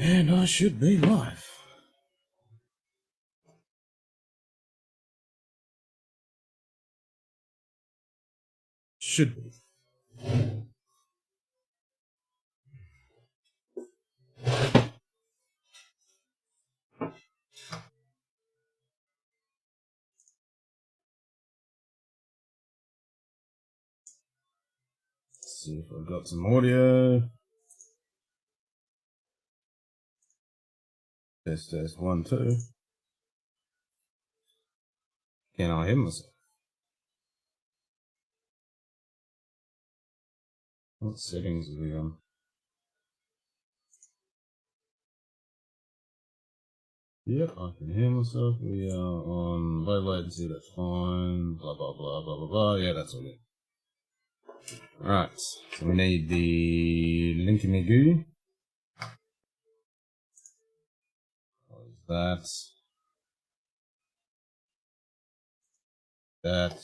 And I should be live. Should be. Let's see if I've got some audio. Test 1, 2. Can I hear myself? What settings are we on? Yep, I can hear myself. We are on low latency, that's fine. Blah, blah, blah, blah, blah, blah. Yeah, that's all good. Alright, so we need the Linky-Me-Goo. What is that? That.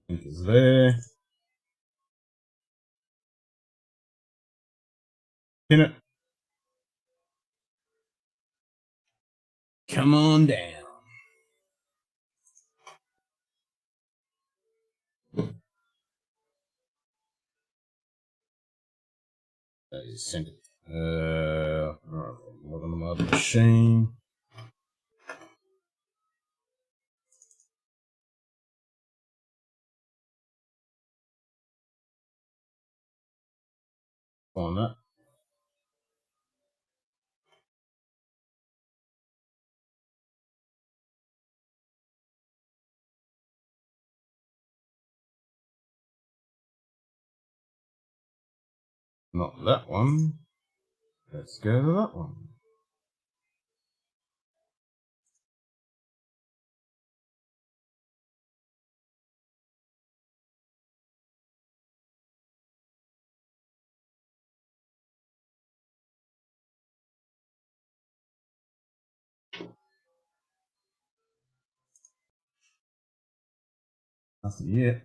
Link is there. Pin it. Come on down. That is sent it. Alright, log on the other machine. On that. Not that one. Let's go to that one. Nothing yet.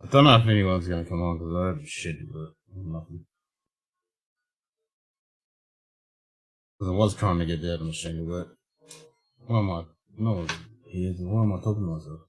I don't know if anyone's going to come on because I have shit to do. Nothing. Because I was trying to get the other machine to work. Why am I? No, why am I talking to myself?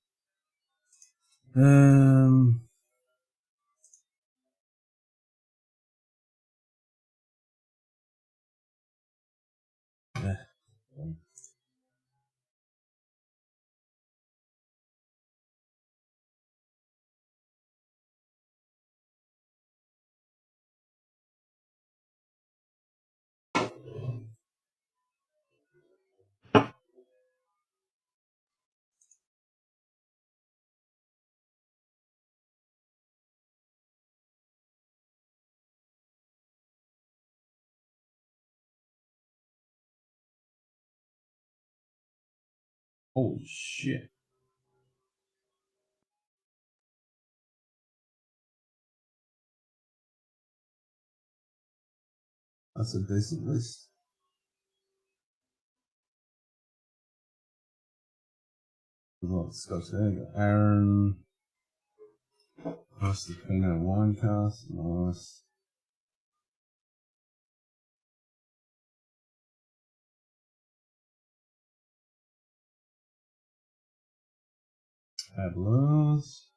Holy shit. That's a decent list. There's a lot of Scotch there. You got Aaron. Nice Fino wine cast. Nice. Fabulous.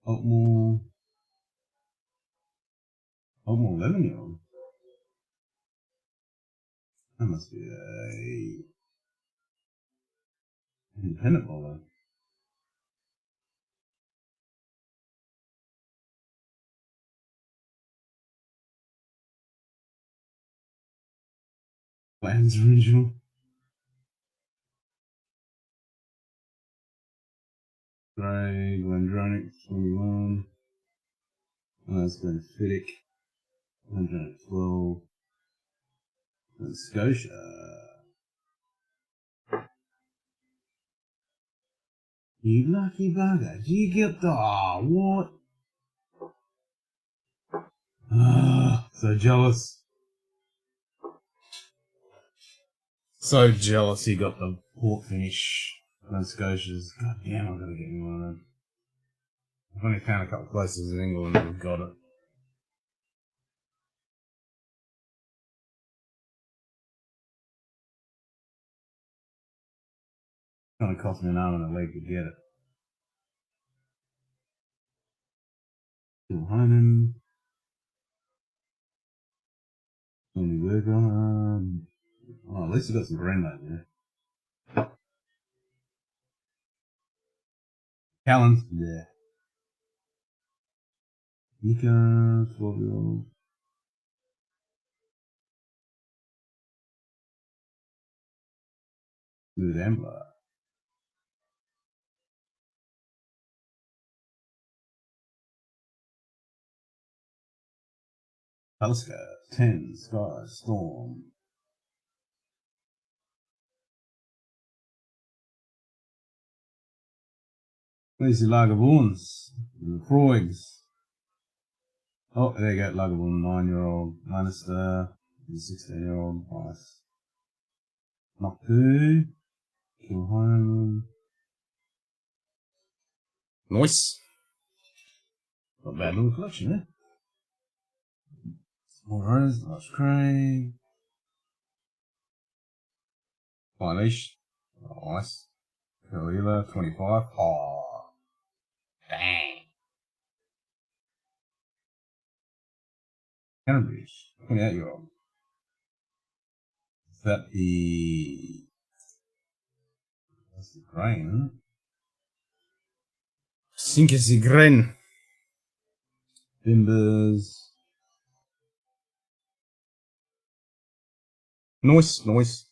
Oatmeal. Oatmeal 11-year-old. That must be a independent bottle. Plans original. Grey, Glendronach, 21. Oh, that's Glenfiddich. Glendronach, 12. And Scotia. You lucky bugger. Do you get the... Oh, what? Ah, so jealous. So jealous he got the port finish. Those Scotias. God damn, I've got to get me one of them. I've only found a couple of places in England that have got it. It's going to cost me an arm and a leg to get it. Kilhonan. Only work on. Oh, at least I got some green light there. Callan. Yeah. Nika, 12-year-old. Smooth Ambler. Telescope. 10. Sky. Storm. Where's the Lagerborns? The Froigs. Oh, there you go. Lagerborn, 9-year-old. Lannister. 16-year-old. Nice. Noctu. Kilhonan. Nice. Not a bad little collection, eh? Small Rose, Lost Craig. Leash. Nice. Kalila, 25. Oh. Dang. Cambridge, 28-year-old. Is that the... That's the grain, huh? Sinkers the grain. Bimbers. Nice, nice.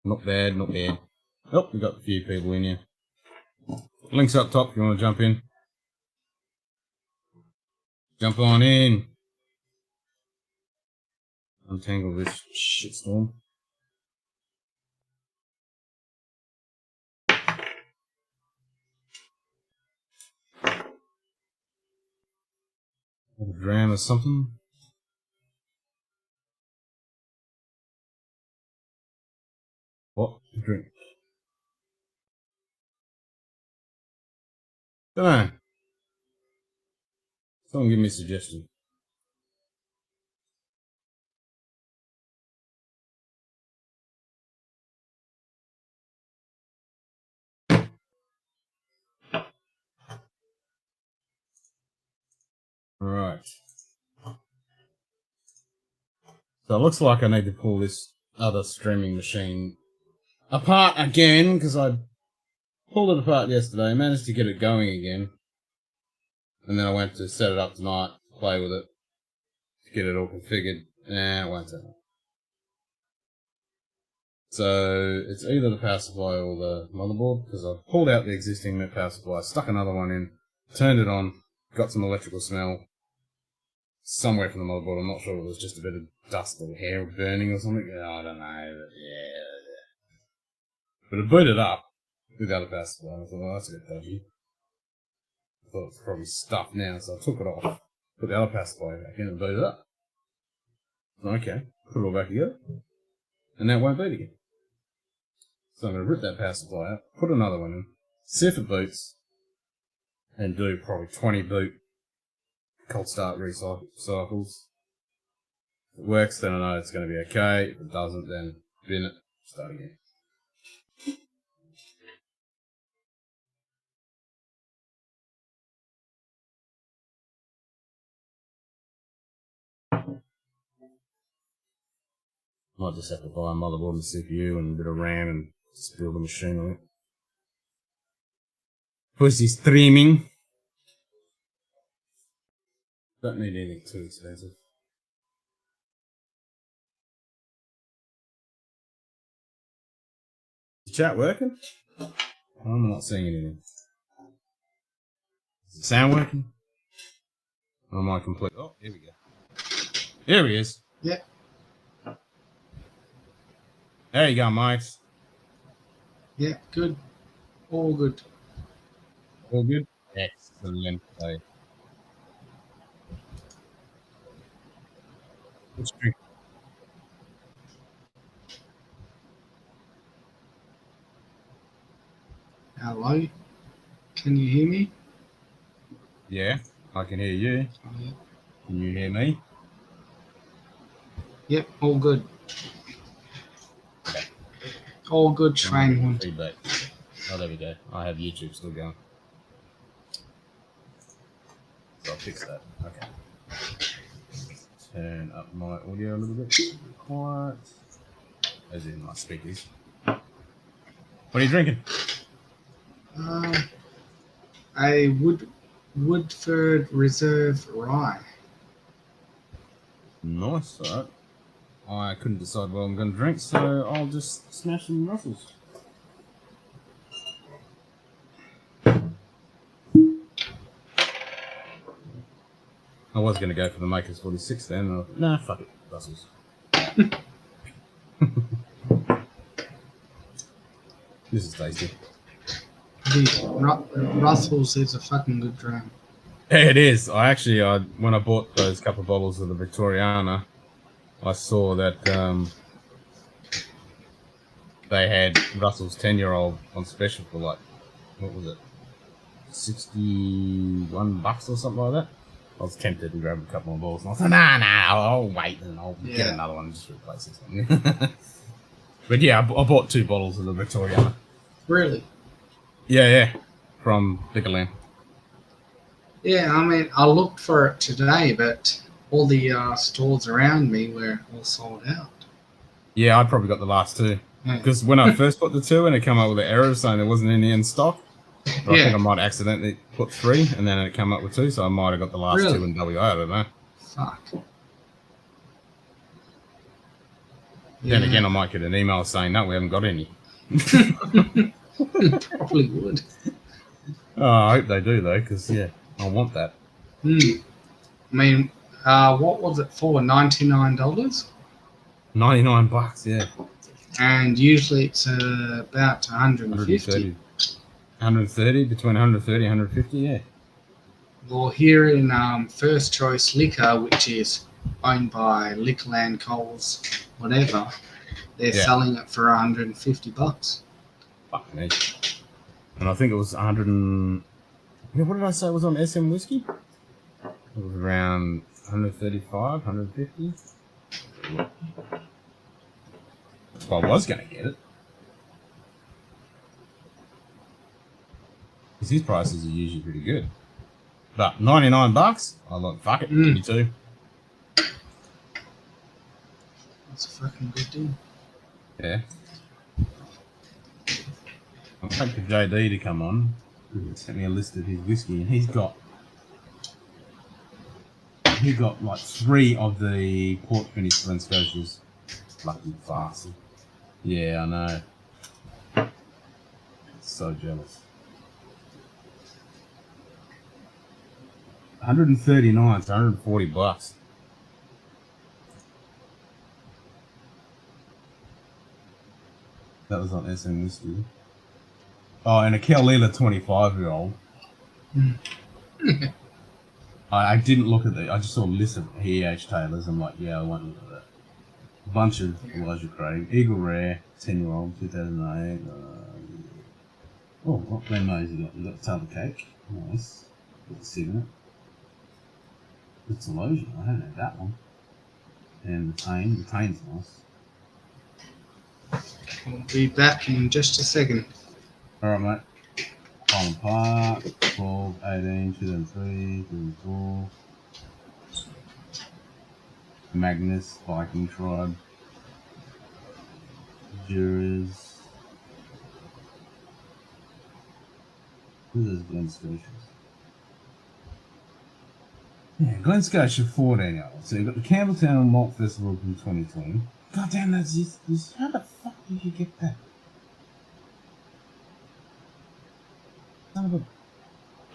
Not bad, not bad. Oh, we've got a few people in here. Links up top if you want to jump in. Jump on in. Untangle this shitstorm. A dram or something. What to drink? Dunno. Someone give me a suggestion. Right. So it looks like I need to pull this other streaming machine apart again, because I pulled it apart yesterday, managed to get it going again, and then I went to set it up tonight, play with it, to get it all configured, and it won't turn on. So it's either the power supply or the motherboard, because I've pulled out the existing power supply, stuck another one in, turned it on, got some electrical smell somewhere from the motherboard. I'm not sure if it was just a bit of dust or hair burning or something. I don't know. But yeah. But it booted up without a power supply. I thought, well, that's a bit dodgy. I thought it's probably stuff now, so I took it off, put the other power supply back in and booted it up. Okay, put it all back together, and now it won't boot again. So I'm going to rip that power supply out, put another one in, see if it boots, and do probably 20 boot cold start cycles. If it works, then I know it's going to be okay. If it doesn't, then bin it, start again. Might just have to buy a motherboard and CPU and a bit of RAM and just build a machine on it. Pussy streaming. Don't need anything too expensive. Is the chat working? I'm not seeing anything. Is the sound working? Or am I complete? Oh, here we go. Here he is. Yeah. There you go, mate. Yeah, good. All good. All good? Excellent. Let's drink. Hello? Can you hear me? Yeah, I can hear you. Oh, yeah. Can you hear me? Yep, all good. Okay. All good, Schweinhund. Feedback. Oh, there we go. I have YouTube still going. So I'll fix that. Okay. Turn up my audio a little bit. Quiet. As in my speakers. What are you drinking? A Woodford Reserve Rye. Nice, alright. I couldn't decide what I'm going to drink, so I'll just smash some Russells. I was going to go for the Makers 46 then. Nah, fuck it. Russells. This is tasty. Russell's is a fucking good dram. Yeah, it is. When I bought those couple of bottles of the Victoriana, I saw that they had Russell's 10-year-old on special for like, what was it, $61 or something like that. I was tempted to grab a couple more bottles, and I thought, nah, I'll wait and I'll get another one and just replace this one. But yeah, I bought 2 bottles of the Victoriana. Really? Yeah, from Vigilant. Yeah, I mean, I looked for it today, but all the stores around me were all sold out. Yeah, I probably got the last 2. Because when I first put the 2 in, it came up with an error saying there wasn't any in stock. But I think I might accidentally put 3, and then it came up with 2, so I might have got the last 2 in WA, I don't know. Fuck. Then again, I might get an email saying, no, we haven't got any. Probably would. Oh, I hope they do, though, because, yeah, I want that. I mean, what was it for? $99? $99, yeah. And usually it's about 150. 130, between 130 and 150, yeah. Well, here in First Choice Liquor, which is owned by Liquorland, Coles, whatever, they're selling it for $150. Fuck me. And I think it was 100 and... Yeah, what did I say it was on SM Whiskey? It was around 135, 150. That's why I was going to get it. Because his prices are usually pretty good. But $99? I like, fuck it, give me 2. That's a fucking good deal. Yeah. I'm waiting for JD to come on. He sent me a list of his whiskey, and he got like 3 of the port finished Glen Scotias. Lucky bastard. Yeah, I know. So jealous. 139 to 140 bucks. That was on SM Whiskey. Oh, and a Kalila 25-year-old. I didn't look at the. I just saw a list of EH Taylors. I'm like, yeah, I won't look at that. A bunch of Elijah Craig. Eagle Rare, 10-year-old, 2008. Oh, what Glen Mose you got? You got Table Cake. Nice. Got the Signet. It's Elijah. I haven't had that one. And the Tane. The Tane's nice. We'll be back in just a second. Alright, mate. Highland Park, 12, 18, 2003, 2004. Magnus, Viking Tribe. Jurors. Who's those Glen Scotias? Yeah, Glen Scotia 14-year-old. So you've got the Campbelltown Malt Festival from 2020. God damn, that's just how the fuck did you get that?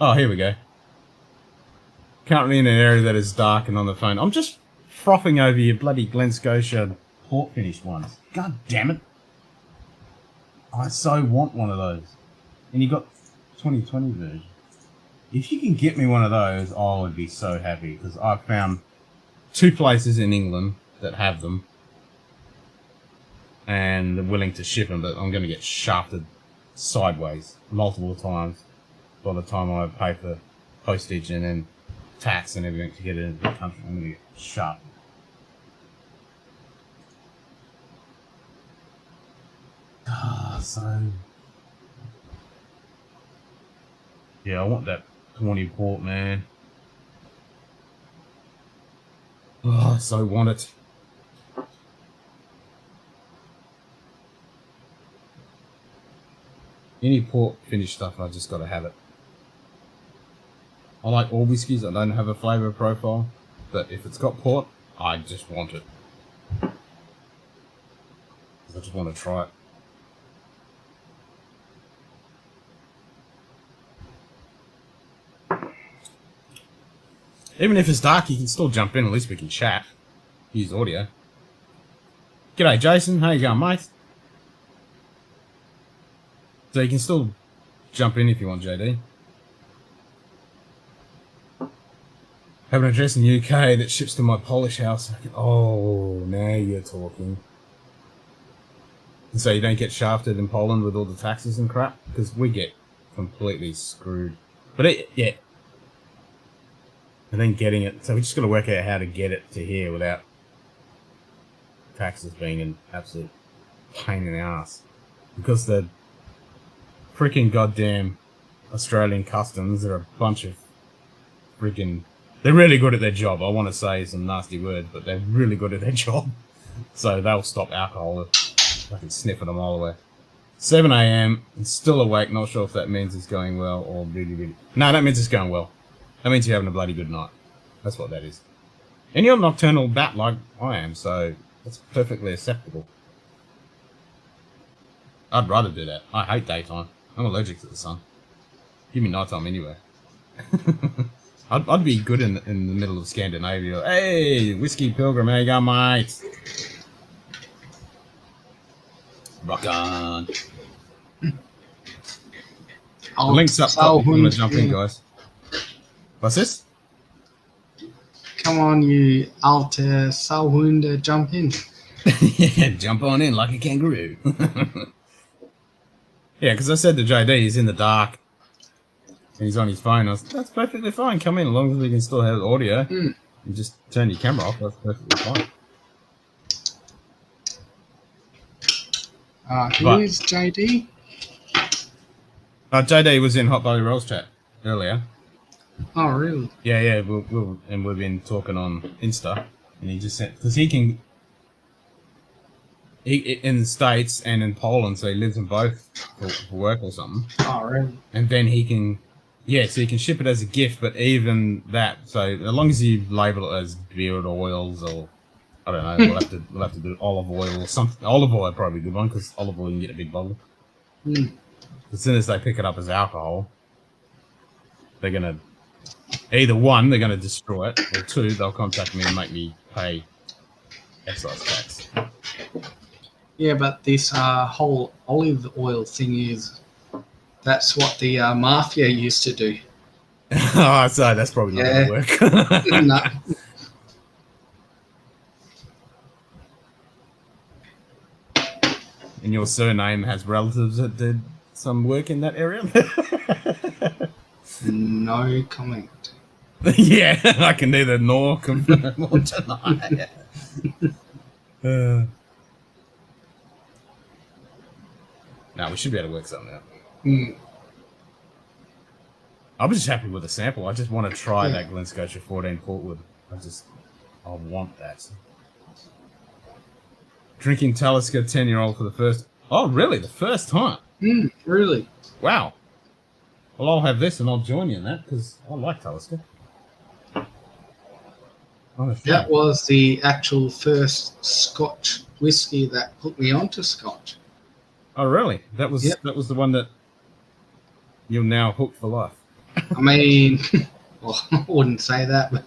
Oh, here we go. Currently in an area that is dark and on the phone. I'm just frothing over your bloody Glen Scotia port finish ones. God damn it. I so want one of those. And you got 2020 version. If you can get me one of those, I would be so happy. Because I've found 2 places in England that have them. And they're willing to ship them, but I'm going to get shafted sideways multiple times by the time I pay for postage and then tax and everything to get it into the country. I'm going to get shafted. So... yeah, I want that 20 port, man. Oh, I so want it. Any port finish stuff, I just gotta have it. I like all whiskies that don't have a flavour profile, but if it's got port, I just want it. I just want to try it. Even if it's dark, you can still jump in, at least we can chat. Use audio. G'day Jason, how you going, mate? So you can still jump in if you want, JD. Have an address in the UK that ships to my Polish house. Oh, now you're talking. And so you don't get shafted in Poland with all the taxes and crap? Because we get completely screwed. But yeah. And then getting it, so we just got to work out how to get it to here without taxes being an absolute pain in the ass. Because the freaking goddamn Australian customs are a bunch of freaking... they're really good at their job. I want to say some nasty words, but they're really good at their job. So they'll stop alcohol if I can sniff at them all the way. 7 AM, and still awake, not sure if that means it's going well or really... No, that means it's going well. That means you're having a bloody good night. That's what that is. And you're a nocturnal bat like I am, so that's perfectly acceptable. I'd rather do that. I hate daytime. I'm allergic to the sun. Give me nighttime anyway. I'd be good in the middle of Scandinavia. Hey, Whiskey Pilgrim, how you going, mate? Rock on. The link's up top. I'm going to jump in, guys. What's this? Come on, you alter Salwunder, jump in. Yeah, jump on in like a kangaroo. Yeah, because I said to JD, he's in the dark. And he's on his phone. I was like, that's perfectly fine. Come in as long as we can still have audio. And just turn your camera off. That's perfectly fine. Who is JD? JD was in Hot Belly Rolls chat earlier. Oh, really? Yeah, and we've been talking on Insta, and he just said, because he in the States and in Poland, so he lives in both for work or something. Oh, really? And then he can, so you can ship it as a gift, but even that, so as long as you label it as beard oils or I don't know. We'll have to do olive oil or something. Olive oil probably a good one because olive oil you can get a big bottle. As soon as they pick it up as alcohol, they're gonna either one, they're gonna destroy it, or two, they'll contact me and make me pay excise tax. Yeah, but this whole olive oil thing that's what the mafia used to do. Oh, so that's probably not gonna work. No. And your surname has relatives that did some work in that area? No comment. Yeah, I can neither nor confirm or deny. No, we should be able to work something out. I'm just happy with the sample. I just want to try that Glen Scotia 14 Portwood. I want that. Drinking Talisker 10-year-old for the first... Oh, really? The first time? Really? Wow. Well, I'll have this and I'll join you in that because I like Talisker. That was the actual first Scotch whiskey that put me onto Scotch. Oh, really? That was the one that you're now hooked for life. I mean, well, I wouldn't say that, but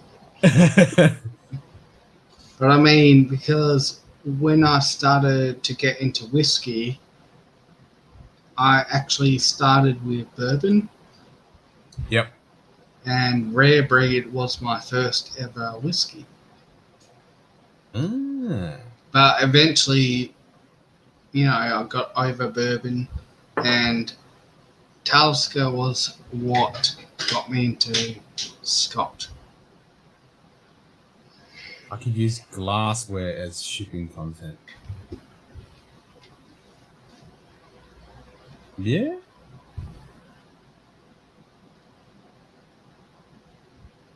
I mean, because when I started to get into whiskey, I actually started with bourbon. Yep. And Rare Breed was my first ever whiskey. But eventually, I got over bourbon, and Talisker was what got me into Scotch. I could use glassware as shipping content. Yeah?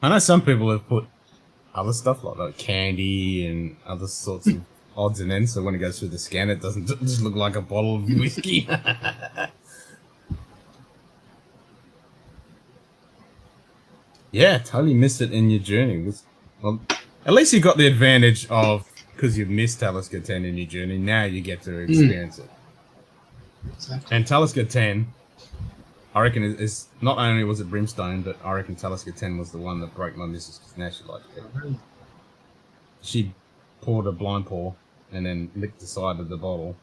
I know some people have put other stuff like candy and other sorts of odds and ends, so when it goes through the scanner, it doesn't just look like a bottle of whiskey. Yeah, totally missed it in your journey. Well, at least you got the advantage of, because you've missed Talisker 10 in your journey, now you get to experience it. Exactly. And Talisker 10, I reckon, is not only was it Brimstone, but I reckon Talisker 10 was the one that broke my missus because now she liked it. Really? She poured a blind pour and then licked the side of the bottle.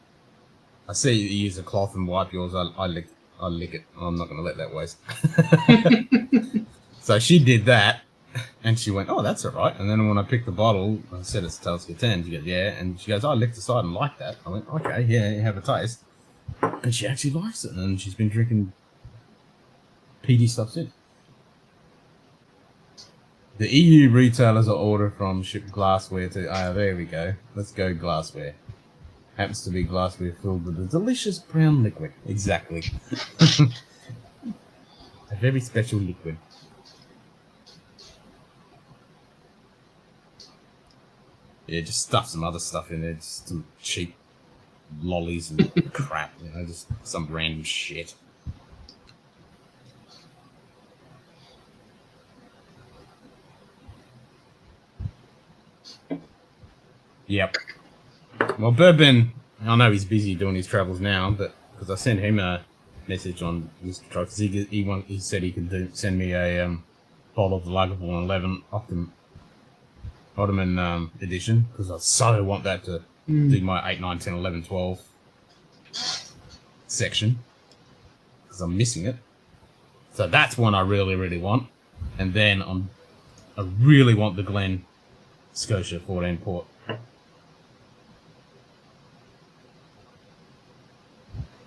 I see you use a cloth and wipe yours. I lick it. I'm not going to let that waste. So she did that, and she went, "Oh, that's all right." And then when I picked the bottle, I said it's Talisker 10. She goes, "Yeah," and she goes, "I licked the side and liked that." I went, "Okay, yeah, you have a taste." And she actually likes it, and she's been drinking peaty stuff since. The EU retailers I order from ship glassware to... Ah, there we go. Let's go glassware. Happens to be glassware filled with a delicious brown liquid. Exactly. A very special liquid. Yeah, just stuff some other stuff in there. Just some cheap lollies and crap. Just some random shit. Yep. Well, Bourbon, I know he's busy doing his travels now, but because I sent him a message on Mr. Truck, he said he could send me a bottle of the Lagavulin 11 Ottoman edition, because I so want that to do my 8, 9, 10, 11, 12 section, because I'm missing it. So that's one I really, really want. And then I really want the Glen Scotia 14 Port.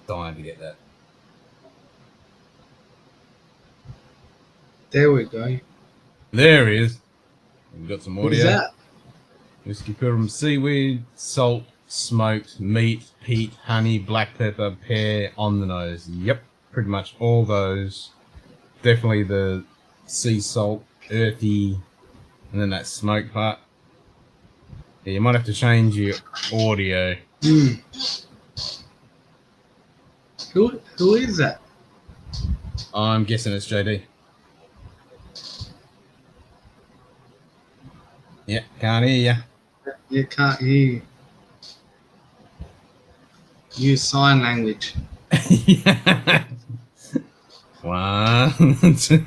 Dying to get that. There we go. There he is. We've got some audio. What is that? Whiskey Pilgrim seaweed, salt, smoked, meat, peat, honey, black pepper, pear, on the nose. Yep, pretty much all those. Definitely the sea salt, earthy, and then that smoke part. Yeah, you might have to change your audio. Who is that? I'm guessing it's JD. Yeah, can't hear ya. You can't hear you. Use sign language. One, two.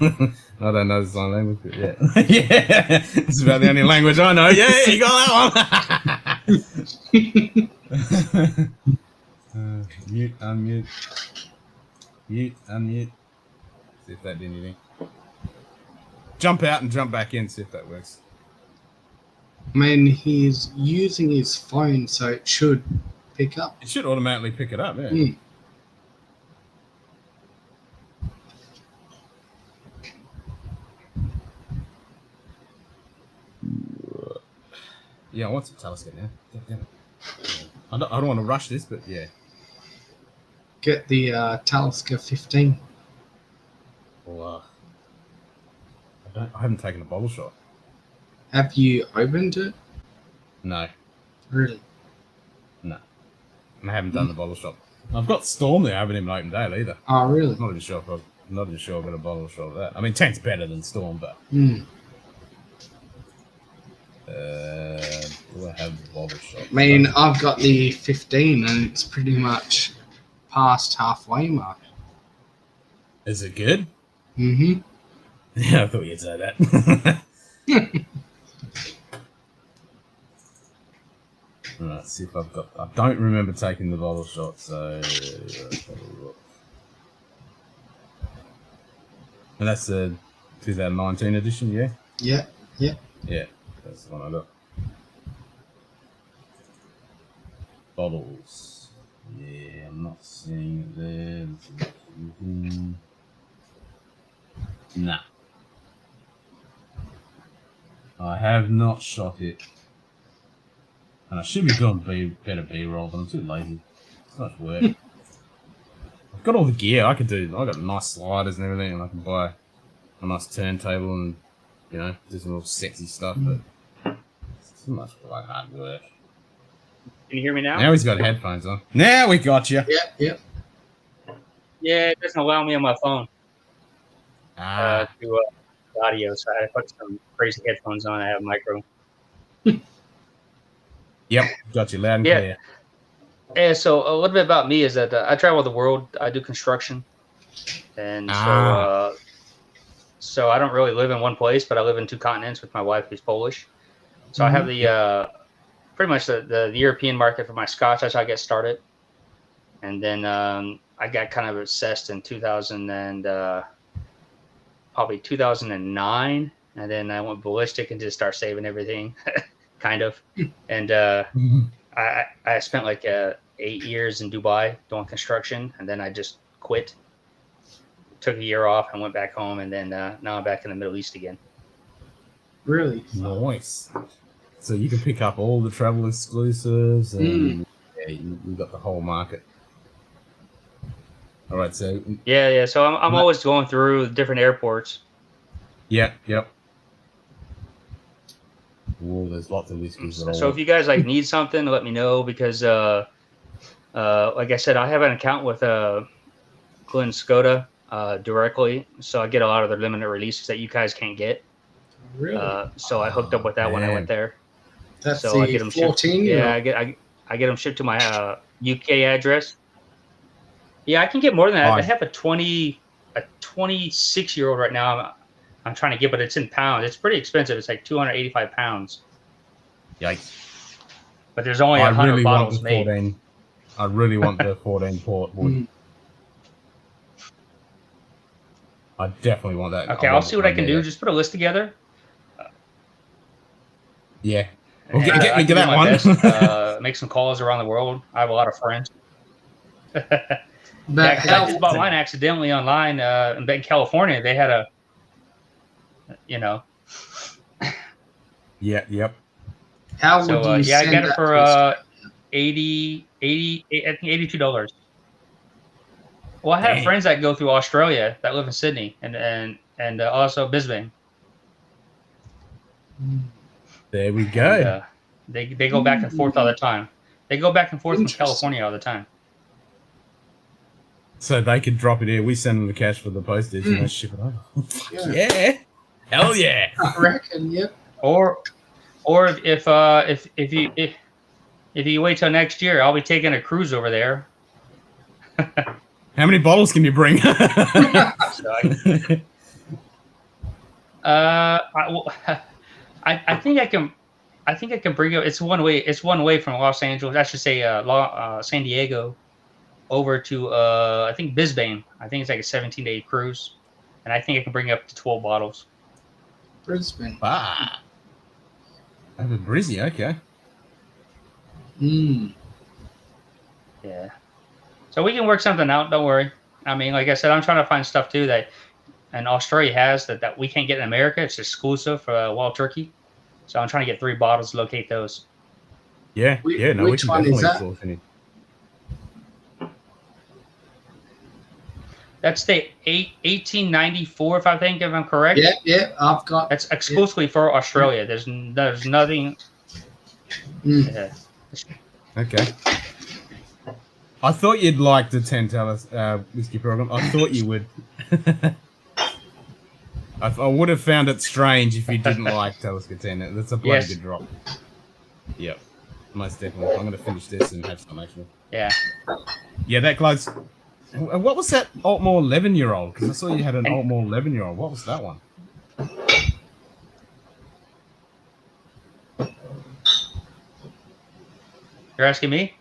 I don't know the sign language, but yeah. Yeah, it's about the only language I know. Yeah, you got that one. Mute, unmute. Mute, unmute. See if that did anything. Jump out and jump back in, see if that works. I mean, he's using his phone, so it should pick up. It should automatically pick it up, yeah. Mm. Yeah, I want some Talisker now. Damn it. I don't want to rush this, but yeah. Get the Talisker 15. Well, I haven't taken a bottle shot. Have you opened it? No. Really? No. And I haven't done the bottle shot. I've got Storm there. I haven't even opened ale either. Oh, really? I'm not even sure if I've got a bottle shot of that. I mean, 10's better than Storm, but... Mm. Do I have the bottle shot? I mean, I've got the 15 and it's pretty much past halfway mark. Is it good? Mm-hmm. Yeah, I thought you'd say that. Let's see if I've got... I don't remember taking the bottle shot, so... let's have a look. And that's the 2019 edition, yeah? Yeah, yeah. Yeah, that's the one I got. Bottles. Yeah, I'm not seeing it there. Nah. I have not shot it. And I should be doing better B-roll, but I'm too lazy. It's not much work. I've got all the gear. I got nice sliders and everything, and I can buy a nice turntable and, you know, do some real sexy stuff, but it's too much like hard work. Can you hear me now? Now he's got headphones on. Now we got you. Yep, yep. Yeah, it doesn't allow me on my phone Ah. to do audio, so I had to put some crazy headphones on. I have micro. Yep, got you loud and clear. Yeah, so a little bit about me is that I travel the world. I do construction. And so I don't really live in one place, but I live in 2 continents with my wife, who's Polish. So I have the pretty much the European market for my Scotch. That's how I get started. And then I got kind of obsessed in 2009. And then I went ballistic and just started saving everything, kind of. And I spent like 8 years in Dubai doing construction, and then I just quit. Took a year off and went back home, and then now I'm back in the Middle East again. Really? Nice. So you can pick up all the travel exclusives, and yeah, you've got the whole market. All right, so Yeah. So I'm always going through different airports. Yep. Oh, there's lots of whiskeys. So if you guys like need something, let me know, because like I said, I have an account with Glen Skoda directly, so I get a lot of their limited releases that you guys can't get. Really? So I hooked up with that when I went there. That's so the I get them 14. shipped. Yeah, I get them shipped to my UK address. Yeah, I can get more than that. I have a 26-year-old right now. I'm trying to get, but it's in pounds. It's pretty expensive. It's like 285 pounds. Yikes! But there's only 100 bottles made. I really want the 14 port wood. I definitely want that. Okay, I'll see what I can do. Just put a list together. Yeah. Well, get that one. Best, make some calls around the world. I have a lot of friends. I just bought mine accidentally online in California. They had a, Yep. How would you send I got it for $82. Well, I have friends that go through Australia that live in Sydney and also Brisbane. There we go. And, they go back and forth all the time. They go back and forth from California all the time. So they could drop it here. We send them the cash for the postage and they ship it over. Yeah. Hell yeah. I reckon, yep. Or Or if you wait till next year, I'll be taking a cruise over there. How many bottles can you bring? So I think I can. I think I can bring it. It's one way. It's one way from Los Angeles. I should say San Diego over to I think Bisbane. I think it's like a 17-day cruise, and I think I can bring up to 12 bottles. Brisbane. Ah, have a Brizzy. Okay. Yeah. So we can work something out. Don't worry. I mean, like I said, I'm trying to find stuff too that, and Australia has that we can't get in America. It's exclusive for Wild Turkey. So I'm trying to get 3 bottles to locate those. Yeah. Yeah. No, Which we can one is definitely that? source any. That's the 1894, if I'm correct. Yeah, I've got. That's exclusively for Australia. There's nothing. Yeah. Okay. I thought you'd like the 10 Talus whiskey program. I thought you would. I would have found it strange if you didn't like Talisker 10. That's a bloody good drop. Yep. Most definitely. I'm going to finish this and have some actually. Yeah. Yeah, that glows. What was that Altmore 11-year-old? Because I saw you had an Altmore 11-year-old. What was that one? You're asking me?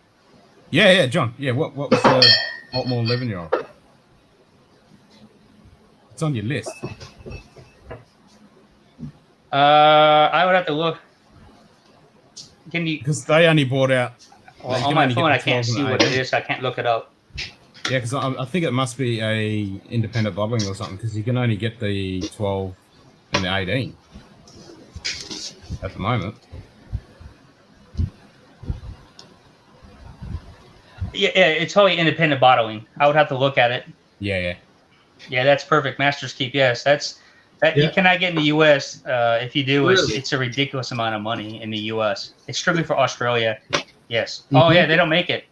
Yeah, John. Yeah, what was the Altmore 11-year-old? It's on your list. I would have to look. Can you? Because they only brought out. Well, on my phone, I can't see what it is. I can't look it up. Yeah, because I think it must be a independent bottling or something. Because you can only get the 12 and the 18 at the moment. Yeah, it's totally independent bottling. I would have to look at it. Yeah. Yeah, that's perfect. Master's Keep. Yes, that you cannot get in the U.S. If you do, Really? it's a ridiculous amount of money in the U.S. It's strictly for Australia. Yes. Mm-hmm. Oh yeah, they don't make it.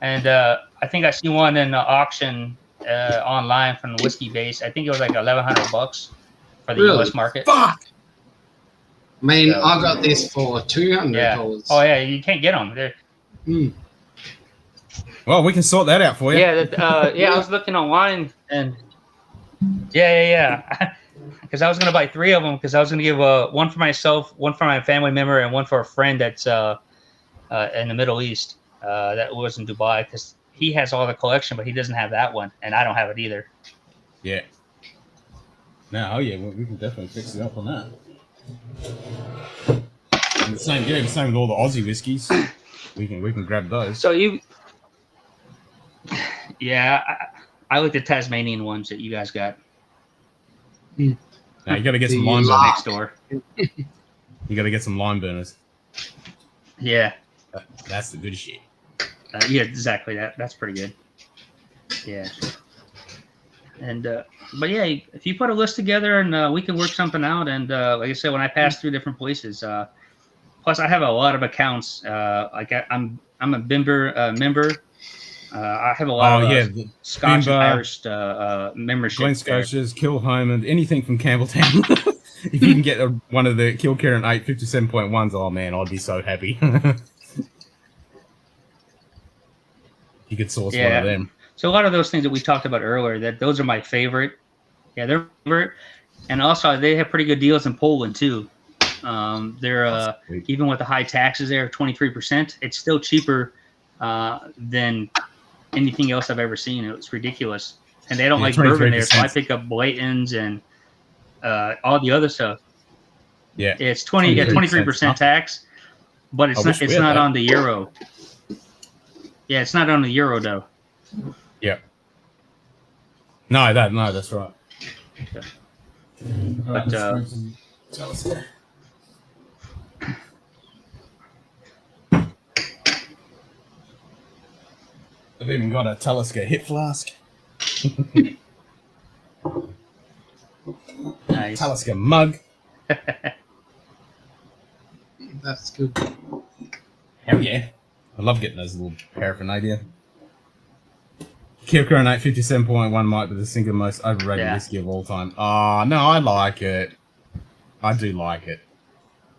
And I think I see one in the auction online from the whiskey base. I think it was like $1,100 for the Really? U.S. market. Fuck! I mean, I got this for $200. Yeah. Oh yeah, you can't get them. Well, we can sort that out for you. Yeah, I was looking online and yeah. Because I was gonna buy 3 of them because I was gonna give one for myself, one for my family member, and one for a friend that's in the Middle East that was in Dubai because he has all the collection, but he doesn't have that one, and I don't have it either. Yeah. No, we can definitely fix it up on that. And the same with all the Aussie whiskies. We can grab those. So I like the Tasmanian ones that you guys got. Now you got to get some The lime lark. Next door. You got to get some lime burners. Yeah. That's the good shit. Yeah, exactly. That's pretty good. Yeah. And but yeah, if you put a list together and we can work something out. And like I said, when I pass through different places, plus I have a lot of accounts. Like I'm a member. I have a lot of Scotch and Irish membership. Glen Scotias, Kilhome, and anything from Campbelltown. If you can get one of the Kilkerran 857.1s, oh man, I'd be so happy. You could source one of them. So a lot of those things that we talked about earlier, those are my favorite. Yeah, they're favorite. And also they have pretty good deals in Poland too. They're even with the high taxes there, 23%, it's still cheaper than anything else I've ever seen. It's ridiculous. And they don't like bourbon there, so I pick up Blaytons and all the other stuff. Yeah. It's 23% tax, but it's not on the euro. Yeah, it's not on the euro though. Yeah. No, that's right. Okay. But I've even got a Talisker hip flask. nice. Talisker mug. That's good. Hell yeah. I love getting those little paraphernalia. Kilkerran 857.1 might be the single most overrated whiskey of all time. Oh, no, I like it. I do like it.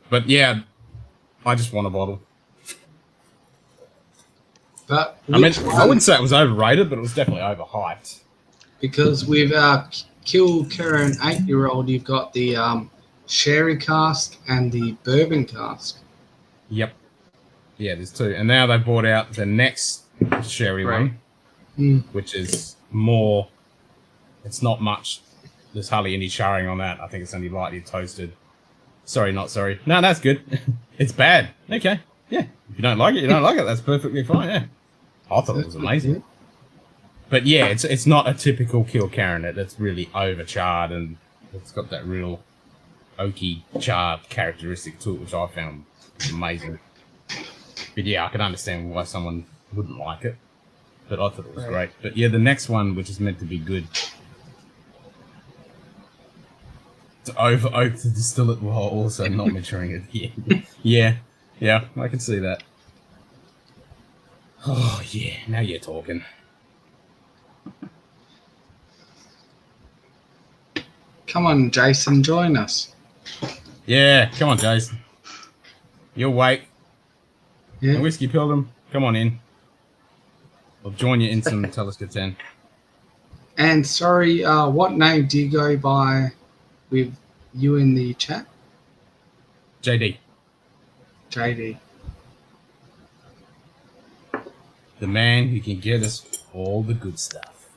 But yeah, I just want a bottle. But I mean, which I one? wouldn't say it was overrated, but it was definitely overhyped. Because with Kill Karen 8-year-old, you've got the sherry cask and the bourbon cask. Yep. Yeah, there's two. And now they brought out the next sherry Right. one, which is more... It's not much. There's hardly any charring on that. I think it's only lightly toasted. Sorry, not sorry. No, that's good. It's bad. Okay. Yeah. If you don't like it, you don't like it. That's perfectly fine, yeah. I thought it was amazing. But yeah, it's not a typical Kilcarron. It's really overcharred, and it's got that real oaky charred characteristic to it, which I found amazing. But yeah, I can understand why someone wouldn't like it. But I thought it was great. But yeah, the next one, which is meant to be good, to over oak to distill it while also not maturing it. Yeah, I can see that. Oh yeah, now you're talking. Come on, Jason, join us. Yeah, come on, Jason. You'll wait. Yeah. And Whiskey Pilgrim, come on in. I'll join you in some Talisker 10. And sorry, what name do you go by with you in the chat? JD, JD. the man who can get us all the good stuff.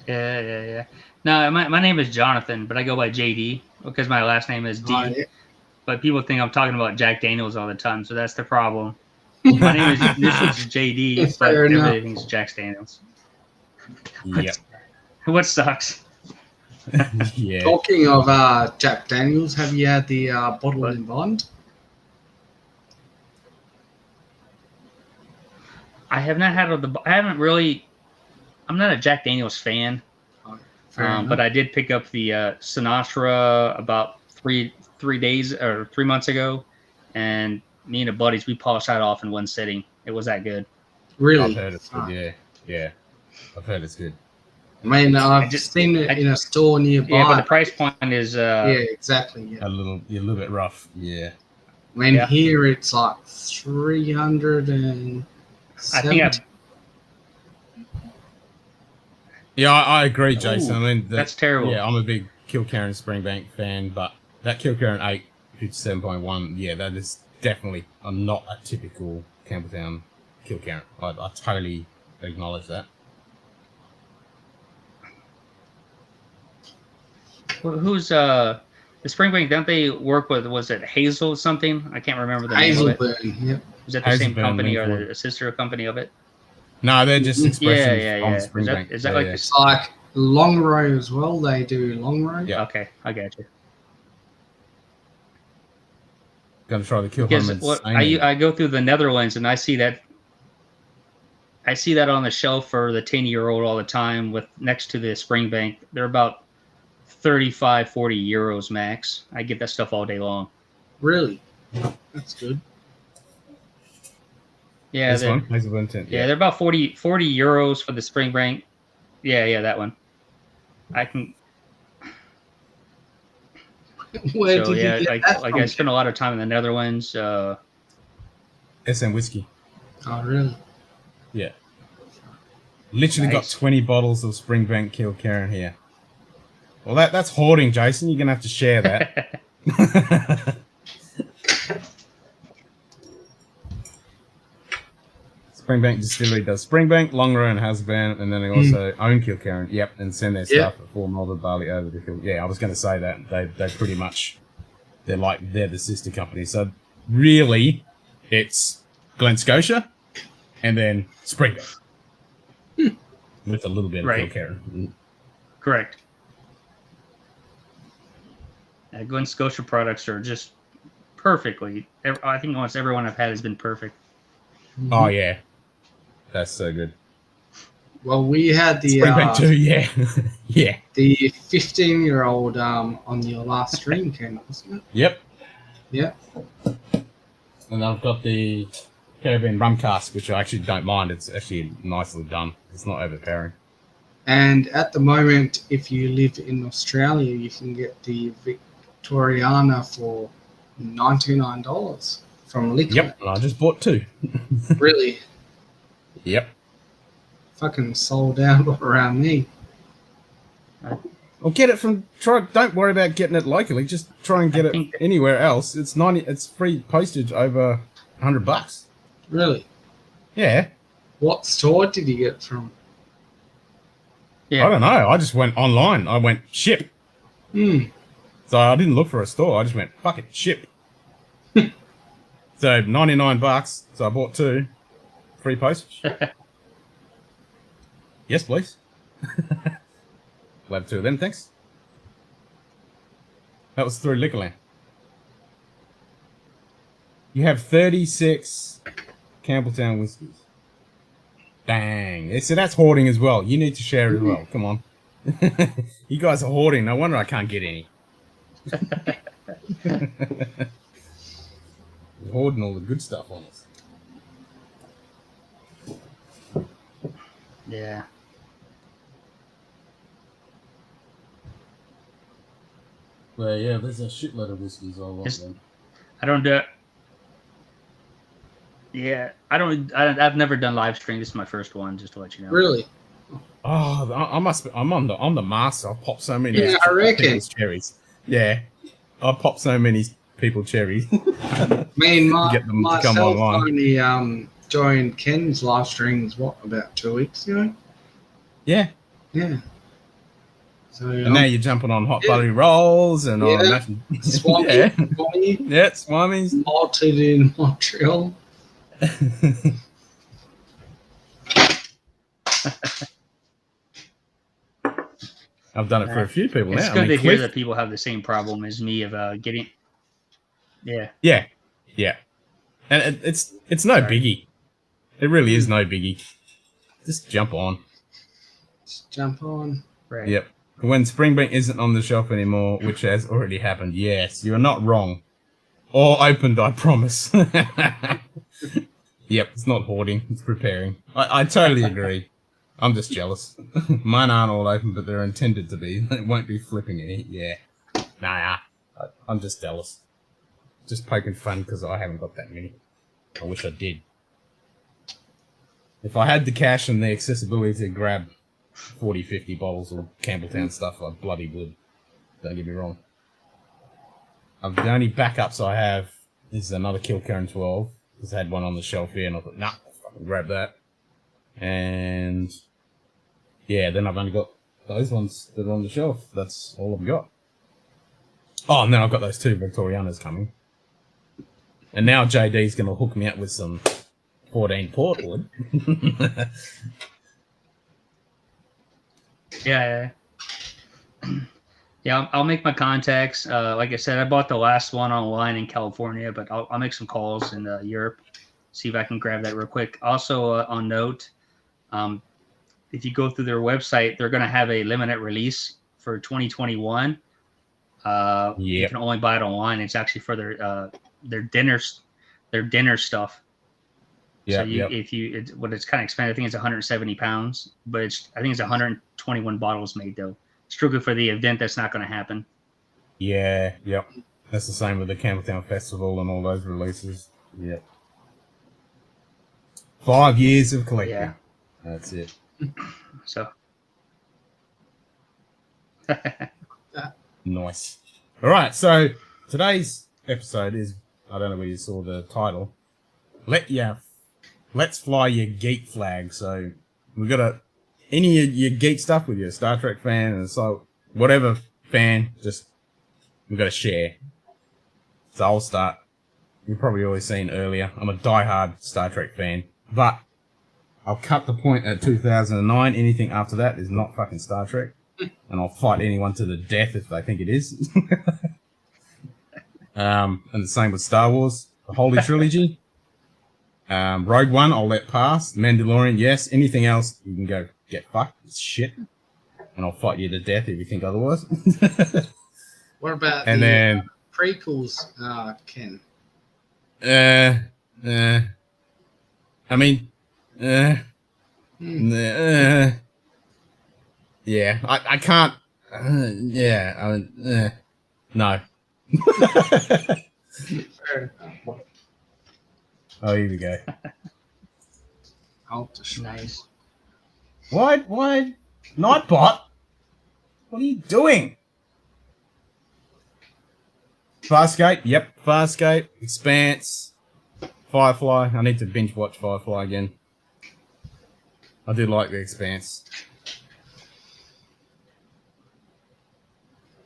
Yeah. No, my name is Jonathan, but I go by JD because my last name is D. Oh, yeah. But people think I'm talking about Jack Daniels all the time, so that's the problem. My name is JD, but Fair enough. everything's Jack Daniels. Yep. What sucks? Yeah. Talking of Jack Daniels, have you had the bottle in bond? I have not had I haven't really. I'm not a Jack Daniels fan, but I did pick up the Sinatra about three days or 3 months ago, and me and the buddies, we polished that off in one sitting. It was that good. Really? I've heard it's good, yeah. I've heard it's good. I mean, I've seen it in a store nearby. Yeah, but the price point is yeah, exactly. Yeah. A little bit rough, yeah. I mean, here it's like 370. I think Yeah, I agree, Jason. Ooh, I mean, that's terrible. Yeah, I'm a big Kilcarron Springbank fan, but that Kilcarron 8 57.1, yeah, that is definitely not a typical Campbelltown Kilcarron. I totally acknowledge that. Who's the Springbank? Don't they work with? Was it Hazel or something? I can't remember the name of it. Hazelburn, yep. Is that the same Hazelburn, company or Linkwood. the sister company of it? No, they're just expressions on Yeah. Springbank. Is that like It's like Longrow as well. They do Longrow. Yeah. Okay, I got you. Gonna try the Because Kilcarron. I go through the Netherlands and I see that on the shelf for the 10-year-old all the time with next to the Springbank. They're about 35, 40 euros max. I get that stuff all day long. Really? That's good. Yeah, This one, Hazelburn 10. yeah, they're about 40 euros for the Springbank. Yeah, that one. I can. Where So did yeah, you get that from? I spend a lot of time in the Netherlands. SM Whiskey. Oh, really? Yeah. Literally got Nice. 20 bottles of Springbank Kilcarron here. Well, that's hoarding, Jason. You're going to have to share that. Springbank Distillery does Springbank, Longrow, and Hazelburn, and then they also own Kilcarron. Yep, and send their stuff at full malted barley over to Kilcarron. Yeah, I was going to say that. They pretty much, they're the sister company. So really, it's Glen Scotia and then Springbank. With a little bit of Kilcarron. Correct. Glen Scotia products are just perfectly. I think almost everyone I've had has been perfect. Oh, yeah. That's so good. Well, we had the Springbank too, yeah. Yeah. the 15-year-old on your last stream came up, wasn't it? Yep. Yeah. And I've got the Caribbean rum cask, which I actually don't mind. It's actually nicely done. It's not overpowering. And at the moment, if you live in Australia, you can get the Victoriana for $99 from Liquor. Yep, and I just bought 2. Really? Yep. Fucking sold out around me. Well, get it from. Don't worry about getting it locally. Just try and get it anywhere else. It's It's free postage over $100. Really? Yeah. What store did you get it from? Yeah. I don't know. I just went online. I went ship. So I didn't look for a store. I just went fuck it, ship. So $99. So I bought 2. Free postage. Yes, please. We'll have 2 of them, thanks. That was through Liquorland. You have 36 Campbelltown whiskies. Dang. So that's hoarding as well. You need to share it as well. Come on. You guys are hoarding. No wonder I can't get any. You're hoarding all the good stuff on us. Yeah. Well, yeah, there's a shitload of whiskies all over them. I don't do it. Yeah, I've never done live stream. This is my first one, just to let you know. Really? Oh, I'm on the master. I've popped so many I reckon. people's cherries. Yeah, I've popped so many people cherries. Me and Get them to come myself online. only joined Ken's live streams, about 2 weeks ago? Yeah. Yeah. So, And now you're jumping on hot buttery rolls and on Swami. yeah, Swami. yeah, Swamis. Malted in Montreal. I've done it for a few people now. It's good to hear that people have the same problem as me of getting. Yeah. Yeah. Yeah. And it's no biggie. It really is no biggie. Just jump on. Just jump on. Right. Yep. When Springbank isn't on the shelf anymore, which has already happened, yes, you're not wrong. Or opened, I promise. Yep, it's not hoarding, it's preparing. I totally agree. I'm just jealous. Mine aren't all open, but they're intended to be. It won't be flipping any. Yeah. Nah, I'm just jealous. Just poking fun because I haven't got that many. I wish I did. If I had the cash and the accessibility to grab 40, 50 bottles of Campbelltown stuff, I bloody would. Don't get me wrong. The only backups I have is another Kilkerran 12, because I had one on the shelf here, and I thought, nah, I'll fucking grab that. And yeah, then I've only got those ones that are on the shelf. That's all I've got. Oh, and then I've got those 2 Victorianas coming. And now JD's going to hook me up with some 14 Portwood. Yeah. Yeah, I'll make my contacts. Like I said, I bought the last one online in California, but I'll make some calls in Europe, see if I can grab that real quick. Also, on note, if you go through their website, they're going to have a limited release for 2021. You can only buy it online. It's actually for their dinner stuff. Yeah. So it's kind of expensive. I think it's 170 pounds, but I think it's 121 bottles made though. Strictly for the event, that's not going to happen. Yeah, yep. That's the same with the Campbelltown Festival and all those releases. Yep. 5 years of collecting. Yeah. That's it. So. Nice. All right, so today's episode is, I don't know where you saw the title, Let's fly your geek flag. So we've got any of your geek stuff with your Star Trek fan, and so whatever fan, just we've got to share. So I'll start. You've probably always seen earlier, I'm a diehard Star Trek fan, but I'll cut the point at 2009. Anything after that is not fucking Star Trek, and I'll fight anyone to the death if they think it is. And the same with Star Wars, the Holy Trilogy. Rogue One, I'll let pass. Mandalorian, yes. Anything else, you can go get fucked. It's shit. And I'll fight you to death if you think otherwise. What about then prequels, Ken? I mean, yeah, I can't. No. Oh, here we go. Alter Nice. What? Nightbot? What are you doing? Farscape? Yep, Farscape. Expanse. Firefly. I need to binge watch Firefly again. I do like The Expanse.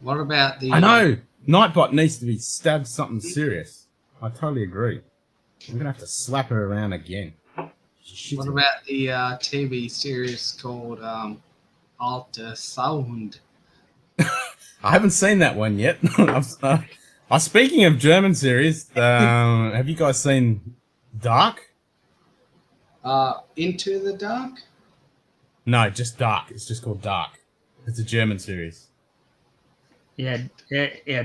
What about the? I know! Nightbot needs to be stabbed something serious. I totally agree. I'm gonna have to slap her around again. What about the TV series called Alter Sound? I haven't seen that one yet. Speaking of German series, have you guys seen Dark? Into the Dark? No, just Dark. It's just called Dark. It's a German series. Yeah.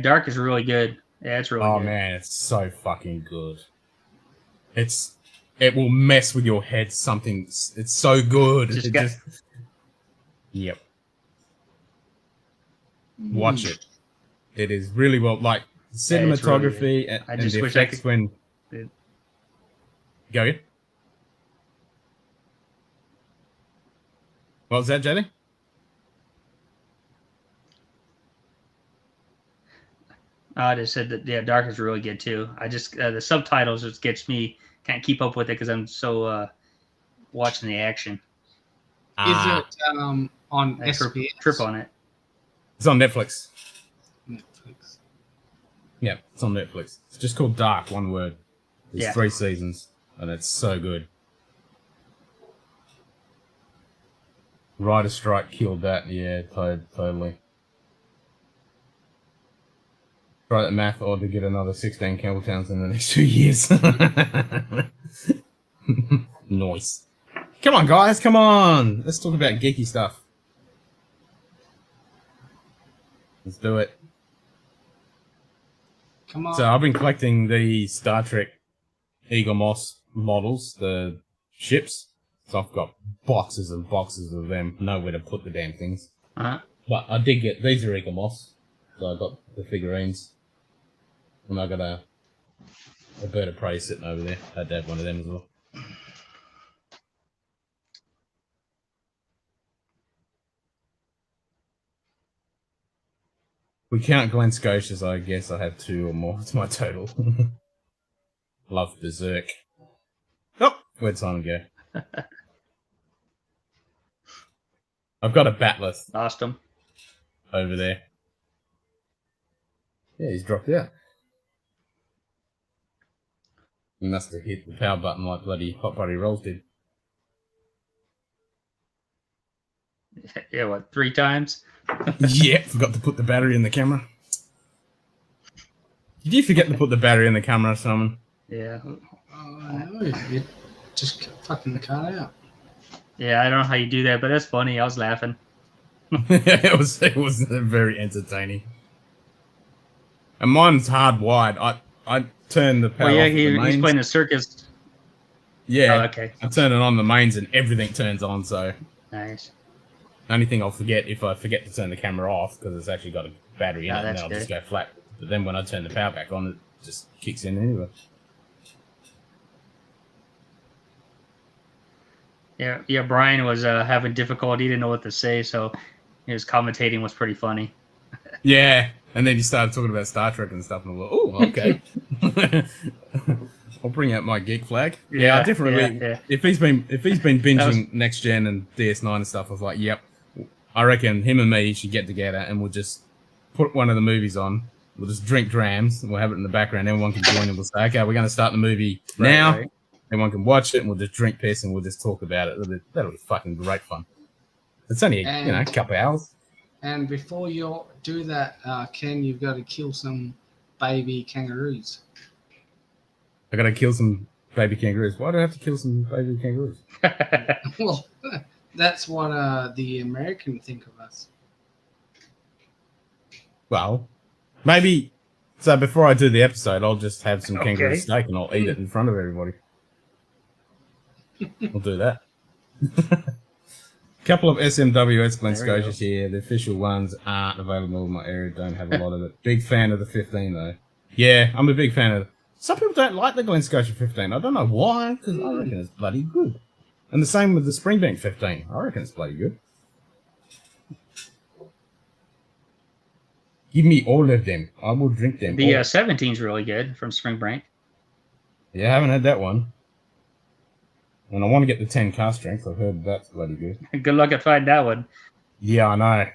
Dark is really good. Yeah, it's really good. Oh man, it's so fucking good. It will mess with your head. It's so good. Yep. Watch it. It is really well, like cinematography really and the effects when. Go ahead. What was that, Jenny? I just said that Dark is really good too. I just the subtitles just gets me, can't keep up with it because I'm so watching the action. Is it on SBS? Trip on it. It's on Netflix. Netflix. Yeah, it's on Netflix. It's just called Dark, one word. There's 3 seasons, and it's so good. Writer strike killed that. Yeah, totally. Try that math or to get another 16 Campbelltowns in the next 2 years. Nice. Come on, guys, come on. Let's talk about geeky stuff. Let's do it. Come on. So I've been collecting the Star Trek Eagle Moss models, the ships. So I've got boxes and boxes of them. Nowhere to put the damn things. Uh-huh. But I did get, these are Eagle Moss. So I got the figurines. And I got a bird of prey sitting over there. I had to have one of them as well. We count Glen Scotias, I guess I have 2 or more. It's my total. Love Berserk. Oh, where'd Simon go? I've got a Batleth Awesome. over there. Yeah, he's dropped out. He must have hit the power button like bloody Hot Buddy Rolls did. Yeah, what, 3 times? Yeah, forgot to put the battery in the camera. Did you forget to put the battery in the camera, Simon? Yeah. Oh, no, it just fucking cut out. Yeah, I don't know how you do that, but that's funny. I was laughing. it was very entertaining. And mine's hardwired. I turned the power off the mains. He's playing a circus. Yeah. Oh, okay. I turn it on the mains and everything turns on, so... Nice. Only thing I'll forget if I forget to turn the camera off, because it's actually got a battery in it, and then I'll just go flat. But then when I turn the power back on, it just kicks in anyway. Yeah. Brian was having difficulty. He didn't know what to say, so his commentating was pretty funny. Yeah, and then he started talking about Star Trek and stuff, and I was like, oh, okay. I'll bring out my geek flag. Yeah, I definitely. Yeah. If he's been binging Next Gen and DS9 and stuff, I was like, yep. I reckon him and me should get together and we'll just put one of the movies on. We'll just drink Drams and we'll have it in the background. Everyone can join and we'll say, okay, we're going to start the movie now. Right. Everyone can watch it and we'll just drink piss and we'll just talk about it. That'll be fucking great fun. It's only a couple hours. And before you do that, Ken, you've got to kill some baby kangaroos. I got to kill some baby kangaroos. Why do I have to kill some baby kangaroos? Well, that's what the Americans think of us. Well, maybe. So before I do the episode, I'll just have some kangaroo steak and I'll eat it in front of everybody. I'll do that. Couple of SMWS Glen There we go. Scotias here. The official ones aren't available in my area. Don't have a lot of it. Big fan of the 15 though. Yeah, I'm a big fan of it. Some people don't like the Glen Scotia 15. I don't know why, because I reckon it's bloody good. And the same with the Springbank 15. I reckon it's bloody good. Give me all of them. I will drink them. The all. 17's really good from Spring Break. Yeah, I haven't had that one. And I want to get the 10 cast strength. I've heard that's bloody good. Good luck at finding that one. Yeah, I know.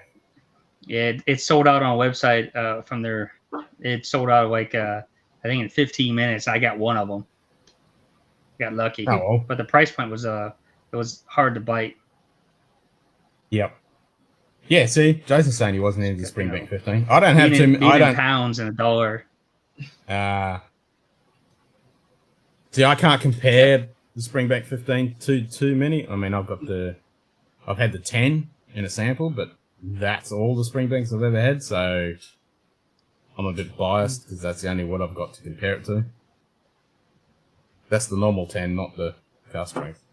Yeah, it sold out on a website from their. It sold out like I think in 15 minutes. I got one of them. Got lucky. Oh, well. But the price point was it was hard to bite. Yep. Yeah, see, Jason's saying he wasn't into the Springbank 15. I don't have too. I don't. Pounds and $1. See, I can't compare the Springbank 15 to too many. I mean, I've had the 10 in a sample, but that's all the Springbanks I've ever had, so I'm a bit biased because that's the only one I've got to compare it to. That's the normal 10, not the cast strength.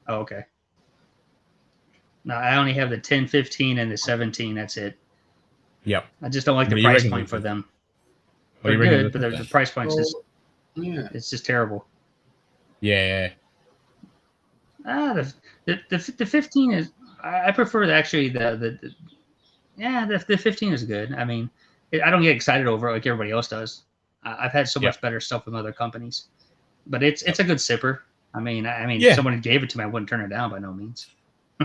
Oh, okay. No, I only have the 10, 15, and the 17. That's it. Yep. I just don't like What do the you price reckon? point for them. What do They're you reckon good, of but the the 15? price point's just Yeah. it's just terrible. Yeah. The 15 is I prefer actually the 15 is good. I mean, I don't get excited over it like everybody else does. I've had so much better stuff from other companies, but it's a good sipper. I mean, Yeah. if someone gave it to me, I wouldn't turn it down by no means.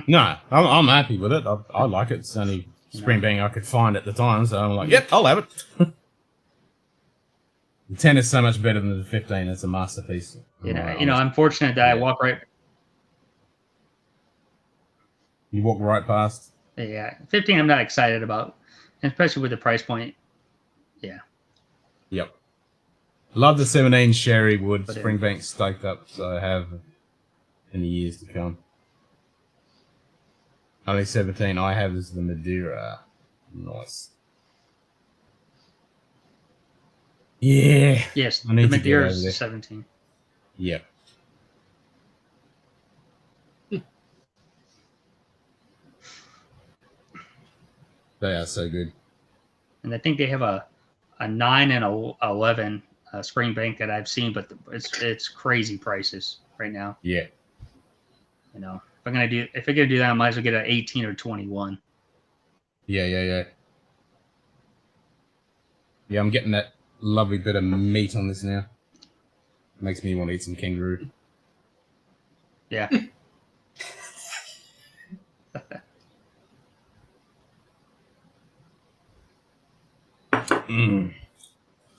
No, I'm happy with it. I like it. It's the only Springbank I could find at the time, so I'm like, yep, I'll have it. The 10 is so much better than the 15. It's a masterpiece. I'm fortunate that I walk right. You walk right past. Yeah, 15 I'm not excited about, especially with the price point. Yeah. Yep. Love the 17 Sherry Wood. But Springbank stoked up, so I have in the years to come. Only 17 I have is the Madeira. Nice. Yeah. Yes, I need the to get over Madeira's there. 17. Yep. They are so good. And I think they have a 9 and a 11 Spring Bank that I've seen, but it's crazy prices right now. Yeah. You know, if I'm gonna do that, I might as well get an 18 or 21. Yeah, I'm getting that lovely bit of meat on this now. Makes me want to eat some kangaroo. Yeah.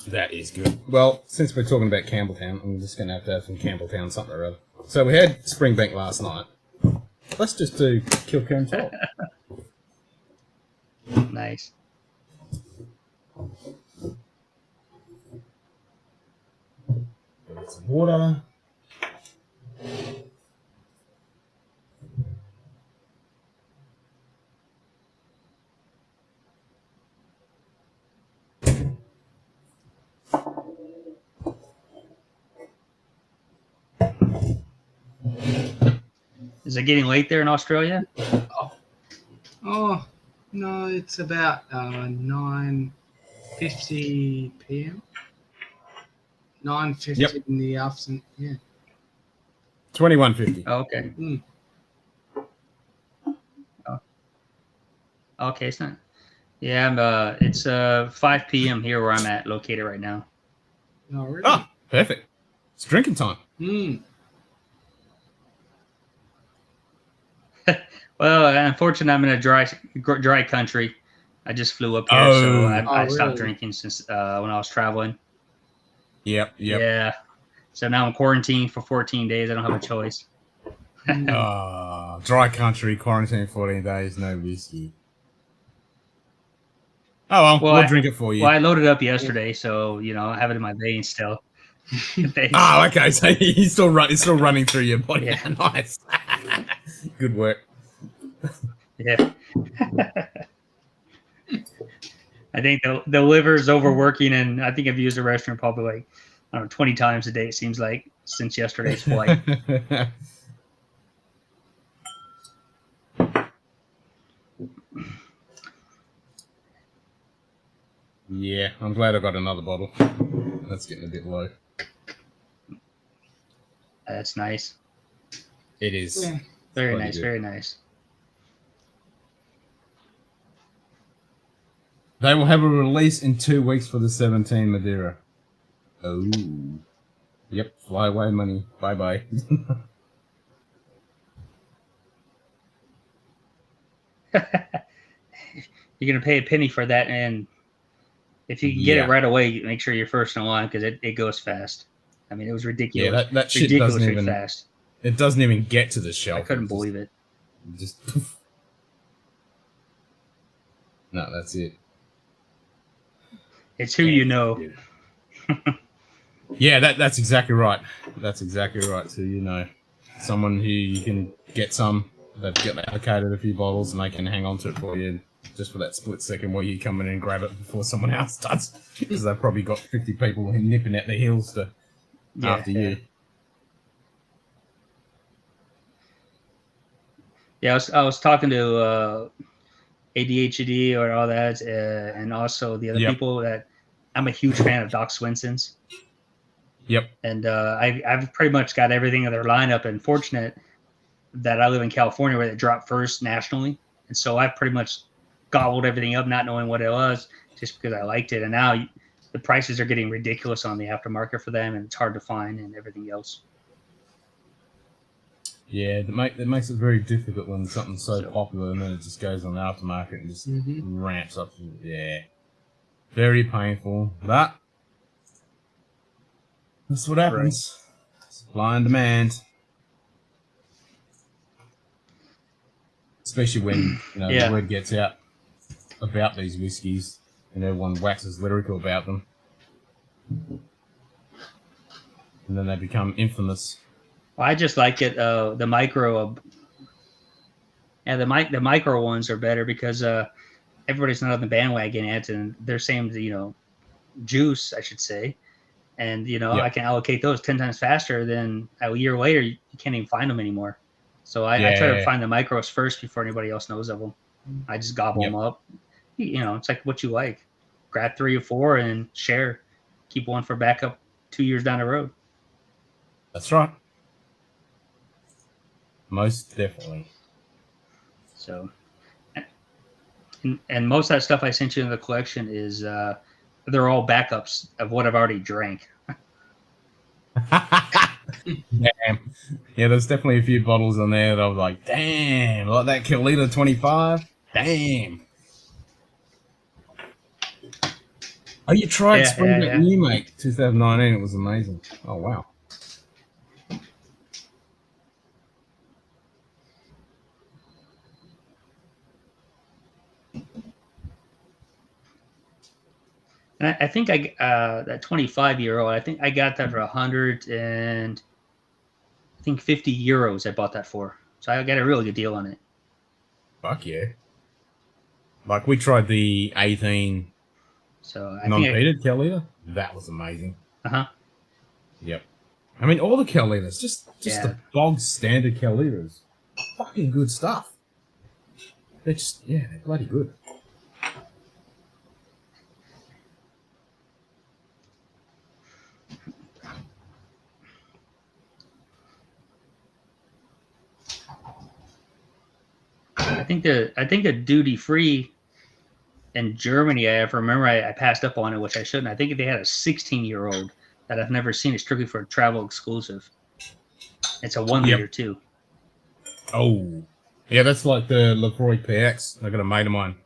That is good. Well, since we're talking about Campbelltown, I'm just going to have some Campbelltown something or other. So we had Springbank last night. Let's just do Kilkern Top. Nice. Get some water. Is it getting late there in Australia? Oh, no, it's about 9:50 p.m. 9:50 in the afternoon. Yeah. 21.50. Oh, okay. Mm. Oh. Okay, it's not. Yeah, it's 5 p.m. here where I'm at, located right now. Oh, really? Oh, perfect. It's drinking time. Mm. Well, unfortunately, I'm in a dry country. I just flew up here, so I stopped really? drinking since when I was traveling. Yep. Yeah. So now I'm quarantined for 14 days. I don't have a choice. Dry country, quarantine 14 days, no whiskey. Oh, well, we'll drink it for you. Well, I loaded up yesterday, so, I have it in my veins still. Oh, okay. So it's still running through your body. Yeah. Nice. Good work. Yeah. I think the liver's overworking, and I think I've used the restroom probably like I don't know, 20 times a day, it seems like, since yesterday's flight. Yeah, I'm glad I got another bottle. That's getting a bit low. That's nice. It is. Yeah. Very Bloody nice, good. very nice. They will have a release in 2 weeks for the 17 Madeira. Oh. Yep, fly away money. Bye-bye. You're going to pay a penny for that, and if you can get it right away, make sure you're first in line because it goes fast. I mean, it was ridiculous. Yeah, that shit doesn't even fast. It doesn't even get to the shelf. I couldn't believe it. Just no, that's it. It's who you know. Yeah, that's exactly right. That's exactly right. So you know, someone who you can get some. They've got allocated a few bottles and they can hang on to it for you just for that split second where you come in and grab it before someone else does, because they've probably got 50 people nipping at their heels after you. Yeah, I was talking to ADHD or all that, and also the other people that I'm a huge fan of Doc Swinson's. Yep. And I've pretty much got everything in their lineup, and fortunate that I live in California where they dropped first nationally. And so I pretty much gobbled everything up, not knowing what it was, just because I liked it. And now the prices are getting ridiculous on the aftermarket for them, and it's hard to find and everything else. Yeah, it makes it very difficult when something's so popular and then it just goes on the aftermarket and just ramps up. Yeah. Very painful. But that's what happens. Right. Supply and demand. Especially when the word gets out about these whiskies and everyone waxes lyrical about them. And then they become infamous. Well, I just like it. The micro, the micro ones are better because everybody's not on the bandwagon yet, and they're saying juice, I should say, and I can allocate those 10 times faster. Than a year later, you can't even find them anymore. So I try to find the micros first before anybody else knows of them. I just gobble them up. It's like what you like. Grab 3 or 4 and share. Keep one for backup 2 years down the road. That's right. Most definitely. So, and most of that stuff I sent you in the collection is they're all backups of what I've already drank. Damn. Yeah, there's definitely a few bottles on there that I was like, damn, like that Kilita 25? Damn. Oh, you tried Spring New Make 2019. It was amazing. Oh, wow. And I think that 25-year-old, I think I got that for 50 euros. I bought that for, so I got a really good deal on it. Fuck yeah! Like we tried the 18 non-peated Kelly. That was amazing. Yep. I mean, all the Kellitas, just the bog standard Kellitas, fucking good stuff. They're they're bloody good. I think a duty free in Germany. I remember I passed up on it, which I shouldn't. I think they had a 16-year-old that I've never seen. It's strictly for travel exclusive. It's a 1 liter too. Oh, yeah, that's like the Lefroy PX. I got a mate of mine.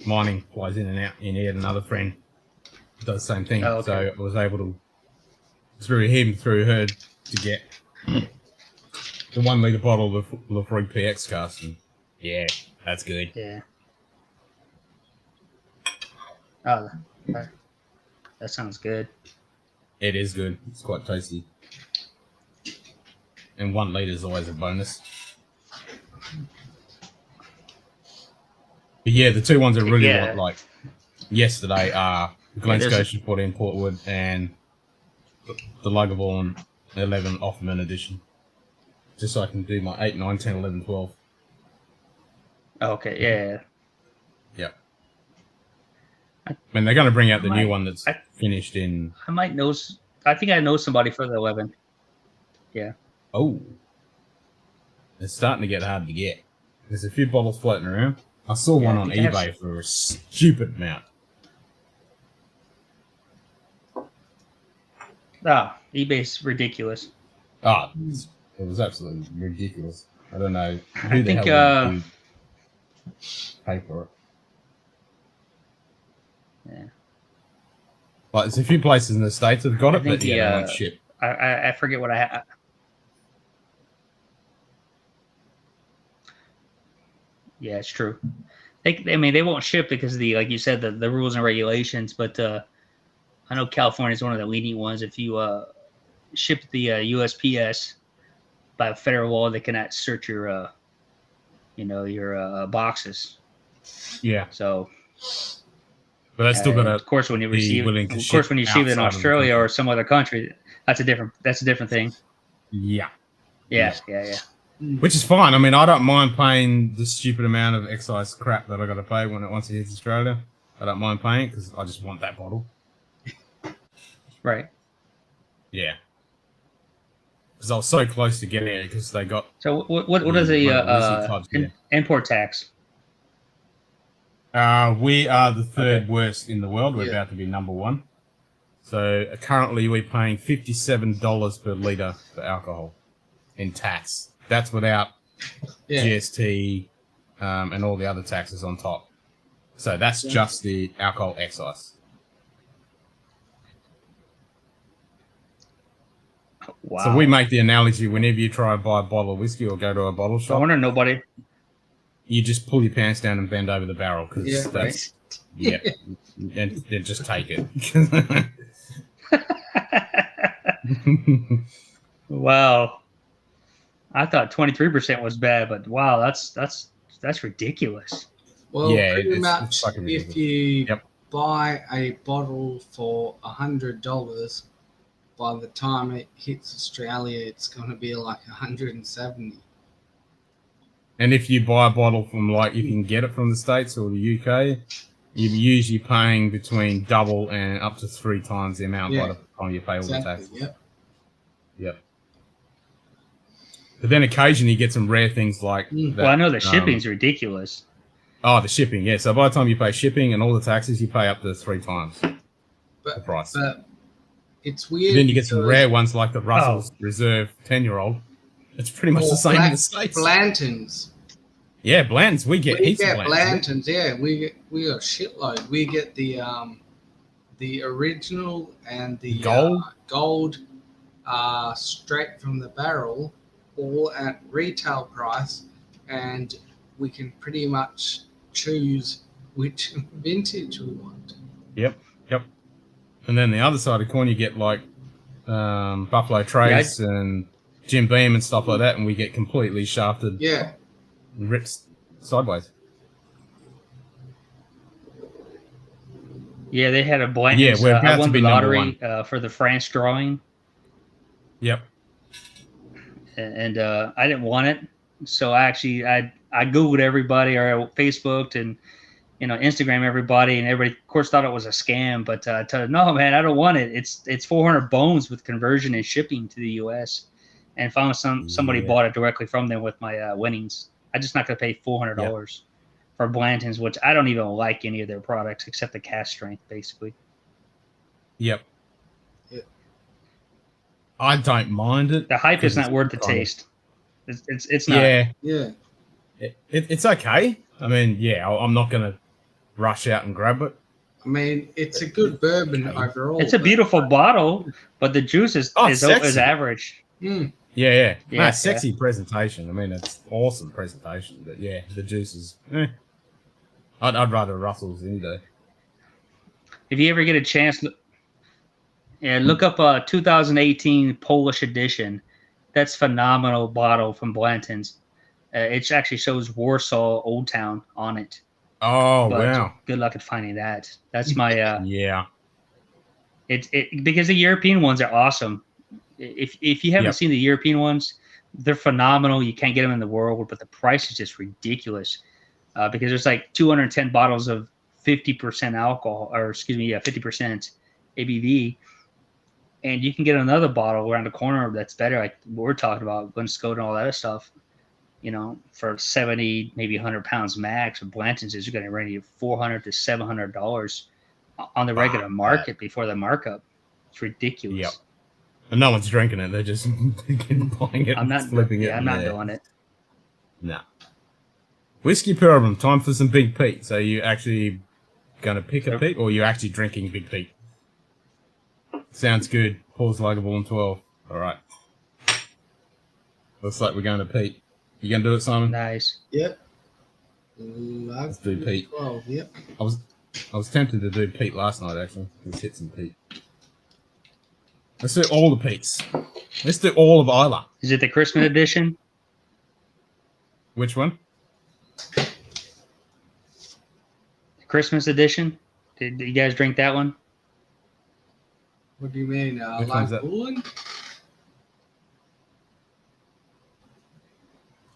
Mining flies in and out. And he had another friend does the same thing. Oh, okay. So I was able to through her to get the 1 liter bottle of Lefroy PX cask. Yeah, that's good. Yeah. Oh, that sounds good. It is good. It's quite tasty. And 1 liter is always a bonus. But yeah, the 2 ones I really like yesterday are Glen Scotia 14 Portwood and the Lagavulin 11 Offerman edition. Just so I can do my 8, 9, 10, 11, 12. Okay, yeah. Yeah. I mean, they're going to bring out the new might- one that's finished in... I might know. I think I know somebody for the 11. Yeah. Oh. It's starting to get hard to get. There's a few bottles floating around. I saw one on eBay for a stupid amount. Ah, eBay's ridiculous. Ah, it was absolutely ridiculous. I don't know who I the think, hell would pay for it. Yeah. Like, there's a few places in the States that have got it, but they won't ship. I forget what I had. Yeah, it's true. They won't ship because of the, like you said, the rules and regulations. But I know California is one of the leading ones. If you ship the USPS by federal law, they cannot search your boxes. Yeah. So. But that's still got to. Of course, when you receive it in Australia or some other country, that's a different thing. Yeah. Yeah. Which is fine. I mean, I don't mind paying the stupid amount of excise crap that I got to pay once it hits Australia. I don't mind paying because I just want that bottle. Right. Yeah. Because I was so close to getting it because they got. So what is the import tax? We are the third worst in the world. We're about to be number 1. So currently we're paying $57 per litre for alcohol in tax. That's without GST and all the other taxes on top. So that's just the alcohol excise. Wow. So we make the analogy whenever you try and buy a bottle of whiskey or go to a bottle shop. I wonder nobody. You just pull your pants down and bend over the barrel because right. and then just take it. Wow, I thought 23% was bad, but wow, that's ridiculous. Well, pretty much, if you buy a bottle for $100, by the time it hits Australia, it's going to be like 170. And if you buy a bottle from, like, you can get it from the States or the UK, you're usually paying between double and up to 3 times the amount by the time you pay all the taxes. Yep. But then occasionally you get some rare things like that. Well, I know the shipping's ridiculous. Oh, the shipping, yeah. So by the time you pay shipping and all the taxes, you pay up to 3 times the price. But it's weird. And then you get some rare ones like the Russell's Reserve 10-year-old. It's pretty much the same in the States. Blantons. Yeah, Blantons. We get heaps of Blantons. Yeah, we got a shitload. We get the original and the gold straight from the barrel, all at retail price, and we can pretty much choose which vintage we want. Yep. And then the other side of the coin, you get like Buffalo Trace and Jim Beam and stuff like that, and we get completely shafted. Yeah. Ripped sideways. Yeah, they had a blank. Yeah, we're about I won to be the lottery #1. For the France drawing. Yep. And I didn't want it, so I Googled everybody or Facebooked and Instagram everybody, and everybody of course thought it was a scam. But I told them, no, man, I don't want it. It's 400 bones with conversion and shipping to the U.S. And finally somebody bought it directly from them with my winnings. I'm just not going to pay $400 for Blantons, which I don't even like any of their products except the cast strength, basically. Yep. I don't mind it. The hype is not worth the taste. It's not. Yeah. It's okay. I mean, I'm not going to rush out and grab it. I mean, it's a good bourbon overall. It's a beautiful bottle, but the juice is average. Mm. Yeah. Sexy presentation. I mean, it's awesome presentation. But the juice is. I'd rather Russell's any day. If you ever get a chance, look up 2018 Polish edition. That's phenomenal bottle from Blanton's. It actually shows Warsaw Old Town on it. Oh, wow. Good luck at finding that. That's my... Because the European ones are awesome. If you haven't seen the European ones, they're phenomenal. You can't get them in the world, but the price is just ridiculous. Because there's like 210 bottles of 50% alcohol, or excuse me, 50% ABV, and you can get another bottle around the corner that's better, like we're talking about, Glencoe and all that stuff. For 70, maybe 100 pounds max. Of Blanton's is going to run you $400 to $700 on the regular market before the markup. It's ridiculous. Yep. And no one's drinking it. They're just buying it and flipping it. I'm not doing it. No. Whiskey Pyramid, time for some Big Pete. So you actually going to pick a Pete, or you actually drinking Big Pete? Sounds good. Paul's like a born 12. All right. Looks like we're going to Pete. You going to do it, Simon? Nice. Yep. Let's do Pete. 12, yep. I was tempted to do Pete last night, actually. Let's hit some Pete. Let's do all the Petes. Let's do all of Isla. Is it the Christmas edition? Which one? The Christmas edition? Did you guys drink that one? What do you mean? Which one's Live that? Bullen?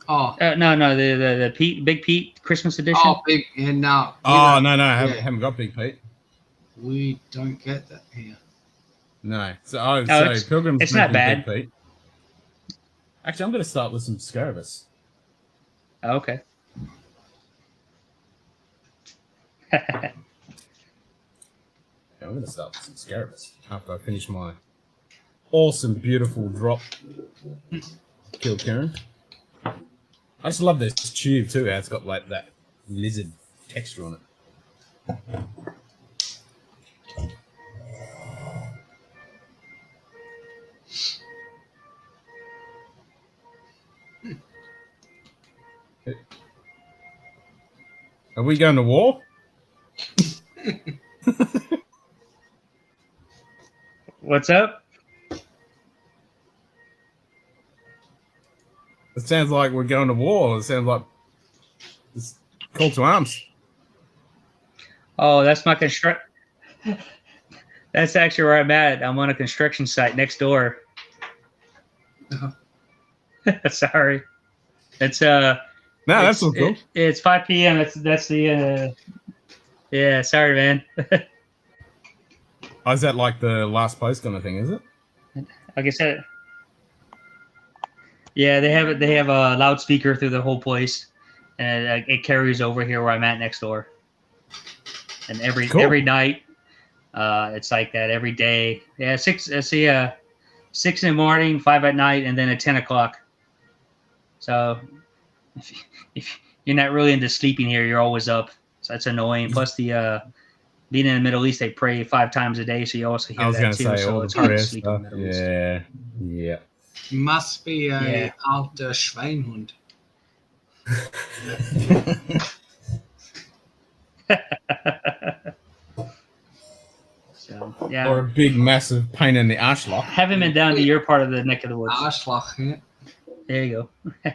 Oh. No, the Big Pete Christmas edition. Oh, big. Yeah, no. Oh, no, I haven't got Big Pete. We don't get that here. No. So Pilgrim's it's not drinking bad. Big Pete. Actually, I'm going to start with some Scaravis. Oh, okay. Yeah, I'm going to start with some Scaravis after I finish my awesome, beautiful drop. Kill Karen. I just love this tube too. How it's got like that lizard texture on it. Are we going to war? What's up? It sounds like we're going to war. It sounds like it's call to arms. Oh, that's my construct. That's actually where I'm at. I'm on a construction site next door. Sorry. It's No, that's so cool. It's 5 p.m. That's the yeah, sorry, man. Oh, is that like the last post kind of thing, is it? Like I said, yeah, they have a loudspeaker through the whole place, and it carries over here where I'm at next door. And every night, it's like that every day. Yeah, 6 in the morning, 5 at night, and then at 10 o'clock. So if you're not really into sleeping here, you're always up. So that's annoying. Plus the being in the Middle East, they pray 5 times a day, so you also hear that too. So it's hard to sleep in the Middle East. Yeah. Must be a alter Schweinhund. So, yeah. Or a big, massive pain in the arschloch. Haven't been down to your part of the neck of the woods. Arschloch, yeah. There you go.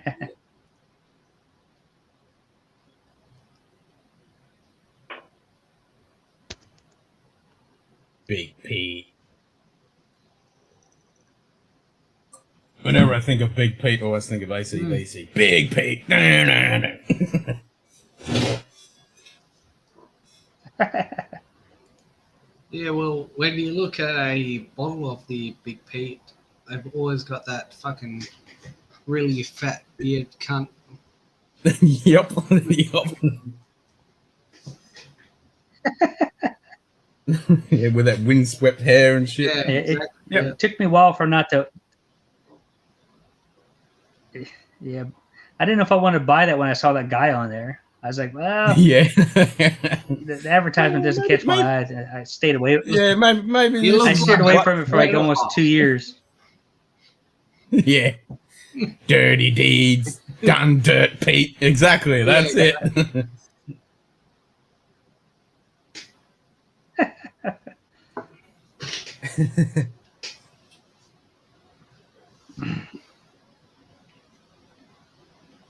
Big Pete. Whenever I think of Big Pete, I always think of AC/DC. Big Pete. Yeah, well, when you look at a bottle of the Big Pete, they've always got that fucking really fat beard cunt. Yep. Yeah, with that windswept hair and shit. Yeah, exactly. It took me a while for not to. Yeah, I didn't know if I wanted to buy that when I saw that guy on there. I was like, well, Yeah. the advertisement doesn't catch my eye. I stayed away. Yeah, maybe. You I look stayed away from it for like Right almost off. 2 years. Yeah. Dirty deeds. Done dirt, Pete. Exactly. That's it.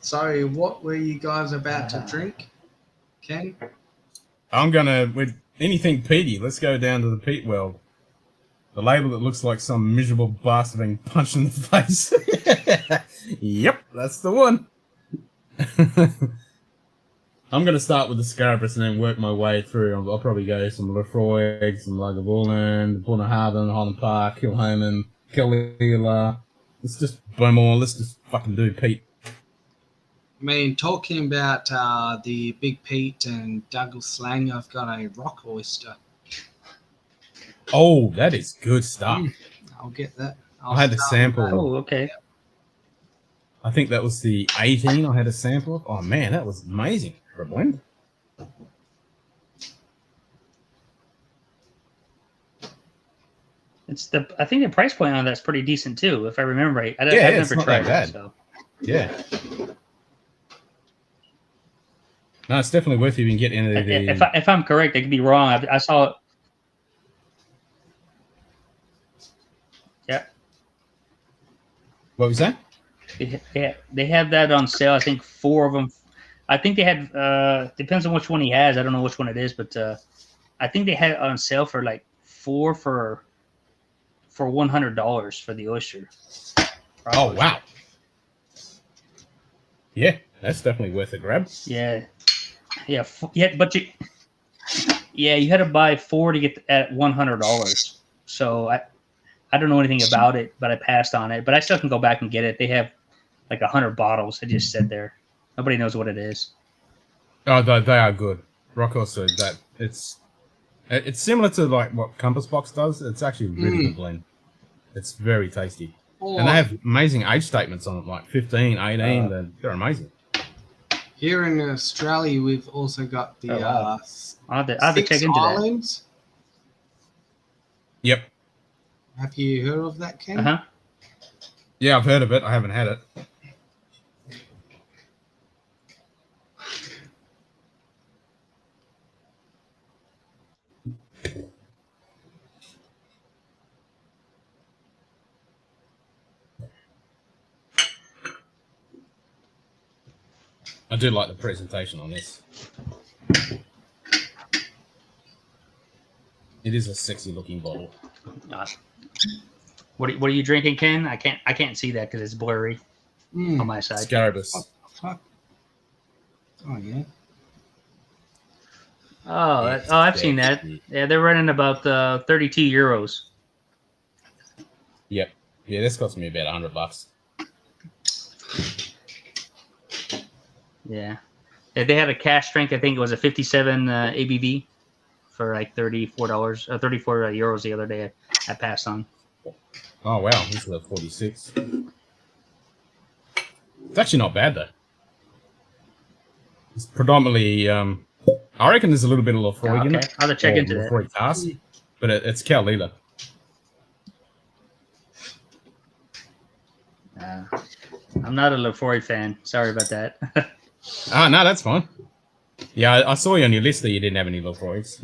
Sorry, what were you guys about to drink, Ken? I'm gonna with anything peaty. Let's go down to the peat well. The label that looks like some miserable bastard being punched in the face. Yep, that's the one. I'm going to start with the Scarabus and then work my way through. I'll probably go some Lefroy, some Lagavulin, Bunnahabhain, Holland Park, Kilhoman, Killela. Let's just boom all. Let's just fucking do Pete. I mean, talking about the Big Pete and Douglas slang, I've got a rock oyster. Oh, that is good stuff. I'll get that. I had the sample. Oh, okay. I think that was the 18 I had a sample of. Oh, man, that was amazing for a blend. I think the price point on that's pretty decent too, if I remember right. I've it's never not tried that it. bad. So. Yeah. No, it's definitely worth even getting into the... If I'm correct, I could be wrong. I saw it. Yeah. What was that? They have that on sale. I think 4 of them. I think they had. Depends on which one he has. I don't know which one it is, but I think they had it on sale for like 4 for $100 for the oyster. Oh wow! Yeah, that's definitely worth a grab. Yeah, but you had to buy 4 to get at $100. So I don't know anything about it, but I passed on it. But I still can go back and get it. They have like 100 bottles. They just sit there. Nobody knows what it is. Oh, they are good. Rocco said that it's similar to like what Compass Box does. It's actually a really good blend. It's very tasty. Oh. And they have amazing age statements on it, like 15, 18. They're amazing. Here in Australia, we've also got the I'll have to check Six into Islands. Yep. Have you heard of that, Ken? Uh-huh. Yeah, I've heard of it. I haven't had it. I do like the presentation on this. It is a sexy looking bottle. What are you drinking, Ken? I can't see that because it's blurry on my side. Scarabus. Fuck. Oh yeah. I've seen that. Yeah, they're running about 32 euros. Yep. Yeah, this cost me about $100. Yeah. They had a cash strength. I think it was a 57 ABV for like $34, 34 euros the other day. I passed on. Oh wow, this is a 46. It's actually not bad though. It's predominantly, I reckon there's a little bit of Lefroy in it. I'll have to check into that. Lefroy Task, but it's Cal Lila. I'm not a Lefroy fan. Sorry about that. No, that's fine. Yeah, I saw you on your list that you didn't have any Lefroys.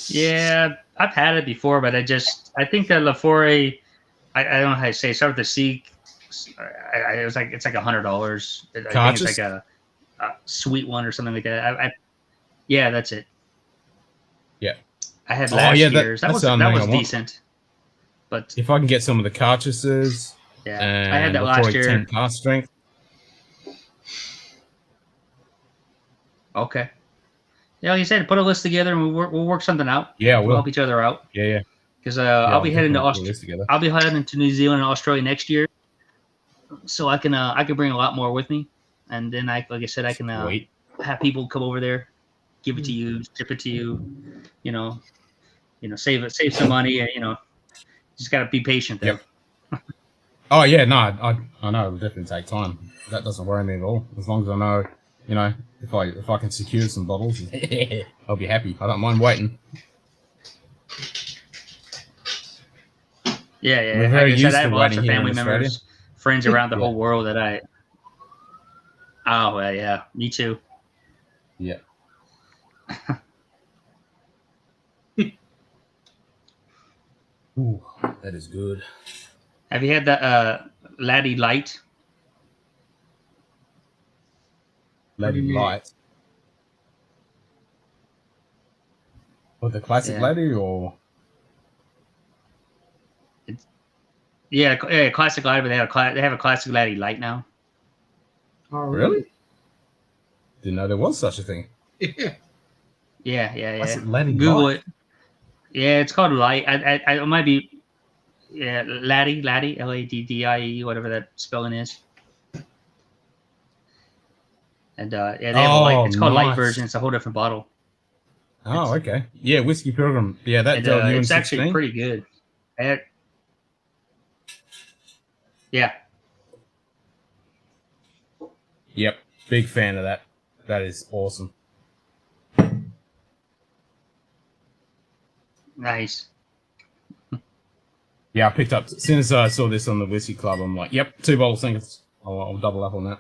Yeah, I've had it before, but I think that Lefroy, I don't know how to say it. Start with the C. It was like it's like $100. I think it's like a sweet one or something like that. Yeah, that's it. Yeah, I had last year's. That was decent. But if I can get some of the cartridges, yeah, I had that last year. 10 cast strength. Okay. Yeah, like you said, put a list together and we'll work something out. Yeah, we'll help each other out. Yeah. Because I'll be heading to Australia. I'll be heading to New Zealand and Australia next year, so I can bring a lot more with me, and then like I said, I can have people come over there, give it to you, ship it to you, save some money, just gotta be patient there. Yep. Oh yeah, no, I know it'll definitely take time. That doesn't worry me at all. As long as I know, if I can secure some bottles, I'll be happy. I don't mind waiting. Yeah. We're very like I said, I have lots of here family in members, friends around the Yeah. whole world that I. Oh well, yeah, me too. Yeah. Ooh, that is good. Have you had that Laddie Light? Lady Light. Or the classic laddie, or yeah, classic laddie. But they have a classic laddie light now. Oh, really? Didn't know there was such a thing. Yeah. Classic laddie Google light. it. Yeah, it's called light. I it might be laddie, Laddie, whatever that spelling is. And they have a light. It's called light version. It's a whole different bottle. Oh, okay. Yeah, Whiskey Pilgrim. Yeah, that it's 16. actually pretty good. Yeah. Yep. Big fan of that. That is awesome. Nice. Yeah, I picked up as soon as I saw this on the Whiskey Club. I'm like, yep, 2 bottles. I'll double up on that.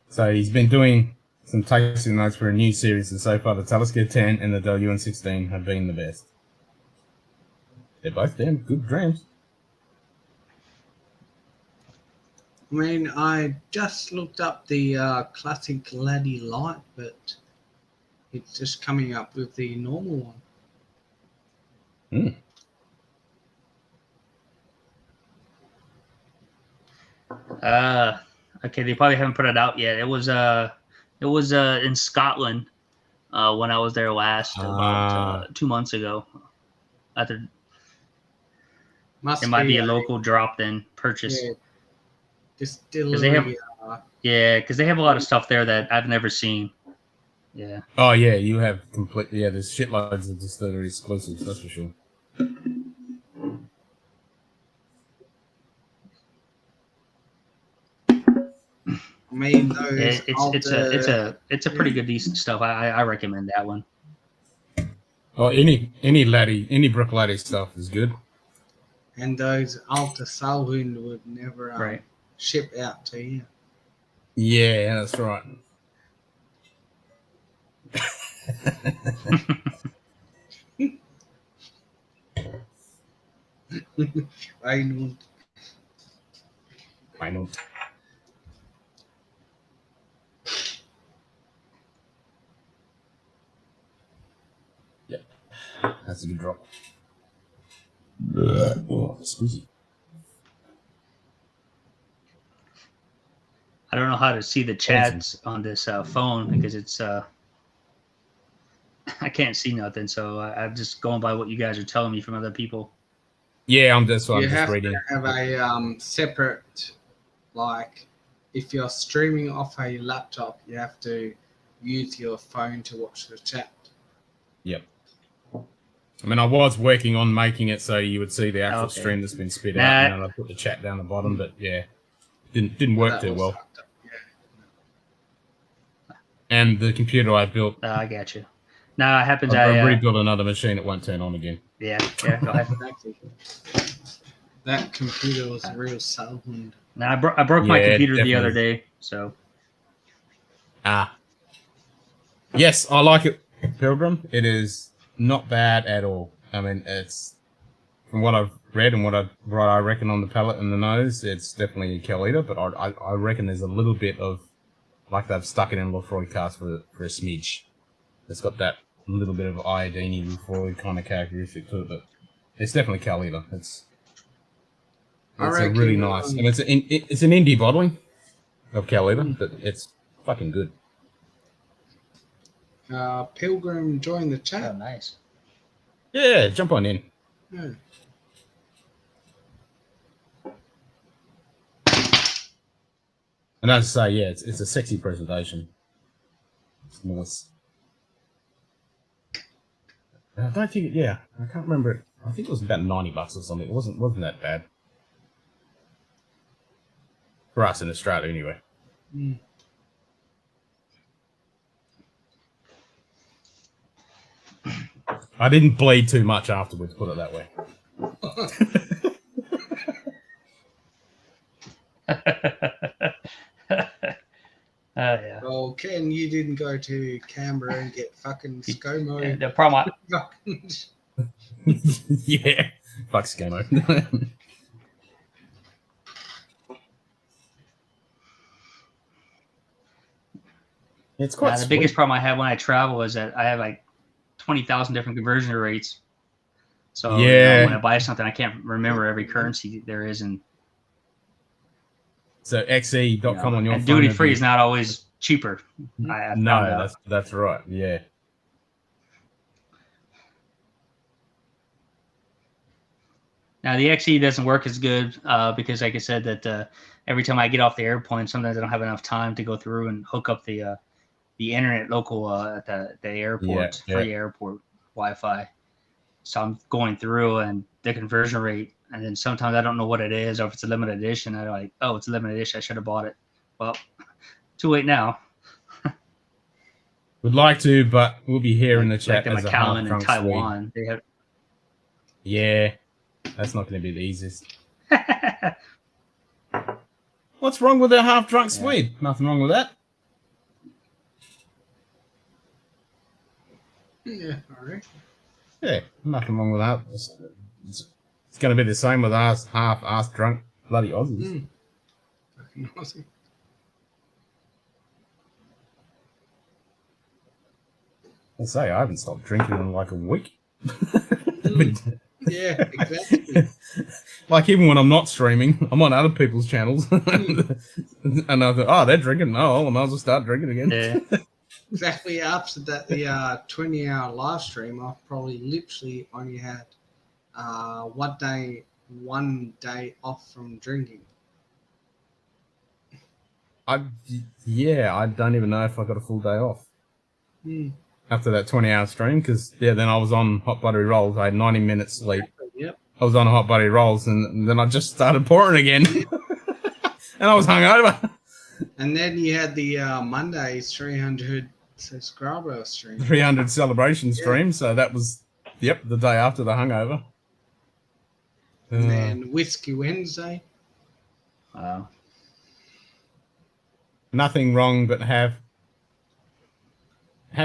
So he's been doing some tasting notes for a new series, and so far the Talisker 10 and the WN16 have been the best. They're both damn good drams. I mean, I just looked up the classic Laddie Light, but it's just coming up with the normal one. Okay, they probably haven't put it out yet. It was in Scotland when I was there last about 2 months ago. It might be a local drop-in purchase. Yeah, distillery. Because they have a lot of stuff there that I've never seen. Yeah. Oh yeah, you have completely. Yeah, there's shitloads of distillery exclusives. That's for sure. I mean, those it's a pretty good decent stuff. I recommend that one. Oh, any laddie, any brick laddie stuff is good. And those Alta Salwind would never ship out to you. Yeah, that's right. I know. Yep, that's a good drop. Oh, excuse me. I don't know how to see the chats on this phone because it's I can't see nothing, so I'm just going by what you guys are telling me from other people. Yeah, I'm just reading. You have to have a separate, like, if you're streaming off a laptop, you have to use your phone to watch the chat. Yep. I mean, I was working on making it so you would see the actual stream that's been spit out, and then I put the chat down the bottom, but yeah, didn't work too well. And the computer I built. I got you. Now it happens. I rebuilt another machine. It won't turn on again. Yeah. Go ahead. That computer was a real sound. Now I broke my computer the other day, so. Yes, I like it, Pilgrim. It is not bad at all. I mean, it's from what I've read and what I reckon on the palate and the nose, it's definitely a Calita, but I reckon there's a little bit of, like they've stuck it in Lefroy cask for a smidge. It's got that little bit of iodine Lefroy kind of characteristic to it, but it's definitely Calita. It's a really nice, and it's an indie bottling of Calita, but it's fucking good. Pilgrim joined the chat. Oh, nice. Yeah, jump on in. Yeah. And as I say, yeah, it's a sexy presentation. It's nice. And I don't think I can't remember it. I think it was about $90 or something. It wasn't that bad. For us in Australia, anyway. I didn't bleed too much afterwards, put it that way. Yeah. Well, Ken, you didn't go to Canberra and get fucking ScoMo. Yeah, the problem. Yeah, fuck ScoMo. It's quite the biggest problem I have when I travel is that I have like 20,000 different conversion rates. So Yeah. when I buy something, I can't remember every currency there is. And so xe.com on your and phone. duty free is not always cheaper. I found No, out. that's right. Yeah. Now the XE doesn't work as good because, like I said, that every time I get off the airplane, sometimes I don't have enough time to go through and hook up the internet local at the airport, free airport Wi-Fi. So I'm going through and the conversion rate, and then sometimes I don't know what it is or if it's a limited edition. I'm like, oh, it's a limited edition. I should have bought it. Well, too late now. Would like to, but we'll be here in the chat like as the a Macallan in half-drunk Swede. Taiwan. They have. Yeah, that's not going to be the easiest. What's wrong with a half-drunk Swede? Nothing wrong with that. Yeah, all right. Yeah, nothing wrong with that. It's going to be the same with us half-ass drunk bloody Aussies. Fucking Aussie. I say, I haven't stopped drinking in like a week. Yeah, exactly. Like even when I'm not streaming, I'm on other people's channels. And I thought, oh, they're drinking. Oh, I might as well start drinking again. Yeah. Exactly after that, the 20-hour live stream, I've probably literally only had 1 day off from drinking. I don't even know if I got a full day off after that 20-hour stream because then I was on hot buttery rolls. I had 90 minutes sleep. Yep. I was on hot buttery rolls and then I just started pouring again, and I was hungover. And then you had the Monday's 300 subscriber stream. 300 celebration stream. So that was the day after the hangover. And then Whiskey Wednesday. Wow. Nothing wrong, but have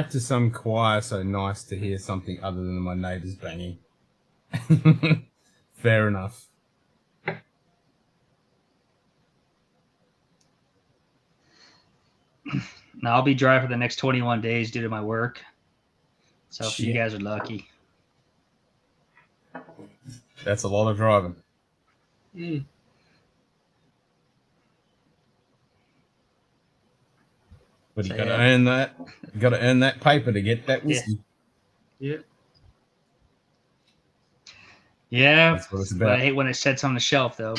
to some choir so nice to hear something other than my neighbours banging. Fair enough. Now I'll be dry for the next 21 days due to my work. So if you guys are lucky. That's a lot of driving. But you got to earn that. You got to earn that paper to get that whiskey. Yeah. Yeah. That's what it's But about. I hate when it sits on the shelf though,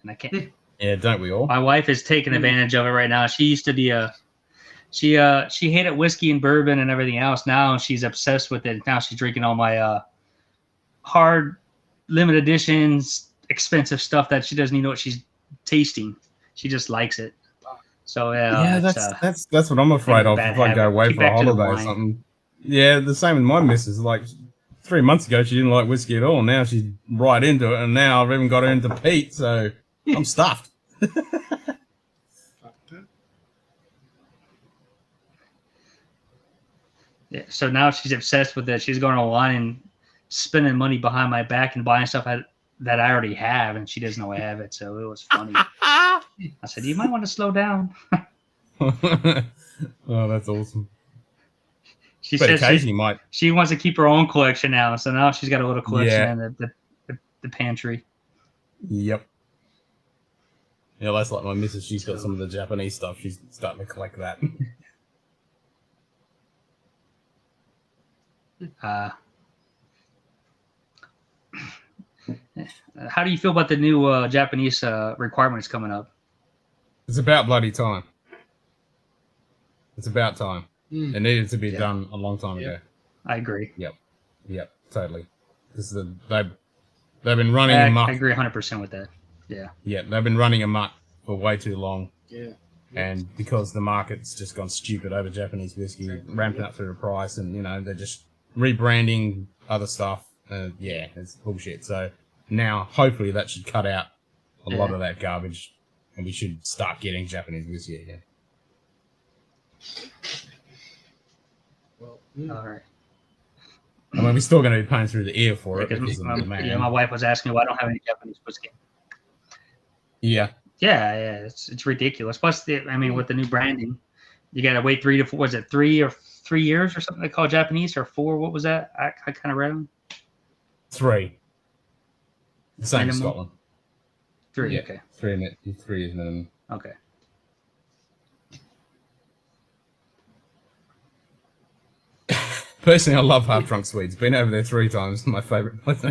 and I can't. Yeah, don't we all? My wife is taking advantage of it right now. She used to be she hated whiskey and bourbon and everything else. Now she's obsessed with it. Now she's drinking all my hard limited editions, expensive stuff that she doesn't even know what she's tasting. She just likes it. So that's what I'm afraid of if I go away for a holiday or something. Yeah, the same with my missus. Like 3 months ago, she didn't like whiskey at all. Now she's right into it, and now I've even got her into peat, so I'm stuffed. Yeah, so now she's obsessed with it. She's going online and spending money behind my back and buying stuff that I already have, and she doesn't know I have it. So it was funny. I said, "You might want to slow down." Oh, that's awesome. She says she wants to keep her own collection now, so now she's got a little collection in the pantry. Yep. Yeah, that's like my missus. She's got some of the Japanese stuff. She's starting to collect that. How do you feel about the new Japanese requirements coming up? It's about bloody time. It's about time. It needed to be done a long time ago. I agree. Yep, totally. Because they've been running amok. I agree 100% with that. Yeah. Yeah, they've been running amok for way too long. Yeah. And because the market's just gone stupid over Japanese whiskey, ramping up through the price, and they're just rebranding other stuff. It's bullshit. So now, hopefully, that should cut out a lot of that garbage, and we should start getting Japanese whiskey again. Well, all right. I mean, we're still going to be paying through the ear for it. My wife was asking me why I don't have any Japanese whiskey. Yeah. Yeah, it's ridiculous. Plus, with the new branding, you got to wait 3 or 3 years or something they call Japanese, or 4. What was that? I kind of read them. 3. The same as Minimum? Scotland. 3. Yeah. Okay. 3 is minimum. Okay. Personally, I love half drunk Swedes. Been over there 3 times. My favourite place.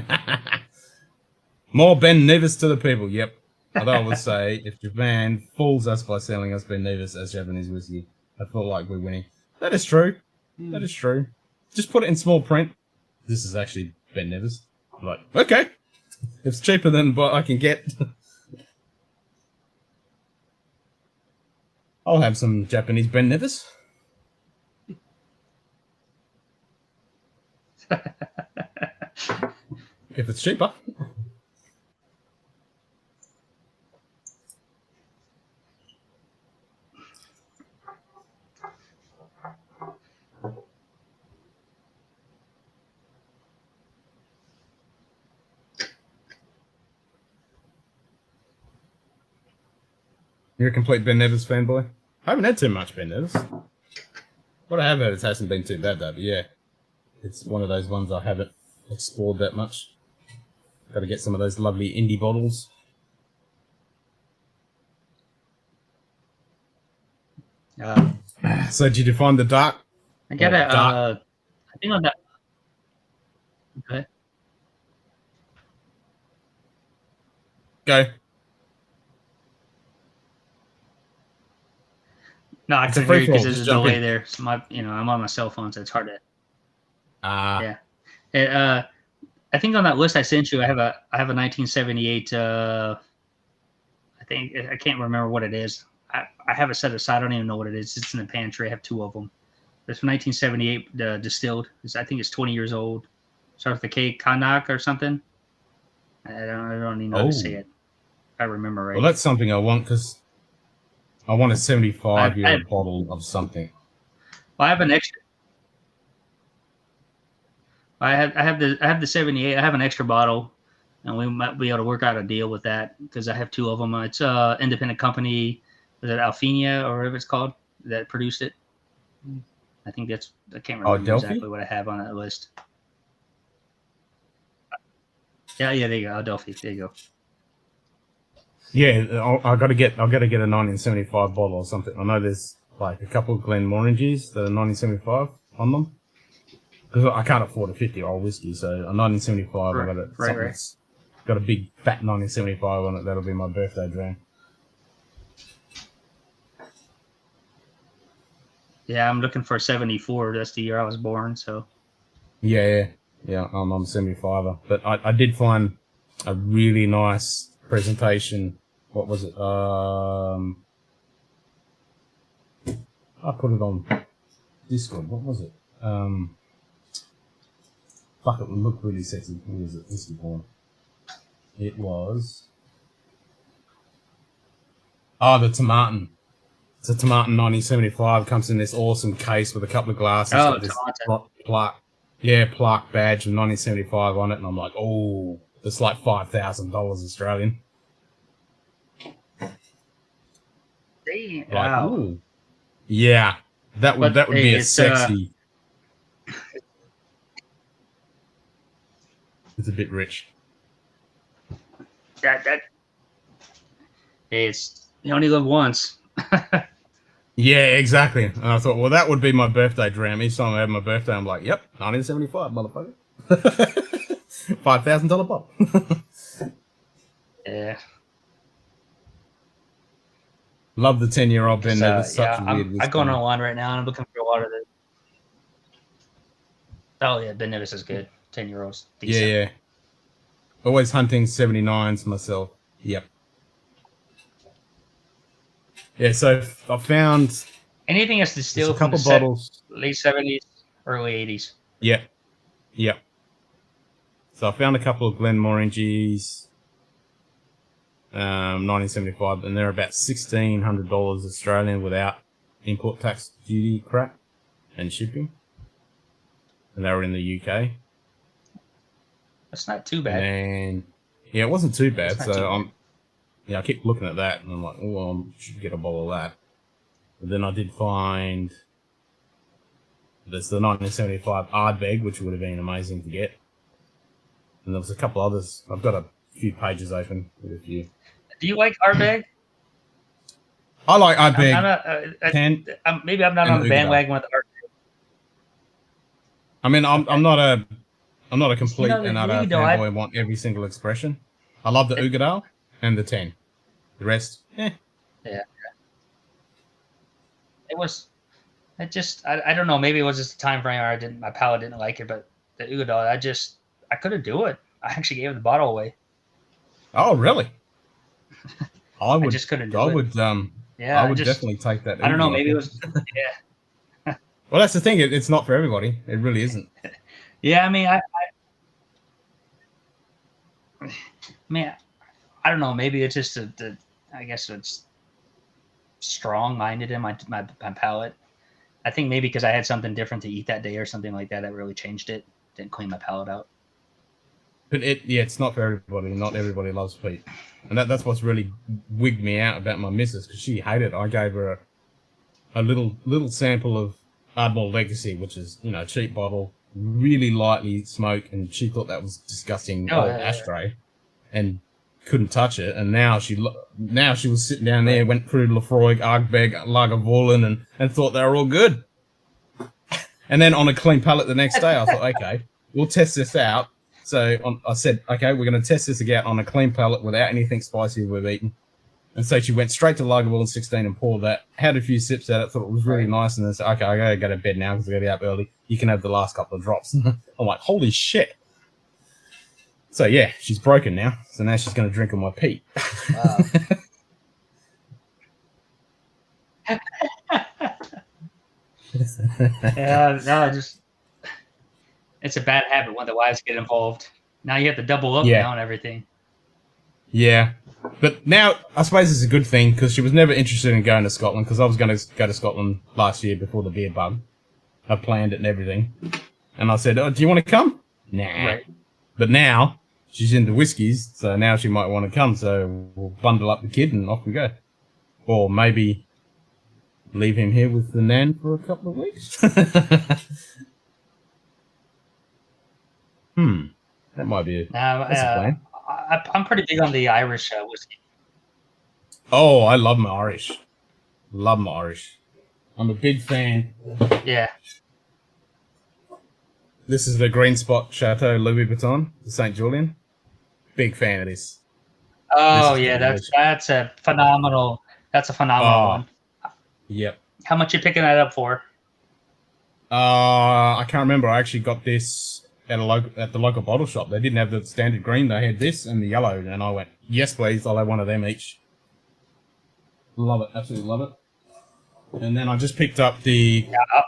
More Ben Nevis to the people. Yep. Although I would say, if Japan fools us by selling us Ben Nevis as Japanese whiskey, I feel like we're winning. That is true. That is true. Just put it in small print. This is actually Ben Nevis. I'm like, okay. It's cheaper than what I can get. I'll have some Japanese Ben Nevis. If it's cheaper. You're a complete Ben Nevis fanboy? I haven't had too much Ben Nevis. What I have had, it hasn't been too bad though, but yeah. It's one of those ones I haven't explored that much. Got to get some of those lovely indie bottles. So did you find the dark? I got I think on that. Okay. Go. No, I It's a couldn't hear you free because fall, there's a just jump delay in. there. So I'm on my cell phone, so it's hard to. Yeah. I think on that list I sent you, I have a 1978. I think I can't remember what it is. I have it set aside. I don't even know what it is. It's in the pantry. I have 2 of them. It's from 1978, distilled. I think it's 20 years old. Starts with the K, Kanak or something. I don't even know how to say it. If I remember right. Well, that's something I want because I want a 75-year bottle of something. Well, I have an extra. I have the 78. I have an extra bottle, and we might be able to work out a deal with that because I have 2 of them. It's independent company. Is it Alfenia or whatever it's called that produced it? I think I can't remember exactly what I have on that list. Yeah, there you go. Adelphi. There you go. Yeah, I got to get a 1975 bottle or something. I know there's like a couple of Glenmorangies that are 1975 on them. Because I can't afford a 50-year-old whiskey, so a 1975, Right, I got it. right. That's got a big fat 1975 on it. That'll be my birthday dram. Yeah, I'm looking for 74. That's the year I was born. So. Yeah. I'm 75er, but I did find a really nice presentation. What was it? I put it on Discord. What was it? Fuck, it looked really sexy. Who was it? Whiskey porn. It was... the Tomatin. It's a Tomatin 1975. Comes in this awesome case with a couple of glasses. Oh, got this plaque badge of 1975 on it. And I'm like, oh, it's like $5,000 Australian. Damn. Like, Wow. ooh. Yeah, that would be a sexy... It's a bit rich. It's you only live once. Yeah, exactly. And I thought, well, that would be my birthday dram. Each time I have my birthday, I'm like, yep, 1975, motherfucker. $5,000 bottle. Yeah. Love the 10-year-old Ben Nevis. Such a weird whiskey. I'm going online right now and I'm looking for a lot of it. Oh yeah, Ben Nevis is good. 10-year-olds. Decent. Yeah. Always hunting 79s myself. Yep. Yeah, so I found anything that's distilled a couple from the bottles. Late 70s, early 80s. Yeah. So I found a couple of Glenmorangies, 1975, and they're about $1,600 Australian without import tax duty crap and shipping. And they were in the UK. That's not too bad. And yeah, it wasn't too bad. That's not too bad. I keep looking at that and I'm like, oh, well, I should get a bottle of that. But then I did find There's the 1975 Ardbeg, which would have been amazing to get. And there was a couple others. I've got a few pages open with a few. Do you like Ardbeg? I like Ardbeg. Maybe I'm not on the bandwagon with Ardbeg. I mean, I'm not a complete and utter fanboy. I want every single expression. I love the Ugadal and the 10. The rest, Yeah. I don't know. Maybe it was just a time frame where my palate didn't like it, but the Ugadal, I couldn't do it. I actually gave the bottle away. Oh, really? I just couldn't do it. I would definitely take that. I don't know. Maybe it was. Yeah. Well, that's the thing. It's not for everybody. It really isn't. Yeah, I mean, I don't know. Maybe it's just I guess it's strong-minded in my palate. I think maybe because I had something different to eat that day or something like that really changed it. Didn't clean my palate out. But it's not for everybody. Not everybody loves peat, and that's what's really wigged me out about my missus, because she hated it. I gave her a little sample of Ardmore Legacy, which is a cheap bottle, really lightly smoked, and she thought that was disgusting old ashtray, and couldn't touch it. And now she was sitting down there, went through Lafroig, Ardbeg, Lagervolen, and thought they were all good. And then on a clean palate the next day, I thought, okay, we'll test this out. So I said, okay, we're going to test this again on a clean palate without anything spicy we've eaten. And so she went straight to Lagervolen 16 and poured that, had a few sips at it, thought it was really nice, and then said, okay, I got to go to bed now because I got to be up early. You can have the last couple of drops. I'm like, holy shit. So yeah, she's broken now. So now she's going to drink all my peat. Wow. Yeah, no, it's a bad habit when the wives get involved. Now you have to double up now and everything. Yeah. But now, I suppose it's a good thing, because she was never interested in going to Scotland, because I was going to go to Scotland last year before the beer bug. I planned it and everything. And I said, oh, do you want to come? Nah. Right. But now, she's into whiskies, so now she might want to come, so we'll bundle up the kid and off we go. Or maybe leave him here with the nan for a couple of weeks. That might be that's a plan. I'm pretty big on the Irish whiskey. Oh, I love my Irish. Love my Irish. I'm a big fan. Yeah. This is the Green Spot Chateau Louis Vuitton, the St. Julian. Big fan of this. Oh, yeah, that's a phenomenal. That's a phenomenal one. Yep. How much you picking that up for? I can't remember. I actually got this at the local bottle shop. They didn't have the standard green. They had this and the yellow, and I went, yes, please. I'll have one of them each. Love it. Absolutely love it. And then I just picked up the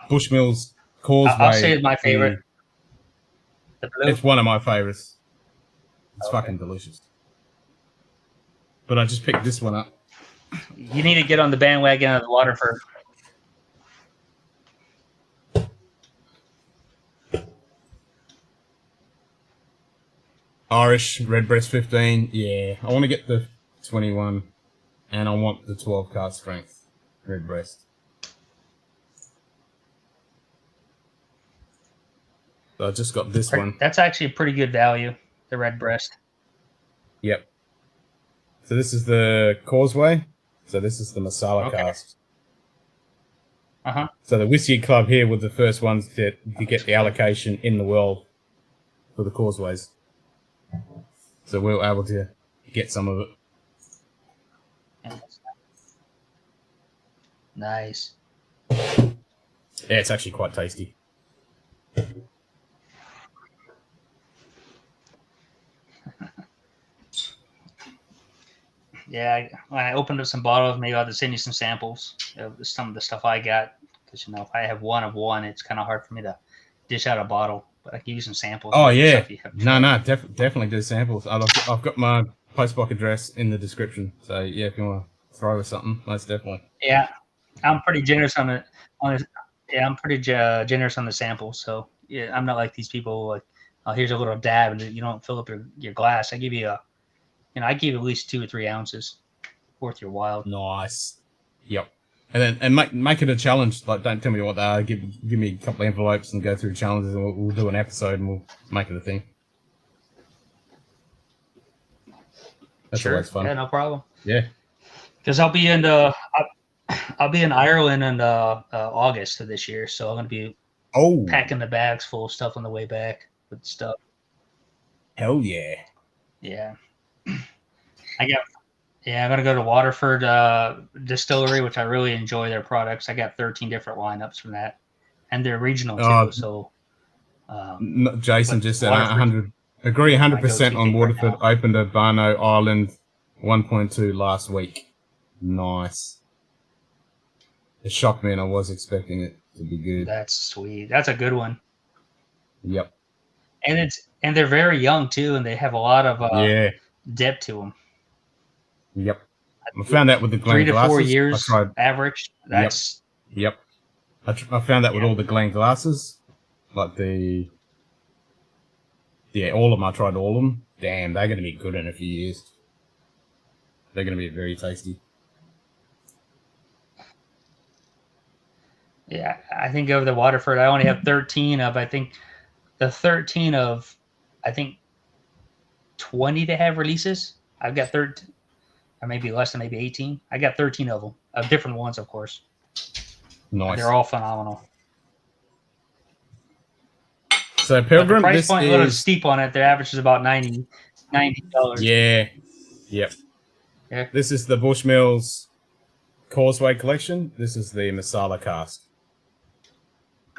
Bushmills Causeway. I'll say it's my favorite. The blue? It's one of my favorites. It's fucking delicious. But I just picked this one up. You need to get on the bandwagon of the Waterford. Irish Redbreast 15. Yeah, I want to get the 21, and I want the 12 card strength Redbreast. So I just got this one. That's actually a pretty good value, the Redbreast. Yep. So this is the Causeway. So this is the Masala cast. Uh-huh. So the Whiskey Club here were the first ones that you get the allocation in the world for the Causeways. So we were able to get some of it. Nice. Yeah, it's actually quite tasty. Yeah, when I opened up some bottles, maybe I'll have to send you some samples of some of the stuff I got. Because, if I have one of one, it's kind of hard for me to dish out a bottle. But I can give you some samples. Oh, yeah. No, definitely do samples. I've got my postbox address in the description. So, yeah, if you want to throw us something, most definitely. Yeah, I'm pretty generous on it. I'm pretty generous on the samples. So, yeah, I'm not like these people like, oh, here's a little dab, and you don't fill up your glass. I give you I give you at least 2 or 3 ounces worth your wild. Nice. Yep. And make it a challenge. Like, don't tell me what they are. Give me a couple of envelopes and go through challenges, and we'll do an episode and we'll make it a thing. That's always fun. Yeah, no problem. Yeah. Because I'll be in Ireland in August of this year, so I'm gonna be packing the bags full of stuff on the way back with stuff. Hell yeah. Yeah. I'm gonna go to Waterford Distillery, which I really enjoy their products. I got 13 different lineups from that, and they're regional too. So, Jason just said 100% on Waterford. Right, opened at Barno Island, 1.2 last week. Nice. It shocked me, and I was expecting it to be good. That's sweet. That's a good one. Yep. And they're very young too, and they have a lot of depth to them. Yep. I found that with the Glen 3 to glasses. 4 years average. That's Yep. I found that with all the Glen glasses, like all of them. I tried all of them. Damn, they're going to be good in a few years. They're going to be very tasty. Yeah, I think of the Waterford, I only have 13 of. I think the 13 of, 20 they have releases. I've got 13. Or maybe less than maybe 18. I got 13 of them, of different ones, of course. Nice. They're all phenomenal. So Pilgrim, but the price point is a little steep on it. Their average is about $90. Yeah. Yep. Yeah. This is the Bushmills Causeway Collection. This is the Masala cask.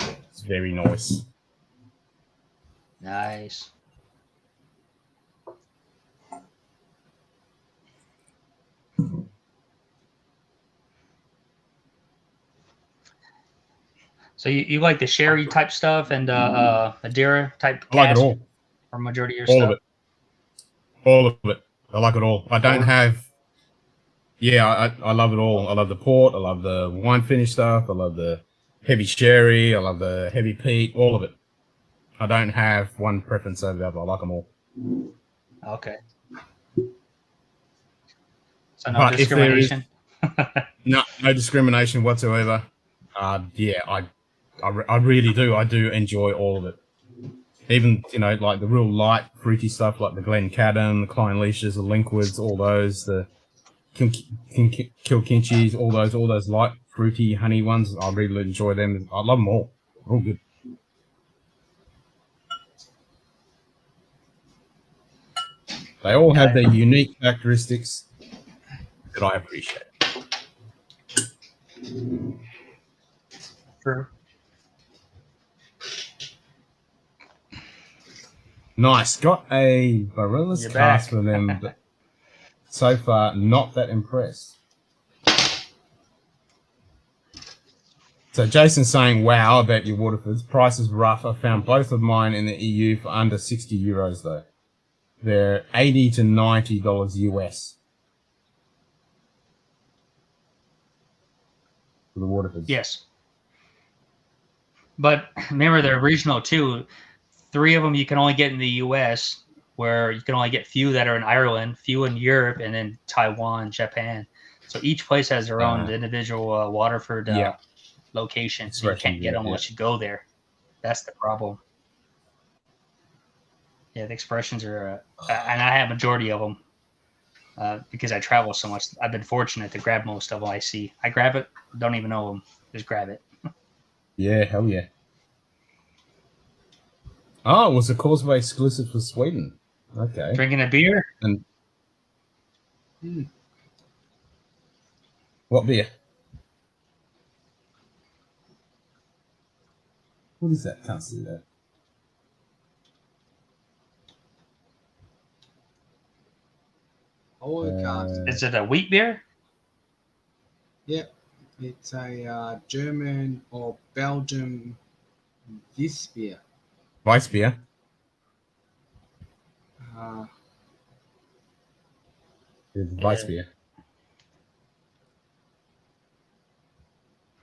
It's very nice. Nice. So you like the sherry type stuff and Madeira type? I like it all. Or majority of your all stuff? Of it. All of it. I like it all. I don't have. Yeah, I love it all. I love the port. I love the wine finish stuff. I love the heavy sherry. I love the heavy peat. All of it. I don't have one preference over the other. I like them all. Okay. So no discrimination. No discrimination whatsoever. Yeah, I really do. I do enjoy all of it. Even, like the real light, fruity stuff like the Glencairn, the Clyneliches, the Linkwoods, all those, the Kilkinchis, all those light, fruity, honey ones. I really enjoy them. I love them all. They're all good. They all have their unique characteristics that I appreciate. True. Nice. Got a Bareilles cask from them, but so far not that impressed. So Jason's saying, wow, about your Waterfords. Price is rough. I found both of mine in the EU for under 60 euros though. They're $80 to $90 US. For the Waterfords. Yes. But remember, they're regional too. 3 of them you can only get in the U.S., where you can only get few that are in Ireland, few in Europe, and then Taiwan, Japan. So each place has their own individual Waterford location, so you can't get them unless you go there. That's the problem. Yeah, the expressions are, and I have a majority of them because I travel so much. I've been fortunate to grab most of them I see. I grab it, don't even know them, just grab it. Yeah, hell yeah. Oh, it was a Causeway exclusive for Sweden. Okay. Drinking a beer? And what beer? What is that? Can't see that. Is it a wheat beer? Yep. It's a German or Belgian Weissbier. Weissbier? Weissbier.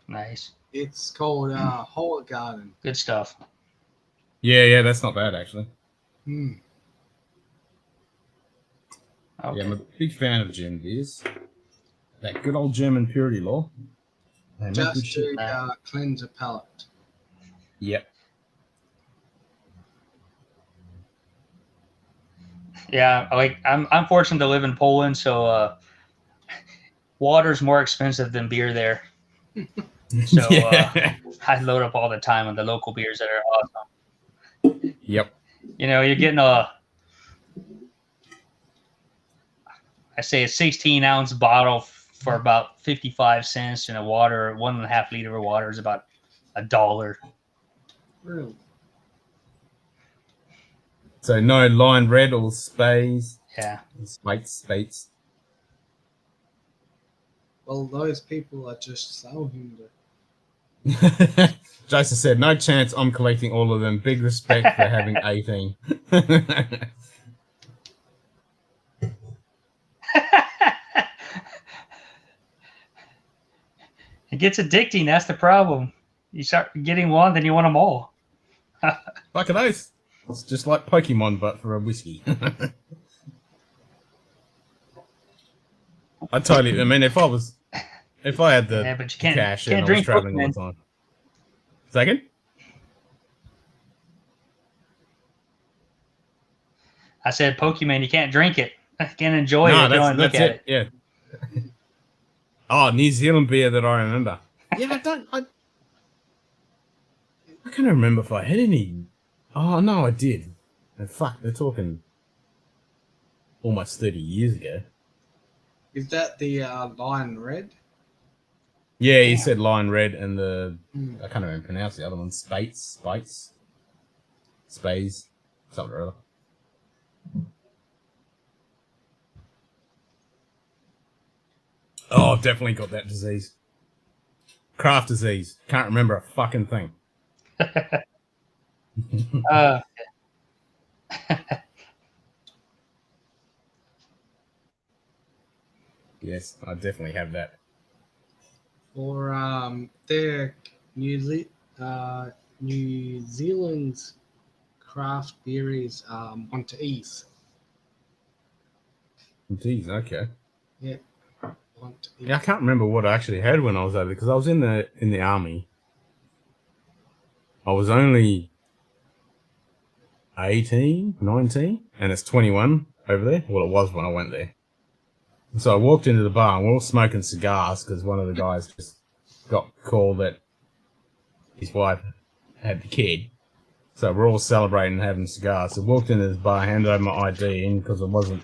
Nice. It's called Hole Garden. Good stuff. Yeah, that's not bad actually. Hmm. Okay. Yeah, I'm a big fan of German beers. That good old German purity law. They make good just shit. to cleanse a palate. Yep. Yeah, like I'm fortunate to live in Poland, so water's more expensive than beer there. So Yeah. I load up all the time on the local beers that are awesome. Yep. You know, you're getting I say a 16-ounce bottle for about 55 cents, and a water 1.5 liter of water is about $1. Really? So no line red or space. Yeah. Spates. Well, those people are just so hindered. Jason said, no chance I'm collecting all of them. Big respect for having 18. It gets addicting. That's the problem. You start getting one, then you want them all. Fucking oath. It's just like Pokemon, but for a whiskey. I mean, if I had the Yeah, but you can't cash and I was drink traveling all Pokemon. the time. Second? I said Pokemon, you can't drink it. You can't enjoy it. You can only look at it. Yeah. Oh, New Zealand beer that I remember. Yeah, I can't remember if I had any. Oh, no, I did. And fuck, they're talking almost 30 years ago. Is that the Lion Red? Yeah, he said Lion Red and Mm. I can't even pronounce the other one. Spades, something or other. Oh, I've definitely got that disease. Craft disease. Can't remember a fucking thing. Yes, I definitely have that. Or their New Zealand's craft beer is Monte's. Jeez, okay. Yeah. Monte's. Yeah, I can't remember what I actually had when I was over there because I was in the army. I was only 18, 19, and it's 21 over there. Well, it was when I went there. So I walked into the bar and we're all smoking cigars because one of the guys just got called that his wife had the kid. So we're all celebrating and having cigars. So I walked into this bar, handed over my ID in because it wasn't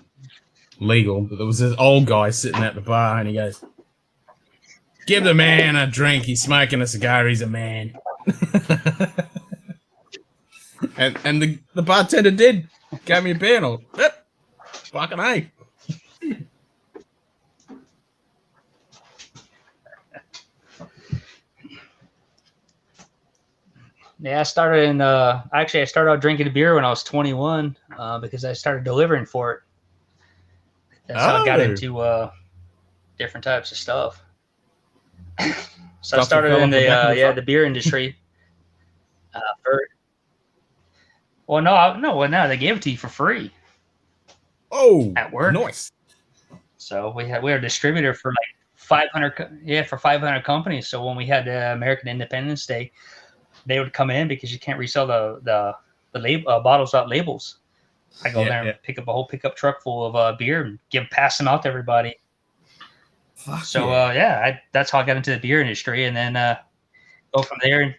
legal, but there was this old guy sitting at the bar and he goes, "Give the man a drink. He's smoking a cigar. He's a man." and the bartender did. Gave me a beer and I was, yep, fucking A. Yeah, I started I started out drinking beer when I was 21 because I started delivering for it. That's how I got into different types of stuff. So I started in the beer industry. No, they gave it to you for free. Oh, at work. Nice. So we were a distributor for like 500 companies. So when we had American Independence Day, they would come in because you can't resell the label bottles without labels. I go there and pick up a whole pickup truck full of beer and pass them out to everybody. That's how I got into the beer industry, and then go from there and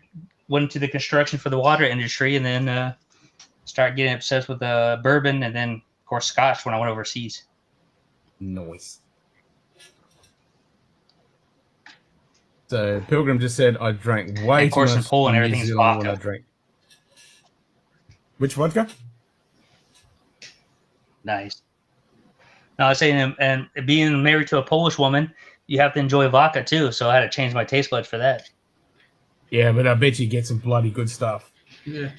went into the construction for the water industry, and then started getting obsessed with bourbon, and then of course Scotch when I went overseas. Nice. So Pilgrim just said I drank way of course too much in Poland in New everything's Zealand vodka. when I drank. Which vodka? Nice. No, I was saying, and being married to a Polish woman, you have to enjoy vodka too. So I had to change my taste buds for that. Yeah, but I bet you get some bloody good stuff. Yeah.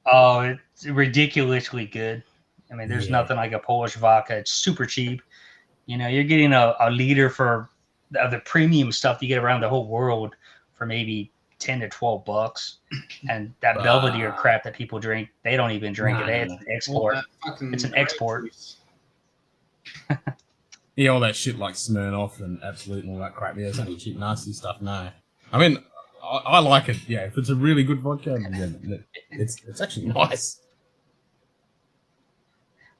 Oh, it's ridiculously good. I mean, there's nothing like a Polish vodka. It's super cheap. You know, you're getting a liter for the premium stuff you get around the whole world for maybe $10 to $12. And that Belvedere crap that people drink, they don't even drink it. It's an export. It's an export. Yeah, all that shit like Smirnoff and Absolute and all that crap. Yeah, it's only cheap, nasty stuff. No. I mean, I like it. Yeah, if it's a really good vodka, yeah, it's actually nice.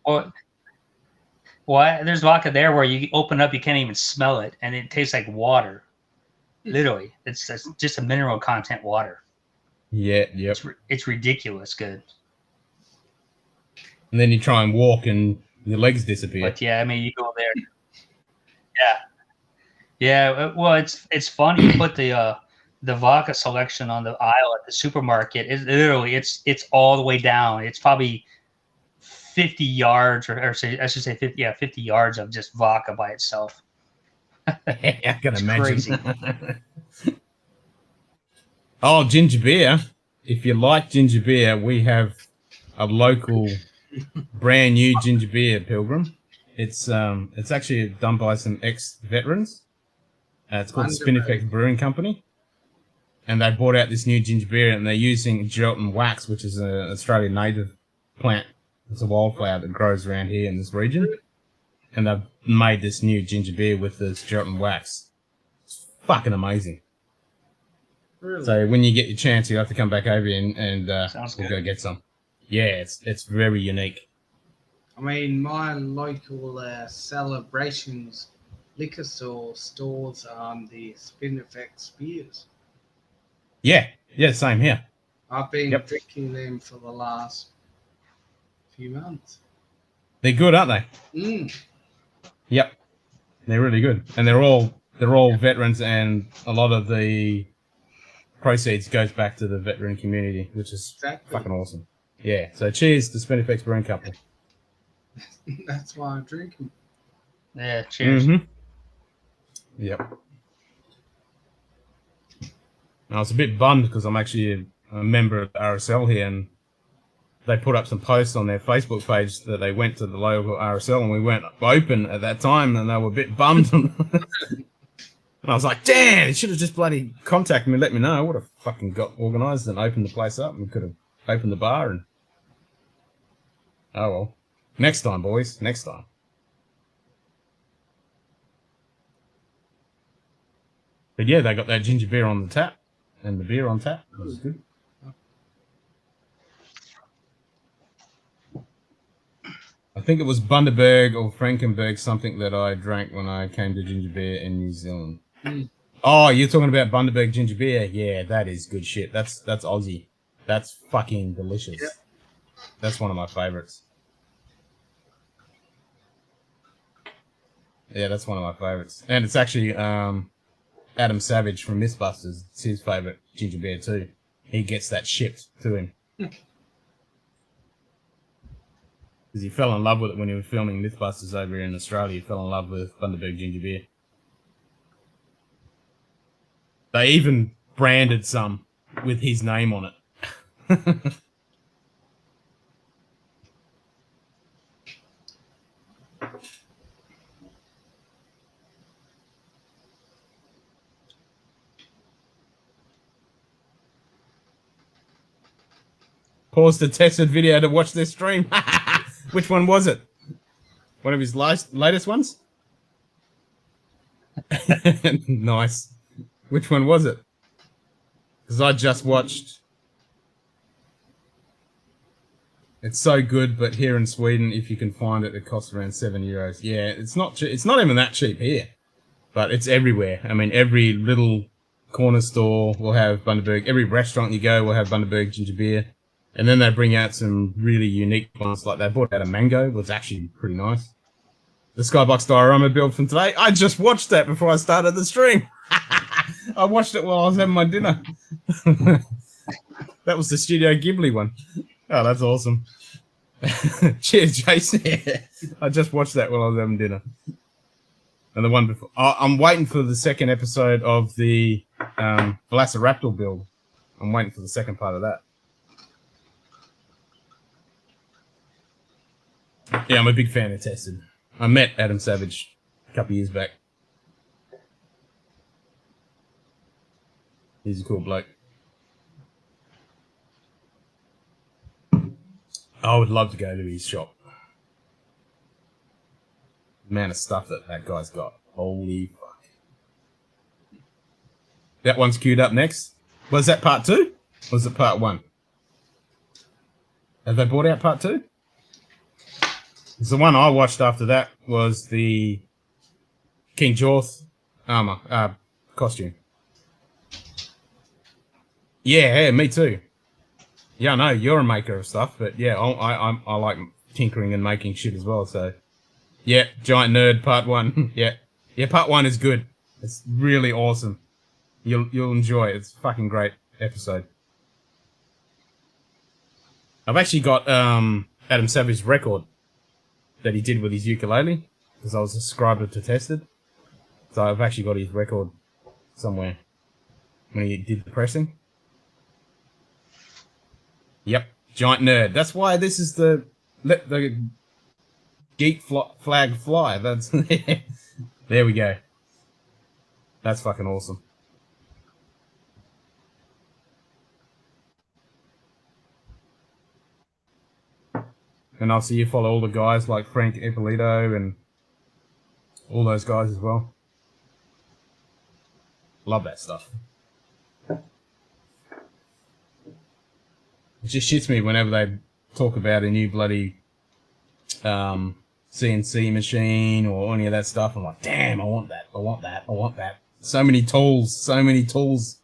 Well, there's vodka there where you open up, you can't even smell it, and it tastes like water. Literally, it's just a mineral content water. Yeah, yep. It's ridiculous good. And then you try and walk, and your legs disappear. But yeah, I mean, you go there. Yeah. Well, it's funny. You put the vodka selection on the aisle at the supermarket. It's literally it's all the way down. It's probably 50 yards, or say, I should say 50 yards of just vodka by itself. I can imagine. Crazy. Oh, ginger beer. If you like ginger beer, we have a local brand new ginger beer, Pilgrim. It's actually done by some ex-veterans. It's called Spinifex Brewing Company. And they brought out this new ginger beer, and they're using gelatin wax, which is an Australian native plant. It's a wildflower that grows around here in this region. And they've made this new ginger beer with this gelatin wax. It's fucking amazing. Really? So when you get your chance, you have to come back over and we'll go get some. Yeah, it's very unique. I mean, my local celebrations liquor store stores the Spinifex beers. Yeah, same here. I've been drinking them for the last few months. They're good, aren't they? Mm. Yep, they're really good, and they're all veterans, and a lot of the proceeds goes back to the veteran community, which is fucking awesome. Yeah, so cheers to Spinifex Brewing Company. That's why I'm drinking. Yeah, cheers. Mm-hmm. Yep. I was a bit bummed because I'm actually a member of the RSL here, and they put up some posts on their Facebook page that they went to the local RSL, and we weren't open at that time, and they were a bit bummed. And I was like, damn, you should have just bloody contacted me and let me know. I would have fucking got organised and opened the place up, and could have opened the bar. And oh well. Next time, boys. Next time. But yeah, they got that ginger beer on the tap, and the beer on tap. That was good. I think it was Bundaberg or Frankenberg, something that I drank when I came to ginger beer in New Zealand. Mm. Oh, you're talking about Bundaberg ginger beer? Yeah, that is good shit. That's Aussie. That's fucking delicious. Yep. That's one of my favorites. Yeah, that's one of my favorites. And it's actually Adam Savage from Mythbusters. It's his favorite ginger beer too. He gets that shipped to him. Because he fell in love with it when he was filming Mythbusters over here in Australia. He fell in love with Bundaberg ginger beer. They even branded some with his name on it. Paused the tested video to watch this stream. Which one was it? One of his latest ones? Nice. Which one was it? Because I just watched. It's so good, but here in Sweden, if you can find it, it costs around €7. Yeah, it's not even that cheap here, but it's everywhere. I mean, every little corner store will have Bundaberg. Every restaurant you go will have Bundaberg ginger beer. And then they bring out some really unique ones, like they brought out a mango, was actually pretty nice. The Skybox diorama build from today, I just watched that before I started the stream. I watched it while I was having my dinner. That was the Studio Ghibli one. Oh, that's awesome. Cheers, Jason. I just watched that while I was having dinner. And the one before, I'm waiting for the second episode of the Velociraptor build. I'm waiting for the second part of that. Yeah, I'm a big fan of Tested. I met Adam Savage a couple of years back. He's a cool bloke. I would love to go to his shop. The amount of stuff that guy's got. Holy fuck. That one's queued up next. Was that part 2? Or was it part 1? Have they brought out part 2? Because the one I watched after that was the King Jorth armor, costume. Yeah, me too. Yeah, I know you're a maker of stuff, but yeah, I like tinkering and making shit as well. So, yeah, Giant Nerd Part 1. yeah, Part 1 is good. It's really awesome. You'll enjoy it. It's a fucking great episode. I've actually got Adam Savage's record that he did with his ukulele because I was a subscriber to Tested. So I've actually got his record somewhere when he did the pressing. Yep, Giant Nerd. That's why this is the let the Geek flag fly. That's there we go. That's fucking awesome. And obviously you follow all the guys like Frank Ippolito and all those guys as well. Love that stuff. It just shits me whenever they talk about a new bloody CNC machine or any of that stuff. I'm like, damn, I want that. I want that. I want that. So many tools. So many tools.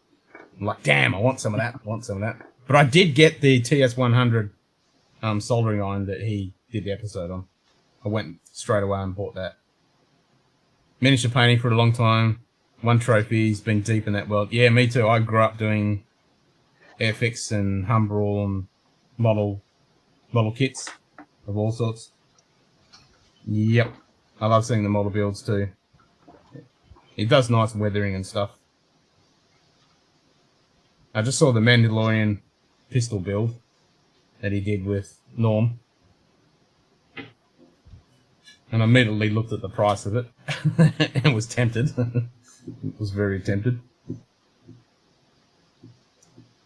I'm like, damn, I want some of that. I want some of that. But I did get the TS100 soldering iron that he did the episode on. I went straight away and bought that. Miniature painting for a long time. Won trophies. Been deep in that world. Yeah, me too. I grew up doing Airfix and Humbrol and model kits of all sorts. Yep. I love seeing the model builds too. It does nice weathering and stuff. I just saw the Mandalorian pistol build that he did with Norm. And I immediately looked at the price of it and was tempted. Was very tempted.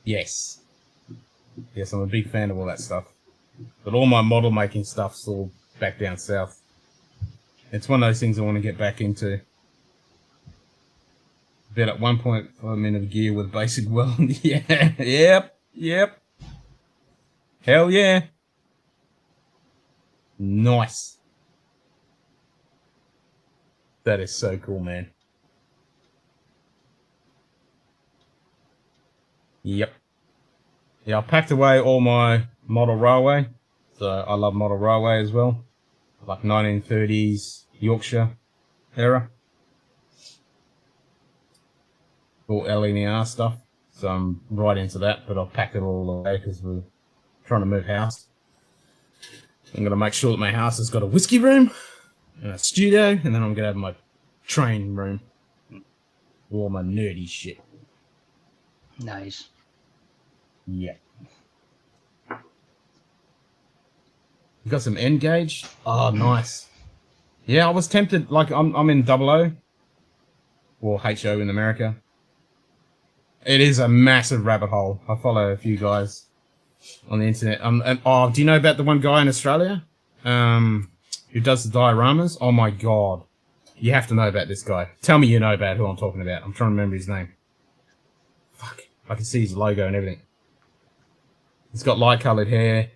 Yes. Yes, I'm a big fan of all that stuff. But all my model making stuff's all back down south. It's one of those things I want to get back into. Bet at 1.5 minute of gear with basic weld. Yeah, yep. Hell yeah. Nice. That is so cool, man. Yep. Yeah, I packed away all my model railway. So I love model railway as well. Like 1930s Yorkshire era. All LNER stuff. So I'm right into that, but I've packed it all away because we're trying to move house. I'm going to make sure that my house has got a whiskey room and a studio, and then I'm going to have my train room. All my nerdy shit. Nice. Yeah. You got some N gauge? Oh, nice. Yeah, I was tempted. Like, I'm in WO. Or HO in America. It is a massive rabbit hole. I follow a few guys on the internet. And do you know about the one guy in Australia? Who does the dioramas? Oh my god. You have to know about this guy. Tell me you know about who I'm talking about. I'm trying to remember his name. Fuck. I can see his logo and everything. He's got light coloured hair.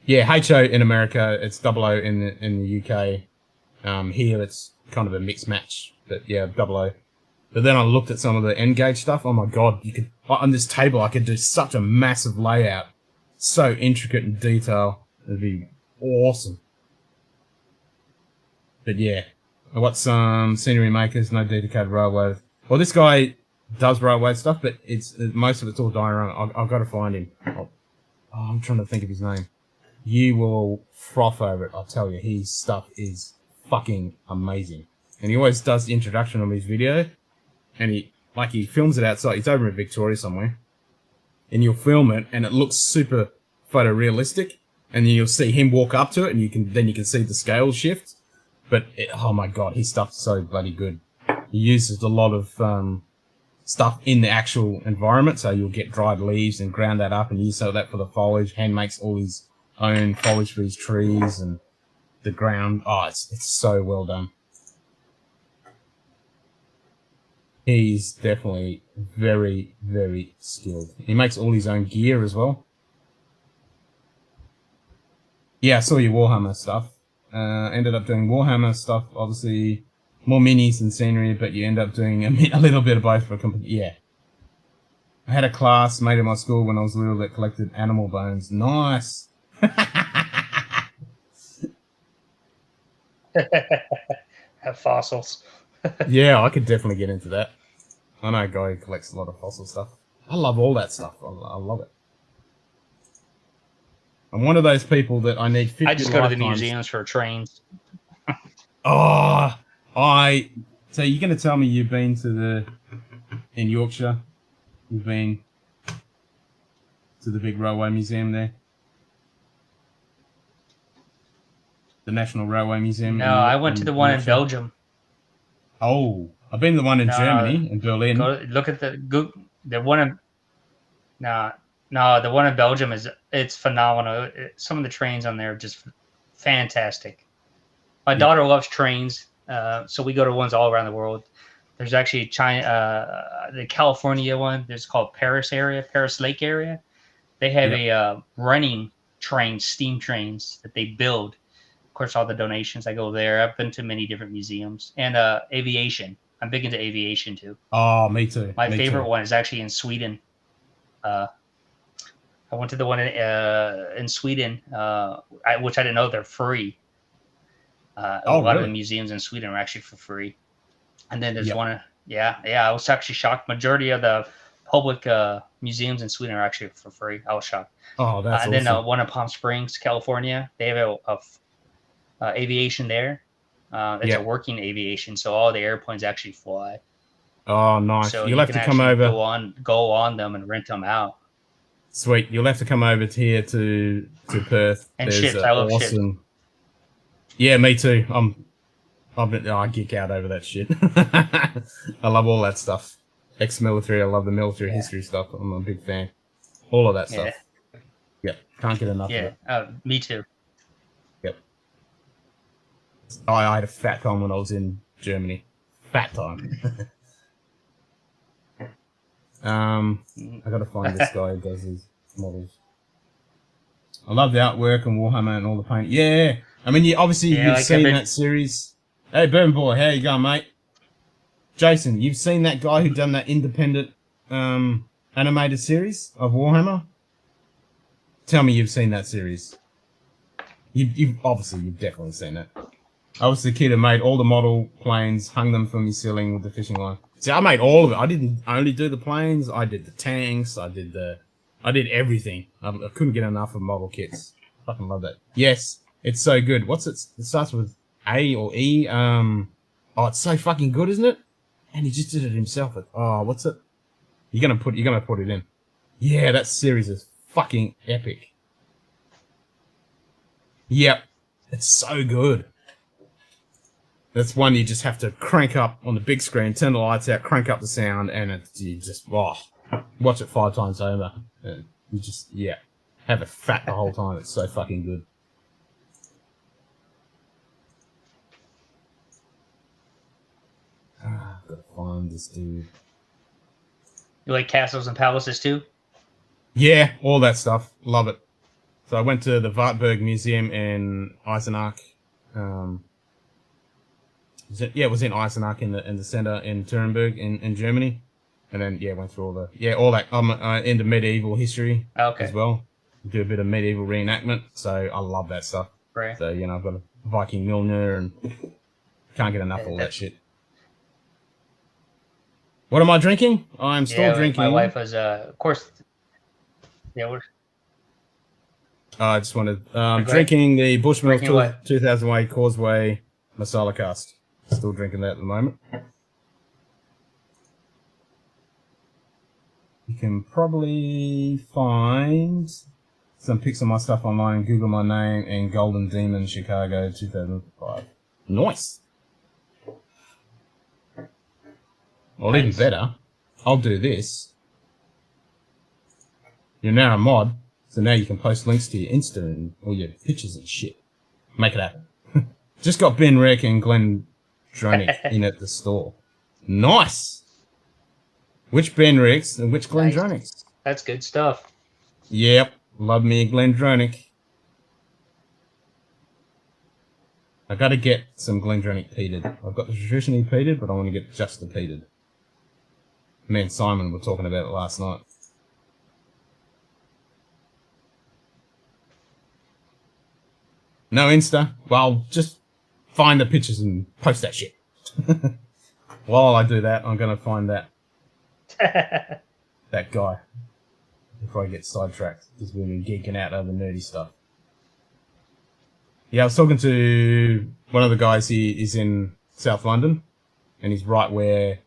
Yeah, HO in America. It's WO in the UK. Here it's kind of a mixed match. But yeah, WO. But then I looked at some of the N gauge stuff. Oh my god, you could on this table I could do such a massive layout. So intricate in detail. It'd be awesome. But yeah. I got some scenery makers, no dedicated railway. Well, this guy does railway stuff, but most of it's all diorama. I've got to find him. I'm trying to think of his name. You will froth over it, I'll tell you. His stuff is fucking amazing. And he always does the introduction of his video. And he films it outside. He's over in Victoria somewhere. And you'll film it, and it looks super photorealistic. And then you'll see him walk up to it, and you can see the scale shift. But, oh my god, his stuff's so bloody good. He uses a lot of stuff in the actual environment. So you'll get dried leaves and ground that up and use that for the foliage. Hand makes all his own foliage for his trees. And the ground. Oh, it's so well done. He's definitely very, very skilled. He makes all his own gear as well. Yeah, I saw your Warhammer stuff. Ended up doing Warhammer stuff, obviously more minis than scenery, but you end up doing a little bit of both for a company. Yeah. I had a class mate in my school when I was little that collected animal bones. Nice. Have fossils. Yeah, I could definitely get into that. I know a guy who collects a lot of fossil stuff. I love all that stuff. I love it. I'm one of those people that I need 50 I just go to the lifetimes. museums for trains. Oh, so you're going to tell me you've been in Yorkshire, you've been to the big railway museum there? The National Railway Museum? No, I went to the one in Yorkshire? Belgium. Oh, I've been to the one in Germany, in Berlin. Look at the one in the one in Belgium it's phenomenal. Some of the trains on there are just fantastic. My daughter loves trains, so we go to ones all around the world. There's actually China, the California one. There's called Paris Lake area. They have a running train, steam trains that they build. Of course, all the donations, I go there. I've been to many different museums and aviation. I'm big into aviation too. Oh, me too. My favorite one is actually in Sweden. I went to the one in Sweden, which I didn't know they're free. A lot of the museums in Sweden are actually for free. And then there's one. I was actually shocked. Majority of the public museums in Sweden are actually for free. I was shocked. Oh, that's awesome. And then one in Palm Springs, California, they have aviation there. It's a working aviation, so all the airplanes actually fly. Oh, nice. So you'll have to come over. Go on them and rent them out. Sweet. You'll have to come over here to Perth. And ships. I love ships. Yeah, me too. I geek out over that shit. I love all that stuff. Ex-military. I love the military history stuff. I'm a big fan. All of that stuff. Yep. Can't get enough of it. Me too. Yep. I had a fat time when I was in Germany. Fat time. I gotta find this guy who does his models. I love the artwork and Warhammer and all the paint. Yeah, I mean, you've seen that series. Hey, Burn Boy, how you going, mate? Jason, you've seen that guy who done that independent animated series of Warhammer? Tell me you've seen that series. You've definitely seen it. I was the kid who made all the model planes, hung them from your ceiling with the fishing line. See, I made all of it. I didn't only do the planes. I did the tanks. I did everything. I couldn't get enough of model kits. Fucking love that. Yes, it's so good. What's it? It starts with A or E. Oh, it's so fucking good, isn't it? And he just did it himself. What's it? You're gonna put it in. Yeah, that series is fucking epic. Yep, it's so good. That's one you just have to crank up on the big screen, turn the lights out, crank up the sound, and you just watch it 5 times over. You just have it fat the whole time. It's so fucking good. I've got to find this dude. You like castles and palaces too? Yeah, all that stuff. Love it. So I went to the Wartburg Museum in Eisenach. It was in Eisenach in the center in Nuremberg in Germany, and then went through all that. I'm into medieval history as well. Do a bit of medieval reenactment, so I love that stuff. Right. So I've got a Viking Milner and can't get enough of all that shit. What am I drinking? I'm still drinking. My wife was, of course. Yeah. I just wanted drinking the Bushmills 2000 Causeway Masala Cast. Still drinking that at the moment. You can probably find some pics of my stuff online. Google my name and Golden Demon Chicago 2005. Nice. Well, even better, I'll do this. You're now a mod, so now you can post links to your Insta and all your pictures and shit. Make it happen. Just got Ben Rick and Glenn Dronick in at the store. Nice. Which Ben Ricks and which Glenn Dronicks? That's good stuff. Yep. Love me a Glenn Dronick. I got to get some Glenn Dronick peated. I've got the traditionally peated, but I want to get just the peated. Me and Simon were talking about it last night. No Insta? Well, just find the pictures and post that shit. While I do that, I'm going to find that guy before I get sidetracked, because we've been geeking out over nerdy stuff. Yeah, I was talking to one of the guys. He is in South London, and he's right where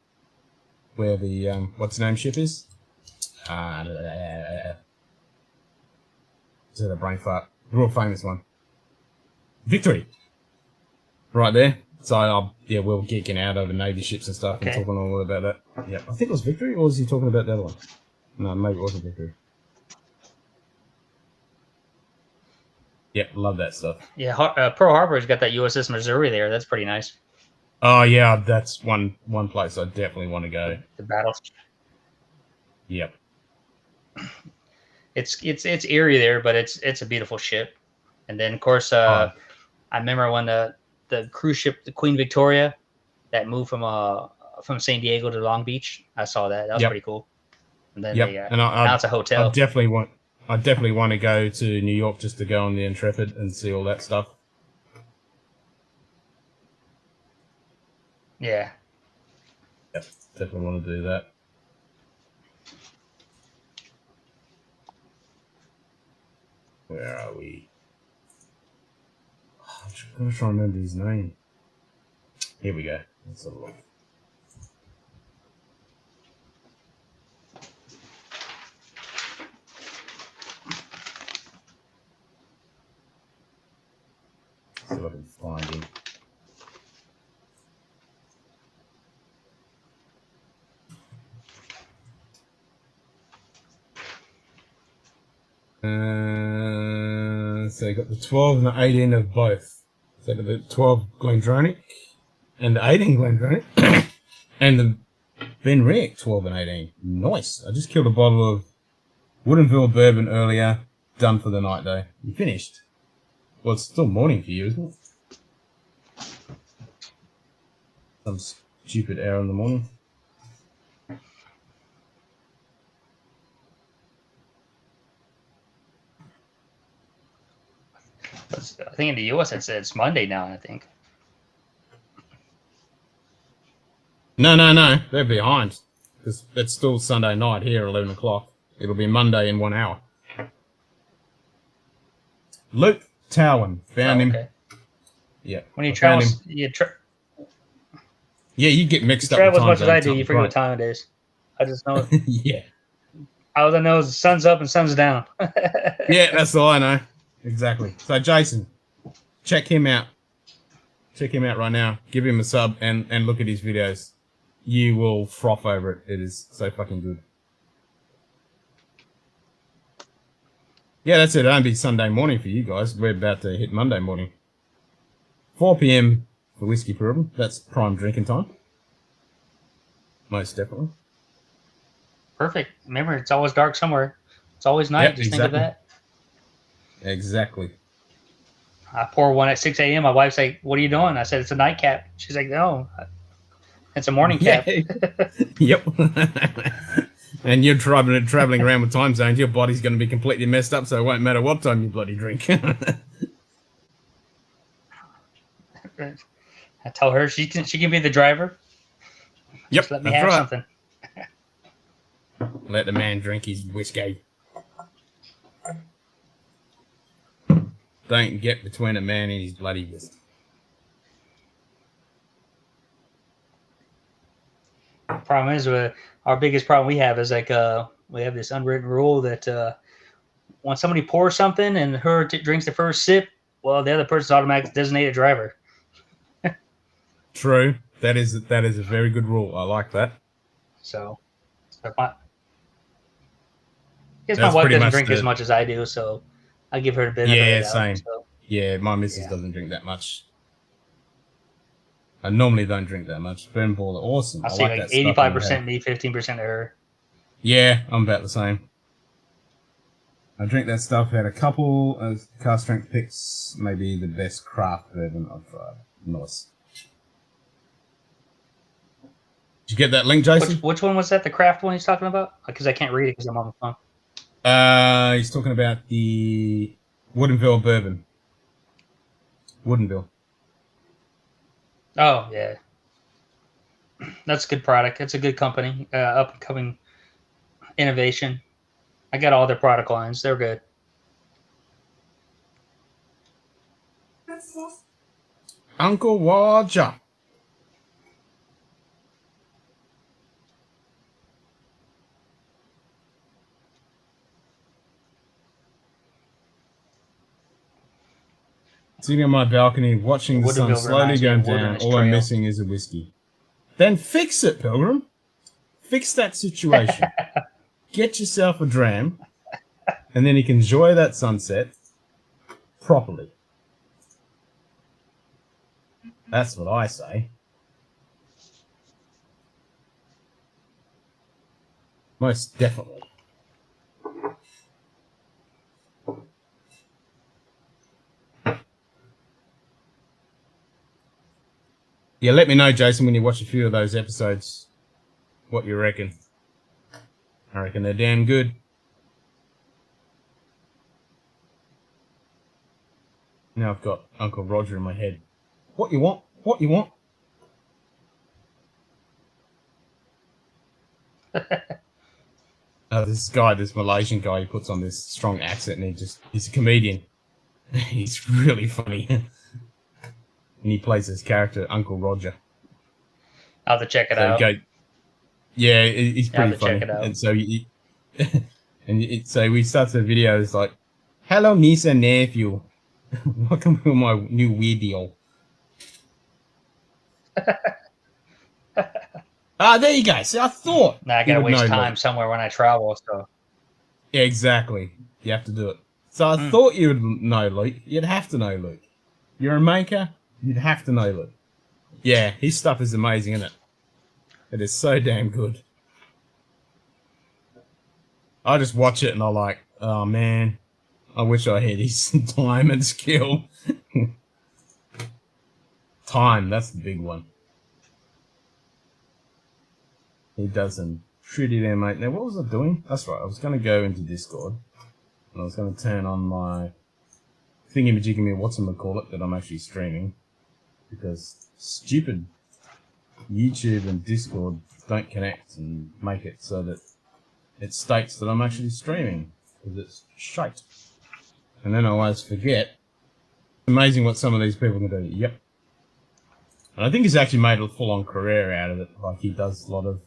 the what's the name ship is? Is it a brain fart? The real famous one. Victory. Right there. So yeah, we were geeking out over Navy ships and stuff and talking all about that. Yeah, I think it was Victory, or was he talking about the other one? No, maybe it wasn't Victory. Yeah, love that stuff. Yeah, Pearl Harbor's got that USS Missouri there. That's pretty nice. Oh yeah, that's one place I definitely want to go. The battles. Yep. It's eerie there, but it's a beautiful ship. And then of course, I remember when the cruise ship, the Queen Victoria, that moved from San Diego to Long Beach. I saw that. That was pretty cool. And then now it's a hotel. I definitely want to go to New York just to go on the Intrepid and see all that stuff. Yeah. Yep, definitely want to do that. Where are we? I'm going to try and remember his name. Here we go. Let's have a look. See if I can find him. So you got the 12 and the 18 of both. So you got the 12 Glendronach and the 18 Glendronach and the Ben Rick 12 and 18. Nice. I just killed a bottle of Woodinville bourbon earlier. Done for the night though. You finished? Well, it's still morning for you, isn't it? Some stupid hour in the morning. I think in the US it's Monday now, I think. No. They're behind. Because it's still Sunday night here at 11 o'clock. It'll be Monday in 1 hour. Luke Towan. Found him. Yeah. When you travel, you get mixed up. Travel as much as I do, you forget what time it is. I just know. Yeah. All I know is the sun's up and sun's down. Yeah, that's all I know. Exactly. So Jason, check him out. Check him out right now. Give him a sub and look at his videos. You will froth over it. It is so fucking good. Yeah, that's it. It'll be Sunday morning for you guys. We're about to hit Monday morning. 4 p.m. for whiskey bourbon. That's prime drinking time. Most definitely. Perfect. Remember, it's always dark somewhere. It's always night. Just think of that. Exactly. I pour one at 6 a.m. My wife's like, "What are you doing?" I said, "It's a nightcap." She's like, "No, it's a morning cap." Yep. And you're traveling around with time zones. Your body's going to be completely messed up, so it won't matter what time you bloody drink. I tell her she can be the driver. Yep. Just let me have something. Let the man drink his whiskey. Don't get between a man and his bloody whiskey. Problem is, our biggest problem we have is like we have this unwritten rule that when somebody pours something and her drinks the first sip, well, the other person's automatically designated driver. True. That is a very good rule. I like that. So my wife doesn't drink as much as I do, so I give her a bit. Yeah, of it same. Out, so. Yeah, my missus doesn't drink that much. I normally don't drink that much. Bourbon Ball are awesome. I see like that stuff in 85% me, 15% error. Yeah, I'm about the same. I drink that stuff. Had a couple of car strength picks. Maybe the best craft bourbon I've tried. Nice. Did you get that link, Jason? Which one was that? The craft one he's talking about? Because I can't read it because I'm on the phone. He's talking about the Woodinville bourbon. Woodinville. Oh, yeah. That's a good product. It's a good company. Up and coming innovation. I got all their product lines. They're good. Uncle Roger. Sitting on my balcony, watching the sun slowly go down. All I'm missing is a whiskey. Then fix it, Pilgrim. Fix that situation. Get yourself a dram, and then you can enjoy that sunset properly. That's what I say. Most definitely. Yeah, let me know, Jason, when you watch a few of those episodes, what you reckon. I reckon they're damn good. Now I've got Uncle Roger in my head. What you want? What you want? This Malaysian guy, he puts on this strong accent and he's a comedian. He's really funny. And he plays his character, Uncle Roger. I'll have to check it out. Yeah, he's pretty funny. Check it out. And so so we start the video. It's like, "Hello, niece and nephew. Welcome to my new video." There you go. See, I thought. Now I gotta waste time somewhere when I travel. So. Yeah, exactly. You have to do it. So I thought you would know, Luke. You'd have to know, Luke. You're a maker. You'd have to know, Luke. Yeah, his stuff is amazing, isn't it? It is so damn good. I just watch it and I'm like, oh man, I wish I had his time and skill. Time, that's the big one. He does some pretty damn mate. Now, what was I doing? That's right, I was going to go into Discord and I was going to turn on my thingy-majiggy, whatchamacallit, that I'm actually streaming, because stupid YouTube and Discord don't connect and make it so that it states that I'm actually streaming, because it's shite. And then I always forget. It's amazing what some of these people can do. Yep. And I think he's actually made a full-on career out of it. Like, he does a lot of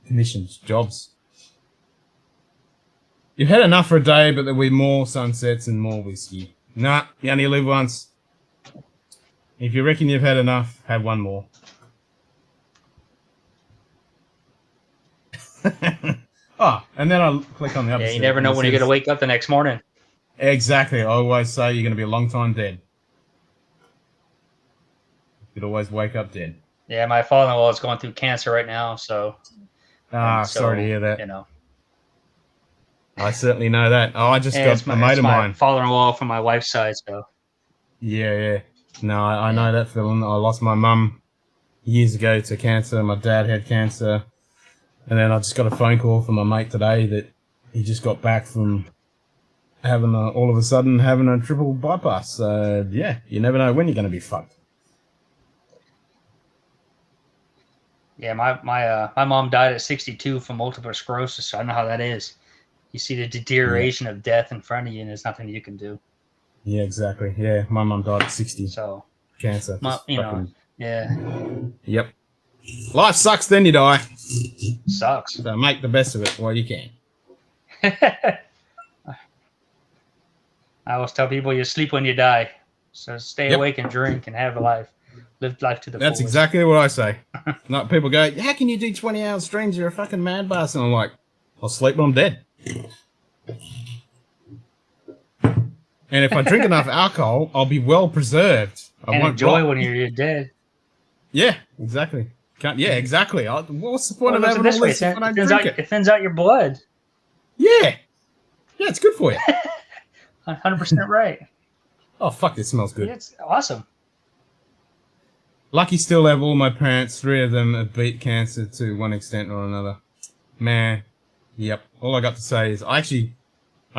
commissioned jobs. You've had enough for a day, but there'll be more sunsets and more whiskey. Nah, you only live once. If you reckon you've had enough, have one more. Oh, and then I'll click on the other. Yeah, you never know when you're going to wake up the next morning. Exactly. I always say you're going to be a long time dead. You'd always wake up dead. Yeah, my father-in-law is going through cancer right now, so... sorry to hear that. You know. I certainly know that. Oh, I just got a mate of mine. Father-in-law from my wife's side, so... Yeah. No, I know that feeling. I lost my mum years ago to cancer. My dad had cancer. And then I just got a phone call from my mate today that he just got back from having all of a sudden having a triple bypass. So, yeah, you never know when you're going to be fucked. Yeah, my mom died at 62 from multiple sclerosis, so I know how that is. You see the deterioration of death in front of you, and there's nothing you can do. Yeah, exactly. Yeah, my mum died at 60. So cancer. Yeah. Yep. Life sucks, then you die. Sucks. So make the best of it while you can. I always tell people you sleep when you die. So stay awake and drink and have a life. Live life to the fullest. That's exactly what I say. Not people go, how can you do 20-hour streams? You're a fucking mad bastard. And I'm like, I'll sleep when I'm dead. And if I drink enough alcohol, I'll be well preserved. I And won't enjoy rot. when you're dead. Yeah, exactly. Yeah, exactly. What's the point Well, of look at having it all this way: this if I it don't thins drink out. it? It thins out your blood. Yeah. Yeah, it's good for you. 100% right. Oh, fuck, this smells good. It's awesome. Lucky still have all my parents. 3 of them have beat cancer to one extent or another. Man. Yep. All I got to say is, I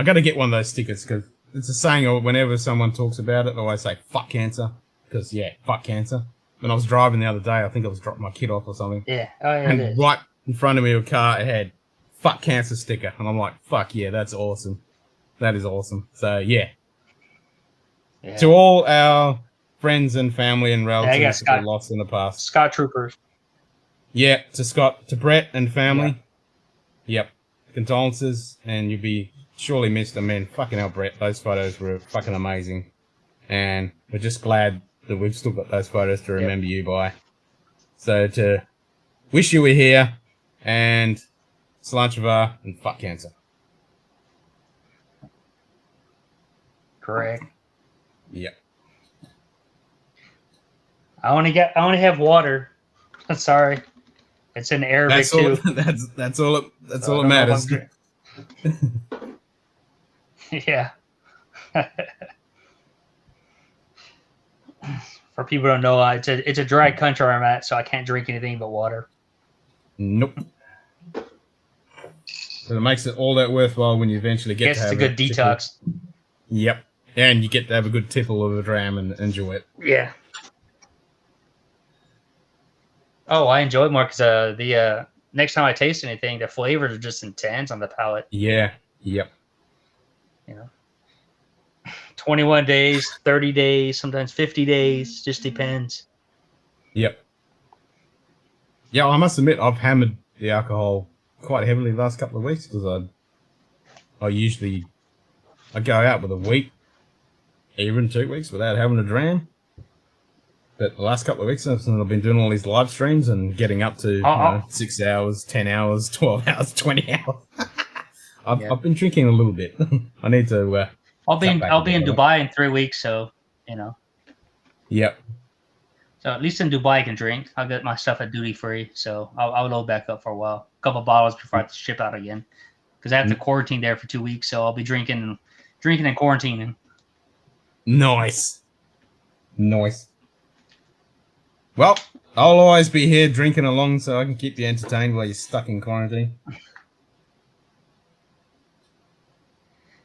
got to get one of those stickers because it's a saying whenever someone talks about it, they always say, fuck cancer. Because, yeah, fuck cancer. When I was driving the other day, I think I was dropping my kid off or something. Yeah. Oh, yeah, it And is. right in front of me, a car, it had fuck cancer sticker. And I'm like, fuck yeah, that's awesome. That is awesome. So, yeah. Yeah. To all our friends and family and I got relatives that we Scott, lost in the past. Scott Troopers. Yeah, to Scott, to Brett and family. Yep. Condolences, and you'll be surely missed. I mean, fucking hell, Brett, those photos were fucking amazing. And we're just glad that we've still got those photos to remember you by. So to wish you were here, and Slanchava, and fuck cancer. Correct. Yep. I only have water. I'm sorry. It's in Arabic That's all. too. That's all. That's So all I that don't know if matters. Yeah. For people who don't know, it's a dry country where I'm at, so I can't drink anything but water. Nope. But it makes it all that worthwhile when you eventually get Guess to it's have a good tipple. detox. Yep. And you get to have a good tipple of a dram and enjoy it. Yeah. Oh, I enjoy it more because the next time I taste anything, the flavors are just intense on the palate. Yeah. Yep. You know, 21 days, 30 days, sometimes 50 days, just depends. Yep. Yeah, I must admit I've hammered the alcohol quite heavily the last couple of weeks because I go out with a week, even 2 weeks without having a dram. But the last couple of weeks since I've been doing all these live streams and getting up to 6 hours, 10 hours, 12 hours, 20 hours. I've been drinking a little bit. I need to. I'll be in Dubai in 3 weeks, so you know. Yep. So at least in Dubai I can drink. I'll get my stuff at duty free, so I'll load back up for a while, a couple bottles before I have to ship out again, because I have to quarantine there for 2 weeks. So I'll be drinking and quarantining. Nice. Well, I'll always be here drinking along so I can keep you entertained while you're stuck in quarantine.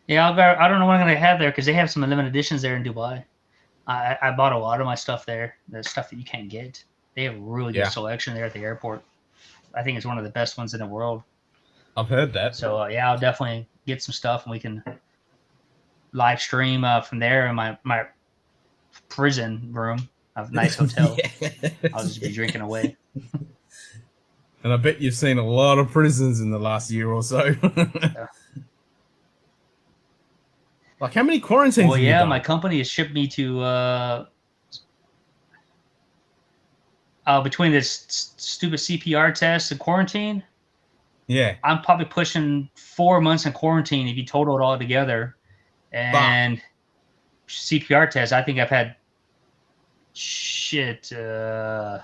Yeah, I don't know what I'm gonna have there because they have some limited editions there in Dubai. I bought a lot of my stuff there. The stuff that you can't get. They have really good selection there at the airport. I think it's one of the best ones in the world. I've heard that. So I'll definitely get some stuff and we can live stream from there in my prison room. I have a nice hotel. I'll just be drinking away. And I bet you've seen a lot of prisons in the last year or so. Like, how many quarantines have you done? My company has shipped me to between this stupid CPR test and quarantine. Yeah. I'm probably pushing 4 months in quarantine if you total it all together. And CPR test, I think I've had I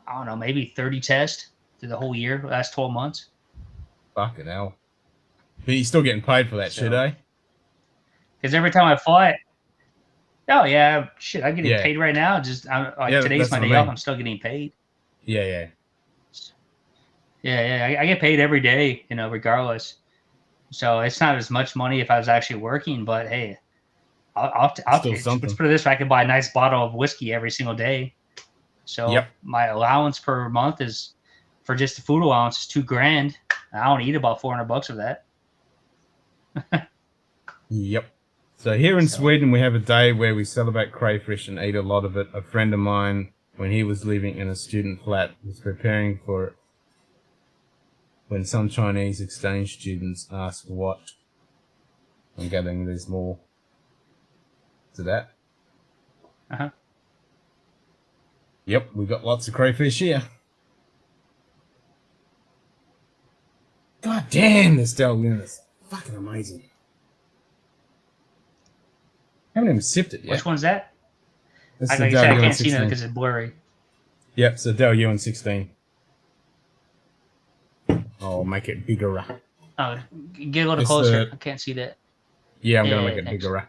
don't know, maybe 30 tests through the whole year, last 12 months. Fucking hell. But you're still getting paid for that shit, eh? Because every time I fly, I'm getting paid right now. Just today's my day off. I'm still getting paid. Yeah. I get paid every day, regardless. So it's not as much money if I was actually working, but hey, let's put it this way: I can buy a nice bottle of whiskey every single day. So my allowance per month is, for just the food allowance, is $2,000. I don't eat about $400 of that. Yep. So here in Sweden, we have a day where we celebrate crayfish and eat a lot of it. A friend of mine, when he was living in a student flat, was preparing for it when some Chinese exchange students asked what. I'm gathering there's more to that. Uh-huh. Yep, we've got lots of crayfish here. God damn, this Delaware is fucking amazing. I haven't even sipped it yet. Which one's that? It's Like the I said, I Dell can't see nothing UN16. because it's blurry. Yep, it's the Dell UN16. I'll make it bigger. Oh, get a little It's closer. the- I can't see that. Yeah, I'm going to Yeah, make it thanks. bigger.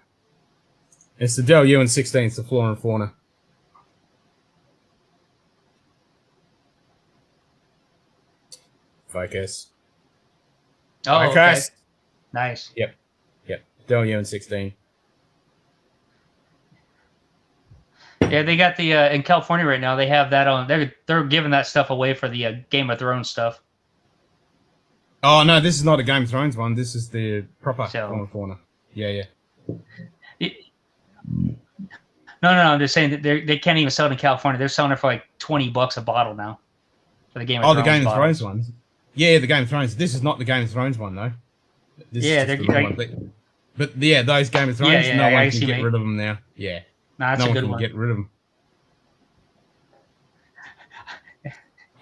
It's the Dell UN16. It's the Flora and Fauna. Focus. Oh, okay. Focus. Nice. Yep. Dell UN16. Yeah, they got the in California right now. They have that on. They're giving that stuff away for the Game of Thrones stuff. Oh, no, this is not a Game of Thrones one. This is the proper So- Flora and Fauna. Yeah. No. I'm just saying that they can't even sell it in California. They're selling it for like $20 a bottle now. For the Game of Oh, Thrones the Game of bottles. Thrones ones. Yeah, the Game of Thrones. This is not the Game of Thrones one, though. This Yeah, is just they're the like- one. But yeah, those Game of Thrones, Yeah, no I one see, can get mate. rid of them now. Yeah, Nah, that's no a one good can one. get rid of them.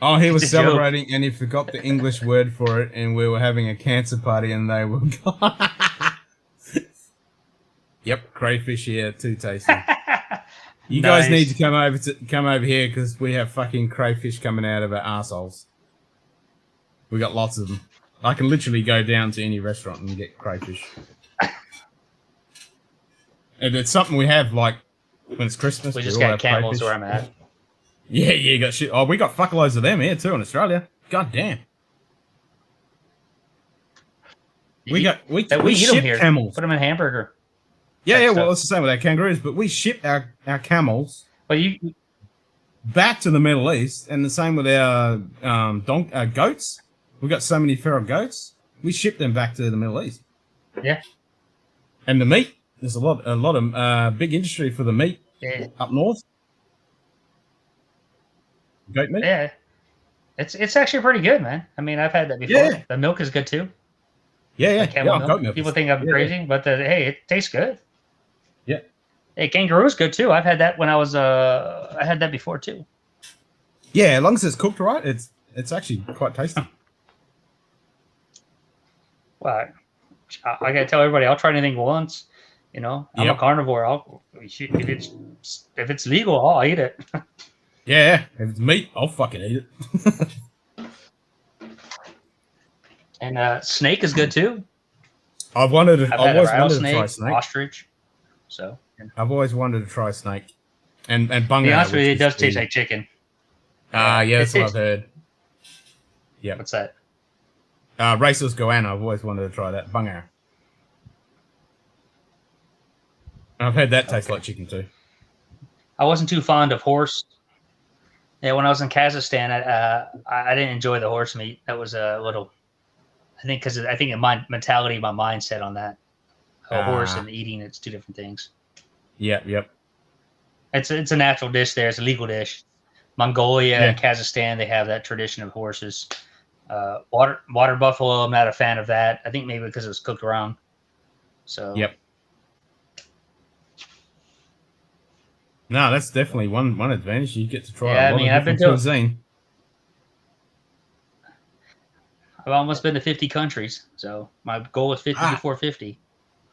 Oh, he was It's a joke. celebrating and he forgot the English word for it, and we were having a cancer party and they were. Yep, crayfish here, too tasty. You guys need to come over here because we have fucking crayfish coming out of our arseholes. We got lots of them. I can literally go down to any restaurant and get crayfish. And it's something we have, like, when it's Christmas. We just all got have camels crayfish. where I'm at. Yeah, you got shit. Oh, we got fuckloads of them here too in Australia. God damn. We eat ship them here. camels. Put them in hamburger. Yeah, stuff. well, it's the same with our kangaroos, but we ship our camels But you back to the Middle East, and the same with our goats. We've got so many feral goats. We ship them back to the Middle East. Yeah. And the meat, there's a lot of big industry for the meat Yeah. up north. Goat meat. Yeah. It's actually pretty good, man. I mean, I've had that before. Yeah. The milk is good too. Yeah. The camel milk. Goat milk. People think I'm crazy, but hey, it tastes good. Yeah. Hey, kangaroo's good too. I've had that when I was I had that before too. Yeah, as long as it's cooked right, it's actually quite tasty. Well, I gotta tell everybody, I'll try anything once. You know, I'm a Yep. carnivore. If it's legal, I'll eat it. Yeah, if it's meat, I'll fucking eat it. And snake is good too. I've always I've had a wanted to try rattlesnake, snake. ostrich. So, and I've always wanted to try snake. And to bunga. be honest with you, it which does is taste the- like chicken. yeah, that's It what I've tastes- heard. Yeah. What's that? Racist goanna, I've always wanted to try that. Bunga. I've heard that tastes like chicken too. I wasn't too fond of horse. Yeah, when I was in Kazakhstan, I didn't enjoy the horse meat. That was a little. I think because my mentality, my mindset on that. A horse and eating, it's two different things. Yep. It's a natural dish there. It's a legal dish. Mongolia and Kazakhstan, they have that tradition of horses. Water buffalo, I'm not a fan of that. I think maybe because it was cooked around. So Yep. No, that's definitely one advantage. You get to try Yeah, a lot I've of been different to- cuisine. I've almost been to 50 countries. So my goal is 50 before 50.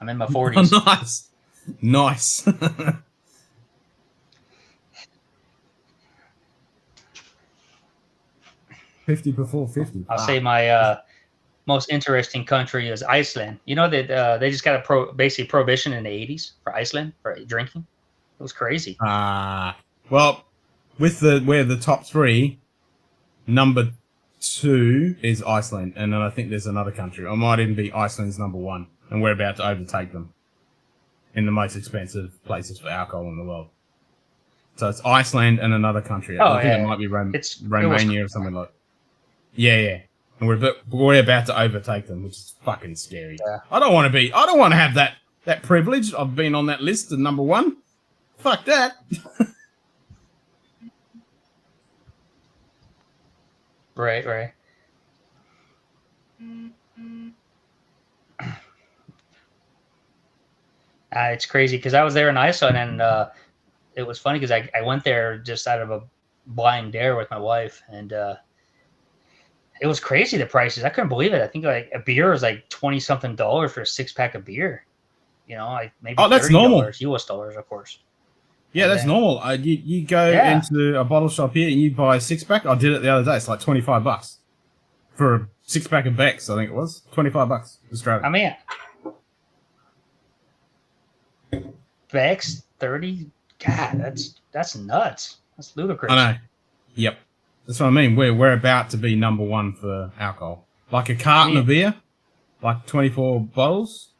I'm in my 40s. Nice. 50 before 50. I'll say my most interesting country is Iceland. You know that they just got a basically prohibition in the 80s for Iceland for drinking. It was crazy. Well, with where the top three, number 2 is Iceland, and then I think there's another country. It might even be Iceland's number 1, and we're about to overtake them in the most expensive places for alcohol in the world. So it's Iceland and another country. I think it might be Romania or something like that. Yeah. And we're about to overtake them, which is fucking scary. Yeah. I don't want to have that privilege of being on that list of number 1. Fuck that. Right. It's crazy because I was there in Iceland and it was funny because I went there just out of a blind dare with my wife and it was crazy the prices. I couldn't believe it. I think like a beer was like $20-something for a 6-pack of beer. You know, like maybe that's $30 normal. US dollars, of course. Yeah, that's normal. You go into a bottle shop here and you buy a 6-pack. I did it the other day. It's like $25 for a 6-pack of Beck's. I think it was $25 Australian. I mean, Beck's 30. God, that's nuts. That's ludicrous. I know. Yep, that's what I mean. We're about to be number one for alcohol. Like a carton of beer, like 24 bottles.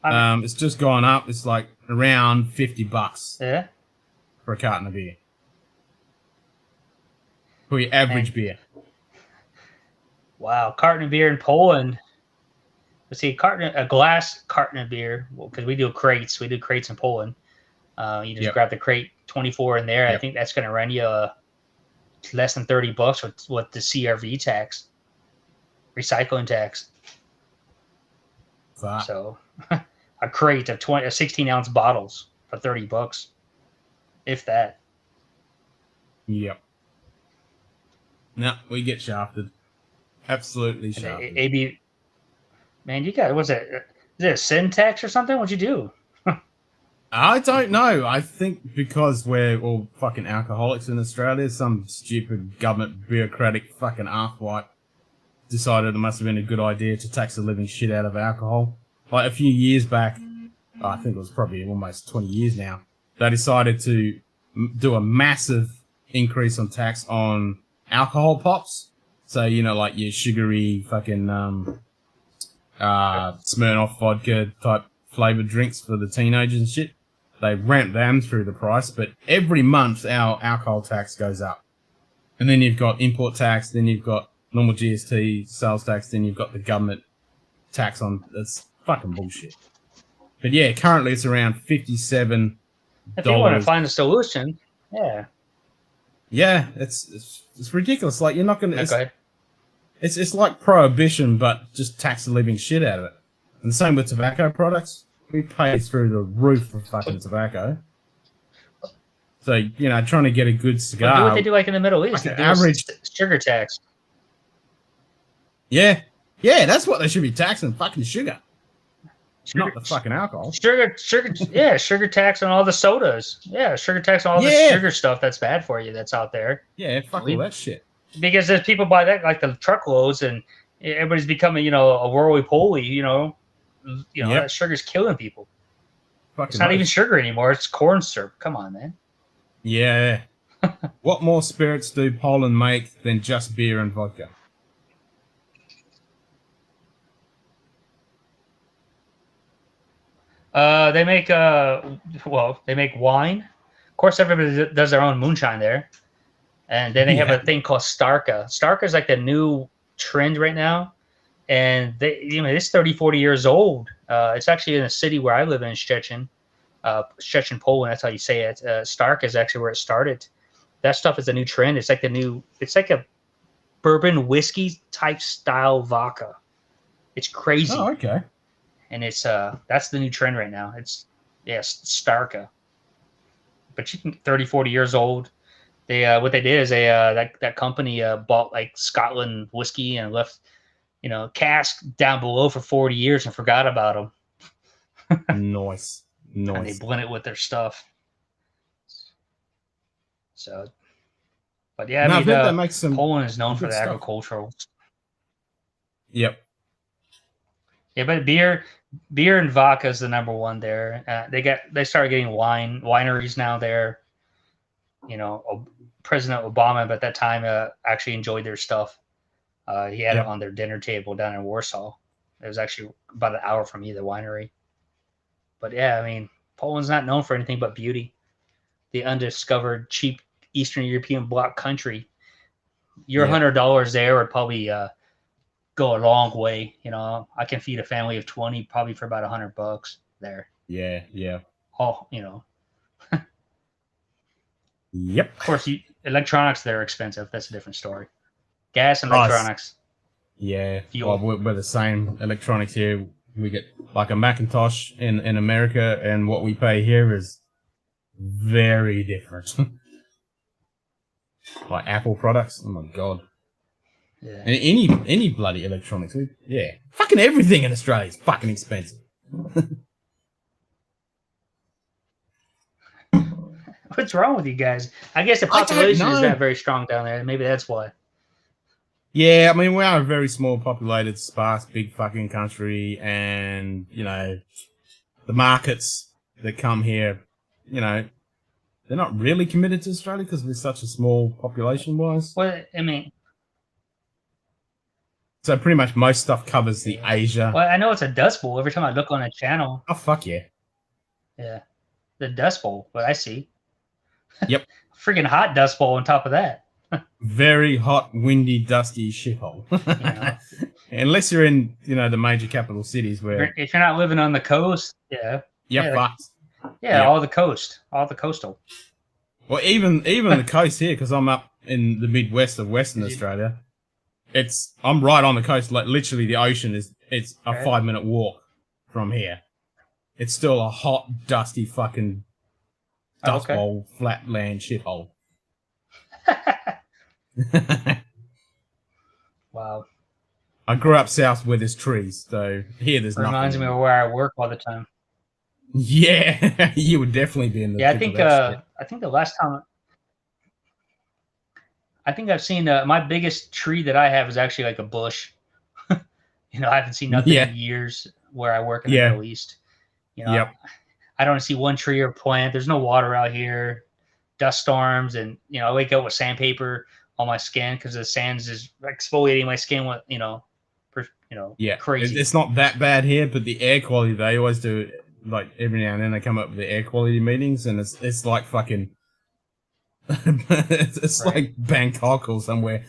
It's just gone up. It's like around $50. Yeah. For a carton of beer. For your average beer. Wow, carton of beer in Poland. Let's see, a glass carton of beer. Well, because we do crates. We do crates in Poland. You just grab the crate 24 in there. I think that's going to run you less than $30 with the CRV tax, recycling tax. So a crate of 16-ounce bottles for $30, if that. Yep. No, we get shafted. Absolutely shafted. AB, man, you got is it a sin tax or something? What'd you do? I don't know. I think because we're all fucking alcoholics in Australia, some stupid government bureaucratic fucking arsewipe decided it must have been a good idea to tax the living shit out of alcohol. Like a few years back, I think it was probably almost 20 years now, they decided to do a massive increase on tax on alcohol pops. So, you know, like your sugary fucking Smirnoff vodka type flavored drinks for the teenagers and shit. They ramped them through the price, but every month our alcohol tax goes up. And then you've got import tax, then you've got normal GST, sales tax, then you've got the government tax on. It's fucking bullshit. But yeah, currently it's around $57. If you want to find a solution, yeah. Yeah, it's ridiculous. Like you're not gonna. Go ahead. It's like prohibition, but just tax the living shit out of it. And the same with tobacco products. We pay through the roof for fucking tobacco. So, you know, trying to get a good cigar. Well, do what they do like in the Middle East. Like average sugar tax. Yeah. Yeah, that's what they should be taxing, fucking sugar. Not the fucking alcohol. Sugar tax on all the sodas. Yeah, sugar tax on all the sugar stuff that's bad for you that's out there. Yeah, fuck all that shit. Because there's people buy that like the truckloads and everybody's becoming, a roly-poly, that sugar's killing people. It's not even sugar anymore. It's corn syrup. Come on, man. Yeah. What more spirits do Poland make than just beer and vodka? They make wine. Of course, everybody does their own moonshine there. And then they have a thing called Starka. Starka is like the new trend right now. And it's 30, 40 years old. It's actually in a city where I live in, Szczecin, Poland. That's how you say it. Starka is actually where it started. That stuff is a new trend. It's like a bourbon whiskey type style vodka. It's crazy. Oh, okay. And it's that's the new trend right now. It's Starka. But you can 30, 40 years old. They what they did is that company bought like Scotland whiskey and left cask down below for 40 years and forgot about them. Nice. And they blend it with their stuff. So, but yeah, I mean, that makes some Poland is known for the agricultural. Yep. Yeah, but beer and vodka is the number one there. They started getting wineries now there. President Obama at that time actually enjoyed their stuff. He had it on their dinner table down in Warsaw. It was actually about an hour from me, the winery. But yeah, I mean, Poland's not known for anything but beauty. The undiscovered, cheap Eastern European bloc country. Your $100 there would probably go a long way. I can feed a family of 20 probably for about $100 there. Yeah. Oh, Yep. Of course, electronics there are expensive. That's a different story. Gas and electronics. Yeah. Fuel. Well, we're the same electronics here. We get like a Macintosh in America, and what we pay here is very different. Like Apple products. Oh my god. Yeah. And any bloody electronics. Fucking everything in Australia is fucking expensive. What's wrong with you guys? I guess the I don't population is know. not very strong down there. Maybe that's why. Yeah, I mean, we are a very small populated, sparse, big fucking country, and, you know, the markets that come here, you know, they're not really committed to Australia because we're such a small population-wise. Well, I mean, So pretty much most stuff covers the Asia. well, I know it's a Dust Bowl. Every time I look on a channel, Oh, fuck yeah. yeah, the Dust Bowl. What I see. Yep. Freaking hot Dust Bowl on top of that. Very hot, windy, dusty shithole. You know, Unless you're in, you know, the major capital cities where... if you're not living on the coast, yeah, You're fucked. yeah, Yep. all the coastal. Well, even the coast here, because I'm up in the Midwest of Western Australia. I'm right on the coast. Like literally, the ocean it's a 5-minute walk from here. It's still a hot, dusty fucking dust bowl, flatland shithole. Wow. I grew up south where there's trees, so here there's nothing. Reminds me of where I work all the time. Yeah, you would definitely be in the. Yeah, I think the last time. I think I've seen my biggest tree that I have is actually like a bush. You know, I haven't seen nothing in years where I work in the Middle East. You know, I don't see one tree or plant. There's no water out here. Dust storms, and you know, I wake up with sandpaper on my skin because the sand's just exfoliating my skin with crazy. It's not that bad here, but the air quality, they always do. Like every now and then they come up with the air quality meetings, and it's like fucking. it's like Bangkok or somewhere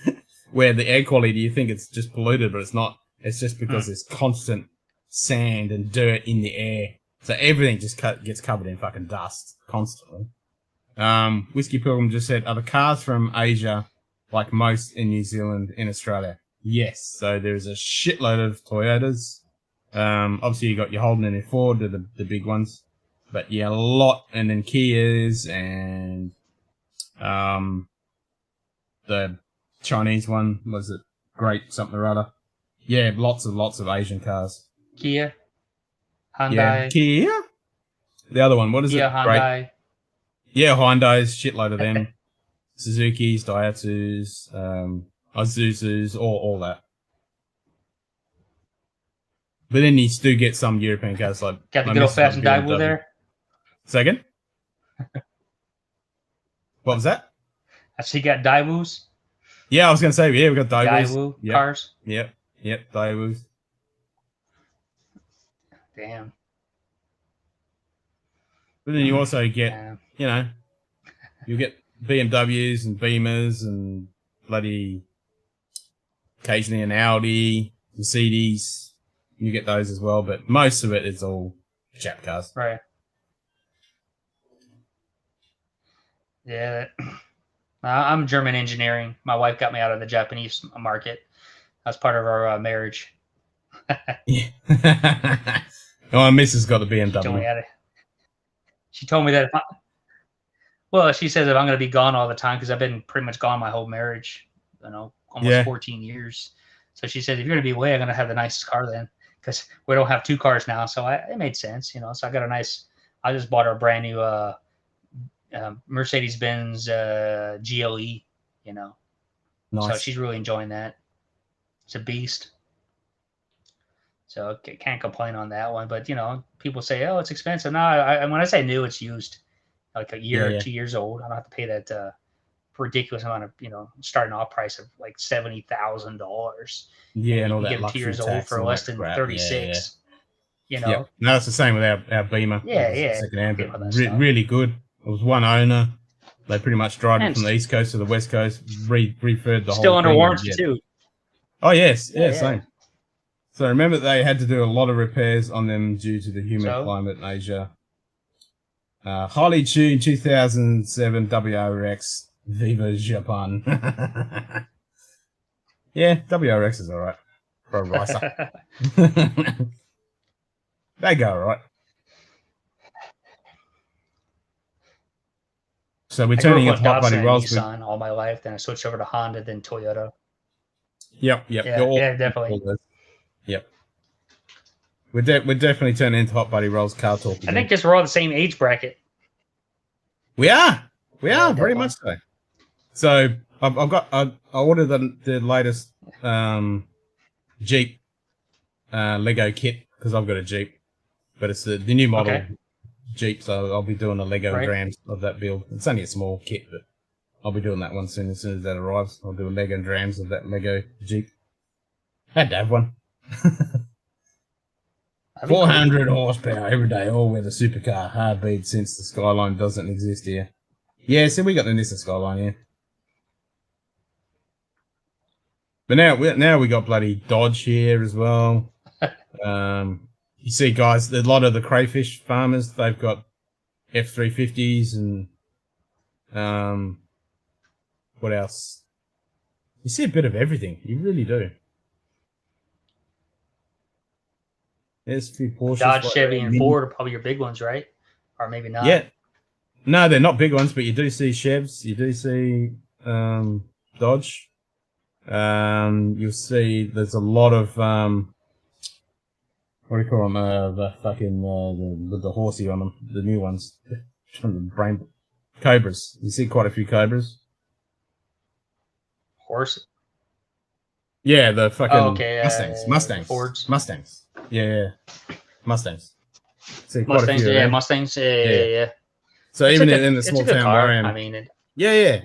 where the air quality, you think it's just polluted, but it's not. It's just because there's constant sand and dirt in the air, so everything just gets covered in fucking dust constantly. Whiskey Pilgrim just said, are the cars from Asia like most in New Zealand in Australia? Yes. So there's a shitload of Toyotas. Obviously you got your Holden and your Ford, they're the big ones. But yeah, a lot, and then Kias and the Chinese one, was it Great something or other? Yeah, lots of Asian cars. Kia, Hyundai. Yeah, Kia. The other one, what is Kia, it? Hyundai. Great. Yeah, Hyundai's, shitload of them. Suzuki's, Daihatsu's, Isuzu's, all that. But then you do get some European cars like... Got the good old-fashioned Daewoo there? Second? What was that? I see you got Daewoo's. Yeah, I was going to say, yeah, we got Daewoo's. Daewoo cars. Yep, Daewoo's. Damn. But then you also get, you know, you get BMWs and Beamers and bloody occasionally an Audi, Mercedes. You get those as well, but most of it is all chap cars. Right. Yeah. I'm German engineering. My wife got me out of the Japanese market. That's part of our marriage. Yeah. Oh, Mrs. got the BMW. She told me that well, she says if I'm going to be gone all the time, because I've been pretty much gone my whole marriage, you know, almost 14 years. So she said, if you're going to be away, I'm going to have the nicest car then, because we don't have two cars now. So it made sense, you know. So I just bought her a brand new Mercedes-Benz GLE, you know. Nice. So she's really enjoying that. It's a beast. So I can't complain on that one. But, you know, people say, oh, it's expensive. No, when I say new, it's used. Like a year or 2 years old. I don't have to pay that ridiculous amount of, you know, starting off price of like $70,000. Yeah, and all you that get them 2 years old for less than 36. You know? Yep. No, it's the same with our Beamer. Yeah. Secondhand, but really good. It was one owner. They pretty much drive it from the East Coast to the West Coast, refurbed the whole still under warranty too. Oh, yes. Yeah, same. So remember, they had to do a lot of repairs on them due to the humid climate in Asia. Highly tuned 2007 WRX Viva Japan. Yeah, WRX is alright for a racer. They go alright. So we're turning into Hot Buddy Rolls. Nissan all my life, then I switched over to Honda, then Toyota. Yep. Yeah, definitely. Yep. We're definitely turning into Hot Buddy Rolls car talk again. I think because we're all the same age bracket. We are. We Yeah, are very definitely. much so. So I ordered the latest Jeep Lego kit because I've got a Jeep, but it's the new model Okay. Jeep. So I'll be doing a Lego Right. Drams of that build. It's only a small kit, but I'll be doing that one soon. As soon as that arrives, I'll do a Lego Drams of that Lego Jeep. Had to have one. That'd be cool. 400 horsepower every day, all weather supercar, hard beat since the Skyline doesn't exist here. Yeah, see, we got the Nissan Skyline here. But now we got bloody Dodge here as well. You see, guys, a lot of the crayfish farmers, they've got F350s and what else? You see a bit of everything. You really do. There's a few Porsches. Dodge, like Chevy, that. and Ford are probably your big ones, right? Or maybe not. Yeah. No, they're not big ones, but you do see Chevs. You do see Dodge. You'll see there's a lot of what do you call them? The fucking with the horsey on them, the new ones. From the brain Cobras. You see quite a few Cobras. Horse. Yeah, the fucking okay. Mustangs. Yeah. Mustangs. See quite Mustangs. a few. Yeah, Mustangs. Yeah. So It's even a good, in the it's small a good town car. where I am, I mean,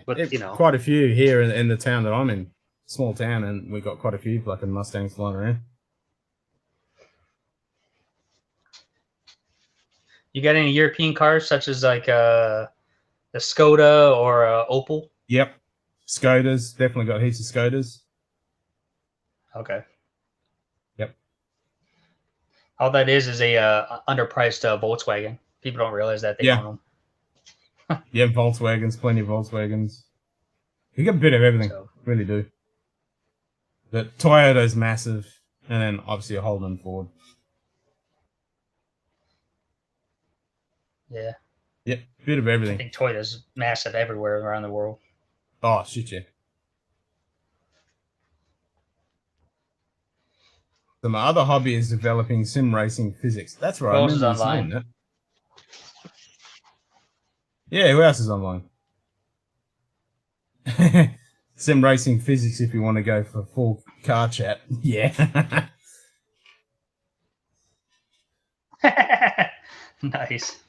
but you know, quite a few here in the town that I'm in, small town, and we've got quite a few fucking Mustangs flying around. you got any European cars such as like the Skoda or Opel? Yep, Skodas, definitely got heaps of Skodas. Okay. Yep. All that is a underpriced Volkswagen. People don't realize that they own them. Yeah, Volkswagens, plenty of Volkswagens. You get a bit of everything, So. really do. The Toyota's massive, and then obviously a Holden Ford. Yeah. Yep, bit of everything. I think Toyota's massive everywhere around the world. Oh, shit, yeah. So my other hobby is developing sim racing physics. That's right. Who else is online? That. Yeah, who else is online? Sim racing physics if you want to go for full car chat. Yeah. Nice.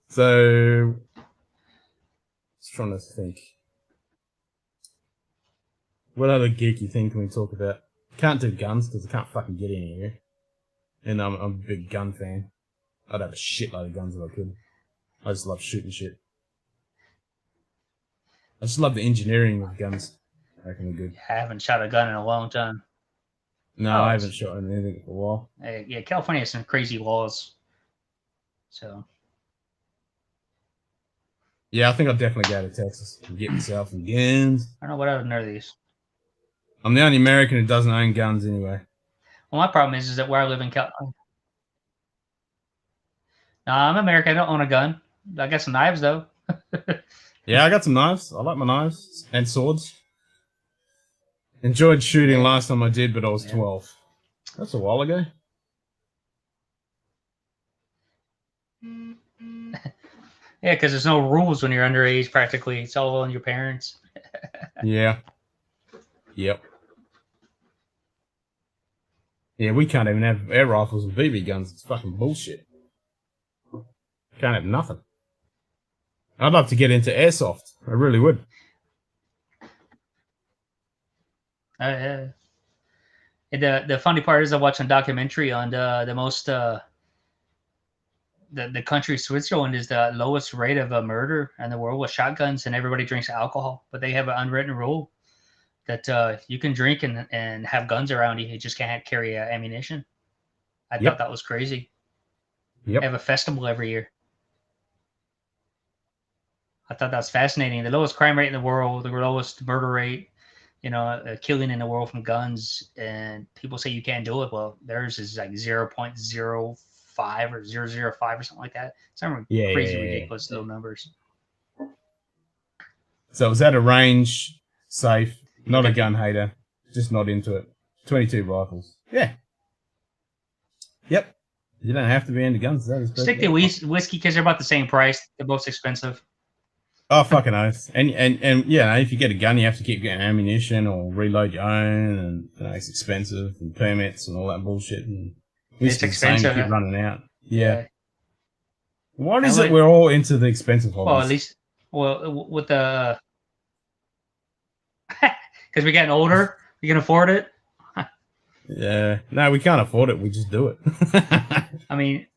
So, just trying to think. What other geeky thing can we talk about? Can't do guns because I can't fucking get any here. And I'm a big gun fan. I'd have a shitload of guns if I could. I just love shooting shit. I just love the engineering of guns. I reckon they're good. I haven't shot a gun in a long time. No, I haven't shot anything for a while. Yeah, California has some crazy laws. So. Yeah, I think I'll definitely go to Texas and get myself some guns. I don't know what other are these. I'm the only American who doesn't own guns anyway. Well, my problem is that where I live in California. No, I'm American. I don't own a gun. I got some knives though. Yeah, I got some knives. I like my knives and swords. Enjoyed shooting last time I did, but I was 12. That's a while ago. Yeah, because there's no rules when you're underage. Practically, it's all on your parents. Yeah. Yep. Yeah, we can't even have air rifles and BB guns. It's fucking bullshit. Can't have nothing. I'd love to get into airsoft. I really would. The funny part is I watched a documentary on the most the country Switzerland is the lowest rate of a murder in the world with shotguns, and everybody drinks alcohol, but they have an unwritten rule that you can drink and have guns around you. You just can't carry ammunition. I thought that was crazy. Yep. They have a festival every year. I thought that was fascinating. The lowest crime rate in the world, the lowest murder rate, killing in the world from guns, and people say you can't do it. Well, theirs is like 0.05 or 0.005 or something like that. Some crazy, ridiculous low numbers. So was that a range safe? Not a gun hater, just not into it. 22 rifles. Yeah. Yep. You don't have to be into guns. That is Stick to whiskey because they're about the same price. The most expensive. Oh, fucking oath. And yeah, if you get a gun, you have to keep getting ammunition or reload your own, and it's expensive, and permits and all that bullshit. And It's expensive. Keep running out. Yeah. Yeah. What is it? We're all into the expensive hobbies. Well, at least, with the because we're getting older, we can afford it. Yeah. No, we can't afford it. We just do it. I mean,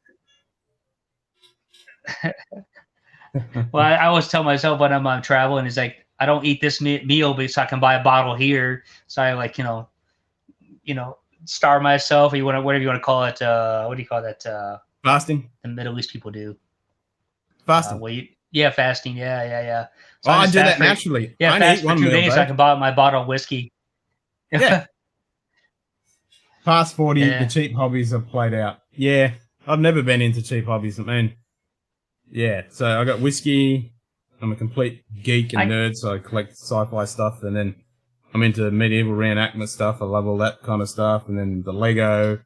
well, I always tell myself when I'm traveling, is like I don't eat this meal because I can buy a bottle here. So I like starve myself. Or whatever you want to call it. What do you call that? Fasting. The Middle East people do fasting. Fasting. Yeah. So I do that naturally. Yeah, fast for 2 days. So I can buy my bottle of whiskey. Yeah. Past 40, the cheap hobbies have played out. Yeah, I've never been into cheap hobbies, man. Yeah, so I got whiskey. I'm a complete geek and nerd, so I collect sci-fi stuff, and then I'm into medieval reenactment stuff. I love all that kind of stuff, and then the Lego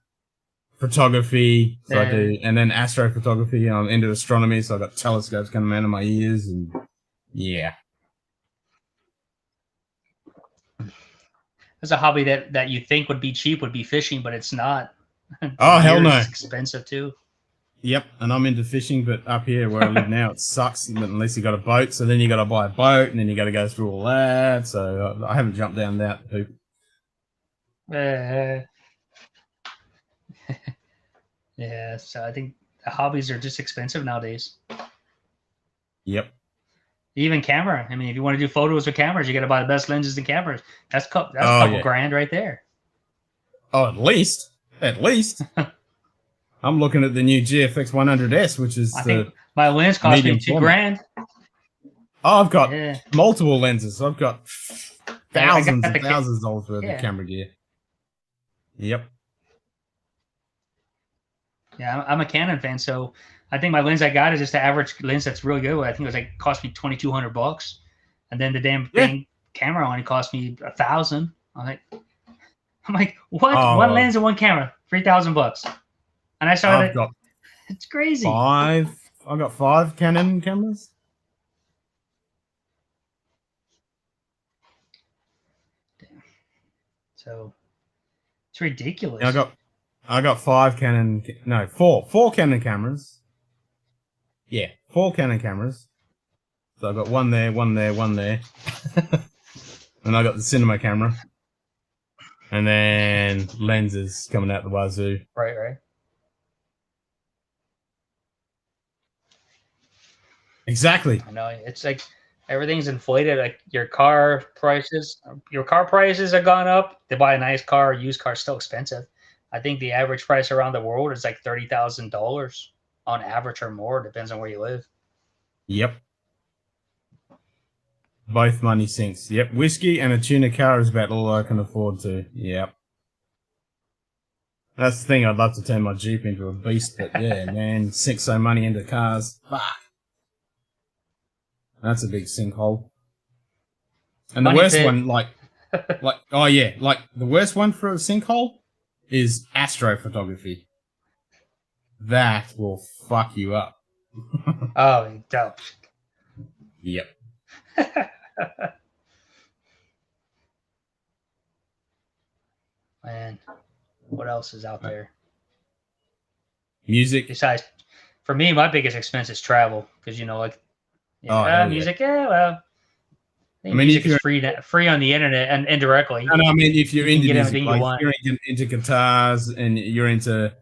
photography. So I do, and then astrophotography. I'm into astronomy, so I got telescopes coming out of my ears, and yeah. There's a hobby that you think would be cheap would be fishing, but it's not. Oh, hell no. It's expensive too. Yep, and I'm into fishing, but up here where I live now, it sucks unless you got a boat. So then you got to buy a boat, and then you got to go through all that. So I haven't jumped down that hoop. Yeah, so I think the hobbies are just expensive nowadays. Yep. Even camera. I mean, if you want to do photos with cameras, you got to buy the best lenses and cameras. That's a couple grand right there. Oh, at least. I'm looking at the new GFX 100S, which is I think my lens cost me $2,000. Oh, I've got multiple lenses. I've got thousands and thousands of dollars worth of camera gear. Yep. Yeah, I'm a Canon fan, so I think my lens I got is just the average lens that's really good. I think it was cost me $2,200, and then the damn thing camera only cost me $1,000. I'm like, what? One lens and one camera, $3,000, and I saw that. It's crazy. I've got 5 Canon cameras. Damn. So it's ridiculous. Yeah, I got 4 Canon cameras. Yeah, 4 Canon cameras. So I got one there, and I got the cinema camera, and then lenses coming out the wazoo. Right. Exactly. I know, it's like everything's inflated. Like your car prices have gone up. To buy a nice car, a used car is still expensive. I think the average price around the world is like $30,000 on average or more. Depends on where you live. Yep. Both money sinks. Yep. Whiskey and a tuner car is about all I can afford to. Yep. That's the thing. I'd love to turn my Jeep into a beast, but yeah, man, sink so money into cars. Fuck. That's a big sinkhole. And the worst one, the worst one for a sinkhole is astrophotography. That will fuck you up. Oh, dope. Yep. Man, what else is out there? Music. Besides, for me, my biggest expense is travel because music. Yeah, well, music is free on the internet and indirectly. No, I mean if you're into music, you're into guitars and you're into,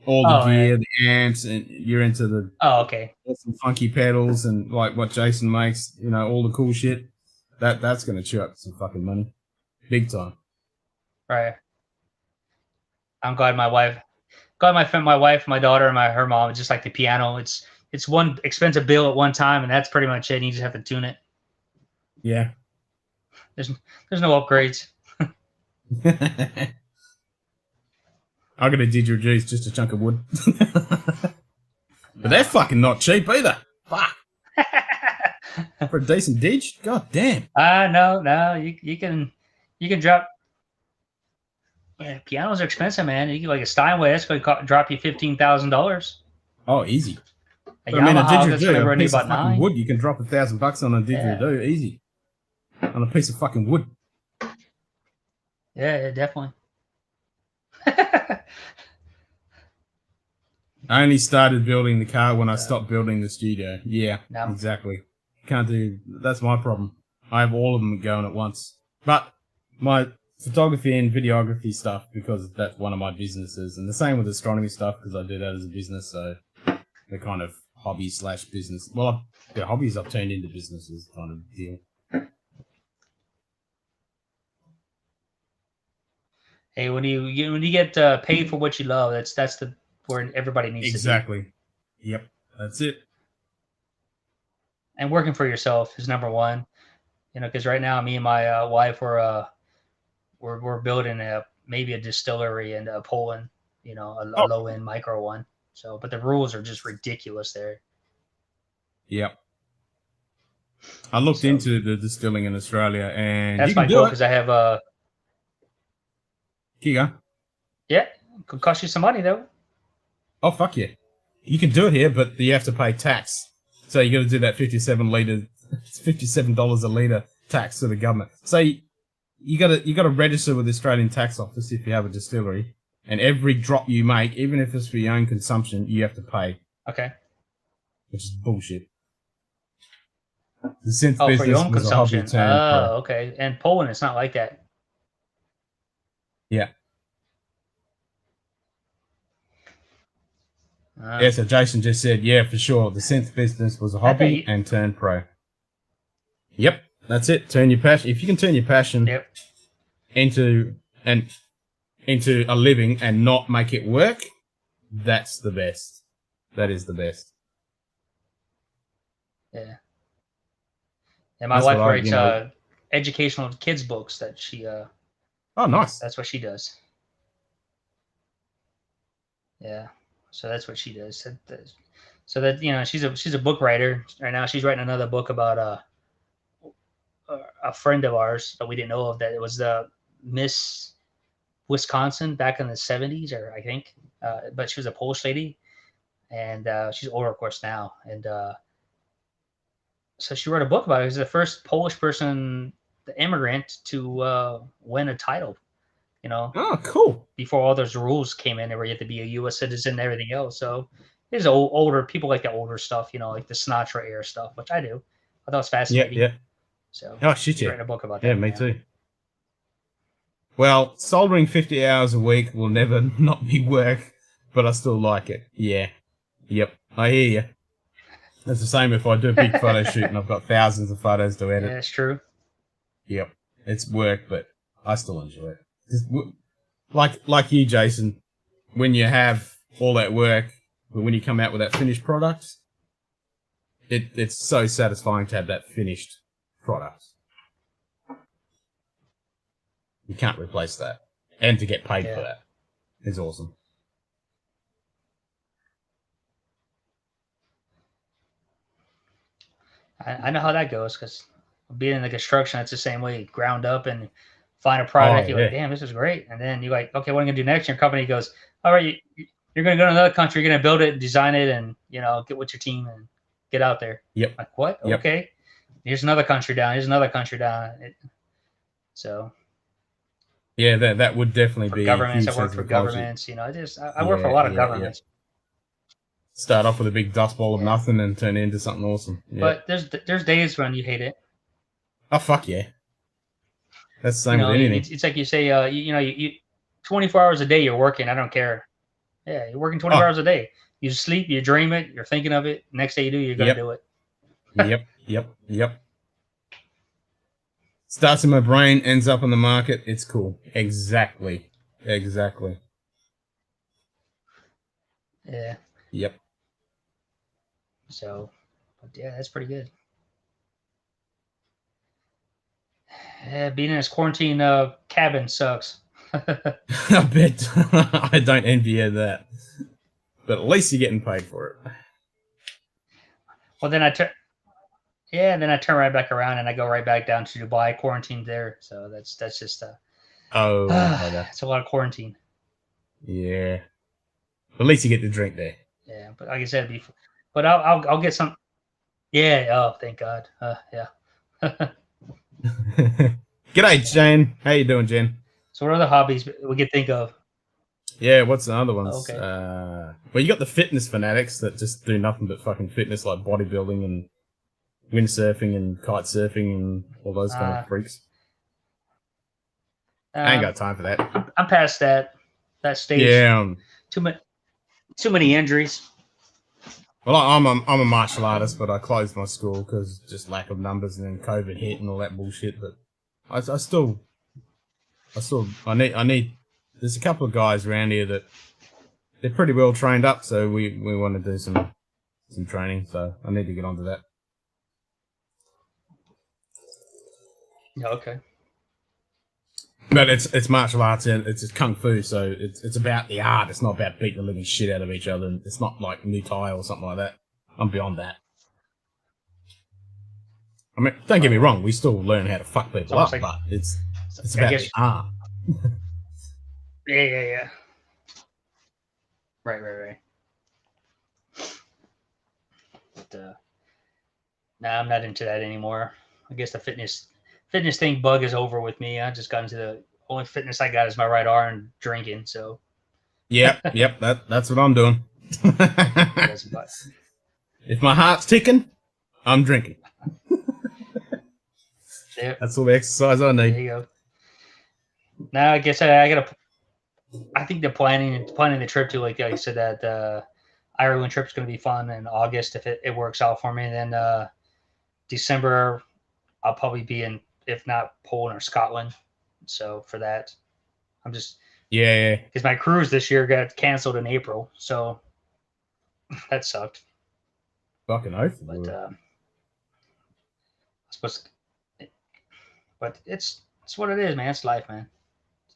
all the gear, the amps, and you're into the some funky pedals and like what Jason makes, all the cool shit. That's gonna chew up some fucking money, big time. Right. I'm glad my wife, my daughter, and her mom just like the piano. It's one expensive bill at one time, and that's pretty much it. And you just have to tune it. Yeah. There's no upgrades. I got a didgeridoo, it's just a chunk of wood. But they're fucking not cheap either. Fuck. For a decent didge? God damn. No, you can drop. Yeah, pianos are expensive, man. You get like a Steinway, that's going to drop you $15,000. Oh, easy. A But I mean, a Yamaha, that's going to didgeridoo, a run you piece of about fucking $9,000. wood, you can drop $1,000 on a didgeridoo, easy. On a piece of fucking wood. Yeah, definitely. I only started building the car when I stopped building the studio. Yeah, No. exactly. Can't do. That's my problem. I have all of them going at once. But my photography and videography stuff, because that's one of my businesses, and the same with astronomy stuff, because I do that as a business. So they're kind of hobby / business. Well, the hobbies I've turned into businesses kind of deal. Hey, when you get paid for what you love, that's the where everybody needs to be. Exactly. Yep. That's it. And working for yourself is number one. You know, because right now, me and my wife we're building maybe a distillery in Poland. You know, a low end micro one. So, but the rules are just ridiculous there. Yep. I looked into the distilling in Australia, and that's you can my do goal it. because I have Giga. Yeah, could cost you some money though. Oh fuck yeah! You can do it here, but you have to pay tax. So you got to do that $57 a litre tax to the government. So you got to register with the Australian Tax Office if you have a distillery, and every drop you make, even if it's for your own consumption, you have to pay. Okay. Which is bullshit. The synth for your business own was a hobby consumption. turned pro. Okay. And Poland, it's not like that. Yeah. Yeah, so Jason just said, yeah, for sure. The synth business was a hobby and turned pro. Yep, that's it. Turn your passion. If you can turn your passion into a living and not make it work, that's the best. That is the best. Yeah. And my wife writes educational kids books that she Oh, nice. That's what she does. Yeah. So that's what she does. So that you know, she's a book writer right now. She's writing another book about a friend of ours that we didn't know of. That it was the Miss Wisconsin back in the 70s, or I think. But she was a Polish lady, and she's older, of course, now. And so she wrote a book about it. She was the first Polish person, the immigrant, to win a title. You know. Oh, cool. Before all those rules came in, where you had to be a U.S. citizen and everything else. So there's older people like the older stuff, you know, like the Sinatra era stuff, which I do. I thought it was fascinating. Yeah. So shit, writing a book about that. Yeah, me too. Well, soldering 50 hours a week will never not be work, but I still like it. Yeah. Yep. I hear you. That's the same if I do a big photo shoot and I've got thousands of photos to edit. Yeah, that's true. Yep. It's work, but I still enjoy it. Like you, Jason, when you have all that work, but when you come out with that finished product, it's so satisfying to have that finished product. You can't replace that. And to get paid for that is awesome. I know how that goes because being in the construction, it's the same way. Ground up and find a product, you're like, damn, this is great. And then you're like, okay, what am I going to do next? Your company goes, all right, you're going to go to another country, you're going to build it and design it and, you know, get with your team and get out there. Yep. Like, what? Yep. Okay. Here's another country down. Here's another country down. So. Yeah, that would definitely be governments. I work for governments. You know, I work for a lot of governments. Start off with a big dust ball of nothing and turn it into something awesome. Yeah. But there's days when you hate it. Oh fuck yeah. That's the same with anything. It's like you say, you 24 hours a day you're working. I don't care. Yeah, you're working 24 hours a day. You sleep, you dream it, you're thinking of it. Next day you do, you're gonna do it. Yep. Starts in my brain, ends up in the market. It's cool. Exactly. Yeah. Yep. So, but yeah, that's pretty good. Yeah, being in this quarantine cabin sucks. I bet. I don't envy you that. But at least you're getting paid for it. Well, then I turn right back around and I go right back down to Dubai, quarantined there. So that's just Oh, okay. It's a lot of quarantine. Yeah. At least you get to drink there. Yeah, but like I said, but I'll get some. Yeah. Oh, thank God. Yeah. G'day, Jen. How you doing, Jen? So what other hobbies we could think of? Yeah, what's the other ones? Okay. Well, you got the fitness fanatics that just do nothing but fucking fitness, like bodybuilding and windsurfing and kite surfing and all those kind of freaks. I ain't got time for that. I'm past that stage. Yeah. Too many injuries. Well, I'm a martial artist, but I closed my school because just lack of numbers, and then COVID hit and all that bullshit. But I need. There's a couple of guys around here that they're pretty well trained up, so we want to do some training. So I need to get onto that. Yeah, okay. But it's martial arts and it's kung fu, so it's about the art. It's not about beating the living shit out of each other. And it's not like Muay Thai or something like that. I'm beyond that. I mean, don't get me wrong. We still learn how to fuck people up, but it's about the art. Yeah. Right. But nah, I'm not into that anymore. I guess the fitness thing bug is over with me. I just got into the only fitness I got is my right arm and drinking. So. Yep. That's what I'm doing. If my heart's ticking, I'm drinking. Yep. That's all the exercise I need. There you go. Now I guess I gotta. I think they're planning the trip to, like you said, that Ireland trip's gonna be fun in August if it works out for me. And then December, I'll probably be in, if not Poland or Scotland. So for that, I'm just because my cruise this year got canceled in April, so that sucked. Fucking oath. But it's what it is, man. It's life, man.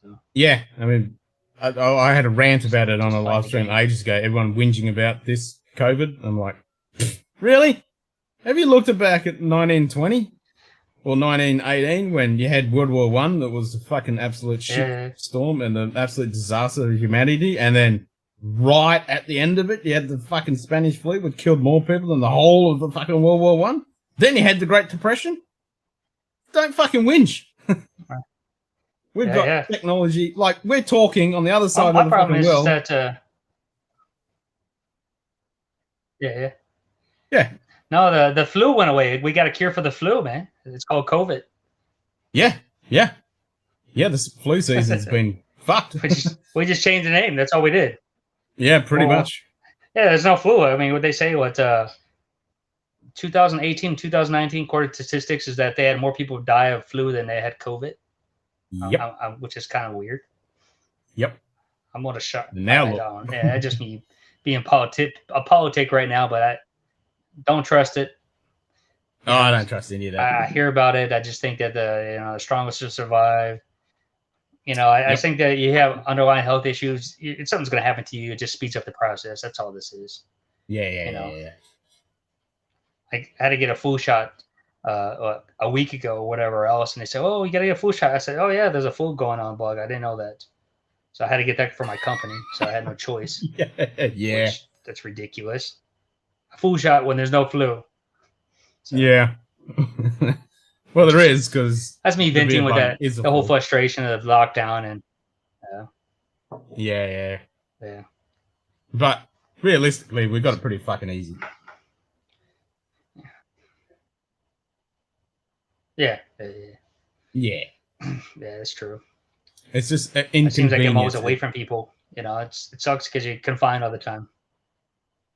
So. Yeah, I mean, I had a rant about it on a live stream ages ago. Everyone whinging about this COVID. I'm like, really? Have you looked back at 1920 or 1918 when you had World War I that was a fucking absolute shit storm and an absolute disaster of humanity, and then right at the end of it, you had the fucking Spanish flu, which killed more people than the whole of the fucking World War I. Then you had the Great Depression. Don't fucking whinge. We've got technology. Like, we're talking on the other side of the fucking world. My problem is that... Yeah. No, the flu went away. We got a cure for the flu, man. It's called COVID. Yeah. This flu season's been fucked. We just changed the name. That's all we did. Yeah, pretty much. Yeah, there's no flu. I mean, what they say, 2018, 2019, according to statistics, is that they had more people die of flu than they had COVID. Yep. Which is kind of weird. Yep. I'm going to shut now. I just me being politic right now, but I don't trust it. I don't trust any of that. I hear about it. I just think that the strongest will survive. I think that you have underlying health issues. Something's going to happen to you. It just speeds up the process. That's all this is. Yeah. I had to get a flu shot a week ago or whatever else, and they said, "Oh, you got to get a flu shot." I said, "Oh yeah, there's a flu going on, bug. I didn't know that." So I had to get that for my company. So I had no choice. Yeah. That's ridiculous. A flu shot when there's no flu. So. Yeah. Well, there is, because that's me venting with that the whole frustration of lockdown and. Yeah. Yeah. But realistically, we got it pretty fucking easy. Yeah. Yeah, that's true. It's just inconvenient. It seems like I'm always away from people. It sucks because you're confined all the time.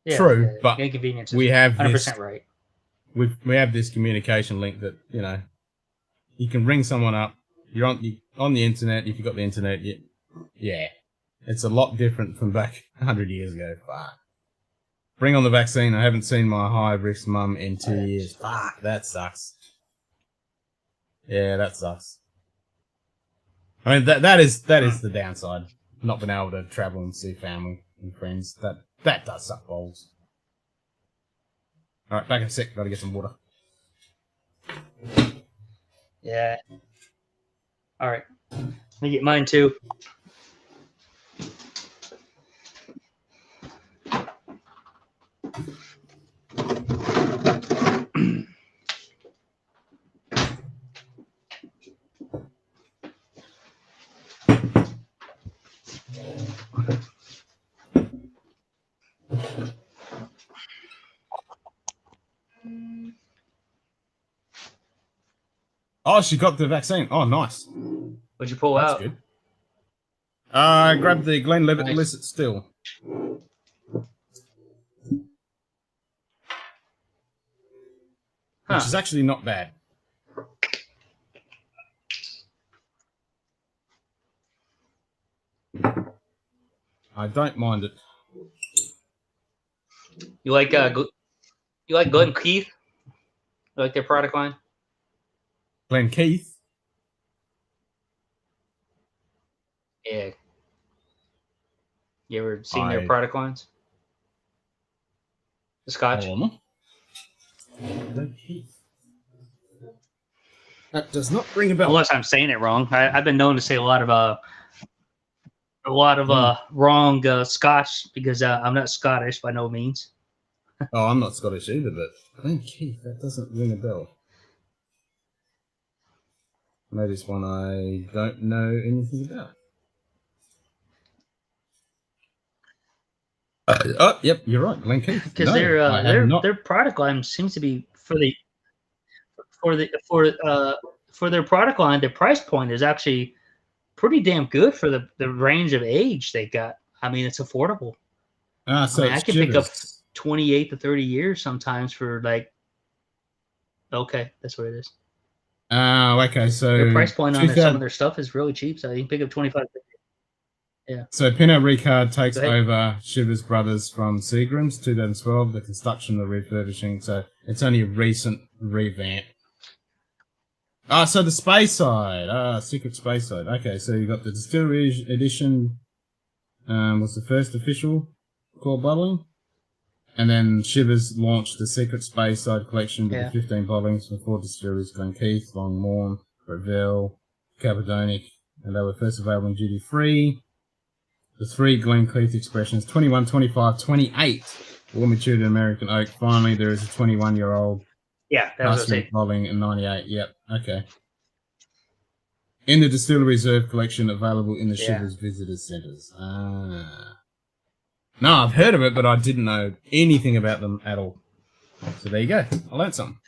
Yeah, true, but inconvenience. We have 100% this, right. We have this communication link that you can ring someone up. You're on the internet. If you've got the internet, it's a lot different from back 100 years ago. Fuck. Bring on the vaccine. I haven't seen my high risk mum in 2 years. Fuck, that sucks. Yeah, that sucks. I mean, that is the downside. Not being able to travel and see family and friends. That does suck balls. All right, back in a sec. Got to get some water. Yeah. All right. I get mine too. Oh, she got the vaccine. Oh, nice. What'd you pull That's out? good. I grabbed the Glenlivet Nice. Illicit Still. Which is actually not bad. I don't mind it. You like Glen Keith? You like their product line? Glen Keith. Yeah. You ever seen their product lines? The Scotch? Glen Keith. That does not ring a bell. Unless I'm saying it wrong. I've been known to say a lot of wrong Scotch because I'm not Scottish by no means. Oh, I'm not Scottish either, but Glen Keith, that doesn't ring a bell. Maybe it's one I don't know anything about. Oh, yep, you're right, Glen Keith. Because their product line seems to be for their product line. Their price point is actually pretty damn good for the range of age they got. I mean, it's affordable. So I can pick up 28 to 30 years sometimes for like. Okay, that's what it is. Okay, so their price point on some of their stuff is really cheap, so you can pick up 25. Yeah. So Pinot Ricard takes over Shivers Brothers from Seagram's 2012. The construction, the refurbishing. So it's only a recent revamp. So the Space Side. Secret Space Side. Okay, so you got the Distillery Edition. Was the first official core bottling. And then Shivers launched the Secret Space Side collection with the 15 bottlings from 4 distilleries: Glen Keith, Longmorn, Revel, Cabardonic, and they were first available in duty free. The 3 Glen Keith expressions, 21, 25, 28, all matured in American oak. Finally, there is a 21-year-old. Yeah, that was it. Bottling in 98. Yep, okay. In the Distillery Reserve collection, available in the Shivers Visitor Centres. No, I've heard of it, but I didn't know anything about them at all. So there you go. I learned something.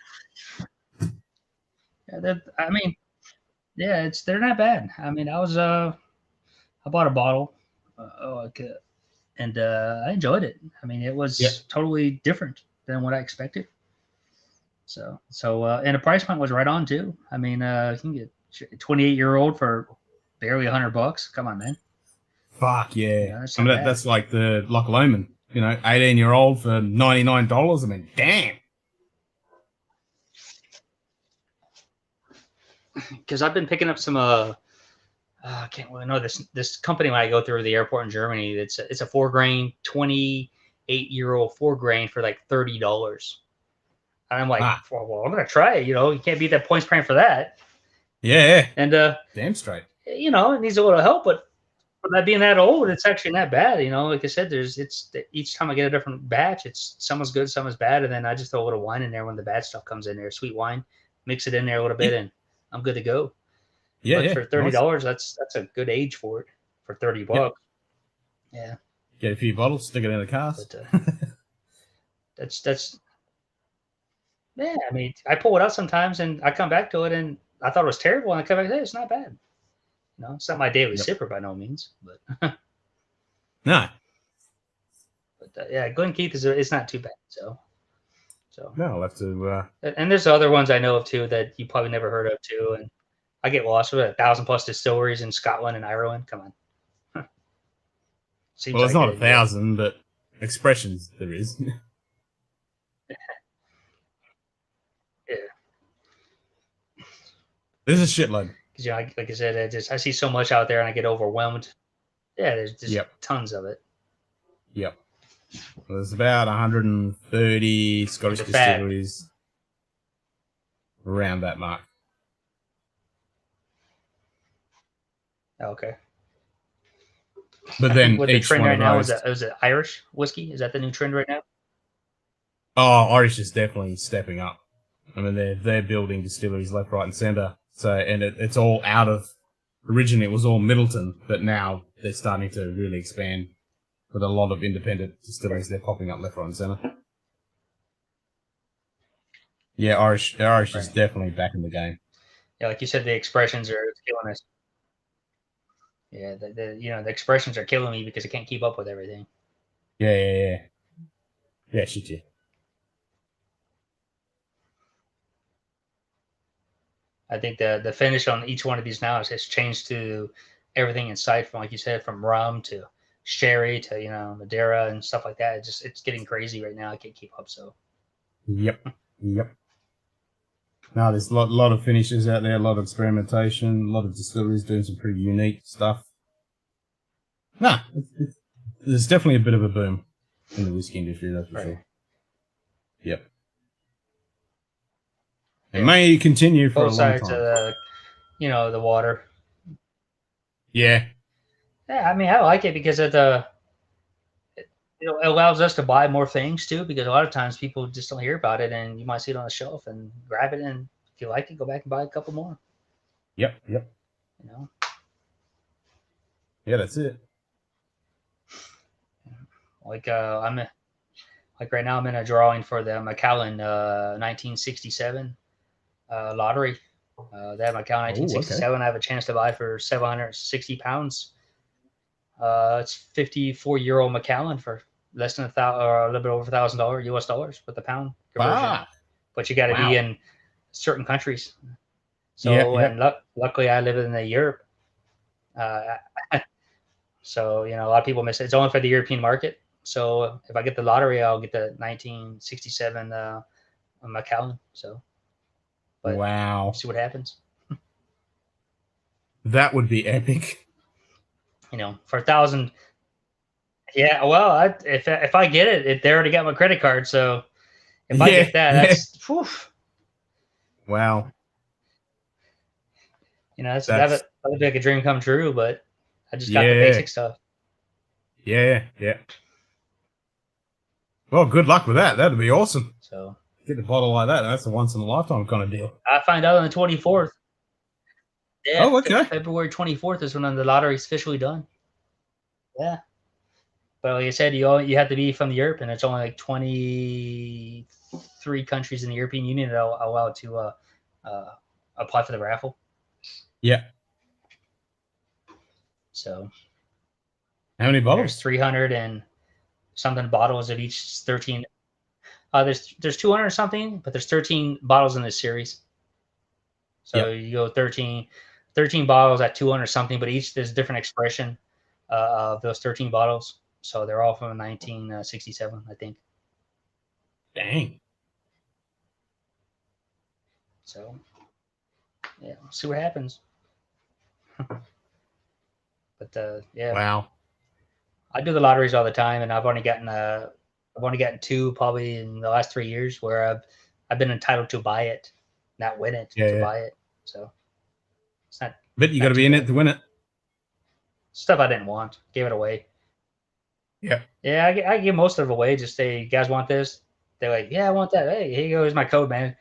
Yeah, they're not bad. I mean, I bought a bottle, and I enjoyed it. I mean, it was totally different than what I expected. So, and the price point was right on too. I mean, you can get 28-year-old for barely $100. Come on, man. Fuck yeah. That's like the Loch Lomond, 18-year-old for $99. I mean, damn. Because I've been picking up some I can't really know this company when I go through the airport in Germany. It's a 4-grain, 28-year-old 4-grain for like $30. And I'm like, well, I'm gonna try it. You can't beat that points prime for that. Yeah. And damn straight. It needs a little help, but for that being that old, it's actually not bad. Like I said, it's each time I get a different batch, some is good, some is bad, and then I just throw a little wine in there when the bad stuff comes in there, sweet wine, mix it in there a little bit, and I'm good to go. Yeah, but for $30, that's a good age for it. For $30, yeah. Get a few bottles, stick it in a cask. But, that's. Yeah, I mean, I pull it out sometimes, and I come back to it, and I thought it was terrible, and I come back, hey, it's not bad. It's not my daily sipper by no means, but no. But Glen Keith it's not too bad. So no, I'll have to. And there's other ones I know of too that you probably never heard of too, and I get lost with 1,000+ distilleries in Scotland and Ireland. Come on. Well, it's not 1,000, but expressions there is. Yeah. There's a shitload. Because like I said, I see so much out there and I get overwhelmed. Yeah, there's just tons of it. Yep. Well, there's about 130 Scottish distilleries around that mark. Okay. But then What the each trend one right of now those. is it Irish whiskey? Is that the new trend right now? Oh, Irish is definitely stepping up. I mean, they're building distilleries left, right, and centre. So, and it's all out of. Originally, it was all Middleton, but now they're starting to really expand with a lot of independent distilleries. They're popping up left, right, and centre. Yeah, Irish is Right. definitely back in the game. Yeah, like you said, the expressions are killing us. Yeah, the expressions are killing me because I can't keep up with everything. Yeah. Yeah, shit, yeah. I think the finish on each one of these now has changed to everything in sight, from like you said, from rum to sherry to Madeira and stuff like that. It's getting crazy right now. I can't keep up. So Yep. No, there's a lot of finishes out there, a lot of experimentation, a lot of distilleries doing some pretty unique stuff. Nah, there's definitely a bit of a boom in the whiskey industry, that's for sure. Yep. It may continue for both a long sides time. of the water. Yeah. Yeah, I mean, I like it because it allows us to buy more things too. Because a lot of times people just don't hear about it, and you might see it on the shelf and grab it, and if you like it, go back and buy a couple more. Yep. Yeah, that's it. Like like right now, I'm in a drawing for the Macallan 1967 lottery. That Macallan 1967, okay. I have a chance to buy for 760 pounds. It's 54-year-old Macallan for less than or a little bit over $1,000 US dollars with the pound conversion. But you got to be in certain countries. So and luckily I live in Europe. So a lot of people miss it. It's only for the European market. So if I get the lottery, I'll get the 1967 Macallan. So, but see what happens. That would be epic. For 1,000. Yeah, well, if I get it, they already got my credit card. So if I get that, that's whew. Wow. That would be like a dream come true. But I just got the basic stuff. Yeah. Well, good luck with that. That'd be awesome. So get a bottle like that. That's a once in a lifetime kind of deal. I find out on the 24th. Yeah, okay. February 24th is when the lottery's officially done. Yeah. But like I said, you have to be from Europe, and it's only like 23 countries in the European Union that are allowed to apply for the raffle. Yeah. So how many bottles? There's 300 and something bottles of each 13. There's 200 something, but there's 13 bottles in this series. So you go 13 bottles at 200 something, but each there's different expression of those 13 bottles. So they're all from 1967, I think. Dang. So yeah, we'll see what happens. But yeah. Wow. I do the lotteries all the time, and I've only gotten two probably in the last 3 years where I've been entitled to buy it, not win it, buy it. So it's not. But you got to be in it to win it. Stuff I didn't want, gave it away. Yeah. Yeah, I give most of it away. Just say, you guys want this? They're like, yeah, I want that. Hey, here you go. Here's my code, man.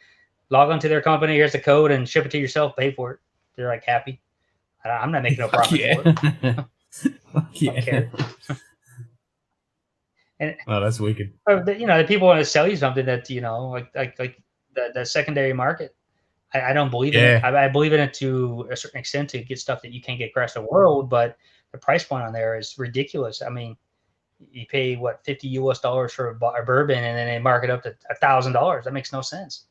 Log on to their company. Here's the code, and ship it to yourself. Pay for it. They're like happy. I'm not making no profit for it. Yeah. And that's wicked. The people want to sell you something that like the secondary market. I don't believe in it. I believe in it to a certain extent to get stuff that you can't get across the world, but the price point on there is ridiculous. I mean, you pay what $50 US for a bourbon, and then they mark it up to $1,000. That makes no sense.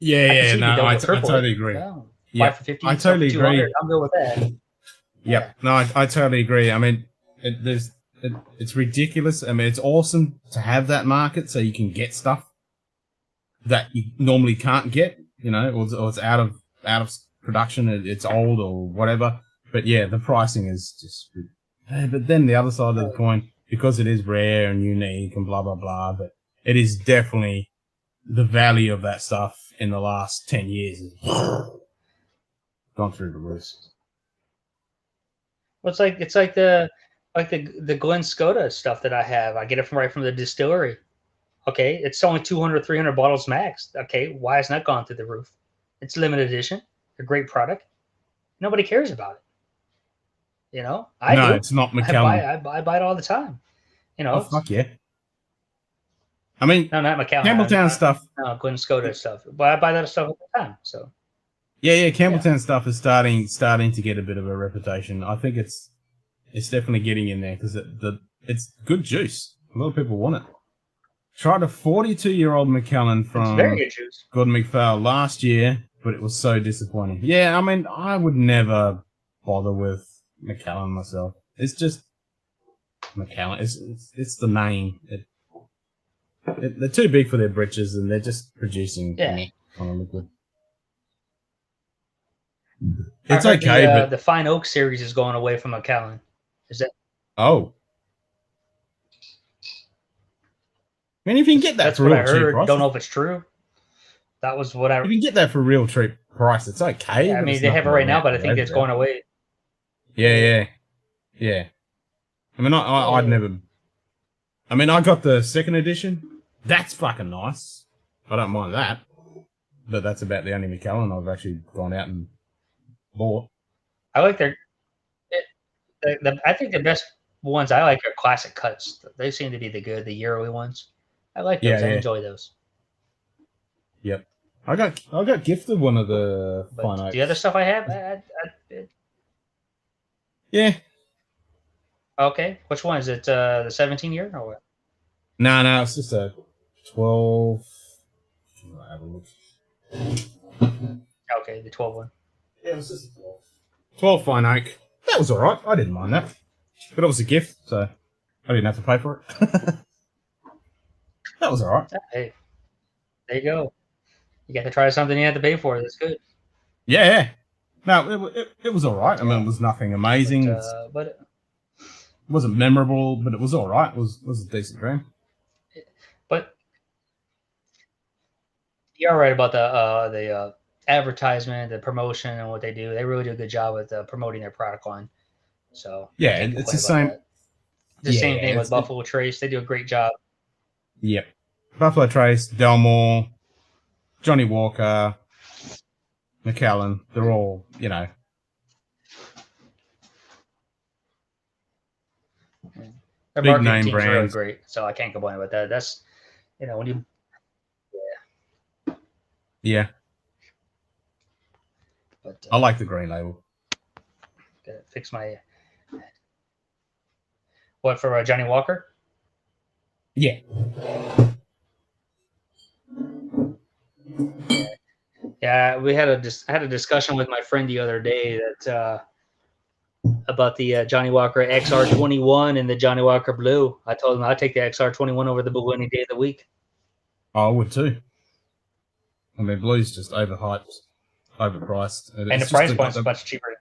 Yeah. No, I totally agree. Buy for 50. I totally agree. I'm good with that. Yeah. No, I totally agree. I mean, it's ridiculous. I mean, it's awesome to have that market so you can get stuff that you normally can't get, or it's out of production. It's old or whatever. But yeah, the pricing is just. But then the other side of the coin, because it is rare and unique and blah blah blah, but it is definitely the value of that stuff in the last 10 years has gone through the roof. Well, it's like the Glen Scotta stuff that I have. I get it from right from the distillery. Okay, it's only 200, 300 bottles max. Okay, why hasn't that gone through the roof? It's limited edition. A great product. Nobody cares about it. I No, do. it's not I buy, Macallan. I buy it all the time. Oh fuck yeah! I mean, No, not McAllen. Campbelltown stuff. No, Glen Scotta stuff. But I buy that stuff all the time. So Yeah, Campbelltown stuff is starting to get a bit of a reputation. I think it's definitely getting in there because it's good juice. A lot of people want it. Tried a 42-year-old Macallan it's very from good juice. Gordon McPhail last year, but it was so disappointing. Yeah, I mean, I would never bother with Macallan myself. It's just Macallan. It's the name. They're too big for their britches, and they're just producing on a liquid. It's I heard okay, but the Fine Oak series is going away from Macallan. Is that? Oh. I mean, if you can get that That's for what I real cheap heard. price, Don't know if it's true. That was what I. if you can get that for real cheap price, it's okay. Yeah, I but mean, it's they have it nothing right now, like but I think that. it's going away. Yeah. I mean, I'd never. I mean, I got the second edition. That's fucking nice. I don't mind that. But that's about the only Macallan I've actually gone out and bought. I like their. I think the best ones I like are classic cuts. They seem to be the yearly ones. I like those. I enjoy those. Yep. I got gifted one of the Fine Oak. The other stuff I have, yeah. Okay. Which one is it? The 17-year or what? No, it's just a 12. I'll have a look. Okay, the 12 one. Yeah, it was just a 12. 12 Fine Oak. That was alright. I didn't mind that. But it was a gift, so I didn't have to pay for it. That was alright. Hey, there you go. You got to try something you have to pay for. That's good. Yeah. No, it was alright. I mean, it was nothing amazing. But it wasn't memorable, but it was alright. It was a decent dram. But you're right about the advertisement, the promotion, and what they do. They really do a good job with promoting their product line. So yeah, it's the same. The same thing with Buffalo Trace. They do a great job. Yep. Buffalo Trace, Delmore, Johnny Walker, Macallan. They're all, Their big marketing name team's brands. really great. So I can't complain about that. That's when you. Yeah. But I like the green label. Gotta fix my. What for Johnny Walker? Yeah. Yeah, I had a discussion with my friend the other day that about the Johnny Walker XR21 and the Johnny Walker Blue. I told him I'd take the XR21 over the Blue any day of the week. I would too. I mean, Blue's just overhyped, overpriced, and the price point's much cheaper.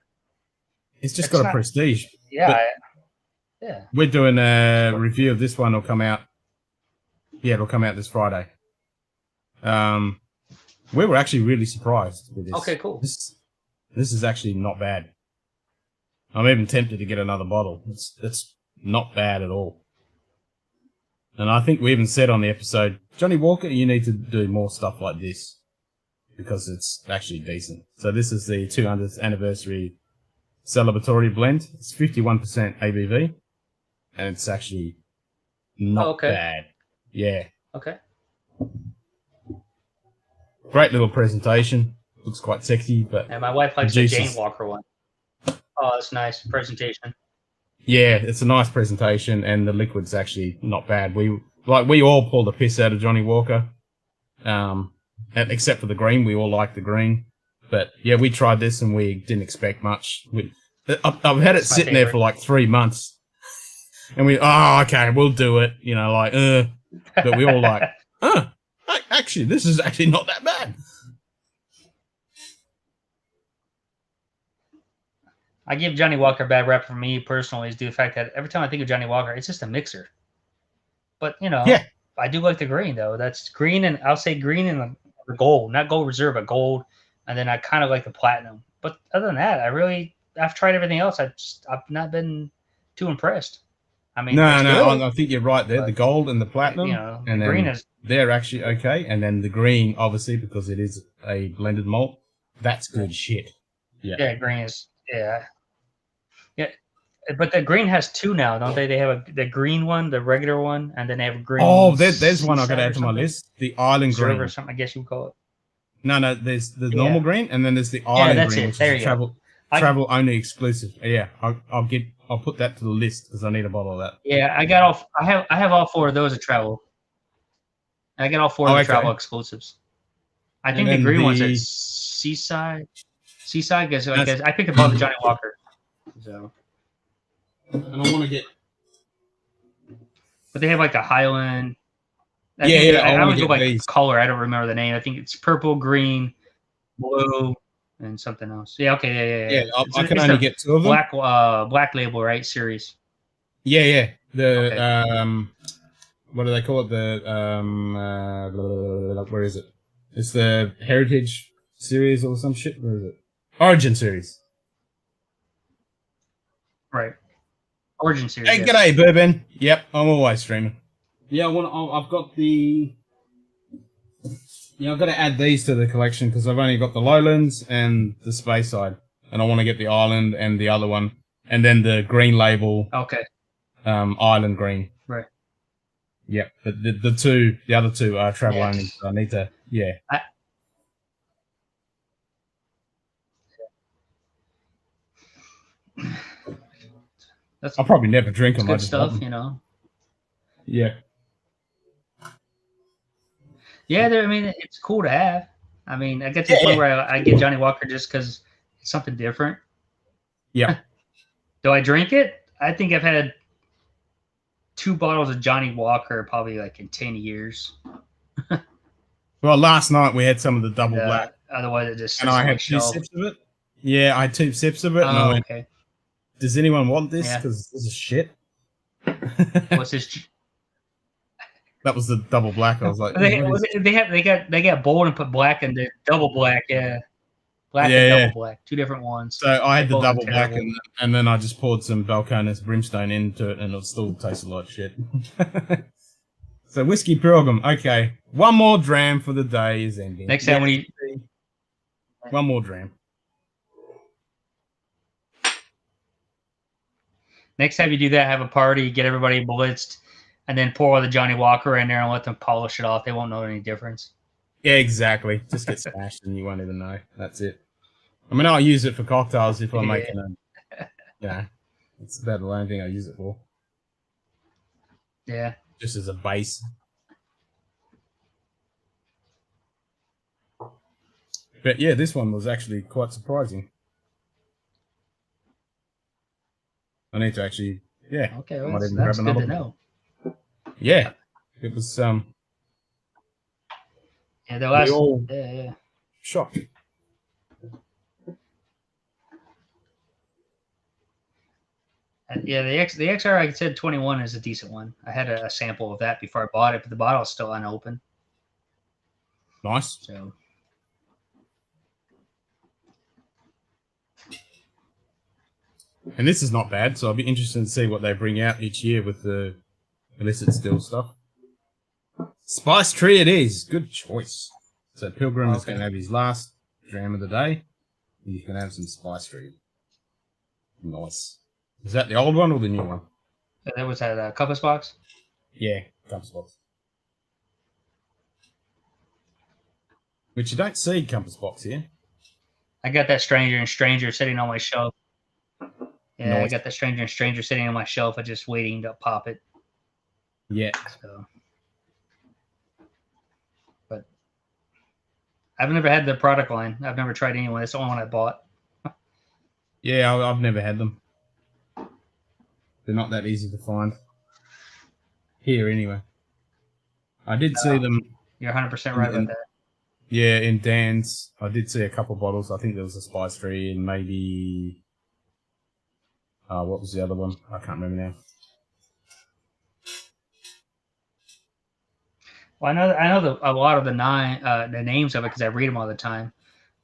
It's just got a prestige. Yeah. We're doing a review of this one. It'll come out. Yeah, it'll come out this Friday. We were actually really surprised with this. Okay, cool. This is actually not bad. I'm even tempted to get another bottle. It's not bad at all. And I think we even said on the episode, Johnny Walker, you need to do more stuff like this because it's actually decent. So this is the 200th anniversary celebratory blend. It's 51% ABV, and it's actually not bad. Yeah. Okay. Great little presentation. Looks quite sexy, but and my wife likes the Jane Walker one. Oh, that's nice presentation. Yeah, it's a nice presentation, and the liquid's actually not bad. We all pulled the piss out of Johnny Walker, except for the green. We all like the green, but yeah, we tried this and we didn't expect much. I've had it sitting there for like 3 months, and okay, we'll do it. But we all like, actually, this is actually not that bad. I give Johnny Walker a bad rap for me personally is due to the fact that every time I think of Johnny Walker, it's just a mixer. But, I do like the green, though. That's green, and I'll say green and the gold. Not gold reserve, but gold. And then I kind of like the platinum. But other than that, I I've tried everything else. I've not been too impressed. I mean, No, it's no, good, I think you're right there. but, The gold and the platinum, you know, and the then green is they're actually okay. And then the green, obviously, because it is a blended malt, that's good shit. Yeah. green is yeah. But the green has two now, don't they? They have the green one, the regular one, and then they have a green. Oh, there's one I got to Seaside add or to my something. list. The island Reserve or green. something, I guess you would call it. No, there's the normal green, and then there's the Yeah, island that's green, it. which There is you go. travel only exclusive. Yeah, I'll put that to the list because I need a bottle of that. Yeah, I have all four of those at travel. I got all four of the travel exclusives. I think the green one's at Seaside. Seaside, because I picked up all the Johnny Walker. So, and I want to get. but they have like a Highland. I always go by these. color. I don't remember the name. I think it's purple, green, blue, and something else. Yeah, okay, yeah. I can only get two of them. Black label, right? Series. Yeah. The Okay. what do they call it? The where is it? It's the Heritage series or some shit. Where is it? Origin series. Right. Origin series. Hey, g'day, Bourbon. Yep, I'm always streaming. Yeah, I've got the. Yeah, I've got to add these to the collection because I've only got the Lowlands and the Space Side, and I want to get the Island and the other one, and then the green label. Okay. Island green. Right. Yep, but the other two are travel only. So I need to. Yeah. I'll probably never drink them. Good stuff, you know. Yeah. Yeah, I mean, it's cool to have. I mean, I get to the point where I get Johnny Walker just because it's something different. Yeah. Do I drink it? I think I've had 2 bottles of Johnny Walker probably like in 10 years. Well, last night we had some of the double black. Otherwise, it just and I had 2 sips of it. Yeah, I had 2 sips of it, and I went, okay. Does anyone want this? Because this is shit. What's this? That was the double black. I was like, they got bold and put black in the double black, yeah. Black and double black, 2 different ones. So I had the double black, and then I just poured some Balcones Brimstone into it, and it still tasted like shit. So whiskey pilgrim, okay. One more dram for the day is ending. Next time one more dram. Next time you do that, have a party, get everybody blitzed, and then pour all the Johnny Walker in there and let them polish it off. They won't know any difference. Yeah, exactly. Just get smashed and you won't even know. That's it. I mean, I'll use it for cocktails if I'm making them. Yeah, it's about the only thing I use it for. Yeah. Just as a base. But yeah, this one was actually quite surprising. I need to actually, Okay, well, that's good to know. Yeah, it was. Yeah, the last. Yeah. Shocked. Yeah, the XR I said 21 is a decent one. I had a sample of that before I bought it, but the bottle is still unopened. Nice. So. And this is not bad, so I'll be interested to see what they bring out each year with the illicit still stuff. Spice Tree it is. Good choice. So Pilgrim is going to have his last dram of the day. He's going to have some Spice Tree. Nice. Is that the old one or the new one? That was that Compass Box? Yeah, Compass Box. Which you don't see Compass Box here. I got that Stranger and Stranger sitting on my shelf. Yeah, nice. I got the Stranger and Stranger sitting on my shelf. I'm just waiting to pop it. Yeah. So, but I've never had the product line. I've never tried anyone. It's the only one I bought. Yeah, I've never had them. They're not that easy to find. Here, anyway. I did see them. You're 100% right about that. Yeah, in Dan's. I did see a couple bottles. I think there was a Spice Tree and maybe... what was the other one? I can't remember now. Well, I know a lot of the names of it because I read them all the time.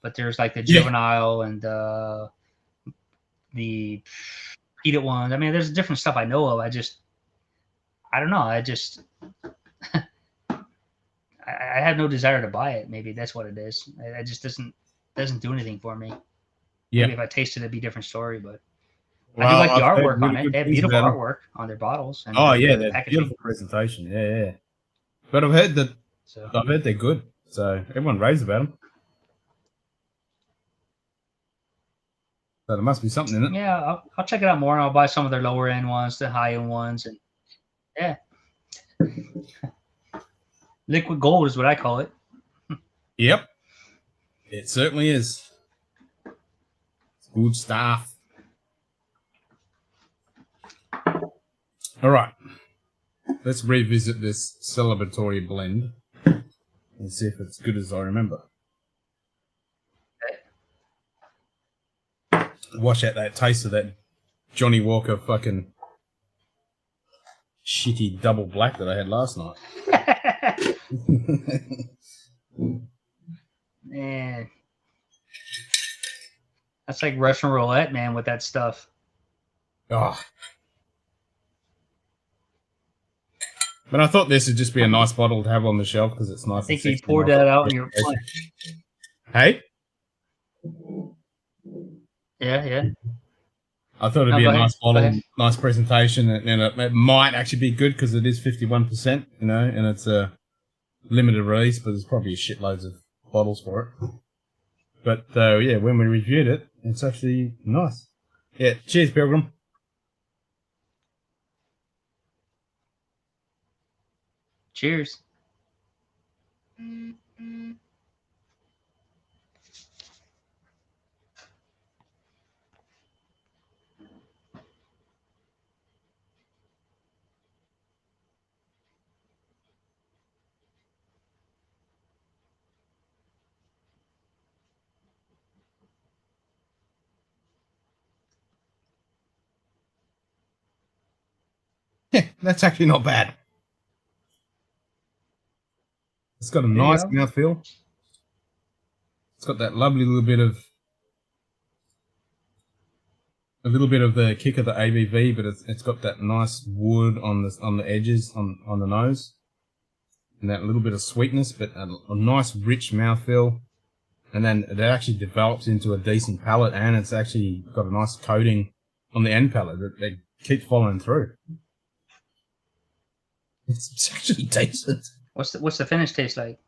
But there's like the Juvenile and the heated ones. I mean, there's different stuff I know of. I don't know. I have no desire to buy it. Maybe that's what it is. It just doesn't do anything for me. Yeah. Maybe if I tasted it, it'd be a different story. But Well, I do like the I've heard artwork on really it. good They have things beautiful about 'em. artwork on their bottles. And Oh yeah, their they're packaging. beautiful presentation. Yeah. But I've heard they're good. So everyone raves about them. So there must be something in it. Yeah, I'll check it out more. And I'll buy some of their lower end ones, the high end ones, and yeah, liquid gold is what I call it. Yep. It certainly is. It's good stuff. All right. Let's revisit this celebratory blend and see if it's good as I remember. Wash out that taste of that Johnny Walker fucking shitty double black that I had last night. Man, that's like Russian roulette, man, with that stuff. Oh. But I thought this would just be a nice bottle to have on the shelf because it's nice. I think you poured that out in your Hey? Yeah. I thought it'd be go a ahead. nice Go bottle, ahead. nice presentation, and it might actually be good because it is 51%, you know, and it's a limited release, but there's probably shitloads of bottles for it. But yeah, when we reviewed it, it's actually nice. Yeah, cheers, Pilgrim. Cheers. Yeah, that's actually not bad. It's got a There you nice go. mouthfeel. It's got that lovely little bit of the kick of the ABV, but it's got that nice wood on the edges on the nose, and that little bit of sweetness, but a nice rich mouthfeel, and then it actually develops into a decent palate, and it's actually got a nice coating on the end palate that they keep following through. It's actually decent. What's the finish taste like?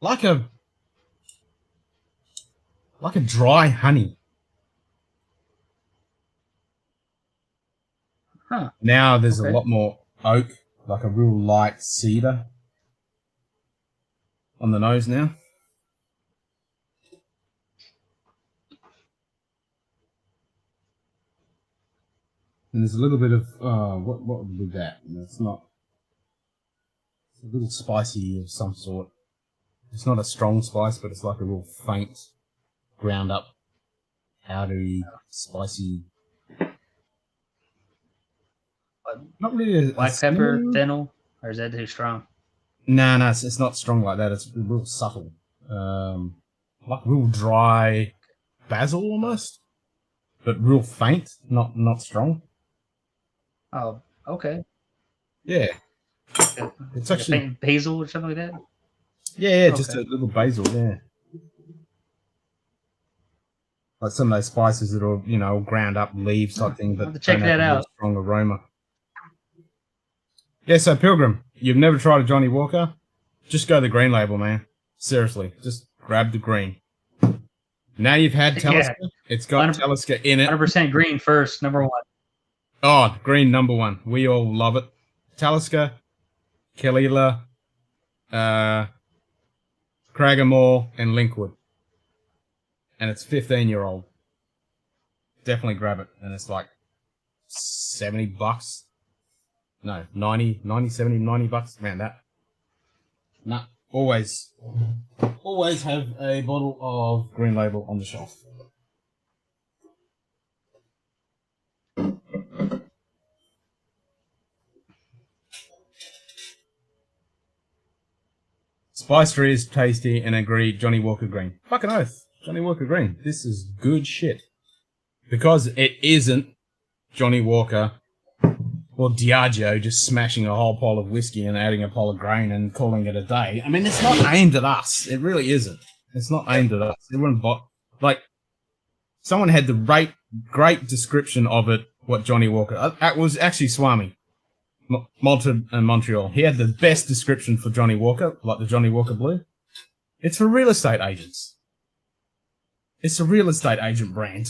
Like a dry honey. Huh. Now there's Okay. a lot more oak, like a real light cedar on the nose now. And there's a little bit of what would be that? It's not. It's a little spicy of some sort. It's not a strong spice, but it's like a real faint, ground up, powdery, spicy. Not really a Black pepper, cinnamon. fennel, or is that too strong? No, it's not strong like that. It's real subtle. Like real dry basil almost, but real faint, not strong. Oh, okay. Yeah, It's it's like actually a faint basil or something like that. yeah, just Okay. a little basil. Yeah, like some of those spices that are ground up leaves type thing, I'll but have to check don't have that a real out. strong aroma. Yeah, so Pilgrim, you've never tried a Johnny Walker? Just go the green label, man. Seriously, just grab the green. Now you've had Talisker. Yeah. It's got 100 Talisker in it. 100% green first, number one. Oh, green number one. We all love it. Talisker, Kalila, Craggamore, and Linkwood. And it's 15-year-old. Definitely grab it. And it's like $70. No, 90, 70, 90 bucks. Man, that. Nah, always have a bottle of green label on the shelf. Spice Tree is tasty and agree Johnny Walker green. Fucking oath. Johnny Walker Green. This is good shit. Because it isn't Johnny Walker or Diageo just smashing a whole pile of whiskey and adding a pile of grain and calling it a day. I mean, it's not aimed at us. It really isn't. It's not aimed at us. It wouldn't like, someone had the great description of it, what Johnny Walker... That was actually Swami, Malta and Montreal. He had the best description for Johnny Walker, like the Johnny Walker Blue. It's for real estate agents. It's a real estate agent brand.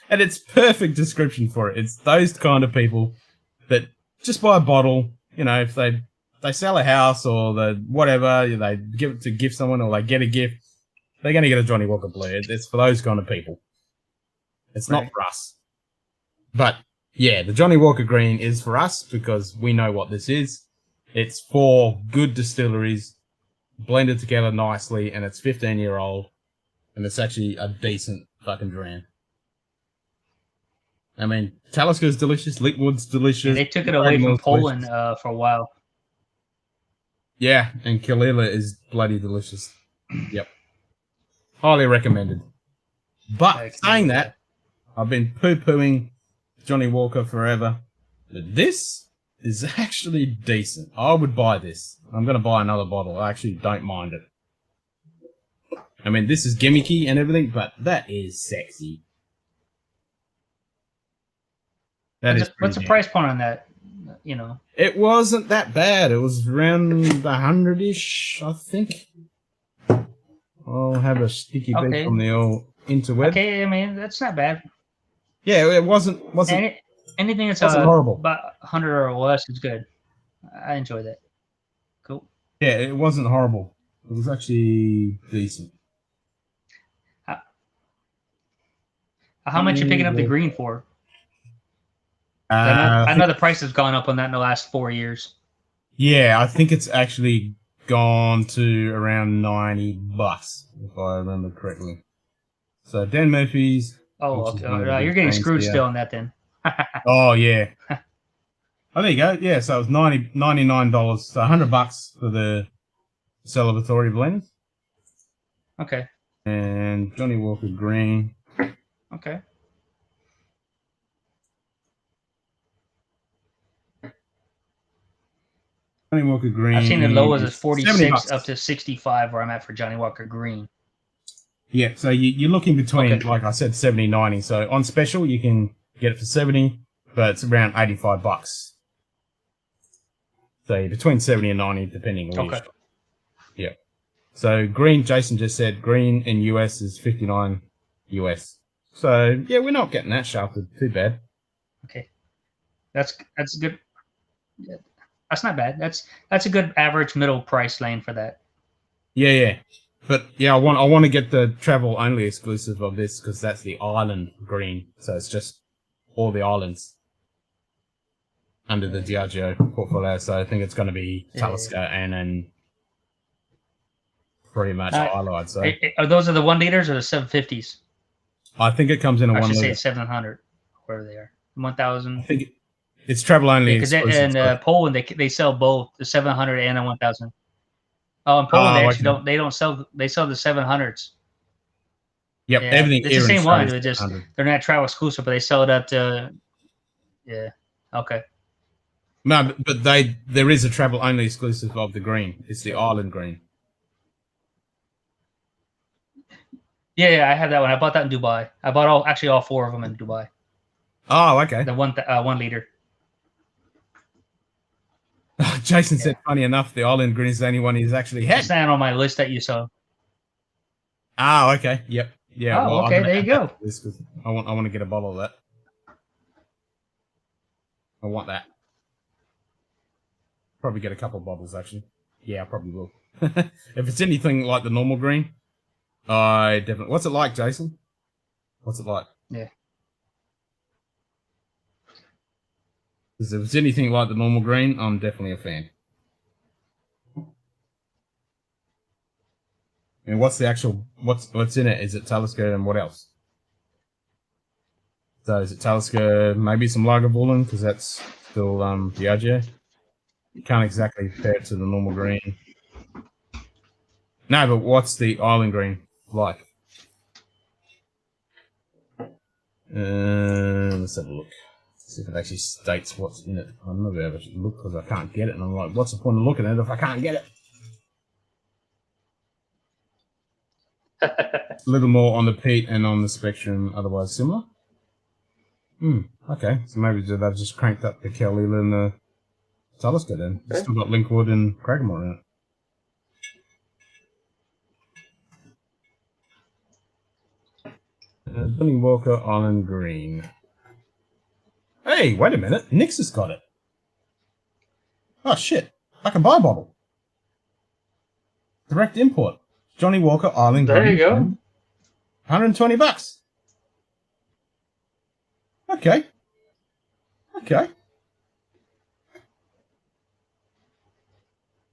And it's perfect description for it. It's those kind of people that just buy a bottle, you know, if they sell a house or whatever, they give it to gift someone or they get a gift, they're going to get a Johnny Walker Blue. It's for those kind of people. It's not for us. But, yeah, the Johnny Walker Green is for us because we know what this is. It's 4 good distilleries blended together nicely, and it's 15-year-old, and it's actually a decent fucking dram. I mean, Taliska's delicious, Liquid's delicious. Yeah, they took it away from Poland for a while. Yeah, and Kalila is bloody delicious. Yep. Highly recommended. But saying that, I've been poo-pooing Johnny Walker forever. But this is actually decent. I would buy this. I'm going to buy another bottle. I actually don't mind it. I mean, this is gimmicky and everything, but that is sexy. What's the price point on that? You know, it wasn't that bad. It was around 100-ish, I think. I'll have a sticky bit from the old interweb. Okay, I mean that's not bad. Yeah, it wasn't. Anything that's horrible. About 100 or less is good. I enjoy that. Cool. Yeah, it wasn't horrible. It was actually decent. How much you picking up the green for? I know the price has gone up on that in the last 4 years. Yeah, I think it's actually gone to around $90, if I remember correctly. So Dan Murphy's. Oh, okay. You're getting screwed still on that then. Oh yeah. Oh, there you go. Yeah, so it was $99, so $100 for the celebratory blend. Okay. And Johnny Walker Green. Okay. Johnny Walker Green. I've seen the lowest as 46 up to 65 where I'm at for Johnny Walker Green. Yeah, so you're looking between, like I said, 70, 90. So on special, you can get it for 70, but it's around $85. So you're between 70 and 90, depending on which. Yeah. So green, Jason just said, green in US is 59 US. So yeah, we're not getting that shafted too bad. Okay, that's good. That's not bad. That's a good average middle price lane for that. Yeah. But yeah, I want to get the travel only exclusive of this because that's the island green. So it's just all the islands under the Diageo portfolio. So I think it's going to be Talisker and then pretty much Isla, I'd say. Are those the 1 liters or the 750s? I think it comes in a 1 liter. I should say 700, wherever they are. 1,000. I think it's travel only. Because in Poland they sell both the 700 and the 1,000. Oh, in Poland they don't sell. They sell the 700s. Yep, everything. It's the same one. They're not travel exclusive, but they sell it at. Yeah. Okay. No, but there is a travel only exclusive of the green. It's the island green. Yeah, I have that one. I bought that in Dubai. I bought all 4 of them in Dubai. Oh, okay. The 1 liter. Jason said, funny enough, the island green is the only one he's actually had. It's not on my list that you saw. Oh, okay. Yep. Yeah. Oh, okay. There you go. I want to get a bottle of that. I want that. Probably get a couple of bottles, actually. Yeah, I probably will. If it's anything like the normal green, I definitely... What's it like, Jason? What's it like? Yeah. Because if it's anything like the normal green, I'm definitely a fan. And what's the actual... What's in it? Is it Talisker and what else? So is it Talisker, maybe some Lagavulin, because that's still Diageo. You can't exactly compare it to the normal green. No, but what's the island green like? Let's have a look. See if it actually states what's in it. I'm not able to look because I can't get it, and I'm like, what's the point of looking at it if I can't get it? A little more on the peat and on the spectrum, otherwise similar. Okay, so maybe they've just cranked up the Kalila and the Talisker then. It's still got Linkwood and Cragmore in it. Johnny Walker Island Green. Hey, wait a minute. Nix has got it. Oh, shit. I can buy a bottle. Direct import. Johnny Walker Island Green. There you go. 120 bucks. Okay. Okay.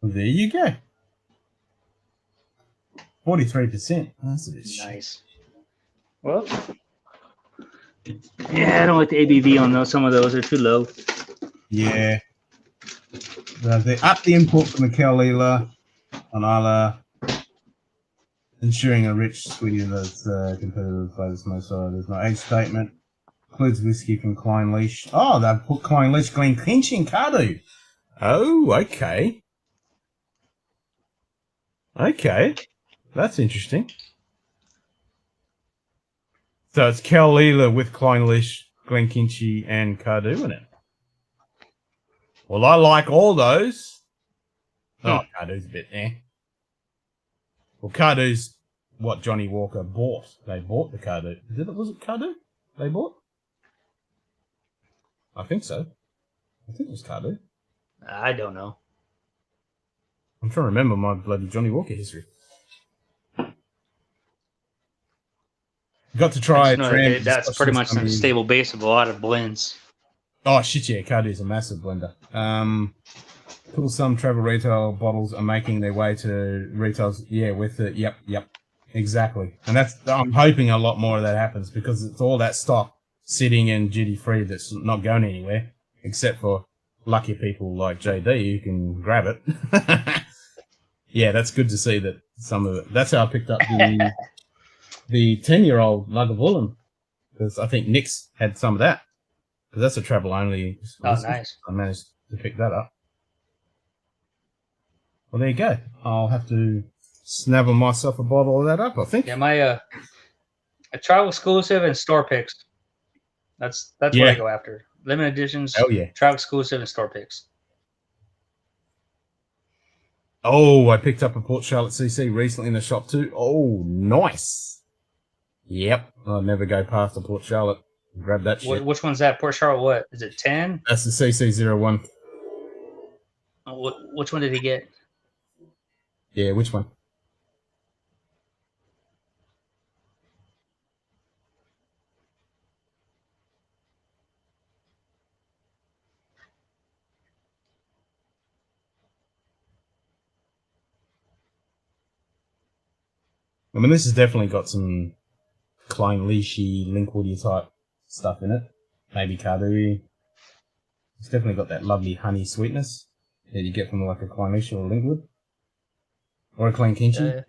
Well, there you go. 43%. That's a bit Nice. Well, yeah, I don't like the ABV on those. Some of those are too low. Yeah. They up the import from the Kalila on Isla, ensuring a rich sweetie that's competitive flavors most of there's no age statement. Includes whiskey from Klein Leash. Oh, they've put Klein Leash, Glen Clinch in Cardo. Oh, okay. Okay. That's interesting. So it's Kalila with Klein Leash, Glen Kinchy, and Cardo in it. Well, I like all those. Oh, Cardo's a bit Well, Cardo's what Johnny Walker bought. They bought the Cardo. Was it Cardo they bought? I think so. I think it was Cardo. I don't know. I'm trying to remember my bloody Johnny Walker history. Got to try Drams. That's pretty much a stable base of a lot of blends. Oh, shit, yeah. Cardo's a massive blender. People, some travel retail bottles are making their way to retails. Yeah, with it. Yep. Exactly. And I'm hoping a lot more of that happens because it's all that stock sitting in duty free that's not going anywhere, except for lucky people like JD who can grab it. Yeah, that's good to see that some of it. That's how I picked up the 10-year-old Lagavulin, because I think Nick's had some of that. Because that's a travel only. Oh, nice. I managed to pick that up. Well, there you go. I'll have to snabble myself a bottle of that up, I think. Yeah, my a travel exclusive and store picks. That's what I go after. Limited editions. Oh yeah. Travel exclusive and store picks. Oh, I picked up a Port Charlotte CC recently in the shop too. Oh, nice. Yep. I'll never go past the Port Charlotte. Grab that shit. Which one's that? Port Charlotte what? Is it 10? That's the CC01. Which one did he get? Yeah, which one? I mean, this has definitely got some Klein Leashy, Linkwoody type stuff in it. Maybe Cardo. It's definitely got that lovely honey sweetness that you get from like a Klein Leashy or a Linkwood. Or a Klein Kinchy.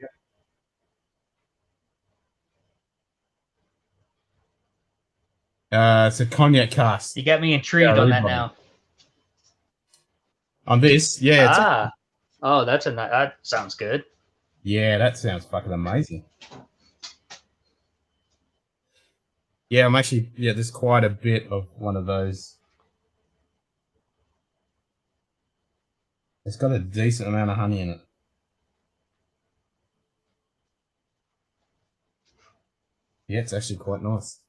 It's a cognac cast. You got me intrigued on that now. On this? Yeah. That sounds good. Yeah, that sounds fucking amazing. Yeah, I'm actually, there's quite a bit of one of those. It's got a decent amount of honey in it. Yeah, it's actually quite nice.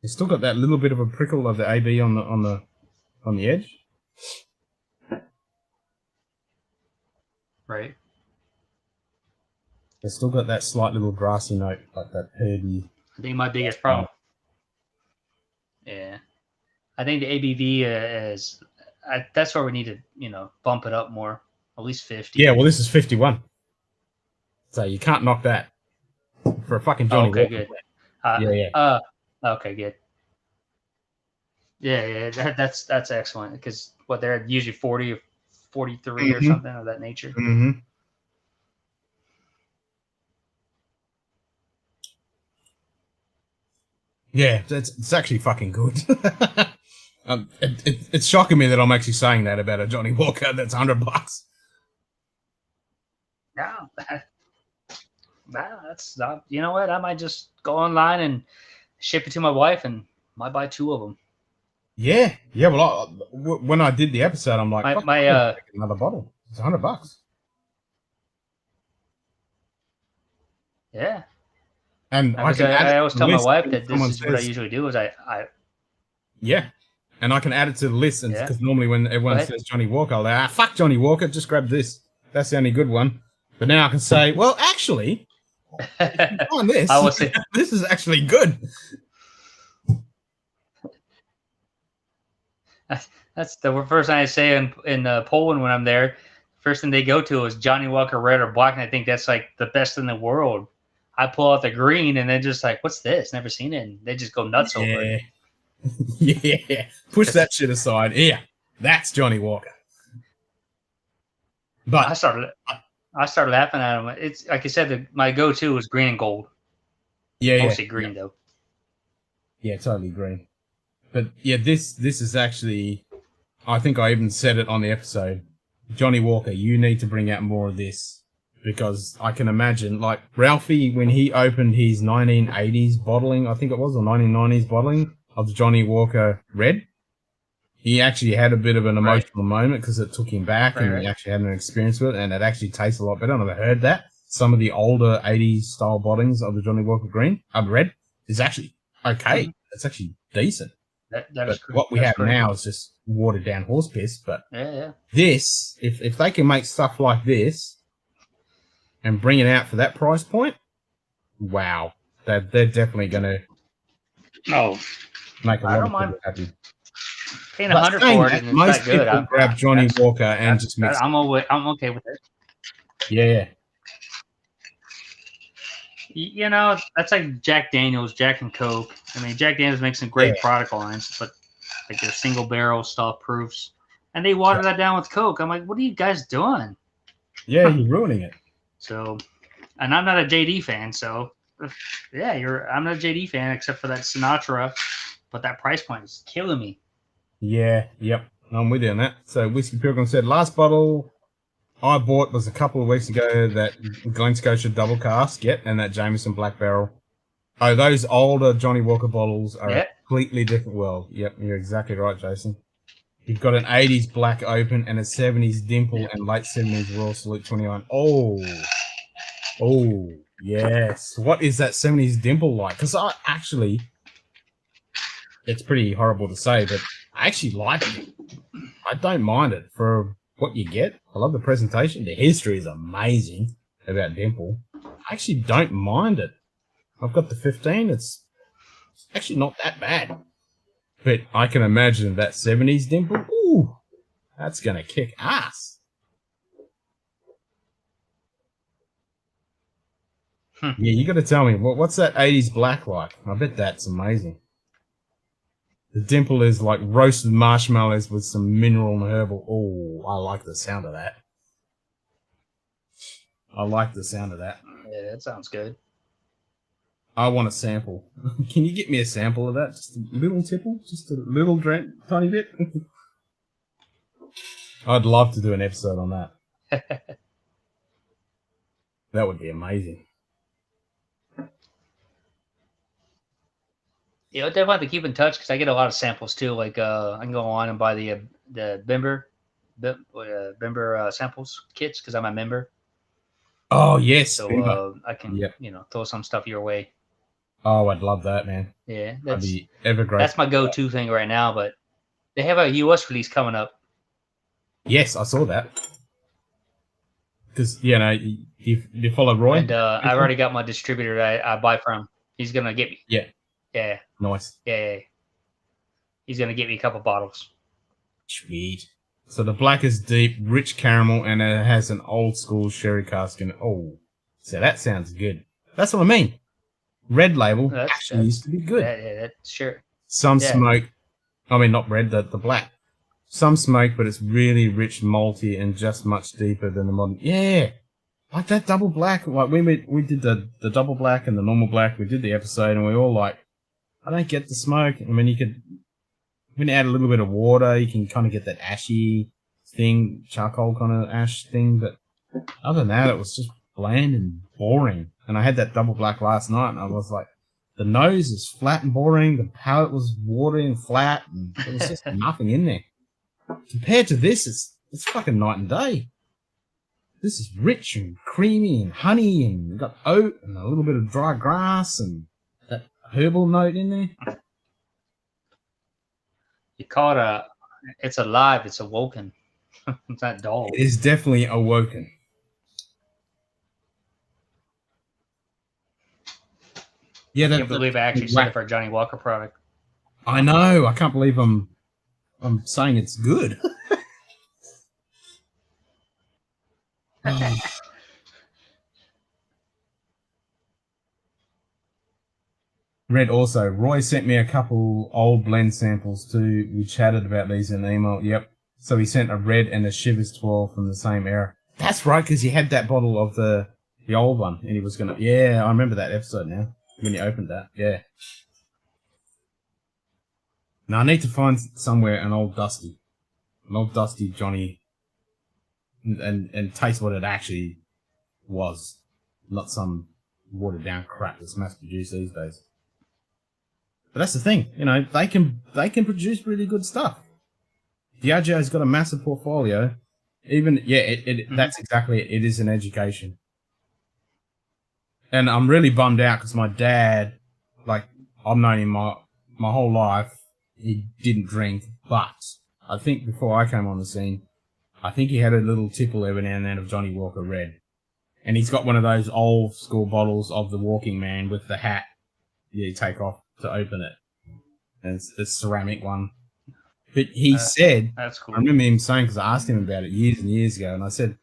It's still got that little bit of a prickle of the AB on the edge. Right. It's still got that slight little grassy note, like that herby. I think my biggest problem. Yeah, I think the ABV is. That's where we need to, bump it up more, at least 50. Yeah, well, this is 51, so you can't knock that for a fucking Johnny Walker. Good. Okay, good. Yeah, that's excellent because they're usually 40 43 or something of that nature. Mm-hmm. Yeah, it's actually fucking good. It's shocking me that I'm actually saying that about a Johnny Walker that's $100. No, no, that's not. You know what? I might just go online and ship it to my wife, and might buy 2 of them. Yeah. Well, when I did the episode, I'm like, fuck, I'll take another bottle. It's $100. Yeah. And I always tell my wife that this is what I says, usually do. Is I yeah, and I can add it to the list because normally when everyone says Johnny Walker, I'll like, fuck Johnny Walker, just grab this. That's the only good one. But now I can say, well, actually, on this, I will say, this is actually good. That's the first thing I say in Poland when I'm there. First thing they go to is Johnny Walker Red or Black, and I think that's like the best in the world. I pull out the green, and they're just like, "What's this? Never seen it." And they just go nuts over it. Yeah, push that shit aside. Yeah, that's Johnny Walker. But I started laughing at him. It's like I said, my go-to was green and gold. Mostly green though. Yeah, totally green. But yeah, this is actually, I think I even said it on the episode. Johnny Walker, you need to bring out more of this. Because I can imagine, like, Ralphie, when he opened his 1980s bottling, I think it was, or 1990s bottling of Johnny Walker Red, he actually had a bit of an emotional moment because it took him back and he actually had an experience with it, and it actually tastes a lot better. I've never heard that. Some of the older 80s style bottlings of the Johnny Walker Red is actually okay. It's actually decent. What we have now is just watered down horse piss. But this, if they can make stuff like this, and bring it out for that price point, wow. They're definitely going to make a lot of people happy. Paying $100 for it, and most it's that good. people grab Johnny Walker and just mix I'm okay with it. Yeah. You know, that's like Jack Daniels, Jack and Coke. I mean, Jack Daniels makes some great product lines, but like their single barrel style proofs. And they water that down with Coke. I'm like, what are you guys doing? Yeah, you're ruining it. So, and I'm not a JD fan, so yeah, I'm not a JD fan except for that Sinatra, but that price point is killing me. Yeah, yep, I'm with you on that. So Whiskey Pilgrim said last bottle I bought was a couple of weeks ago, that Glen Scotia double cask, and that Jameson Black Barrel. Oh, those older Johnny Walker bottles are a completely different world. Yep, you're exactly right, Jason. You've got an 80s Black Open and a 70s Dimple and late 70s Royal Salute 29. Oh, yes. What is that 70s Dimple like? Because I actually, it's pretty horrible to say, but I actually like it. I don't mind it for what you get. I love the presentation. The history is amazing about Dimple. I actually don't mind it. I've got the 15. It's actually not that bad. But I can imagine that 70s Dimple. Ooh, that's going to kick ass. Yeah, you got to tell me, what's that 80s Black like? I bet that's amazing. The Dimple is like roasted marshmallows with some mineral and herbal. Oh, I like the sound of that. Yeah, that sounds good. I want a sample. Can you get me a sample of that? Just a little tipple? Just a little tiny bit? I'd love to do an episode on that. That would be amazing. Yeah, I'll definitely have to keep in touch because I get a lot of samples too. Like I can go on and buy the Bimber samples kits because I'm a member. Oh yes, so I can throw some stuff your way. Oh, I'd love that, man. Yeah, that'd be ever great. That's my go-to thing right now. But they have a US release coming up. Yes, I saw that. Because you follow Roy, and I've already got my distributor that I buy from. He's gonna get me. Yeah. Nice. Yeah. He's gonna get me a couple bottles. Sweet. So the black is deep, rich caramel, and it has an old school sherry cask in it. Oh, so that sounds good. That's what I mean. Red label actually used to be good. Yeah, that's sure. Some smoke. I mean, not red, the black. some smoke, but it's really rich, malty, and just much deeper than the modern. Yeah, like that double black. Like we did the double black and the normal black. We did the episode, and we all like, I don't get the smoke. I mean, when you add a little bit of water, you can kind of get that ashy thing, charcoal kind of ash thing. But other than that, it was just bland and boring. And I had that double black last night, and I was like, the nose is flat and boring. The palate was watery and flat, and there was just nothing in there. Compared to this, it's fucking night and day. This is rich and creamy and honey, and you've got oat and a little bit of dry grass and that herbal note in there. You call it it's alive, it's awoken. It's not dull. It is definitely awoken. Yeah, I can't believe I actually said it for a Johnny Walker product. I know. I can't believe I'm saying it's good. Red also. Roy sent me a couple old blend samples too. We chatted about these in email. Yep. So he sent a red and a Shivers 12 from the same era. That's right, because he had that bottle of the old one, and he was gonna. Yeah, I remember that episode now when you opened that. Yeah. Now I need to find somewhere an old dusty Johnny, and taste what it actually was, not some watered down crap that's mass produced these days. But that's the thing, you know, they can produce really good stuff. Diageo's got a massive portfolio. Even that's exactly it. It is an education. And I'm really bummed out because my dad, like, I've known him my whole life. He didn't drink, but I think before I came on the scene, I think he had a little tipple every now and then of Johnny Walker Red. And he's got one of those old school bottles of the Walking Man with the hat you take off to open it. And it's a ceramic one. But he said, that's cool. I remember him saying, because I asked him about it years and years ago, and I said,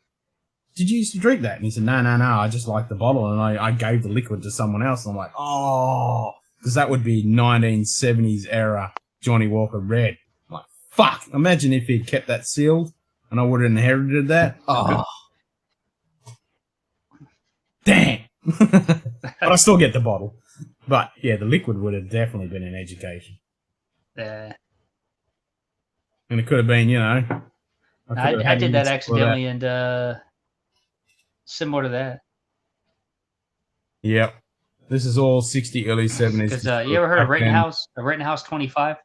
did you used to drink that? And he said, no, I just like the bottle, and I gave the liquid to someone else. And I'm like, oh, because that would be 1970s era Johnny Walker Red. I'm like, fuck, imagine if he'd kept that sealed, and I would have inherited that. Oh. Damn. But I still get the bottle. But, yeah, the liquid would have definitely been an education. Yeah. And it could have been, you know. I did that accidentally, and similar to that. Yep. This is all 60, early 70s. Because you ever heard of Rittenhouse? A Rittenhouse 25?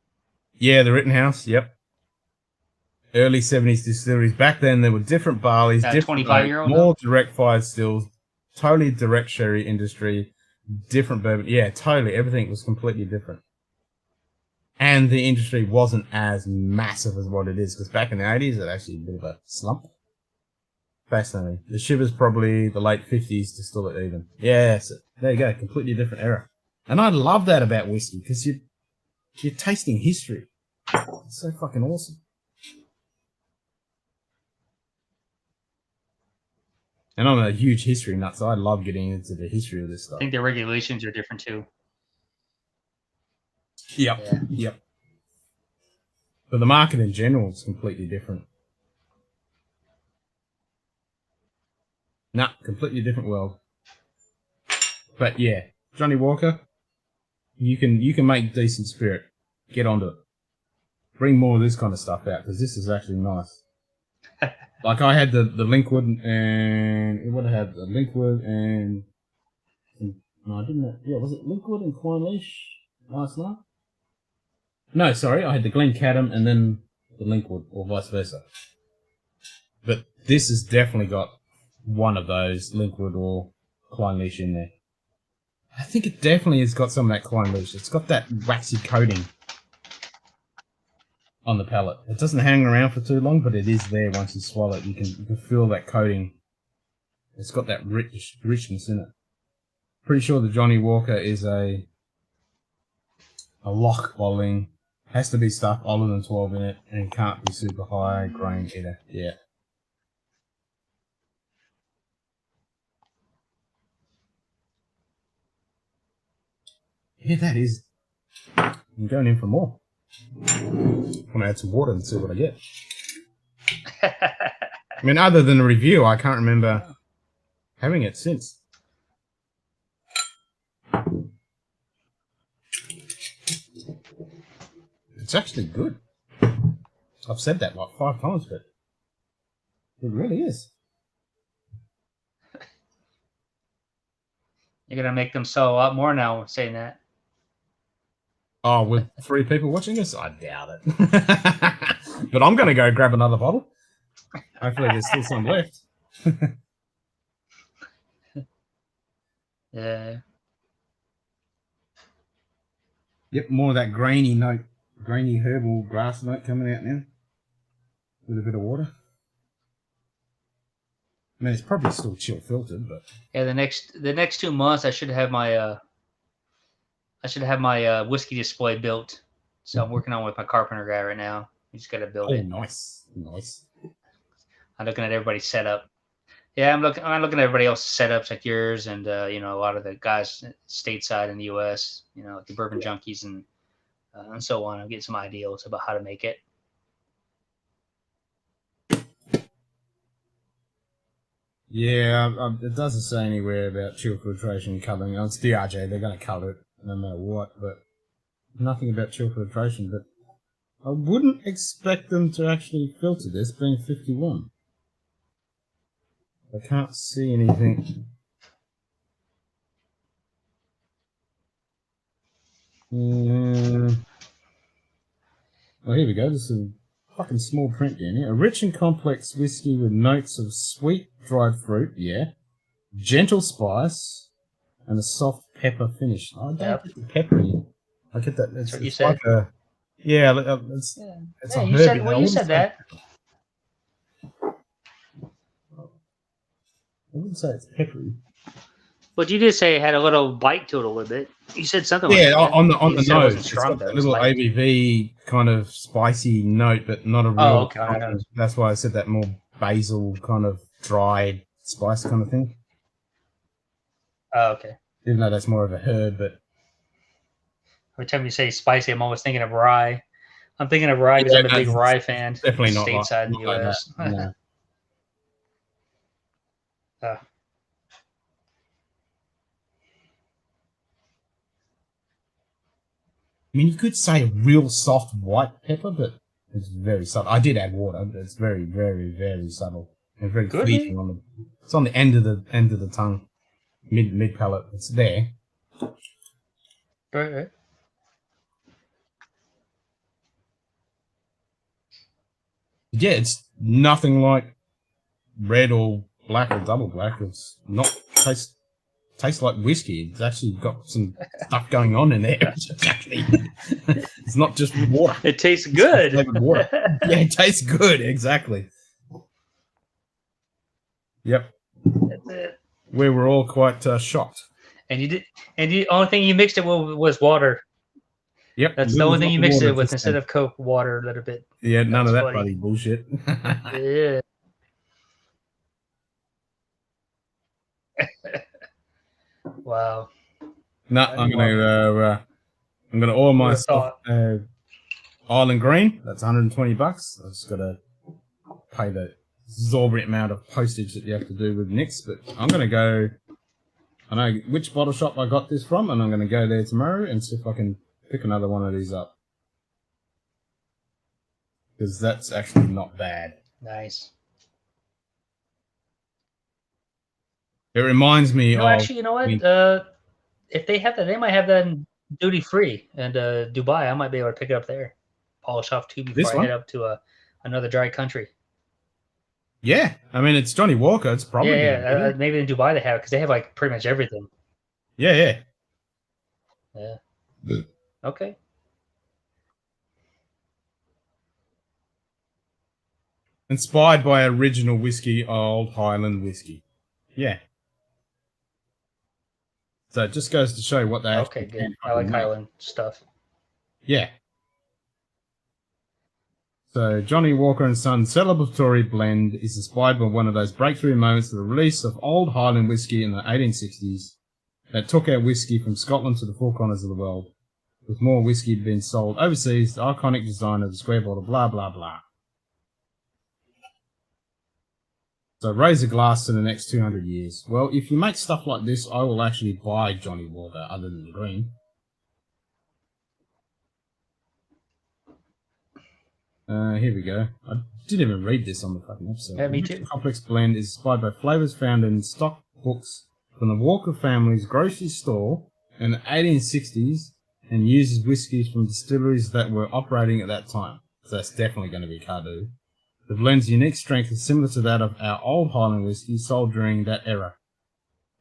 Yeah, the Rittenhouse, yep. Early 70s distilleries. Back then, there were different barleys, different 25-year-old, more direct-fired stills, totally direct sherry industry, different bourbon. Yeah, totally. Everything was completely different. And the industry wasn't as massive as what it is, because back in the 80s, it actually a bit of a slump. Fascinating. The Shivers probably the late 50s to still at even. Yeah, so there you go. Completely different era. And I love that about whiskey, because you're tasting history. It's so fucking awesome. And I'm a huge history nut, so I love getting into the history of this stuff. I think the regulations are different too. Yep. Yeah. Yep. But the market in general is completely different. Nah, completely different world. But yeah, Johnny Walker, you can make decent spirit. Get onto it. Bring more of this kind of stuff out, because this is actually nice. Like I had the Linkwood, and it would have had the Linkwood and no, I didn't. Yeah, was it Linkwood and Clynelish last night? No, sorry, I had the Glencadam and then the Linkwood, or vice versa. But this has definitely got one of those, Linkwood or Clynelish in there. I think it definitely has got some of that Clynelish. It's got that waxy coating on the palate. It doesn't hang around for too long, but it is there once you swallow it. You can feel that coating. It's got that richness in it. Pretty sure the Johnny Walker is a lock bottling. Has to be stuff older than 12 in it, and can't be super high grain either. Yeah. Yeah, that is. I'm going in for more. I'm gonna add some water and see what I get. I mean, other than the review, I can't remember having it since. It's actually good. I've said that like 5 times, but it really is. You're gonna make them sell a lot more now saying that. Oh, with 3 people watching this? I doubt it. But I'm gonna go grab another bottle. Hopefully there's still some left. Yeah. Yep, more of that grainy note, grainy herbal grass note coming out now. With a bit of water. I mean, it's probably still chill filtered, but Yeah, the next 2 months I should have my whiskey display built. So I'm working on it with my carpenter guy right now. We just gotta build it. Nice. I'm looking at everybody's setup. Yeah, I'm looking at everybody else's setups like yours and a lot of the guys stateside in the US, like the bourbon junkies and so on. I'm getting some ideas about how to make it. Yeah, it doesn't say anywhere about chill filtration coloring. It's DRJ, they're going to color it no matter what, but nothing about chill filtration. But I wouldn't expect them to actually filter this, being 51. I can't see anything. Oh, here we go. There's some fucking small print down here. A rich and complex whiskey with notes of sweet dried fruit, yeah. Gentle spice, and a soft pepper finish. I don't get the peppery. I get that. That's what you it's said. Like it's Yeah, a you herby. said, well, you said that. I wouldn't say it's peppery. But you did say it had a little bite to it a little bit. You said something like that. On the You said it nose. wasn't It's strong, got though. that It was little light. ABV kind of spicy note, but not a real. Oh, okay. I know. That's why I said that more basil kind of dried spice kind of thing. Oh, okay. Even though that's more of a herb, but Every time you say spicy, I'm always thinking of rye. I'm thinking of rye because I'm a big rye fan. Definitely not stateside in the like US. that. No. I mean, you could say a real soft white pepper, but it's very subtle. I did add water, but it's very, very, very subtle and very Could fleeting be. on the. It's on the end of the tongue, mid palate. It's there. Right. Yeah, it's nothing like red or black or double black. It's not tastes like whiskey. It's actually got some stuff going on in there. It's not just water. It tastes good. Flavored water. Yeah, it tastes good. Exactly. Yep. That's it. We were all quite shocked. And the only thing you mixed it with was water. Yep. That's the only thing you mixed it with instead of Coke, water a little bit. Yeah, none of that funny. bloody bullshit. Yeah. Wow. No, I'm gonna order myself Island Green. That's $120. I've just gotta pay the exorbitant amount of postage that you have to do with Nick's, but I'm gonna go. I know which bottle shop I got this from, and I'm gonna go there tomorrow and see if I can pick another one of these up. Because that's actually not bad. Nice. It reminds me of... Actually, you know what? If they have that, they might have that in duty free. And Dubai, I might be able to pick it up there. Polish off too before I head up to another dry country. Yeah. I mean, it's Johnny Walker. It's probably... Yeah. Maybe in Dubai they have it because they have like pretty much everything. Yeah. Okay. Inspired by original whiskey, Old Highland whiskey. Yeah. So it just goes to show what they have. Okay, good. I like Highland stuff. Yeah. So Johnny Walker & Son celebratory blend is inspired by one of those breakthrough moments of the release of Old Highland whiskey in the 1860s that took our whiskey from Scotland to the four corners of the world. with more whiskey being sold overseas. The iconic design of the square bottle, blah, blah, blah. So raise a glass to the next 200 years. Well, if you make stuff like this, I will actually buy Johnny Walker other than the green. Here we go. I didn't even read this on the fucking episode. Yeah, me The too. complex blend is inspired by flavors found in stock books from the Walker family's grocery store in the 1860s and uses whiskies from distilleries that were operating at that time. So that's definitely going to be Cardu. The blend's unique strength is similar to that of our old Highland whiskey sold during that era.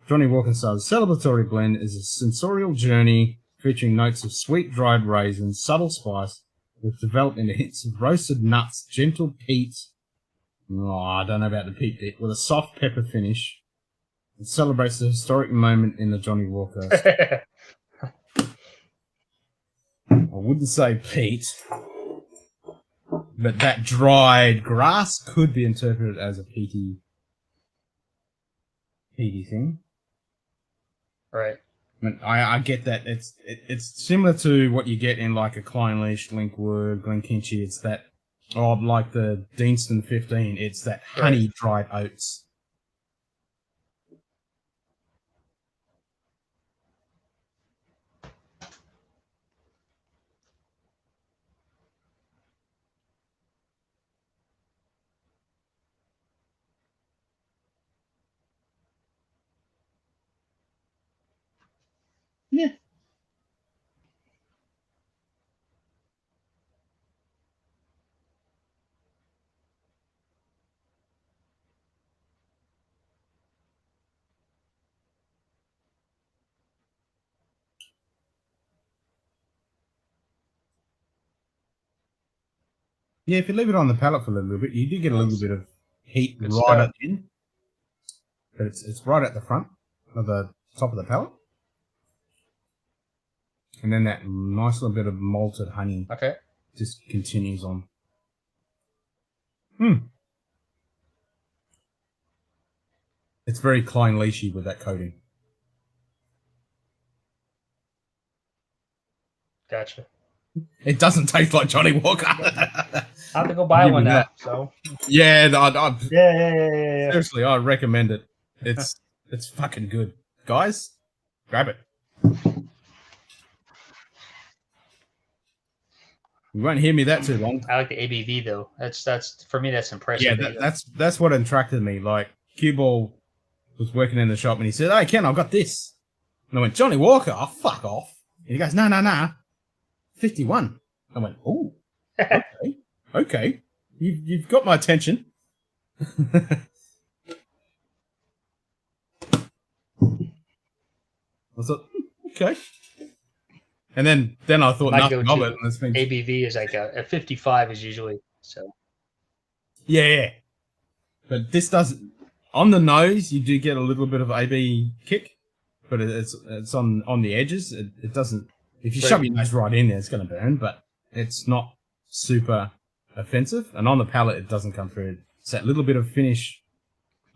Johnny Walker Style's celebratory blend is a sensorial journey featuring notes of sweet dried raisins, subtle spice, with development into hints of roasted nuts, gentle peat. Oh, I don't know about the peat bit. With a soft pepper finish. It celebrates the historic moment in the Johnny Walker. I wouldn't say peat, but that dried grass could be interpreted as a peaty thing. Right. I get that. It's similar to what you get in like a Clynelish, Linkwood, Glenkinchie. It's that, like the Deanston 15. It's that honey dried oats. Yeah. Yeah, if you leave it on the palate for a little bit, you do get a little bit of heat Good right stuff. at the end. But it's right at the front of the top of the palate. And then that nice little bit of malted honey just continues on. It's very Clynelish-y with that coating. Gotcha. It doesn't taste like Johnny Walker. I have to go buy one now. So yeah, yeah. Seriously, I recommend it. It's fucking good, guys. Grab it. You won't hear me that too long. I like the ABV though. That's for me. That's impressive. Yeah, that's what attracted me. Like Q-Ball was working in the shop and he said, "Hey Ken, I've got this." And I went, "Johnny Walker? Oh, fuck off." And he goes, No. 51. I went, "Oh, okay. You've got my attention." I thought, okay. And then I thought nothing of it. And it's been... ABV is like a 55 is usually so. Yeah. But this doesn't. On the nose, you do get a little bit of AB kick, but it's on the edges. It doesn't. If you shove your nose right in there, it's going to burn. But it's not super offensive. And on the palate, it doesn't come through. It's that little bit of finish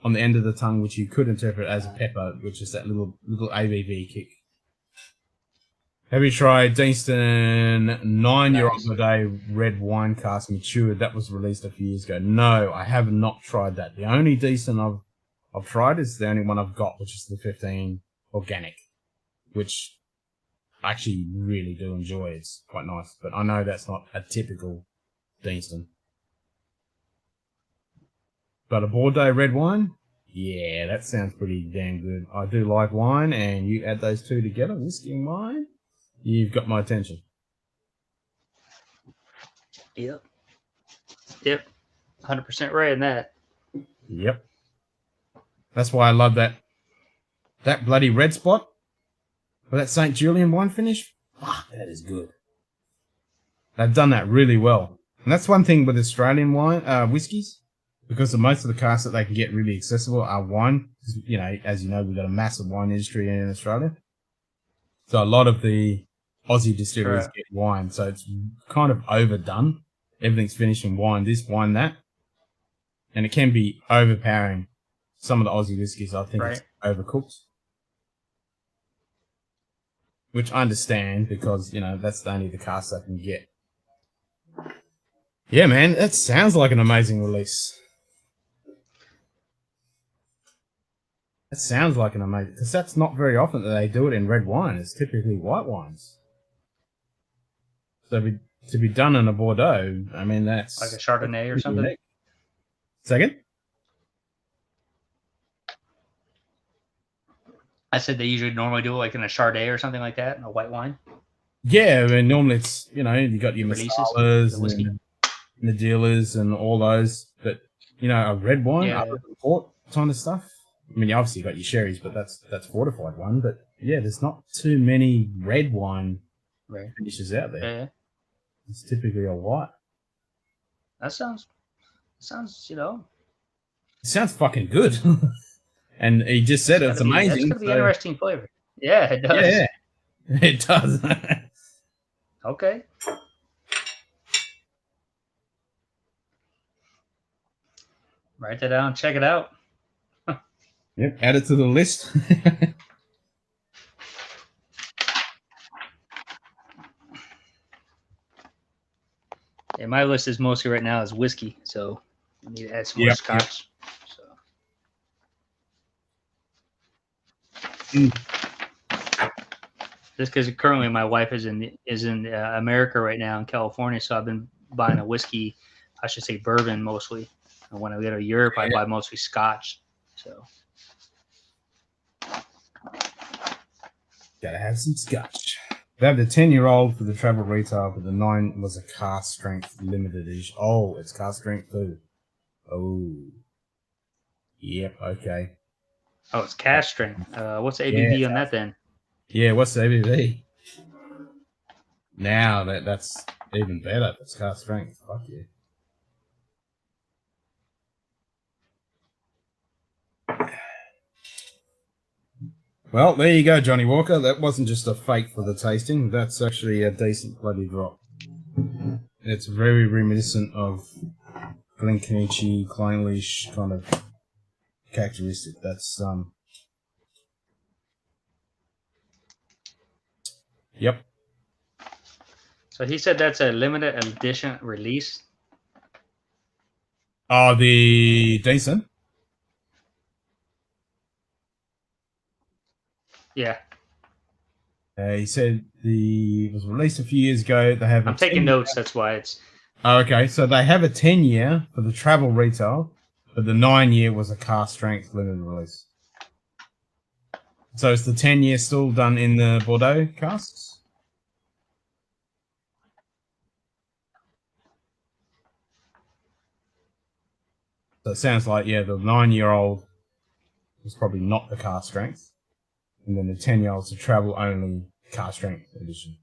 on the end of the tongue, which you could interpret as a pepper, which is that little ABV kick. Have you tried Deanston 9-year-old-a-day red wine cask matured? That was released a few years ago. No, I have not tried that. The only Deanston I've tried is the only one I've got, which is the 15 organic, which I actually really do enjoy. It's quite nice, but I know that's not a typical Deanston. But a Bordeaux red wine? Yeah, that sounds pretty damn good. I do like wine, and you add those two together, whiskey and wine, you've got my attention. Yep. 100% right in that. Yep. That's why I love that bloody red spot with that St. Julian wine finish. Fuck, that is good. They've done that really well. And that's one thing with Australian wine, whiskies, because most of the casks that they can get really accessible are wine. You know, as you know, we've got a massive wine industry in Australia. So a lot of the Aussie distilleries get wine. So it's kind of overdone. Everything's finished in wine, this, wine, that. And it can be overpowering. Some of the Aussie whiskies, I think it's overcooked. which I understand because, you know, that's only the cask I can get. Yeah, man, that sounds like an amazing release. That sounds like an amazing... Because that's not very often that they do it in red wine. It's typically white wines. So to be done in a Bordeaux, I mean, that's... Like a Chardonnay or something? Unique. Second? I said they usually normally do it like in a Chardonnay or something like that, a white wine. Yeah, I mean, normally it's, you know, you got your Releases, Masalas the whiskey. and the dealers and all those. But, you know, a red wine, Yeah. other than port kind of stuff. I mean, you obviously got your sherries, but that's fortified one. But, yeah, there's not too many red wine finishes out there. Yeah. It's typically a white. That sounds, you know. It sounds fucking good. And he just said it's amazing. That's going to be interesting flavor. Yeah, it does. Yeah, it does. Okay. Write that down. Check it out. Yep, add it to the list. Yeah, my list is mostly right now is whiskey, so I need to add some more Scotch. So. Just because currently my wife is in America right now in California, so I've been buying a whiskey, I should say bourbon mostly. And when I go to Europe, I buy mostly Scotch. So. Gotta have some Scotch. They have the 10-year-old for the travel retail, but the 9 was a cask strength limited edition. Oh, it's cask strength too. Oh. Yep, okay. Oh, it's cask strength. What's the ABV on that then? Yeah, what's the ABV? Now that's even better. That's cask strength. Fuck yeah. Well, there you go, Johnny Walker. That wasn't just a fake for the tasting. That's actually a decent bloody drop. It's very reminiscent of Glencairn, Clynelish kind of characteristic. That's Yep. So he said that's a limited edition release. Oh, the Decent. Yeah. He said it was released a few years ago. They have. I'm taking notes. That's why it's. Oh, okay, so they have a 10-year for the travel retail, but the 9-year was a cask strength limited release. So is the 10-year still done in the Bordeaux casks? So it sounds like, yeah, the 9-year-old was probably not the cask strength. And then the 10-year-old's the travel only cask strength edition.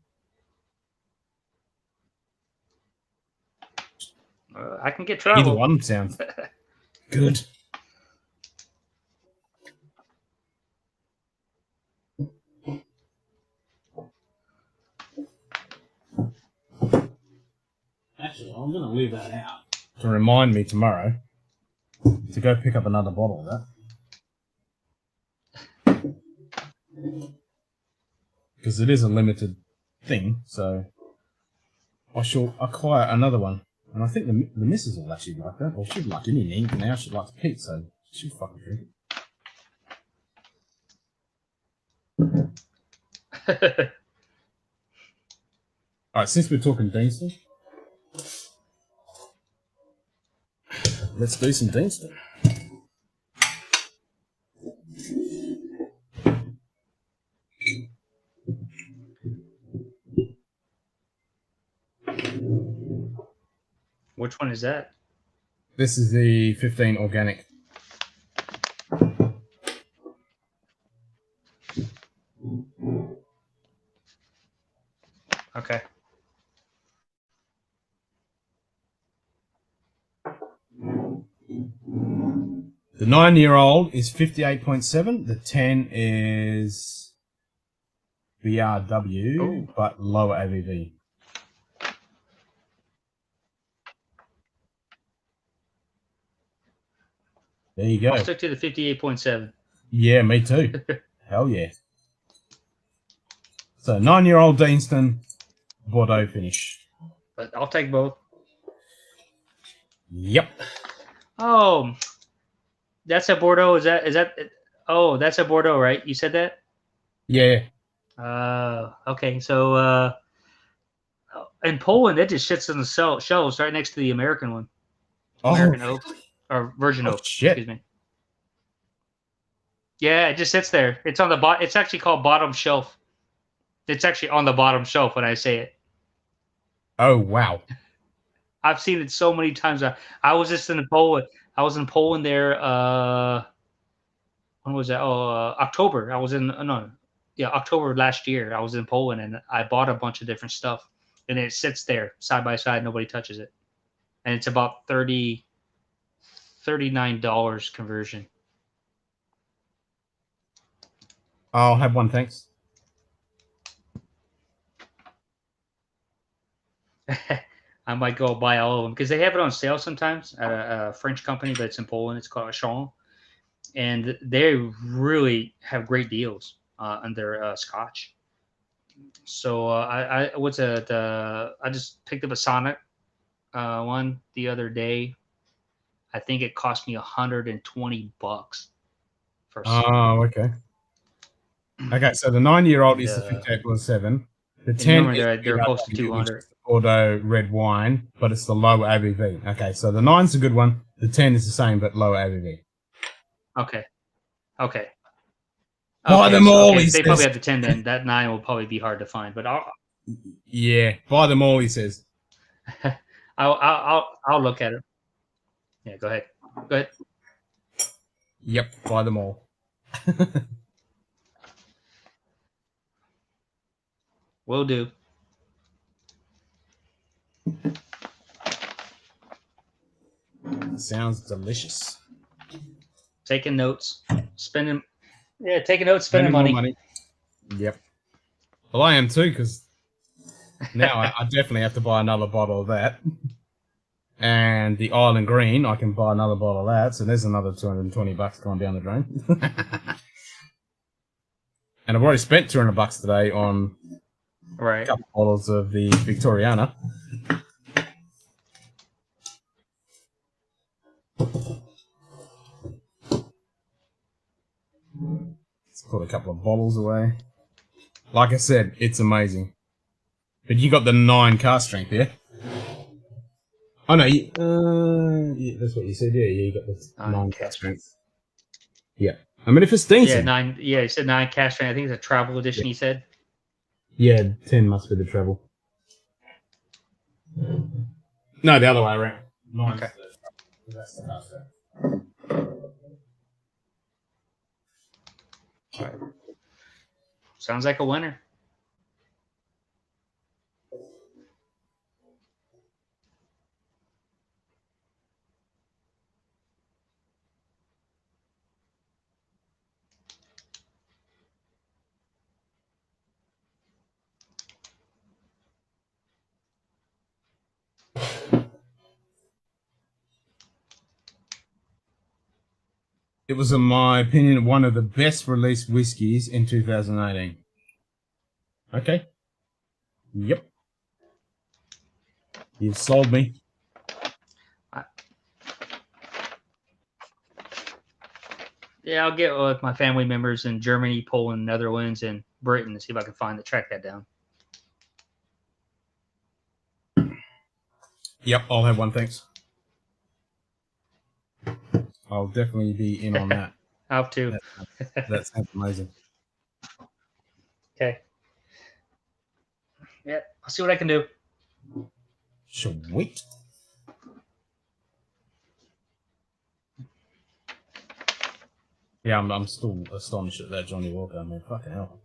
I can get travel. Either one sounds good. Actually, I'm going to leave that out to remind me tomorrow to go pick up another bottle of that. Because it is a limited thing, so I shall acquire another one. And I think the missus will actually like that. Or she'd like anything, and now she likes Pete, so she'll fucking drink it. Alright, since we're talking Deanston, let's do some Deanston. Which one is that? This is the 15 organic. Okay. The 9-year-old is 58.7. The 10 is BRW, but lower ABV. There you go. I'll stick to the 58.7. Yeah, me too. Hell yeah. So 9-year-old Deanston Bordeaux finish. But I'll take both. Yep. Oh, that's a Bordeaux. Is that? Oh, that's a Bordeaux, right? You said that. Yeah. Okay. So in Poland, it just sits on the shelves right next to the American one, American oak or Virgin oak. Shit. Excuse me. Yeah, it just sits there. It's on the bottom. It's actually called bottom shelf. It's actually on the bottom shelf when I say it. Oh, wow. I've seen it so many times. I was just in Poland. I was in Poland there. When was that? Oh, October. I was in October last year. I was in Poland and I bought a bunch of different stuff, and it sits there side by side. Nobody touches it, and it's about $39 conversion. I'll have one, thanks. I might go buy all of them because they have it on sale sometimes at a French company, but it's in Poland. It's called Champ, and they really have great deals on their Scotch. So I just picked up a Sonic one the other day. I think it cost me $120 for. Oh, okay. Okay, so the 9-year-old is the 58.7. The 10 normally they're close to 200. Bordeaux red wine, but it's the low ABV. Okay, so the 9's a good one. The 10 is the same, but low ABV. Okay. Buy them all. Okay, they probably have the 10 then. That 9 will probably be hard to find, but yeah, buy them all. He says. I'll look at it. Yeah, go ahead. Yep, buy them all. Will do. Sounds delicious. Taking notes, spending money. Yep. Well, I am too, because now I definitely have to buy another bottle of that. And the Island Green, I can buy another bottle of that, so there's another $220 going down the drain. And I've already spent $200 today on a couple bottles of the Victoriana. Let's put a couple of bottles away. Like I said, it's amazing. But you got the 9 cask strength, yeah? Oh no, yeah, that's what you said. Yeah, you got the 9 cask strength. Yeah, I mean if it's decent. Yeah, 9. Yeah, you said 9 cask strength. I think it's a travel edition. Yeah. You said. Yeah, 10 must be the travel. No, the other way around. 9. Okay. That's the cask strength. All right. Sounds like a winner. It was, in my opinion, one of the best released whiskies in 2018. Okay. Yep. You've sold me. Yeah, I'll get with my family members in Germany, Poland, Netherlands, and Britain and see if I can track that down. Yep, I'll have one, thanks. I'll definitely be in on that. I'll have to. That sounds amazing. Okay. Yeah, I'll see what I can do. Sweet. Yeah, I'm still astonished at that Johnny Walker. I mean, fucking hell.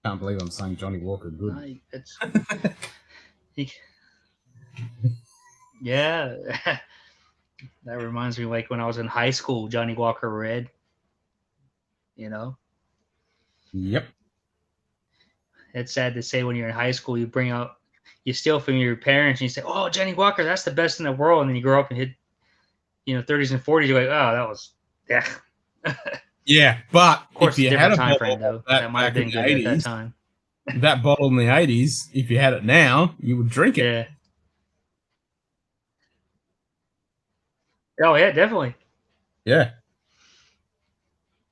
Can't believe I'm saying Johnny Walker good. Yeah. That reminds me like when I was in high school, Johnny Walker Red. You know? Yep. It's sad to say when you're in high school, you steal from your parents and you say, oh, Johnny Walker, that's the best in the world. And then you grow up and hit, 30s and 40s. You're like, oh, that was, yeah. Yeah, but Of course, if you a had different a time frame bottle though. of that That might have back in been the good at that 80s, time. that bottle in the 80s, if you had it now, you would drink it. Yeah. Oh yeah, definitely. Yeah.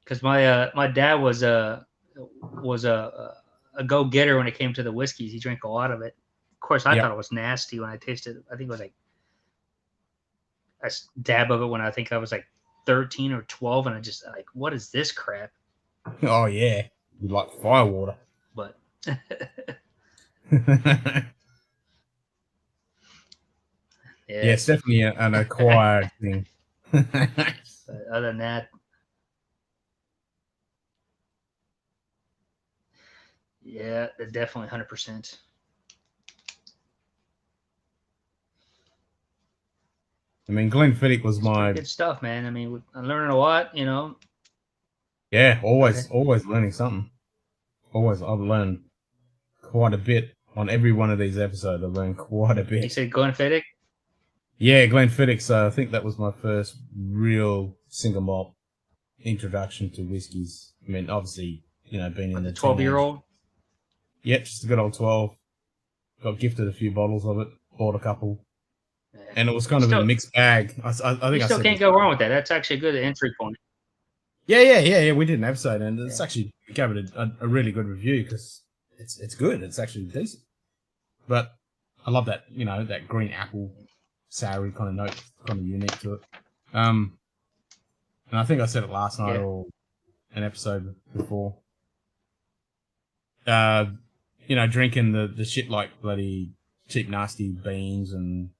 Because my dad was a go getter when it came to the whiskeys. He drank a lot of it. Of course, I Yeah. thought it was nasty when I tasted it. I think it was like a dab of it when I think I was like 13 or 12, and I just like, what is this crap? Oh, yeah. You like firewater. But Yeah, yeah, it's definitely an acquired thing. but other than that, yeah, definitely 100%. I mean, Glenfiddich was It's pretty my good stuff, man. I mean, I'm learning a lot. Go ahead. always learning something. Always, I've learned quite a bit on every one of these episodes. I've learned quite a You bit. said Glenfiddich? Yeah, Glenfiddich. So I think that was my first real single malt introduction to whiskies. I mean, obviously, being in The the 12-year-old? Yep, just a good old 12. Got gifted a few bottles of it. Bought a couple. Yeah. And it was kind of a mixed bag. I think You I still said can't this. go wrong with that. That's actually a good entry point. Yeah. We did an episode, and it's Yeah. actually we gave it a really good review because it's good. It's actually decent. But I love that that green apple sour kind of note, kind of unique to it. And I think I said it last night Yeah. or an episode before. Drinking the shit like bloody cheap nasty beans and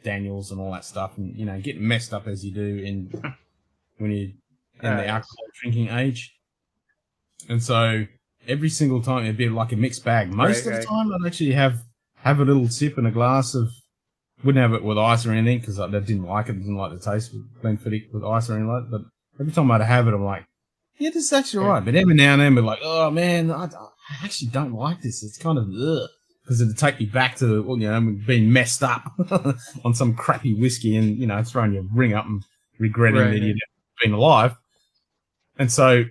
Daniels and all that stuff, and getting messed up as you do when you're in the Yes. alcohol drinking age. And so every single time it'd be like a mixed bag. Most of the time I'd actually have a little sip and a glass of, wouldn't have it with ice or anything because I didn't like it. I didn't like the taste of Glenfiddich with ice or anything like that. But every time I'd have it, I'm like, yeah, this is actually all right. But every now and then we're like, oh man, I actually don't like this. It's kind of ugh. Because it'd take me back to, being messed up on some crappy whiskey and, throwing your ring up and regretting that you'd been alive. And so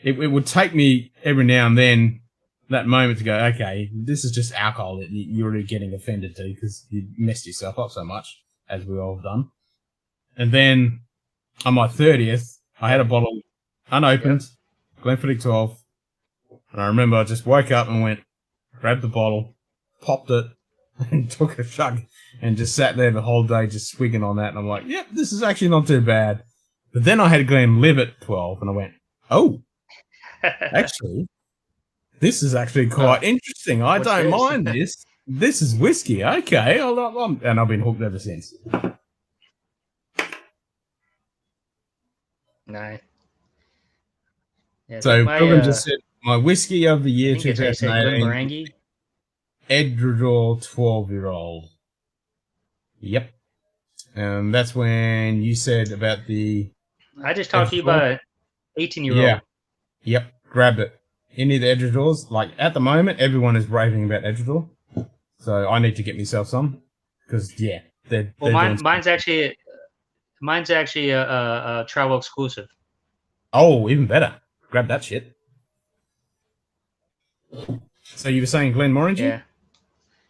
it would take me every now and then that moment to go, okay, this is just alcohol that you're already getting offended to because you messed yourself up so much, as we all have done. And then on my 30th, I had a bottle unopened, Glenfiddich 12. And I remember I just woke up and grabbed the bottle, popped it, and took a chug and just sat there the whole day just swigging on that. And I'm like, yep, this is actually not too bad. But then I had Glenlivet 12 and I went, oh, actually, this is actually quite interesting. I don't mind this. This is whiskey. Okay. And I've been hooked ever since. Nice. Yeah, So Pilgrim just said, my whiskey of the year 2018, Glenmorangie. Edredor 12-year-old. Yep. And that's when you said about the... I just talked to you about 18-year-old. Yeah. Yep. Grabbed it. Any of the Edredors, like at the moment, everyone is raving about Edredor. So I need to get myself some. Because, yeah. Mine's actually a travel exclusive. Oh, even better. Grab that shit. So you were saying Glenmorangie? Yeah.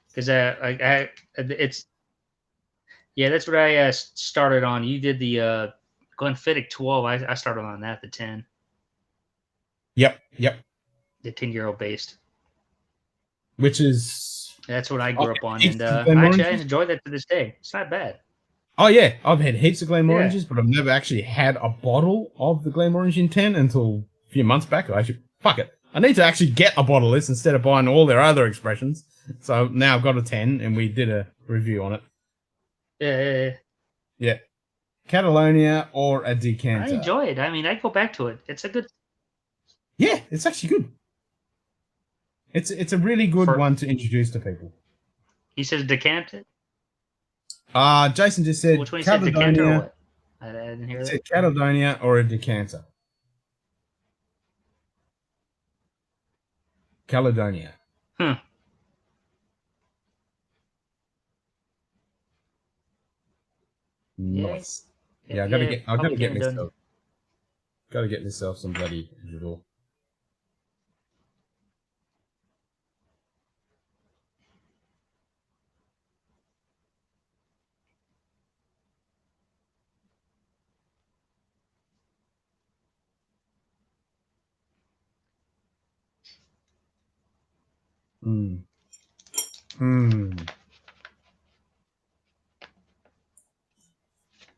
Because that's what I started on. You did the Glenfiddich 12. I started on that, the 10. Yep. The 10-year-old based. Which is... That's what I grew up on. And I enjoy that to this day. It's not bad. Oh, yeah. I've had heaps of Glenmorangies, but I've never actually had a bottle of the Glenmorangie 10 until a few months back. Fuck it. I need to actually get a bottle of this instead of buying all their other expressions. So now I've got a 10, and we did a review on it. Yeah. Catalonia or a decanter? I enjoy it. I mean, I go back to it. It's a good... Yeah, it's actually good. It's a really good one to introduce to people. He says decanter? Jason just said which one? He said decanter or what? I didn't hear that. He said Caledonia or a decanter. Caledonia. Nice. Yeah, I gotta get myself. Got to get myself some bloody Dribble.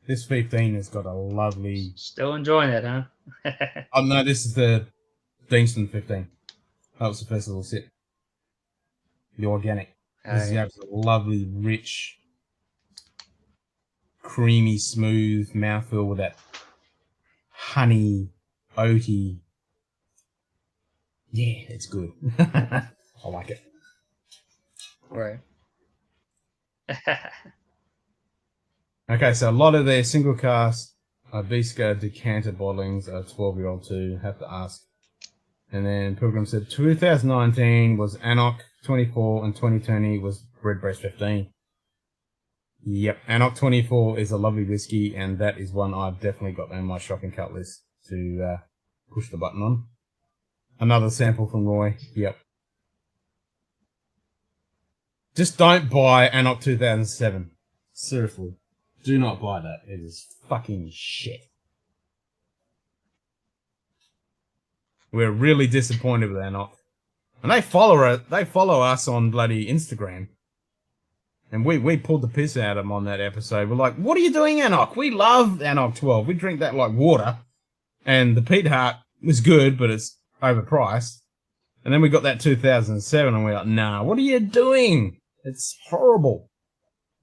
This 15 has got a lovely... Still enjoying it, huh? Oh, no, this is the Deanston 15. That was the first little sip. The organic. This is a lovely, rich, creamy, smooth mouthfeel with that honey, oaty. Yeah, it's good. I like it. Right. Okay, so a lot of their single cast Visca decanter bottlings are 12-year-old too, have to ask. And then Pilgrim said 2019 was Anok 24 and 2020 was Redbreast 15. Yep, Anok 24 is a lovely whiskey, and that is one I've definitely got on my shopping cart list to push the button on. Another sample from Roy. Yep. Just don't buy Anok 2007. Seriously. Do not buy that. It is fucking shit. We're really disappointed with Anok. And they follow us on bloody Instagram. And we pulled the piss out of them on that episode. We're like, what are you doing, Anok? We love Anok 12. We drink that like water. And the Pete Hart was good, but it's overpriced. And then we got that 2007 and we're like, nah, what are you doing? It's horrible.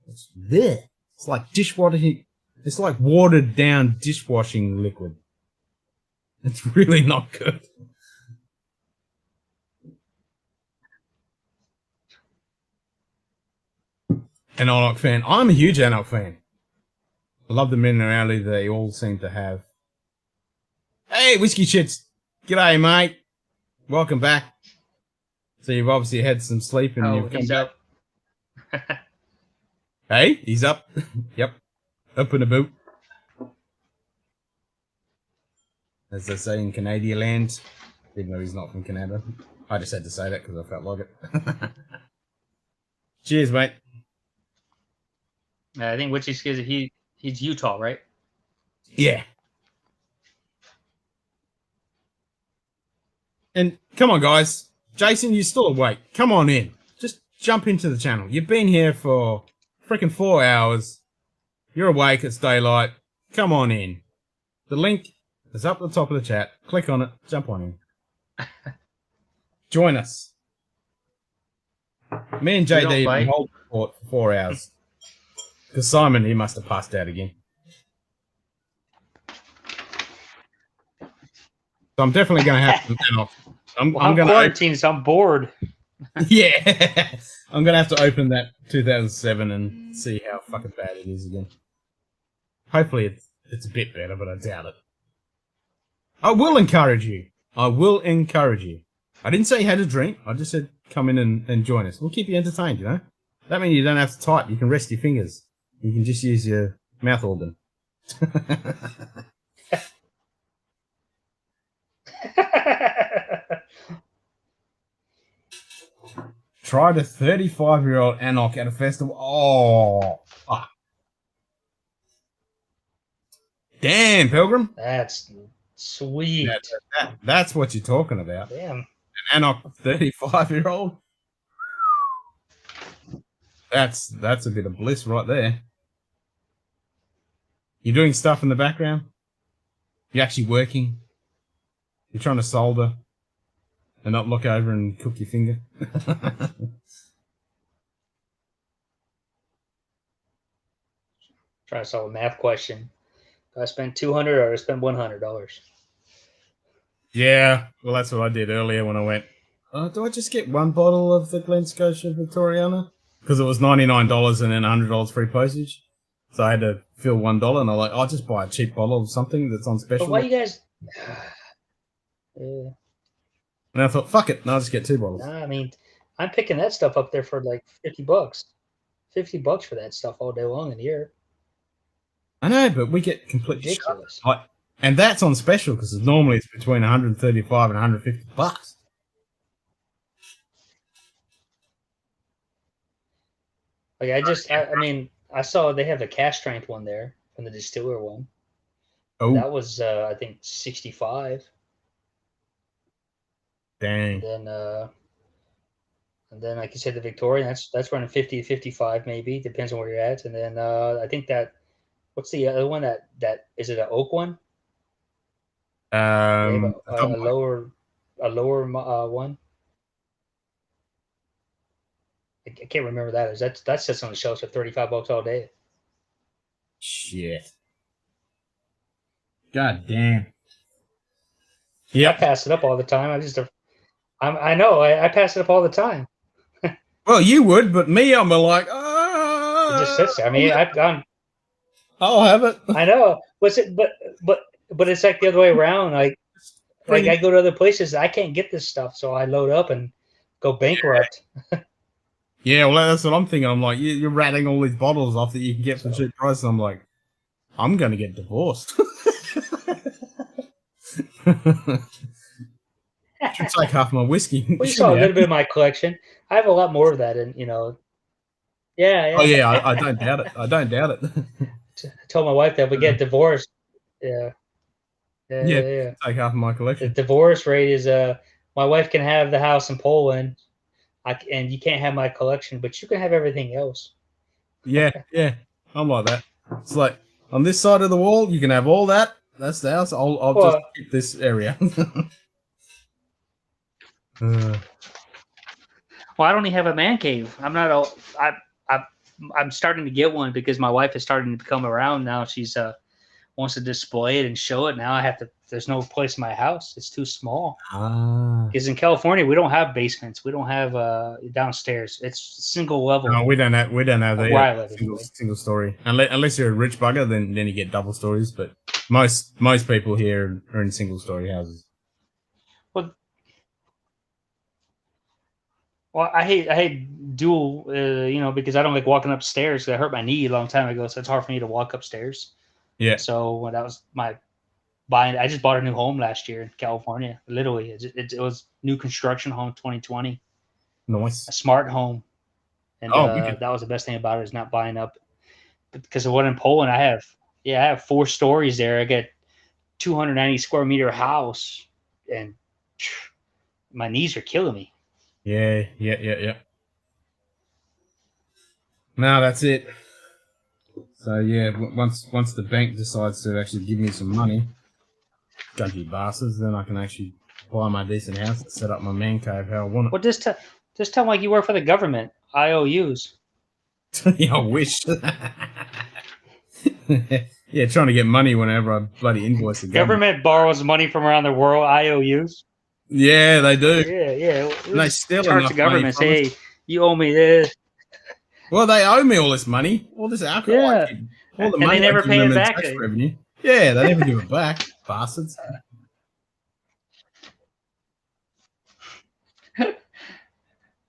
It's there. It's like dishwashing. It's like watered down dishwashing liquid. It's really not good. An Anok fan. I'm a huge Anok fan. I love the minerality they all seem to have. Hey, Whiskey Shits. G'day, mate. Welcome back. So you've obviously had some sleep and you've come back. Hey, he's up. Yep. Up and about. As they say in Canadian land. Even though he's not from Canada. I just had to say that because I felt like it. Cheers, mate. I think Witchy Skiz, he's Utah, right? Yeah. And come on, guys. Jason, you're still awake. Come on in. Just jump into the channel. You've been here for freaking 4 hours. You're awake. It's daylight. Come on in. The link is up at the top of the chat. Click on it. Jump on in. Join us. Me and JD have been holding the fort for 4 hours. Because Simon, he must have passed out again. So I'm definitely going to have to turn off. I'm quarantined, so I'm bored. Yeah. I'm going to have to open that 2007 and see how fucking bad it is again. Hopefully it's a bit better, but I doubt it. I will encourage you. I will encourage you. I didn't say you had a drink. I just said come in and join us. We'll keep you entertained, you know? That means you don't have to type. You can rest your fingers. You can just use your mouth organ. Tried a 35-year-old Anok at a festival. Oh, fuck. Damn, Pilgrim. That's sweet. That's what you're talking about. Damn. An Anok 35-year-old. That's a bit of bliss right there. You're doing stuff in the background. You're actually working. You're trying to solder and not look over and cook your finger. Trying to solve a math question. Do I spend $200 or I spend $100? Yeah, well, that's what I did earlier when I went, do I just get one bottle of the Glen Scotia Victoriana? Because it was $99 and then $100 free postage. So I had to fill $1 and I'm like, I'll just buy a cheap bottle of something that's on special. But why you guys... And I thought, fuck it, and I'll just get 2 bottles. Nah, I mean, I'm picking that stuff up there for like $50. $50 for that stuff all day long in here. I know, but we get completely ridiculous. Like, And that's on special because normally it's between 135 and 150 bucks. Like I mean, I saw they have a cash strength one there from the distiller one. Oh, That was I think 65. dang. And then like you said, the Victorian, that's running 50 to 55 maybe, depends on where you're at. And then I think that what's the other one that is it an oak one? They have a lower one. I can't remember that. That's just on the shelves for $35 all day. Shit. God damn. I pass it up all the time. I know I pass it up all the time. Well, you would, but me, I'm like, It just sits there. I mean, I'll have it. I know. But it's like the other way around. Like I go to other places, I can't get this stuff, so I load up and go bankrupt. Yeah, well, that's what I'm thinking. I'm like, you're ratting all these bottles off that you can get for cheap price. I'm like, I'm gonna get divorced. Should take half my whiskey. Well, you saw a little bit of my collection. I have a lot more of that, and yeah. Oh yeah, I don't doubt it. I don't doubt it. I told my wife that if we get divorced, yeah. Take half of my collection. The divorce rate is my wife can have the house in Poland, and you can't have my collection, but you can have everything else. Yeah, I'm like that. It's like on this side of the wall, you can have all that. That's the house. I'll just keep this area. Well, I don't even have a man cave. I'm starting to get one because my wife is starting to come around now. She's wants to display it and show it. Now I have to. There's no place in my house. It's too small. Because in California we don't have basements. We don't have downstairs. It's single level. No, we don't have the single story. Unless you're a rich bugger, then you get double stories. But most people here are in single story houses. Well, I hate dual, because I don't like walking upstairs. I hurt my knee a long time ago, so it's hard for me to walk upstairs. Yeah. So that was my buying. I just bought a new home last year in California. Literally, it was new construction home 2020. Nice. A smart home, and that was the best thing about it is not buying up. Because of what in Poland, I have 4 stories there. I get 290 square meter house, and my knees are killing me. Yeah. No, that's it. So yeah, once the bank decides to actually give me some money, gunky bastards, then I can actually buy my decent house and set up my man cave how I want it. Well, just tell them like you work for the government. IOUs. Yeah, I wish. Yeah, trying to get money whenever I bloody invoice the government borrows money from around the world. IOUs. Yeah, they do. Yeah. And they still charge the government. Say, hey, you owe me this. Well, they owe me all this money, all this alcohol. Yeah. All the money they never pay it back. Revenue. Yeah, they never give it back, bastards.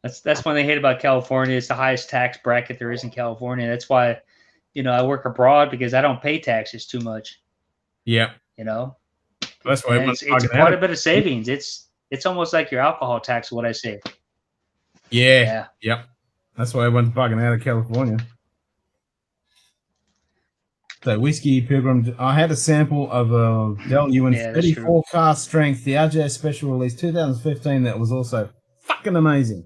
That's one thing I hate about California. It's the highest tax bracket there is in California. That's why, I work abroad because I don't pay taxes too much. Yeah. That's why it's quite a bit of savings. It's almost like your alcohol tax, what I say. Yeah. Yep. That's why I went bugging out of California. So, Whiskey Pilgrim, I had a sample of a Del Ewan 34 cask strength, the RJ Special Release 2015 that was also fucking amazing.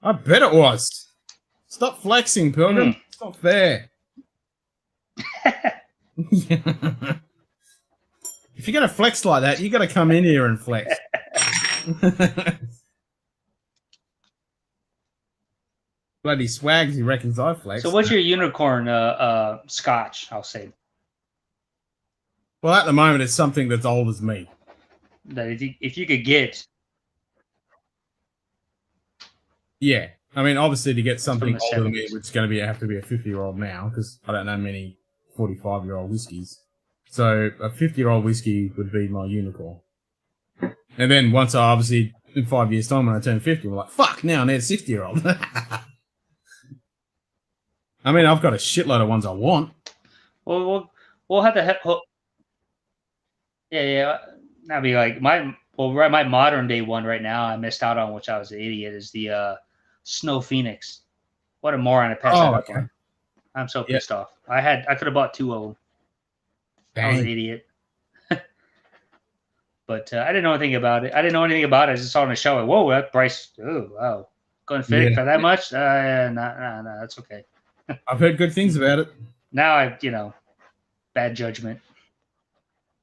I bet it was. Stop flexing, Pilgrim. It's not fair. If you're going to flex like that, you got to come in here and flex. Bloody swags, he reckons I flex. So what's your unicorn scotch, I'll say? Well, at the moment, it's something that's old as me. That if you could get... Yeah. I mean, obviously, to get something older than me, it's going to have to be a 50-year-old now, because I don't know many 45-year-old whiskies. So a 50-year-old whiskey would be my unicorn. And then once in 5 years' time, when I turn 50, I'm like, fuck, now I need a 60-year-old. I mean, I've got a shitload of ones I want. We'll have to Yeah. That'd be like my modern day one right now. I missed out on, which I was an idiot. Is the Snow Phoenix. What a moron! I passed that Oh, up okay. on. I'm so Yeah. pissed off. I could have bought 2 of them. I was an Dang. idiot. But I didn't know anything about it. I just saw it on the show. Like, whoa, that price. Oh, wow. Going to fit Yeah. for that much? Yeah, no, that's okay. I've heard good things about it. Now bad judgment.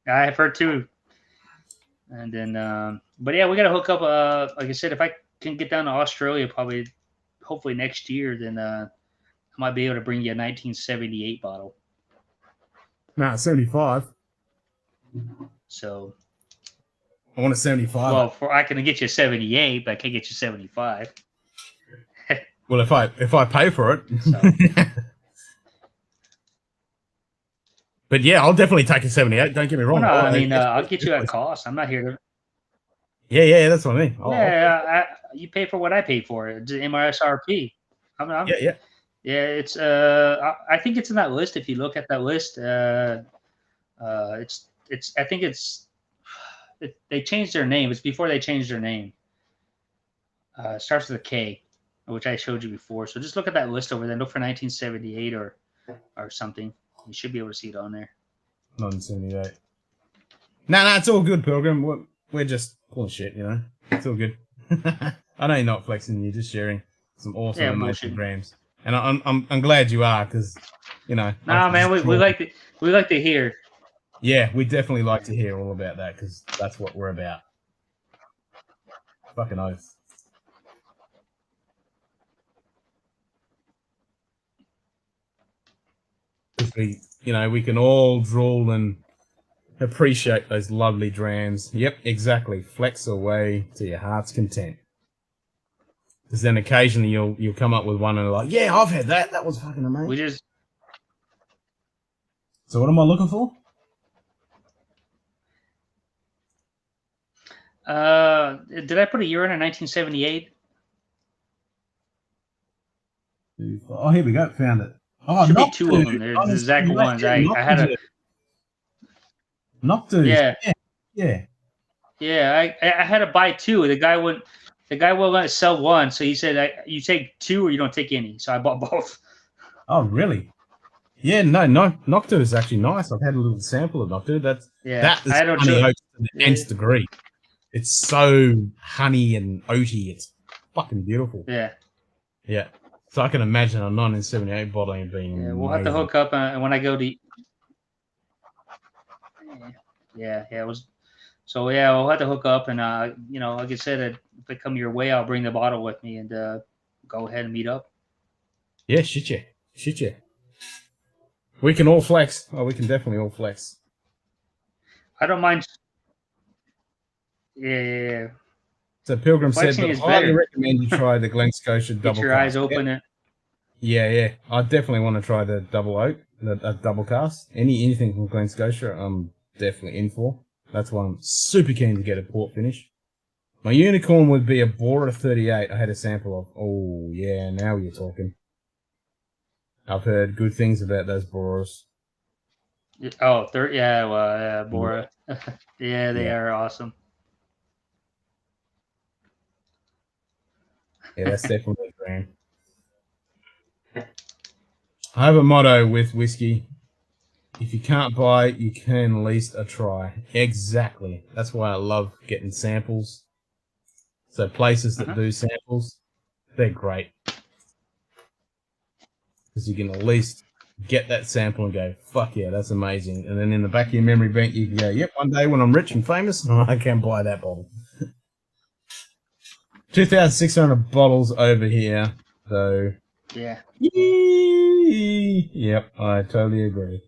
I've heard too. And then, but yeah, we got to hook up. Like I said, if I can get down to Australia, probably, hopefully next year, then I might be able to bring you a 1978 bottle. Nah, 75. So, I want a 75. well, I can get you a 78, but I can't get you 75. Well, if I pay for it. So. But yeah, I'll definitely take a 78. Don't get me wrong. Well, no, I mean, I'll get you at cost. I'm not here to. Yeah, that's what I mean. You pay for what I pay for. It's MRSRP. Yeah. Yeah, it's. I think it's in that list. If you look at that list, it's. I think it's. They changed their name. It's before they changed their name. It starts with a K, which I showed you before. So just look at that list over there. Look for 1978 or something. You should be able to see it on there. 1978. No, it's all good, Pilgrim. We're just pulling shit, you know. It's all good. I know you're not flexing. You're just sharing some awesome, amazing grams, and I'm glad you are, because Nah, man, we like to hear. Yeah, we definitely like to hear all about that, because that's what we're about. Fucking oath. We can all drool and appreciate those lovely drams. Yep, exactly. Flex away to your heart's content. Because then occasionally you'll come up with one and like, yeah, I've had that. That was fucking amazing. So what am I looking for? Did I put a year in 1978? Oh, here we go. Found it. Oh, should be 2 of them. They're the exact ones. I had a. Noctus. Yeah. I had to buy 2. The guy wouldn't let us sell one, so he said, "You take 2 or you don't take any." So I bought both. Oh, really? Yeah, no, Noctu is actually nice. I've had a little sample of Noctu. That is honey oat to the nth degree. It's so honey and oaty. It's fucking beautiful. Yeah. So I can imagine a 1978 bottling being. Yeah, we'll have to hook up when I go to. Yeah, it was. So yeah, we'll have to hook up, and like I said, if I come your way, I'll bring the bottle with me and go ahead and meet up. Yeah, shit yeah. We can all flex. Oh, we can definitely all flex. I don't mind. Yeah. So Pilgrim said that I highly recommend you try the Glen Scotia double. Get your eyes open. Yeah. I definitely want to try the double oak, the double cast. Anything from Glen Scotia, I'm definitely in for. That's why I'm super keen to get a port finish. My unicorn would be a Bora 38 I had a sample of. Oh, yeah, now you're talking. I've heard good things about those Boras. Oh, Bora. Yeah, they are awesome. Yeah, that's definitely a brand. I have a motto with whiskey. If you can't buy, you can at least a try. Exactly. That's why I love getting samples. So places that do samples, they're great. Because you can at least get that sample and go, fuck yeah, that's amazing. And then in the back of your memory bank, you can go, yep, one day when I'm rich and famous, I can buy that bottle. 2,600 bottles over here, though. Yeah. Yep, I totally agree.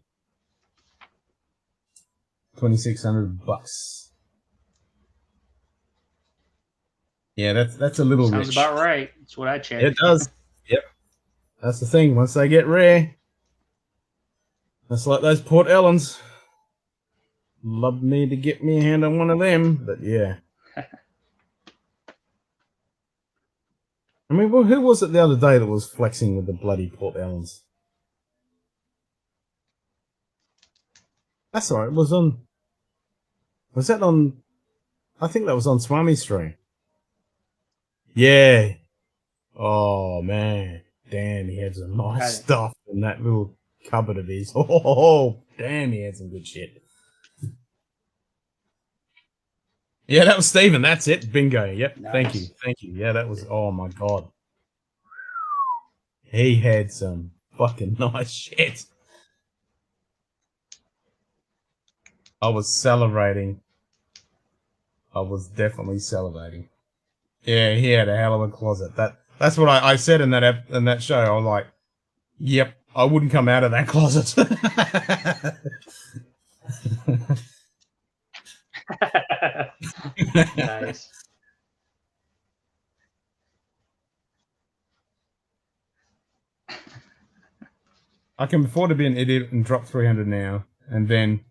$2,600. Yeah, that's a little Sounds rich. about right. That's what I checked. It does. Yep. That's the thing. Once they get rare, that's like those Port Ellens. Love me to get me a hand on one of them, but yeah. I mean, who was it the other day that was flexing with the bloody Port Ellens? That's all right. It was on. Was that on? I think that was on Swami's stream. Yeah. Oh man, damn, he had some nice stuff in that little cupboard of his. Oh, damn, he had some good shit. Yeah, that was Steven. That's it. Bingo. Yep. Nice. Thank you. Yeah, that was. Oh my god. He had some fucking nice shit. I was salivating. I was definitely salivating. Yeah, he had a hell of a closet. That's what I said in that show. I was like, yep, I wouldn't come out of that closet. Nice. I can afford to be an idiot and drop 300 now, and then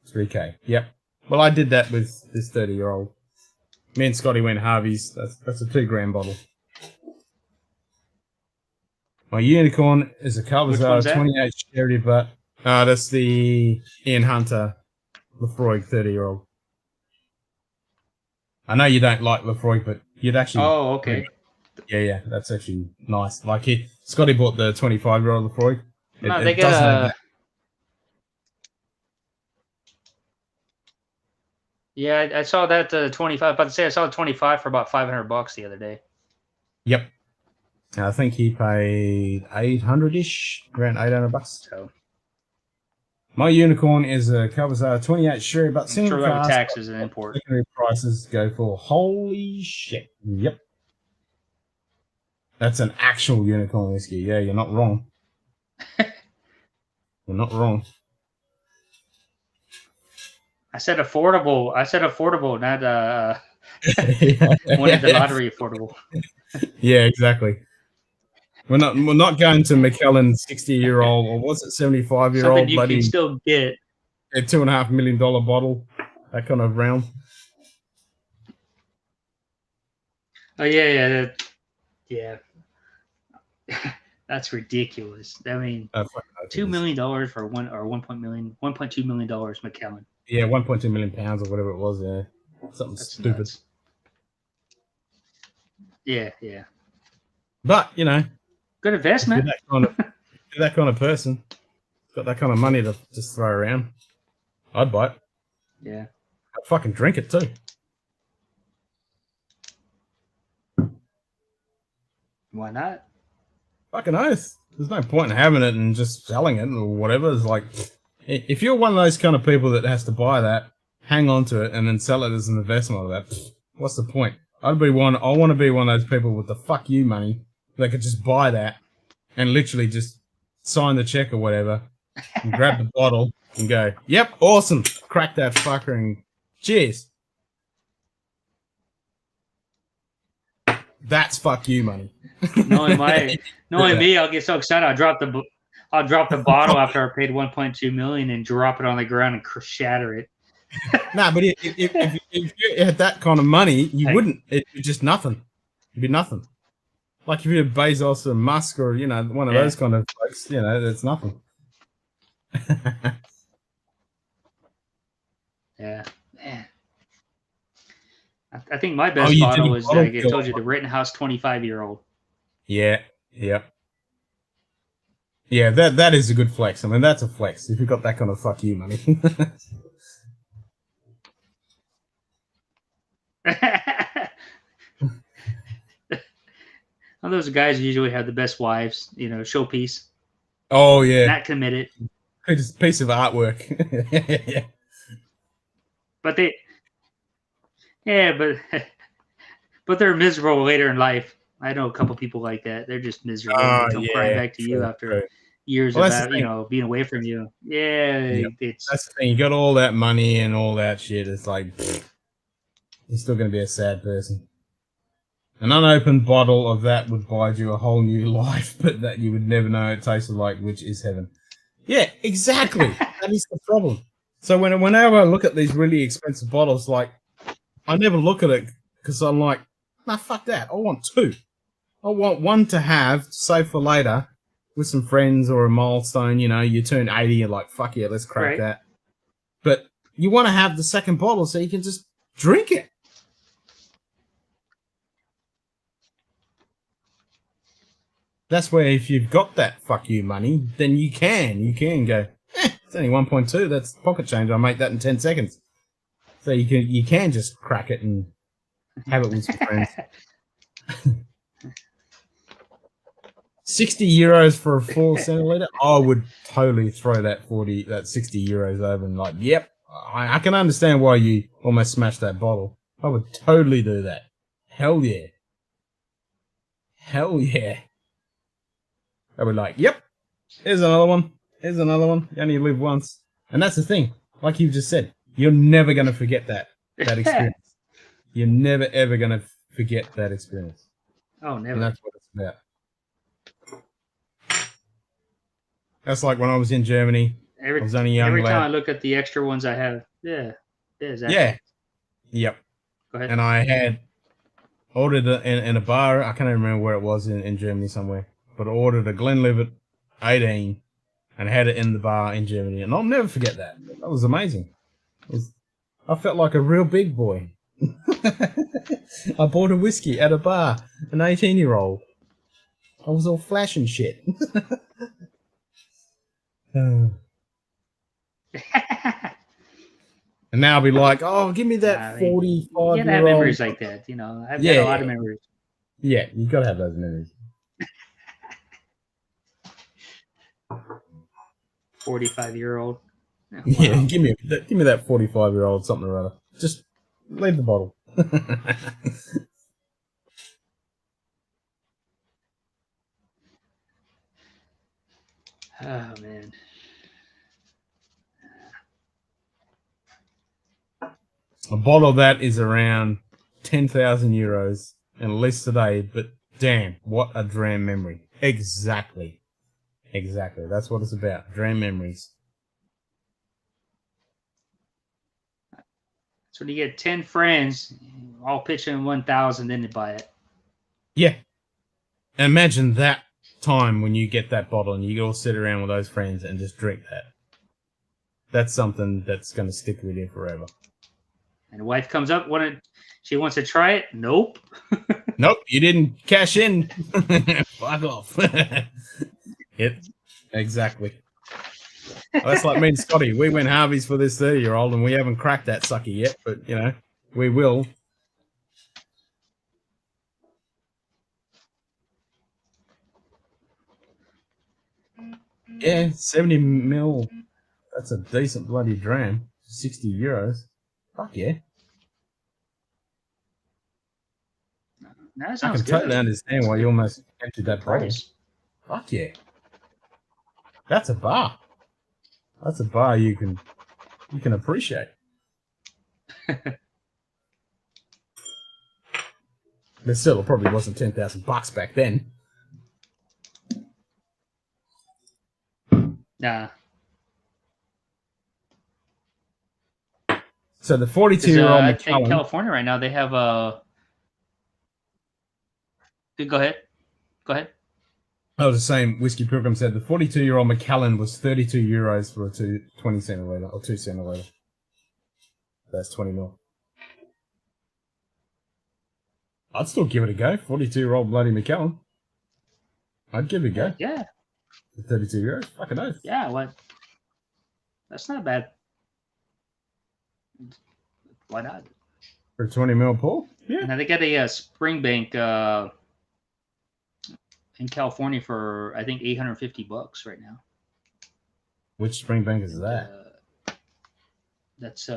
3K. Yep. Well, I did that with this 30-year-old. Me and Scotty went Harvey's. That's a $2,000 bottle. My unicorn is a Calvazar 28 Sherry, but that's the Ian Hunter Lefroy 30-year-old. I know you don't like Lefroy, but you'd actually. Oh, okay. Yeah, that's actually nice. Like Scotty bought the 25-year-old Lefroy. No, they get a. Yeah, I saw that 25. About to say I saw 25 for about $500 the other day. Yep. I think he paid 800-ish, around $800. So my unicorn is a Calvazar 28 Sherry, but single cast. Taxes and import. Secondary prices go for holy shit. Yep. That's an actual unicorn whiskey. Yeah, you're not wrong. You're not wrong. I said affordable. Not winning the lottery affordable. Yeah, exactly. We're not going to McKellen 60-year-old, or was it 75-year-old Something you bloody can still get a $2.5 million bottle, that kind of round. Oh yeah. That's ridiculous. I mean, $2 million for $1.2 million McKellen. Yeah, 1.2 million pounds or whatever it was. Yeah, something That's stupid. Nuts. Yeah. But Good investment. If you're that kind of person, got that kind of money to just throw around, I'd buy it. Yeah. I'd fucking drink it too. Why not? Fucking oath. There's no point in having it and just selling it or whatever. It's like, if you're one of those kind of people that has to buy that, hang on to it, and then sell it as an investment or that, what's the point? I want to be one of those people with the fuck you money that could just buy that and literally just sign the check or whatever and grab the bottle and go, yep, awesome. Crack that fucker and cheers. That's fuck you money. Knowing me, I'll get so excited. I'll drop the bottle after I paid $1.2 million and drop it on the ground and shatter it. Nah, but if you had that kind of money, you wouldn't. It'd be just nothing. It'd be nothing. Like if you had Bezos or Musk or one of those kind of folks, it's nothing. Yeah, man. I think my best bottle is like I told you, the Rittenhouse 25-year-old. Yeah. That is a good flex. I mean, that's a flex if you've got that kind of fuck you money. Well, those guys usually have the best wives, showpiece. Oh yeah, Not committed. It's a piece of artwork. Yeah. But but they're miserable later in life. I know a couple people like that. They're just miserable. They come crying back to you after years of being away from you. Yeah, that's the thing. You got all that money and all that shit. It's like you're still going to be a sad person. An unopened bottle of that would buy you a whole new life, but that you would never know it tasted like, which is heaven. Yeah, exactly. That is the problem. So whenever I look at these really expensive bottles, like I never look at it because I'm like, nah, fuck that. I want two. I want one to have, save for later, with some friends or a milestone. You turn 80, you're like, fuck yeah, let's crack that. But you want to have the second bottle so you can just drink it. That's where if you've got that fuck you money, then you can go, it's only 1.2, that's pocket change, I'll make that in 10 seconds. So you can just crack it and have it with some friends. 60 euros for a 4 centiliter? I would totally throw that 60 euros over and like, yep, I can understand why you almost smashed that bottle. I would totally do that. Hell yeah. Hell yeah. I would like, yep, here's another one. Here's another one. You only live once. And that's the thing. Like you've just said, you're never going to forget that experience. You're never, ever going to forget that experience. Oh, never. And that's what it's about. That's like when I was in Germany. I was only a young every lad. time I look at the extra ones I have, exactly. Yeah. Yep. Go ahead. And I had ordered in a bar. I can't even remember where it was in Germany somewhere. But I ordered a Glenlivet 18 and had it in the bar in Germany. And I'll never forget that. That was amazing. I felt like a real big boy. I bought a whiskey at a bar, an 18-year-old. I was all flashing shit. And now I'll be like, oh, give me that 45-year-old. You gotta have memories like that, you know. I've got a lot of memories. Yeah, you gotta have those memories. 45-year-old. Yeah, give me that 45-year-old something or other. Just leave the bottle. Oh man. A bottle of that is around 10,000 euros, and at least today, but damn, what a Dram memory. Exactly. That's what it's about. Dram memories. So when you get 10 friends, all pitch in 1,000, then you buy it. Yeah. Imagine that time when you get that bottle and you all sit around with those friends and just drink that. That's something that's going to stick with you forever. And the wife comes up, she wants to try it. Nope. Nope, you didn't cash in. Fuck off. Yep, exactly. Well, that's like me and Scotty. We went Harvey's for this 30-year-old and we haven't cracked that sucker yet, but, you know, we will. Yeah, 70 mil. That's a decent bloody dram. 60 euros. Fuck yeah. That sounds I can good. totally understand why you almost emptied that bottle. Price. Fuck yeah. That's a bar. That's a bar you can appreciate. But still, it probably wasn't $10,000 back then. Nah. So the 42-year-old In Macallan. California right now, they have a. Go ahead. I was the same. Whiskey Pilgrim said the 42-year-old Macallan was 32 euros for a 20 centiliter or 2 centiliter. That's 20 mil. I'd still give it a go. 42-year-old bloody Macallan. I'd give it a go. Yeah. 32 euros. Fucking oath. Yeah. What? That's not bad. Why not? For a 20 mil pull? Yeah. Now they got a Springbank in California for I think $850 right now. Which Springbank is that? That's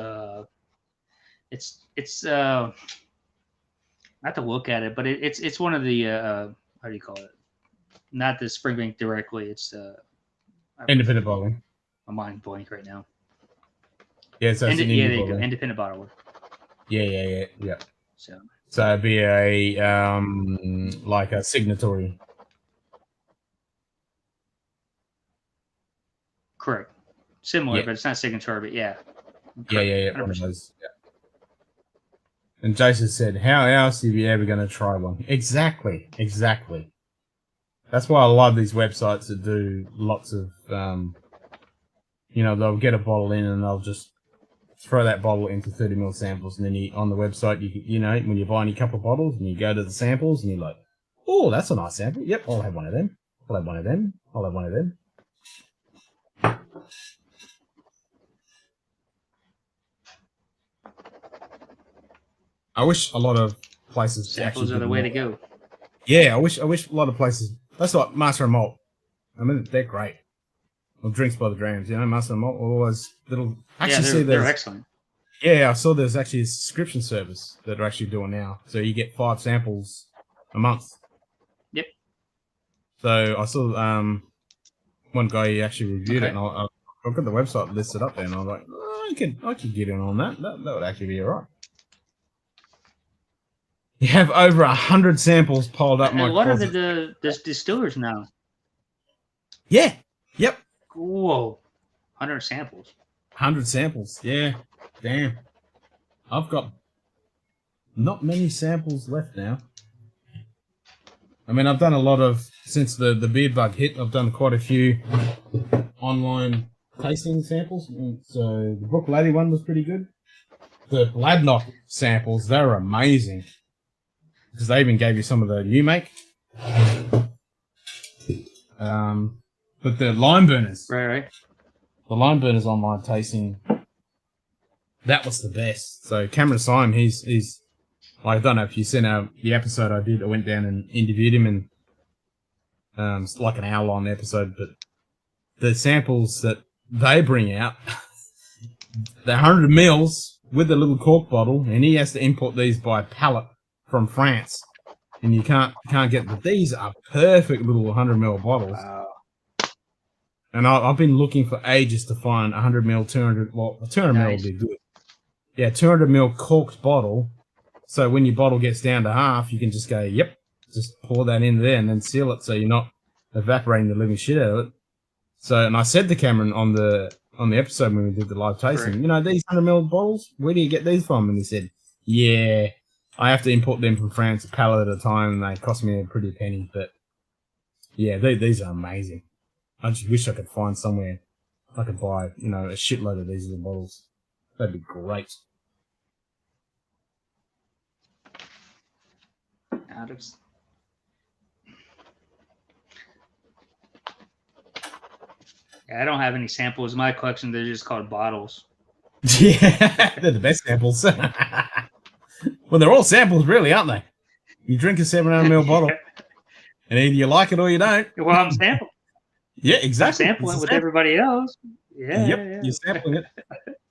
it's not to look at it, but it's one of the how do you call it? Not the Springbank directly. It's Independent bottling. My mind blank right now. Yeah, so it's an there you go. Independent bottler. Yeah. So it'd be a like a signatory. Correct. Similar, Yeah. but it's not signatory. But yeah. Yeah. One of those. Yeah. And Jason said, "How else are you ever going to try one?" Exactly. That's why I love these websites that do lots of, they'll get a bottle in and they'll just throw that bottle into 30ml samples, and then on the website, when you're buying a couple of bottles, and you go to the samples, and you're like, oh, that's a nice sample. Yep, I'll have one of them. I'll have one of them. I'll have one of them. I wish a lot of places samples are the way to go. Yeah, I wish a lot of places. That's like Master and Malt. I mean, they're great. Or Drinks by the Drams, Master and Malt. Always little. Actually, they're excellent. Yeah, I saw there's actually a subscription service that they're actually doing now. So you get 5 samples a month. Yep. So I saw one guy he actually reviewed it, and I've got the website listed up there, and I was like, I could get in on that. That would actually be alright. You have over 100 samples piled up. And what are the distillers now? Yeah. Yep. Whoa. 100 samples. 100 samples. Yeah. Damn. I've got not many samples left now. I mean, I've done a lot of, since the beer bug hit, I've done quite a few online tasting samples. So the Brook Lady one was pretty good. The Bladnock samples, they're amazing. Because they even gave you some of the new make. But the lime burners. Right. The lime burners online tasting, that was the best. So Cameron Syme, he's I don't know if you seen the episode I did. I went down and interviewed him, and it's like an hour-long episode. But the samples that they bring out, they're 100 mils with the little cork bottle, and he has to import these by pallet from France, and you can't get them. These are perfect little 100 ml bottles. Wow. And I've been looking for ages to find 100 ml, 200 ml Nice. would be good. Yeah, 200 ml corked bottle. So when your bottle gets down to half, you can just go, yep, just pour that in there and then seal it so you're not evaporating the living shit out of it. So, and I said to Cameron on the episode when we did the live tasting, Correct. These 100 ml bottles, where do you get these from? And he said, yeah, I have to import them from France a pallet at a time, and they cost me a pretty penny. But yeah, these are amazing. I just wish I could find somewhere I could buy, a shitload of these little bottles. That'd be great. I don't have any samples in my collection. They're just called bottles. Yeah, they're the best samples. Well, they're all samples, really, aren't they? You drink a 700 ml bottle, and either you like it or you don't. Well, I'm sampling. Yeah, exactly. I'm sampling with everybody else. Yeah. Yep, you're sampling it.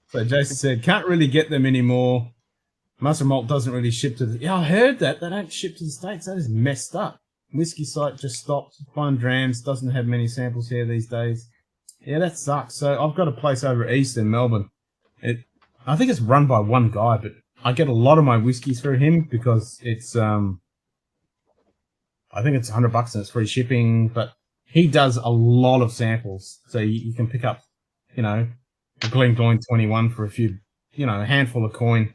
So Jason said, can't really get them anymore. Master Malt doesn't really ship to the... Yeah, I heard that. They don't ship to the States. That is messed up. Whiskey site just stopped. Fine Drams doesn't have many samples here these days. Yeah, that sucks. So I've got a place over east in Melbourne. I think it's run by one guy, but I get a lot of my whiskeys through him because it's... I think it's $100 and it's free shipping, but he does a lot of samples. So you can pick up, a Glengoyne 21 for a few, a handful of coin.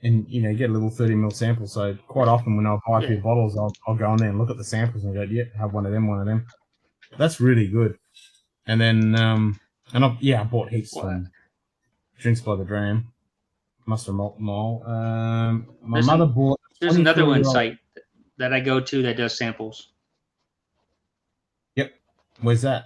And, you get a little 30 ml sample. So quite often when I buy a few bottles, I'll go on there and look at the samples and go, yep, have one of them. That's really good. And then, I bought heaps from Drinks by the Dram, Master Malt Mall. My mother bought... There's another one site that I go to that does samples. Yep. Where's that?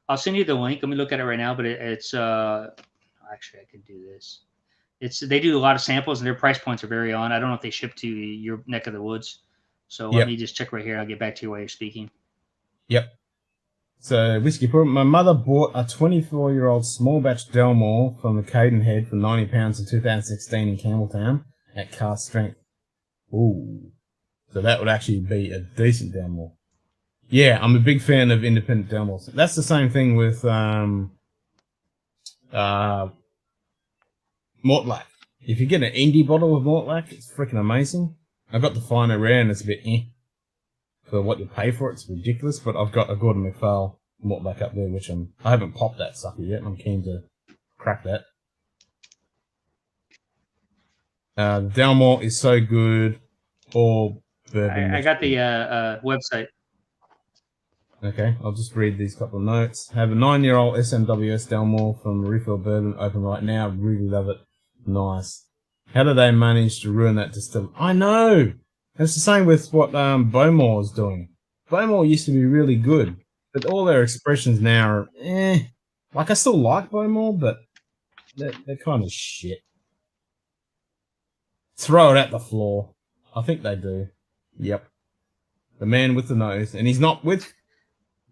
I'll send you the link. Let me look at it right now. But it's actually I could do this. They do a lot of samples and their price points are very on. I don't know if they ship to your neck of the woods. So let me just check right here. I'll get back to you while you're speaking. Yep. So whiskey. My mother bought a 24-year-old small batch Delmore from the Cadenhead for £90 in 2016 in Campbelltown at cask strength. Ooh. So that would actually be a decent Delmore. Yeah, I'm a big fan of independent Delmores. That's the same thing with Mortlach. If you get an indie bottle of Mortlach, it's freaking amazing. I've got the finer rare and it's a bit for what you pay for it. It's ridiculous, but I've got a Gordon MacPhail Mortlach up there, which I haven't popped that sucker yet. I'm keen to crack that. The Delmore is so good. Or bourbon. I got the website. Okay, I'll just read these couple of notes. Have a 9-year-old SMWS Delmore from Refill Bourbon open right now. Really love it. Nice. How do they manage to ruin that distill? I know! And it's the same with what Bowmore is doing. Bowmore used to be really good, but all their expressions now are Like, I still like Bowmore, but they're kind of shit. Throw it at the floor. I think they do. Yep. The man with the nose. And he's not with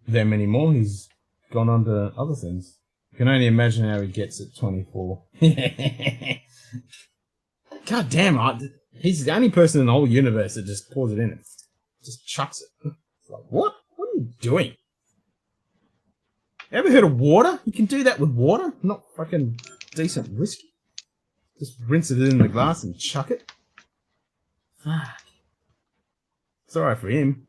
them anymore. He's gone on to other things. You can only imagine how he gets at 24. God damn, he's the only person in the whole universe that just pours it in and just chucks it. It's like, what? What are you doing? Ever heard of water? You can do that with water? Not fucking decent whiskey. Just rinse it in the glass and chuck it. Fuck. Sorry for him.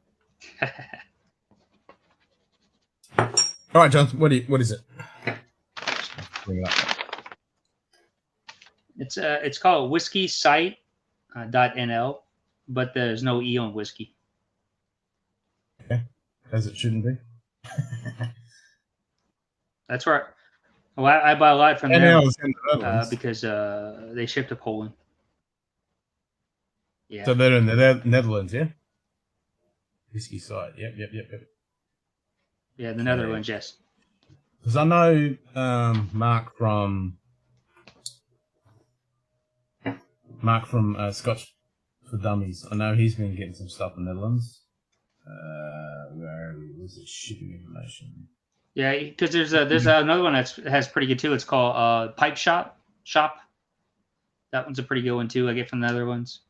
All right, John. What is it? Bring it up. It's called whiskey site .nl, but there's no E on whiskey. Okay, as it shouldn't be. That's right. Well, I buy a lot from them because they ship to Poland. Yeah. So they're in the Netherlands, yeah. Whiskey site. Yep. Yeah, the Netherlands, yes. Because I know Mark from Scotch for Dummies. I know he's been getting some stuff in the Netherlands. Where was the shipping information? Yeah, because there's another one that has pretty good too. It's called Pipe Shop. That one's a pretty good one too. I get from the other ones,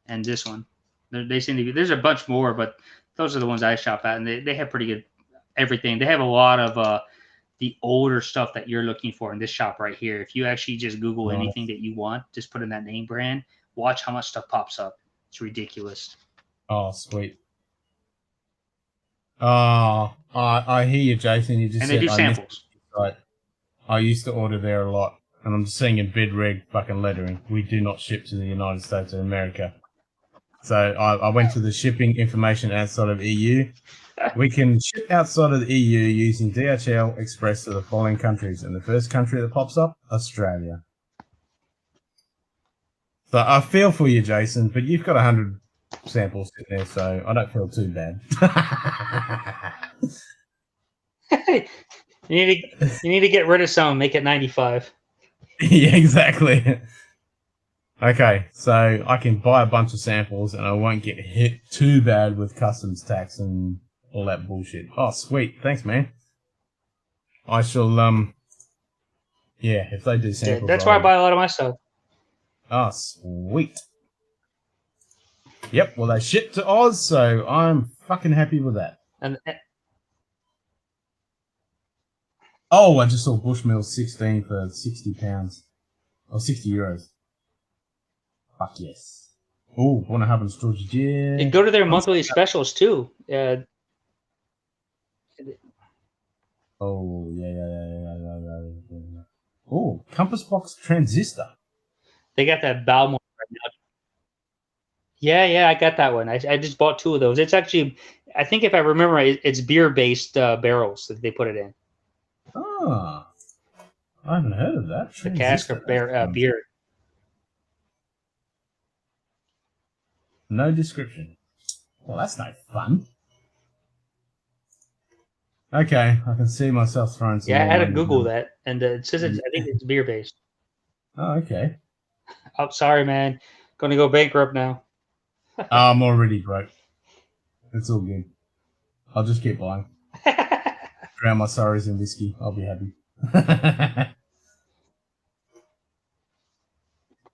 and this one. They seem to be. There's a bunch more, but those are the ones I shop at, and they have pretty good everything. They have a lot of the older stuff that you're looking for in this shop right here. If you actually just Google anything that you want, just put in that name brand, watch how much stuff pops up. It's ridiculous. Oh, sweet. Oh, I hear you, Jason. You just and said they do samples. I used to order there a lot, and I'm just seeing in bid reg fucking lettering. We do not ship to the United States of America. So I went to the shipping information outside of EU. We can ship outside of the EU using DHL Express to the following countries. And the first country that pops up, Australia. So I feel for you, Jason, but you've got 100 samples in there, so I don't feel too bad. you need to get rid of some, make it 95. Yeah, exactly. Okay, so I can buy a bunch of samples and I won't get hit too bad with customs tax and all that bullshit. Oh, sweet. Thanks, man. I shall, yeah, if they do samples. Yeah, that's why I buy a lot of my stuff. Oh, sweet. Yep, well, they ship to Oz, so I'm fucking happy with that. Oh, I just saw Bushmill 16 for £60. Or 60 euros. Fuck yes. Oh, want to have a storage? Yeah. And go to their monthly specials too. Oh, yeah. Oh, Compass Box Transistor. They got that Balmore right now. Yeah, I got that one. I just bought 2 of those. It's actually, I think if I remember right, it's beer-based barrels that they put it in. Ah, I haven't heard of that. The cask of beer. No description. Well, that's no fun. Okay, I can see myself throwing some. Yeah, I had to Google that, and it says I think it's beer based. Oh, okay. Oh, sorry, man. Going to go bankrupt now. I'm already broke. It's all good. I'll just keep buying. Drown my sorrows in whiskey. I'll be happy.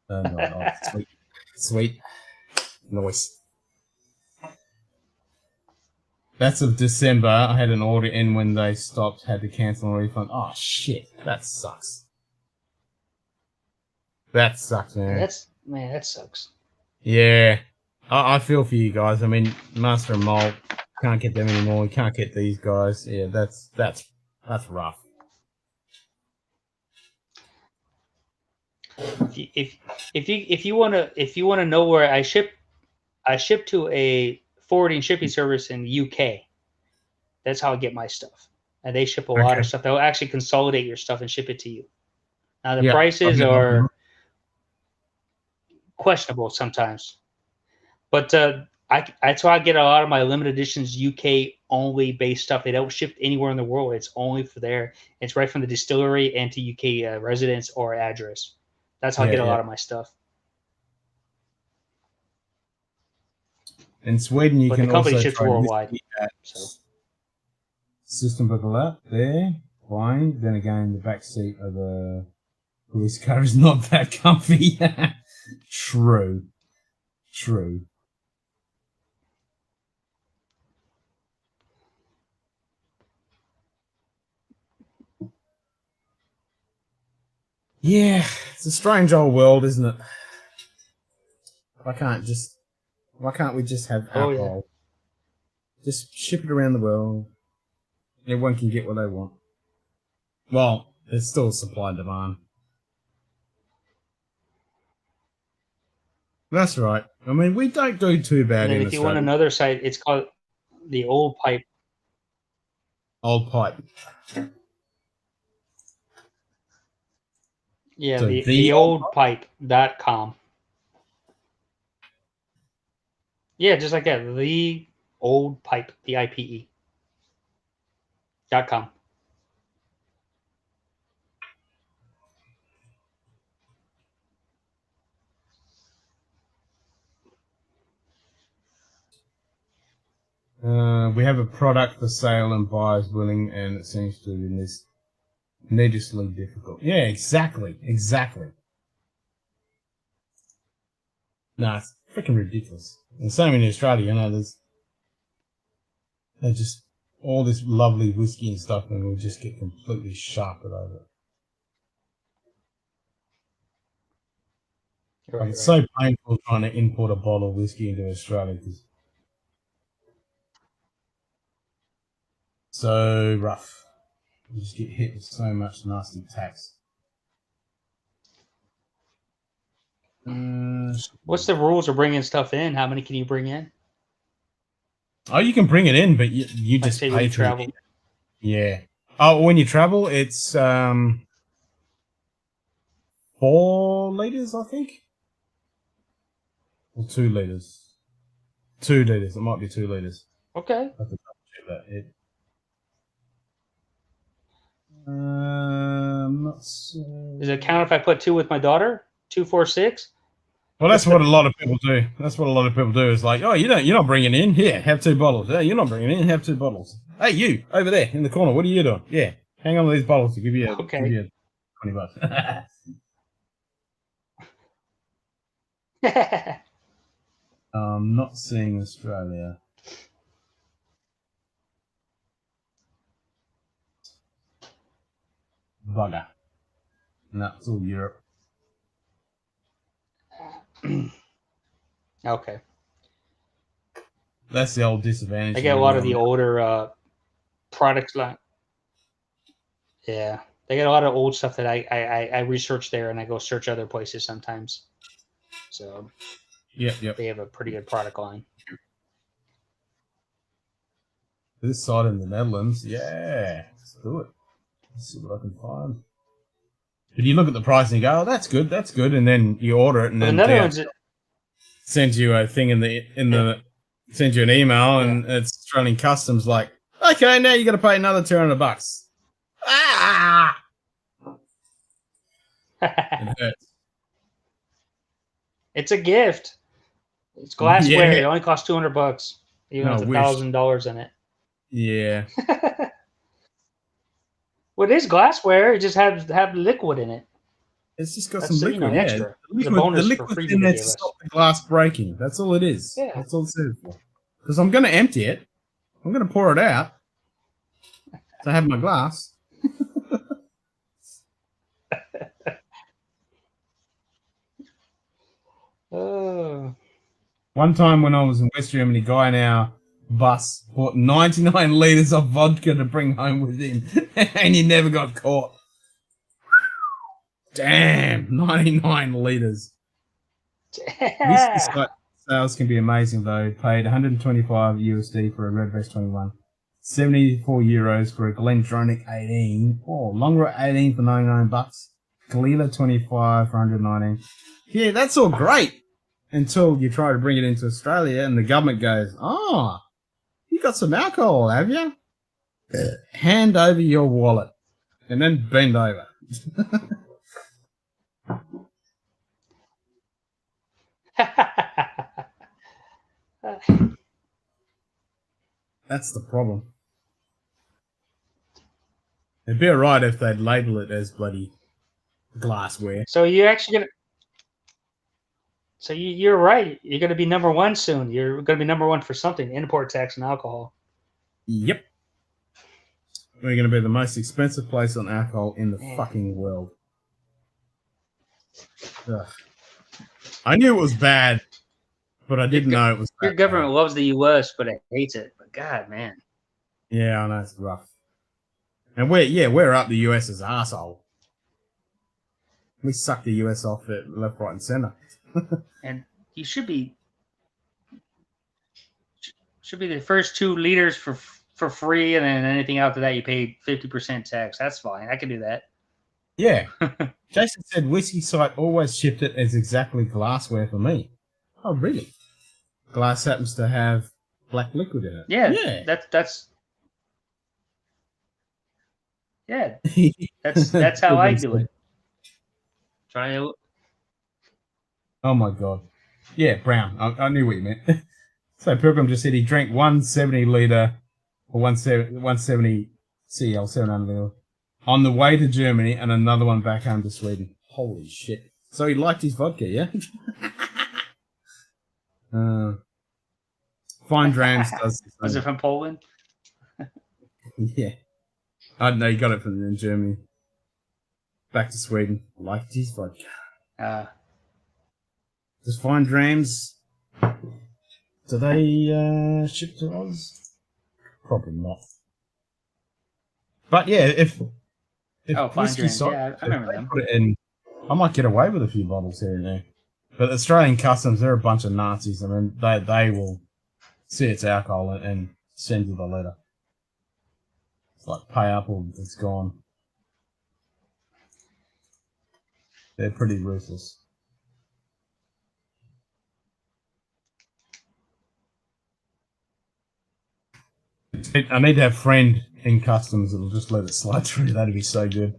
Oh, sweet. Nice. That's of December. I had an order in when they stopped, had to cancel and refund. Oh, shit. That sucks. That sucks, man. That sucks. Yeah. I feel for you guys. I mean, Master and Malt, can't get them anymore. We can't get these guys. Yeah, that's rough. If you wanna know where I ship to a forwarding shipping service in the UK. That's how I get my stuff. And they ship a lot of stuff. They'll actually consolidate your stuff and ship it to you. Now the prices are questionable sometimes, but that's why I get a lot of my limited editions UK only based stuff. They don't ship anywhere in the world. It's only for there. It's right from the distillery and to UK residence or address. That's how I get a lot of my stuff. In Sweden, you can also ships worldwide. System book alert there. Fine. Then again, the back seat of the police car is not that comfy. True. Yeah, it's a strange old world, isn't it? Why can't we just have alcohol? Just ship it around the world. Everyone can get what they want. Well, there's still supply and demand. That's right. I mean, we don't do too bad in Australia. If you want another site, it's called the Old Pipe. Old Pipe. Yeah, so the oldpipe.com. Yeah, just like that. The Old Pipe, .com. We have a product for sale and buyers willing, and it seems to be this needlessly difficult. Yeah, exactly. No, it's freaking ridiculous. And same in Australia, there's just all this lovely whiskey and stuff, and we'll just get completely sharpened over it. Right, it's so painful trying to import a bottle of whiskey into Australia because so rough. You just get hit with so much nasty tax. What's the rules of bringing stuff in? How many can you bring in? Oh, you can bring it in, but you just pay when you travel. Yeah. Oh, when you travel, it's 4 liters, I think, or 2 liters. 2 liters. It might be 2 liters. Okay. I have to check that. Not so... Does it count if I put 2 with my daughter? 2, 4, 6. Well, that's what a lot of people do. It's like, oh, you're not bringing in. Here, have 2 bottles. Hey, you're not bringing in. Have 2 bottles. Hey, you over there in the corner. What are you doing? Yeah, hang on to these bottles to give you $20. I'm not seeing Australia. Bugger. No, it's all Europe. Okay. That's the old disadvantage. I get a lot of the older products line. Yeah. They get a lot of old stuff that I research there, and I go search other places sometimes. So Yep. They have a pretty good product line. This side in the Netherlands, yeah. Let's do it. Let's see what I can find. But you look at the price and you go, oh, that's good, and then you order it, and then the Netherlands sends you a thing sends you an email, and it's Australian Customs like, okay, now you got to pay another $200. Ah! It hurts. It's a gift. It's glassware. It only costs $200. Even with $1,000 in it. Yeah. Well, it is glassware. It just have liquid in it. It's just got some liquid. Extra. The liquid's in there to stop the glass breaking. That's all it is. Yeah. That's all it's there for. Because I'm going to empty it. I'm going to pour it out. So I have my glass. Oh. One time when I was in West Germany, a guy in our bus bought 99 litres of vodka to bring home with him, and he never got caught. Damn, 99 litres. Whiskey sales can be amazing, though. Paid $125 USD for a Red Vest 21. €74 for a Glendronach 18. Oh, Longrow 18 for $99. Galila 25 for $119. Yeah, that's all great until you try to bring it into Australia and the government goes, "Oh, you got some alcohol, have you? Hand over your wallet and then bend over." That's the problem. It'd be alright if they'd label it as bloody glassware. So you're actually gonna. So you're right. You're gonna be number one soon. You're gonna be number one for something: import tax and alcohol. Yep. We're going to be the most expensive place on alcohol in the fucking world. Ugh. I knew it was bad, but I didn't know it was bad. Your government loves the U.S., but it hates it. But God, man. Yeah, I know, it's rough. And we're up the US's arsehole. We suck the US off at left, right, and center. And you should be the first 2 liters for free, and then anything after that you pay 50% tax. That's fine. I can do that. Yeah. Jason said Whiskey Site always shipped it as exactly glassware for me. Oh, really? Glass happens to have black liquid in it. Yeah. That's how I do it. Try it. Oh my god. Yeah, brown. I knew what you meant. So Pilgrim just said he drank 170 litre or 170 CL 700 ml on the way to Germany and another one back home to Sweden. Holy shit. So he liked his vodka, yeah? Fine Drams does. Was it from Poland? Yeah. I don't know, he got it from Germany. Back to Sweden. Liked his vodka. Does Fine Drams, do they ship to Oz? Probably not. But yeah, if Fine Whiskey Drams, Site, yeah, I remember them. Put it in, I might get away with a few bottles here and there. But Australian Customs, they're a bunch of Nazis. I mean, they will see it's alcohol and send you the letter. It's like pay up or it's gone. They're pretty ruthless. I need to have a friend in customs that'll just let it slide through. That'd be so good.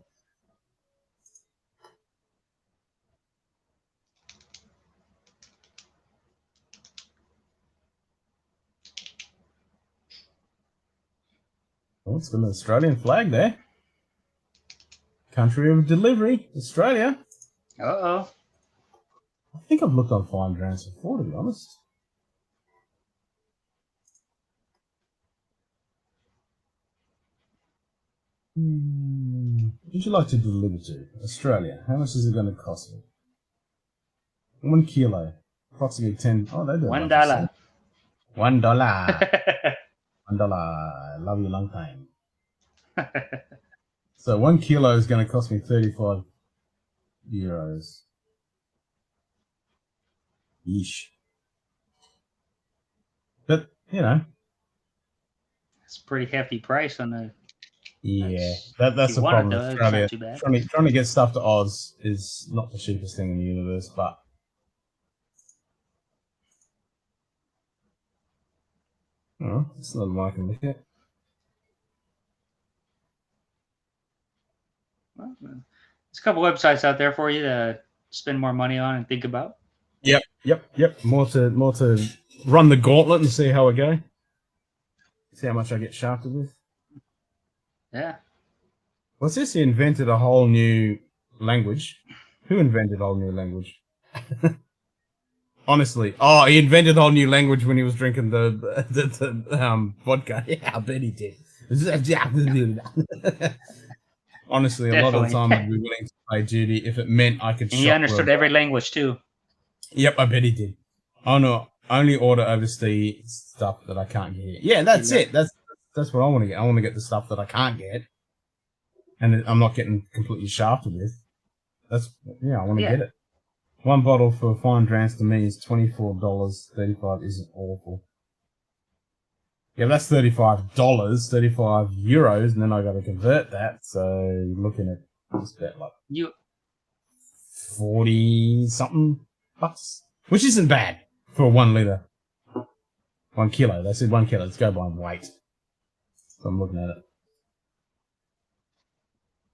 Oh, it's got an Australian flag there. Country of delivery, Australia. Uh-oh. I think I've looked on Fine Drams before, to be honest. Would you like to deliver to Australia? How much is it going to cost me? 1 kilo, approximately 10. Oh, they do. $1. $1. $1. I love you long time. So 1 kilo is going to cost me €35. Yeesh. But, you know. It's a pretty hefty price on the. Yeah, that's the problem. Australia, trying to get stuff to Oz is not the cheapest thing in the universe, but oh, it's not one I can look at. Well, there's a couple websites out there for you to spend more money on and think about. Yep. More to run the gauntlet and see how I go. See how much I get shafted with. Yeah. What's this? He invented a whole new language. Who invented a whole new language? Honestly. Oh, he invented a whole new language when he was drinking the vodka. Yeah, I bet he did. Honestly, a lot of the time I'd be willing to play duty if it meant I could. And he understood every language too. Yep, I bet he did. Oh no, only order overseas stuff that I can't get. Yeah, that's it. That's what I want to get. I want to get the stuff that I can't get, and I'm not getting completely shafted with. I want to get it. One bottle for Fine Drams to me is $24.35. Isn't awful. Yeah, that's $35, €35, and then I got to convert that. So you're looking at just about like You 40 something bucks, which isn't bad for 1 liter, 1 kilo. They said 1 kilo. Let's go by weight. So I'm looking at it.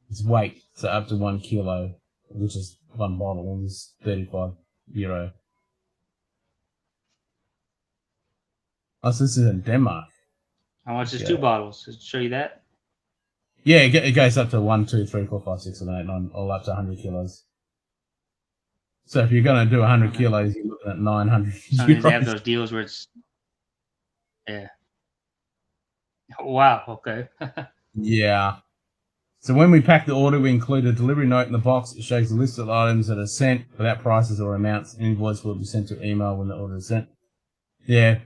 It's weight, so up to 1 kilo, which is 1 bottle, is €35. Oh, so this is in Denmark. how much is Yeah. 2 bottles? Does it show you that? Yeah, it goes up to 1, 2, 3, 4, 5, 6, 7, 8, 9, all up to 100 kilos. So if you're going to do 100 Okay. kilos, you're looking at 900 Sometimes they have euros. those deals where it's Wow. Okay. Yeah. So when we pack the order, we include a delivery note in the box. It shows a list of items that are sent without prices or amounts. An invoice will be sent to email when the order is sent. Yeah.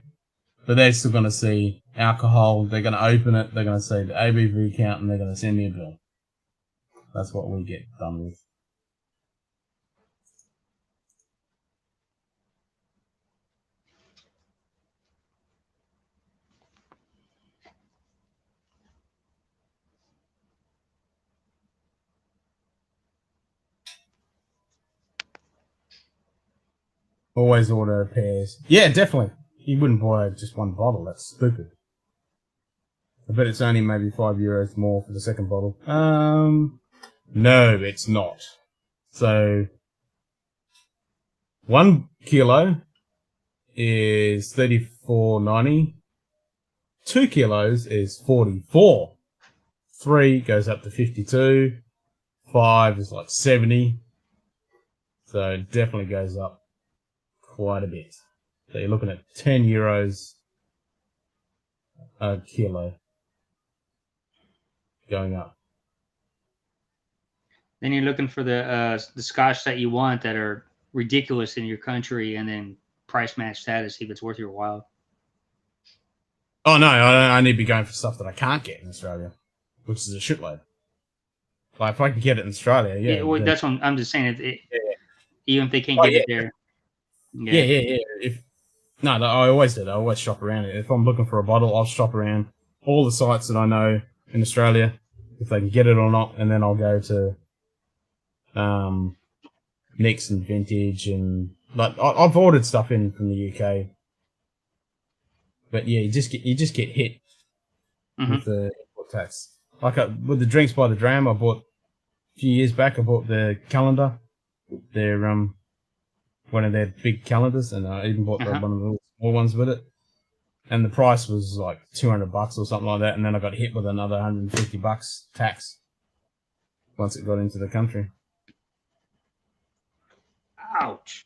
But they're still going to see alcohol. They're going to open it. They're going to see the ABV count, and they're going to send me a bill. That's what we get done with. Always order pairs. Yeah, definitely. You wouldn't buy just 1 bottle. That's stupid. I bet it's only maybe €5 more for the second bottle. No, it's not. So 1 kilo is $34.90. 2 kilos is $44. 3 goes up to $52. 5 is like $70. So it definitely goes up quite a bit. So you're looking at €10 a kilo going up. Then you're looking for the Scotch that you want that are ridiculous in your country, and then price match that to see if it's worth your while. Oh no, I need to be going for stuff that I can't get in Australia, which is a shitload. Like if I can get it in Australia, yeah. Well, then- that's what I'm just saying. Yeah. Even if they can't Oh, get yeah. it there. Yeah. No, I always did. I always shop around it. If I'm looking for a bottle, I'll shop around all the sites that I know in Australia, if they can get it or not, and then I'll go to Nicks and Vintage, and like I've ordered stuff in from the UK. But yeah, you just get hit with the import tax. Like with the drinks by the Dram, I bought a few years back. I bought the calendar, their one of their big calendars, and I even bought one of the little small ones with it. And the price was like $200 or something like that. And then I got hit with another $150 tax once it got into the country. Ouch.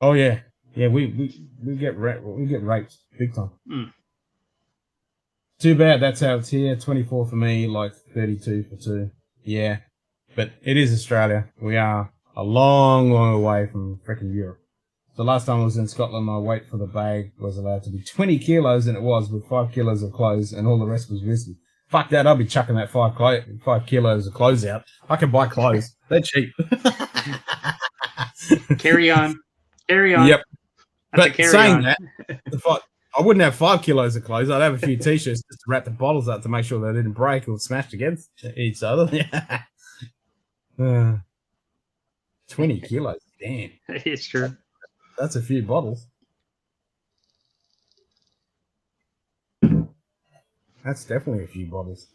Oh yeah, we get raped big time. Mm. Too bad that's how it's here. 24 for me, like 32 for 2. Yeah, but it is Australia. We are a long, long way from freaking Europe. The last time I was in Scotland, my weight for the bag was allowed to be 20 kilos, and it was with 5 kilos of clothes, and all the rest was whiskey. Fuck that, I'll be chucking that 5 kilos of clothes out. I can buy clothes. They're cheap. Carry on. Yep. That's But saying that, I wouldn't have 5 kilos of clothes. I'd have a few t-shirts just to wrap the bottles up to make sure they didn't break or smashed against each other. 20 kilos. Damn. It's true. That's a few bottles. That's definitely a few bottles.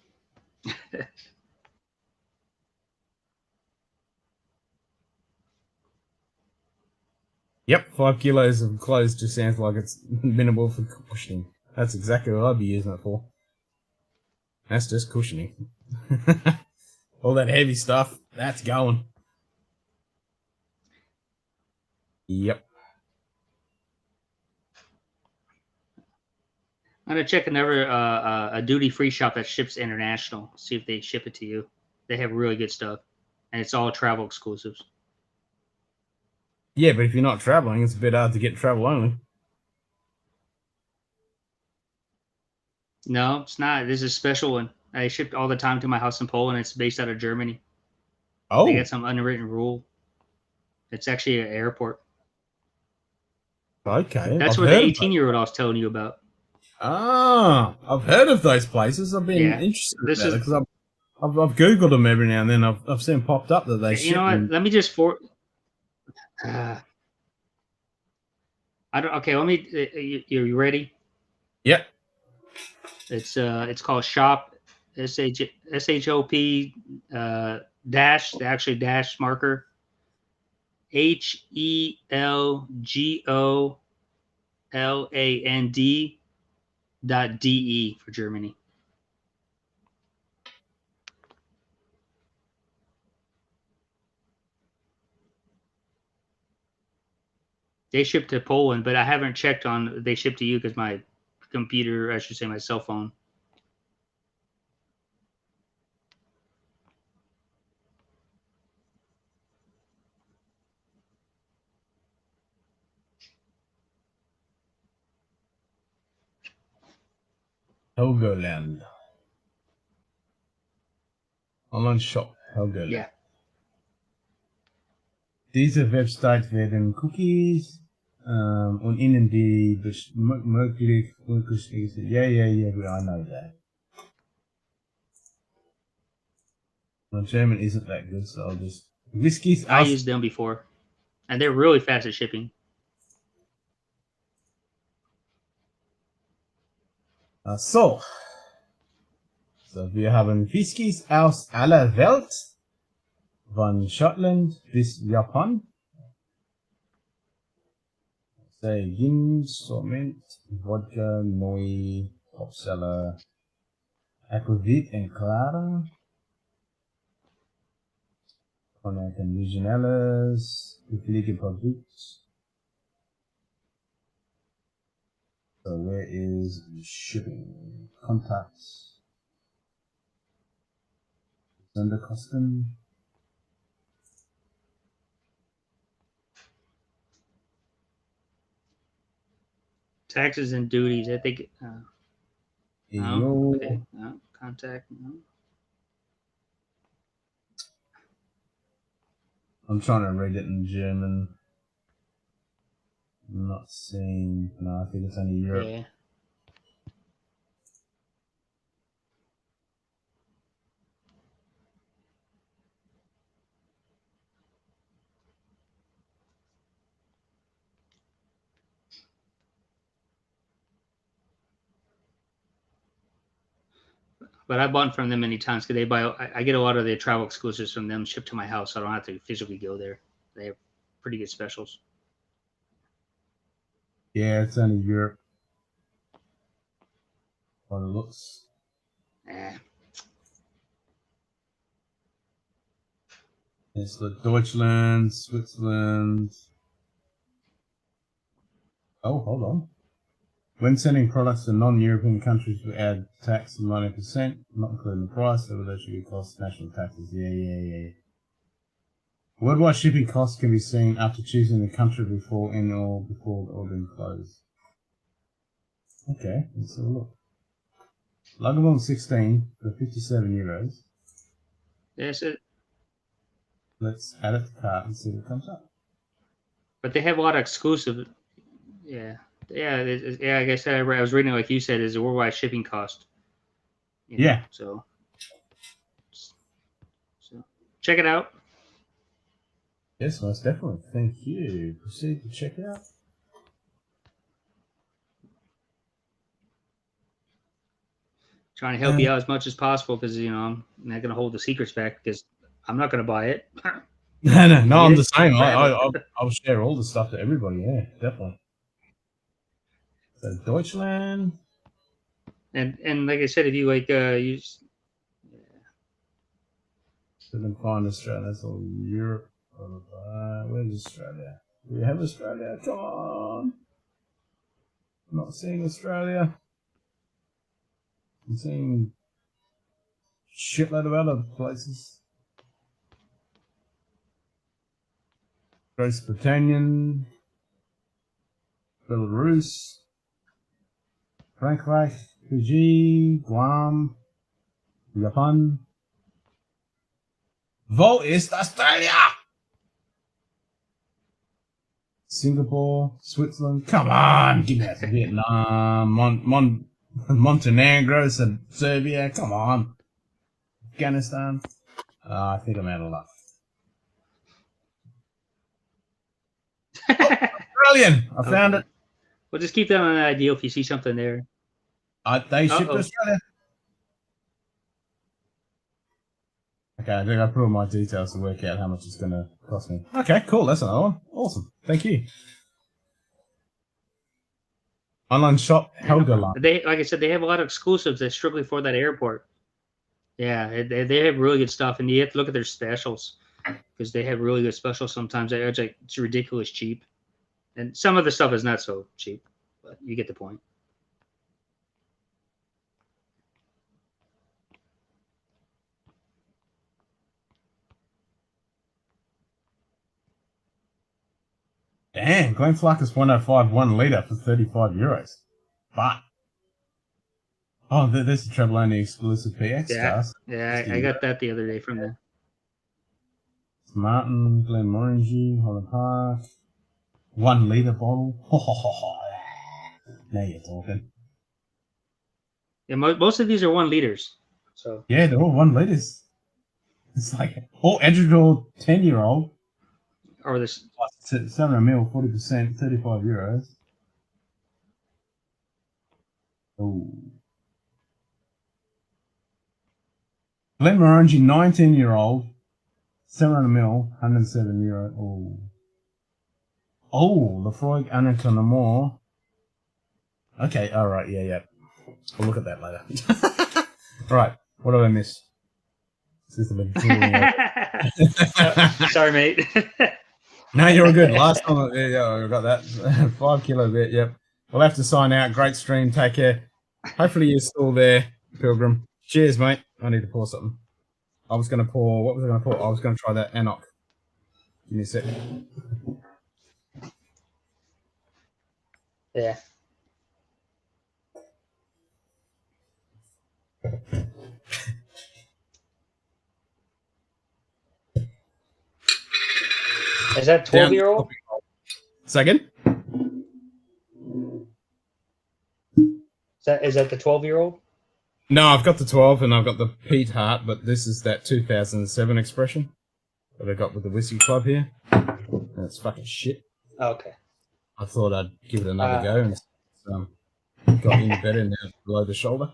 Yep, 5 kilos of clothes just sounds like it's minimal for cushioning. That's exactly what I'd be using it for. That's just cushioning. All that heavy stuff, that's going. Yep. I'm gonna check another a duty-free shop that ships international. See if they ship it to you. They have really good stuff, and it's all travel exclusives. Yeah, but if you're not traveling, it's a bit hard to get travel only. No, it's not. This is a special one. I shipped all the time to my house in Poland. It's based out of Germany. Oh, They got some unwritten rule. It's actually an airport. okay. That's I've where the heard of it. 18-year-old I was telling you about. I've heard of those places. I've been interested in that because I've googled them every now and then. I've seen popped up that they ship. You know what? Let me just I don't. Okay, let me. You ready? Yep. It's called Shop SHOP dash the actually dash marker HELGOLAND.de for Germany. They ship to Poland, but I haven't checked on they ship to you because my computer, I should say my cell phone. Helgoland. Online shop Helgoland. Yeah. Diese Website werden Cookies und innen die möglich ist. Yeah, I know that. My German isn't that good, so I'll just whiskeys. I used them before, and they're really fast at shipping. So, wir haben Whiskys aus aller Welt, von Schottland bis Japan. Gin, Mint, Vodka, Noi, Topseller, Aquavit and Clara. Cognac and Legionellas, Gefliege Produkt. So where is shipping? Contacts. Sender custom. Taxes and duties, I think. No, okay. No, contact. No. I'm trying to read it in German. I'm not seeing. No, I think it's only Europe. Yeah. But I bought from them many times because they buy. I get a lot of their travel exclusives from them shipped to my house, so I don't have to physically go there. They have pretty good specials. Yeah, it's only Europe. What it looks. It's the Deutschland, Switzerland. Oh, hold on. When sending products to non-European countries, we add tax of 90%, not including the price, so that should cost national taxes. Yeah. Worldwide shipping costs can be seen after choosing the country before the ordering close. Okay, let's have a look. Lagavulin 16 for 57 euros. Yes, it. Let's add it to cart and see what comes up. But they have a lot of exclusive. Yeah. Like I said, I was reading like you said, is a worldwide shipping cost. Yeah. So check it out. Yes, most definitely. Thank you. Proceed to check it out. Trying to help you out as much as possible because I'm not going to hold the secrets back because I'm not going to buy it. No, I'm the same. I'll share all the stuff to everybody. Yeah, definitely. So Deutschland. And like I said, if you use. Couldn't find Australia. That's all Europe. Where's Australia? Do we have Australia? Come on. I'm not seeing Australia. I'm seeing shitload of other places. Great Britain, Belarus, Frankreich, Fiji, Guam, Japan. Wo ist Australia? Singapore, Switzerland. Come on, give me that. Vietnam, Montenegro, Serbia, come on. Afghanistan. I think I'm out of luck. Australian! I found it. Well, just keep that on an ideal if you see something there. They shipped to Australia. Okay, I think I put all my details to work out how much it's going to cost me. Okay, cool. That's another one. Awesome. Thank you. Online shop, Helgoland. They, like I said, they have a lot of exclusives that's strictly for that airport. Yeah, they have really good stuff, and you have to look at their specials because they have really good specials sometimes. It's ridiculous cheap, and some of the stuff is not so cheap, but you get the point. Damn, Glenflacus 105 1 litre for €35. But there's the treble only exclusive PX stars. Yeah, I got that the other day from them. Martin, Glenmorangie, Holland Park. 1 litre bottle. Now you're talking. Yeah, most of these are 1 liters. So yeah, they're all 1 litres. It's like all Edgerton 10-year-old. Or this 700ml, 40%, €35. Oh. Glenmorangie 19-year-old, 700ml, €107. Oh. Oh, Lefroy Annington Amore. Okay, alright, yeah. We'll look at that later. Right, what did I miss? Sorry, mate. No, you're all good. Last time, yeah, I got that. 5 kilo bit, yep. We'll have to sign out. Great stream. Take care. Hopefully you're still there, Pilgrim. Cheers, mate. I need to pour something. I was going to pour, what was I going to pour? I was going to try that Anok. Give me a sec. Yeah. Is that 12-year-old? Second? Is that the 12-year-old? No, I've got the 12 and I've got the Pete Hart, but this is that 2007 expression that I got with the Whiskey Club here. And it's fucking shit. Okay. I thought I'd give it another go and got any better now below the shoulder.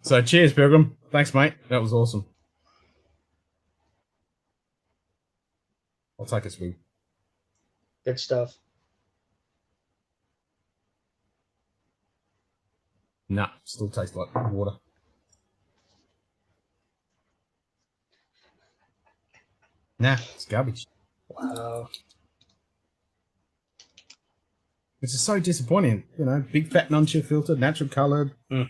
So cheers, Pilgrim. Thanks, mate. That was awesome. I'll take a swig. Good stuff. Nah, still tastes like water. Nah, it's garbage. Wow. Which is so disappointing. You know, big fat non-chill filter, natural coloured. Mm.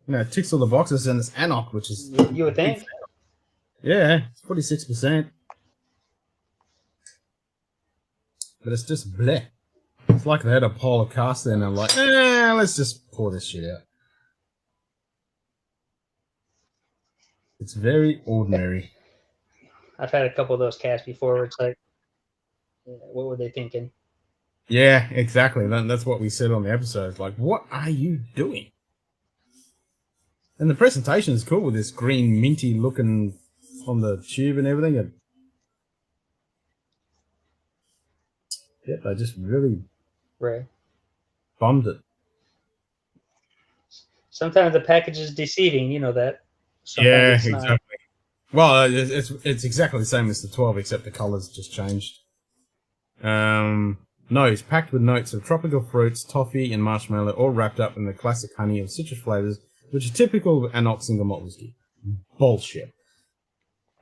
You know, it ticks all the boxes, and it's Anok, which is... You would think? Yeah, it's 46%. But it's just bleh. It's like they had a pile of cast there and they're like, let's just pour this shit out. It's very ordinary. I've had a couple of those casts before where it's like, what were they thinking? Yeah, exactly. That's what we said on the episode. It's like, what are you doing? And the presentation is cool with this green minty looking on the tube and everything. Yeah, they just really bummed it. Sometimes the package is deceiving, you know that. Sometimes exactly. Well, it's exactly the same as the 12, except the colours just changed. Nose packed with notes of tropical fruits, toffee, and marshmallow, all wrapped up in the classic honey of citrus flavours, which are typical of Anok single malt whiskey. Bullshit.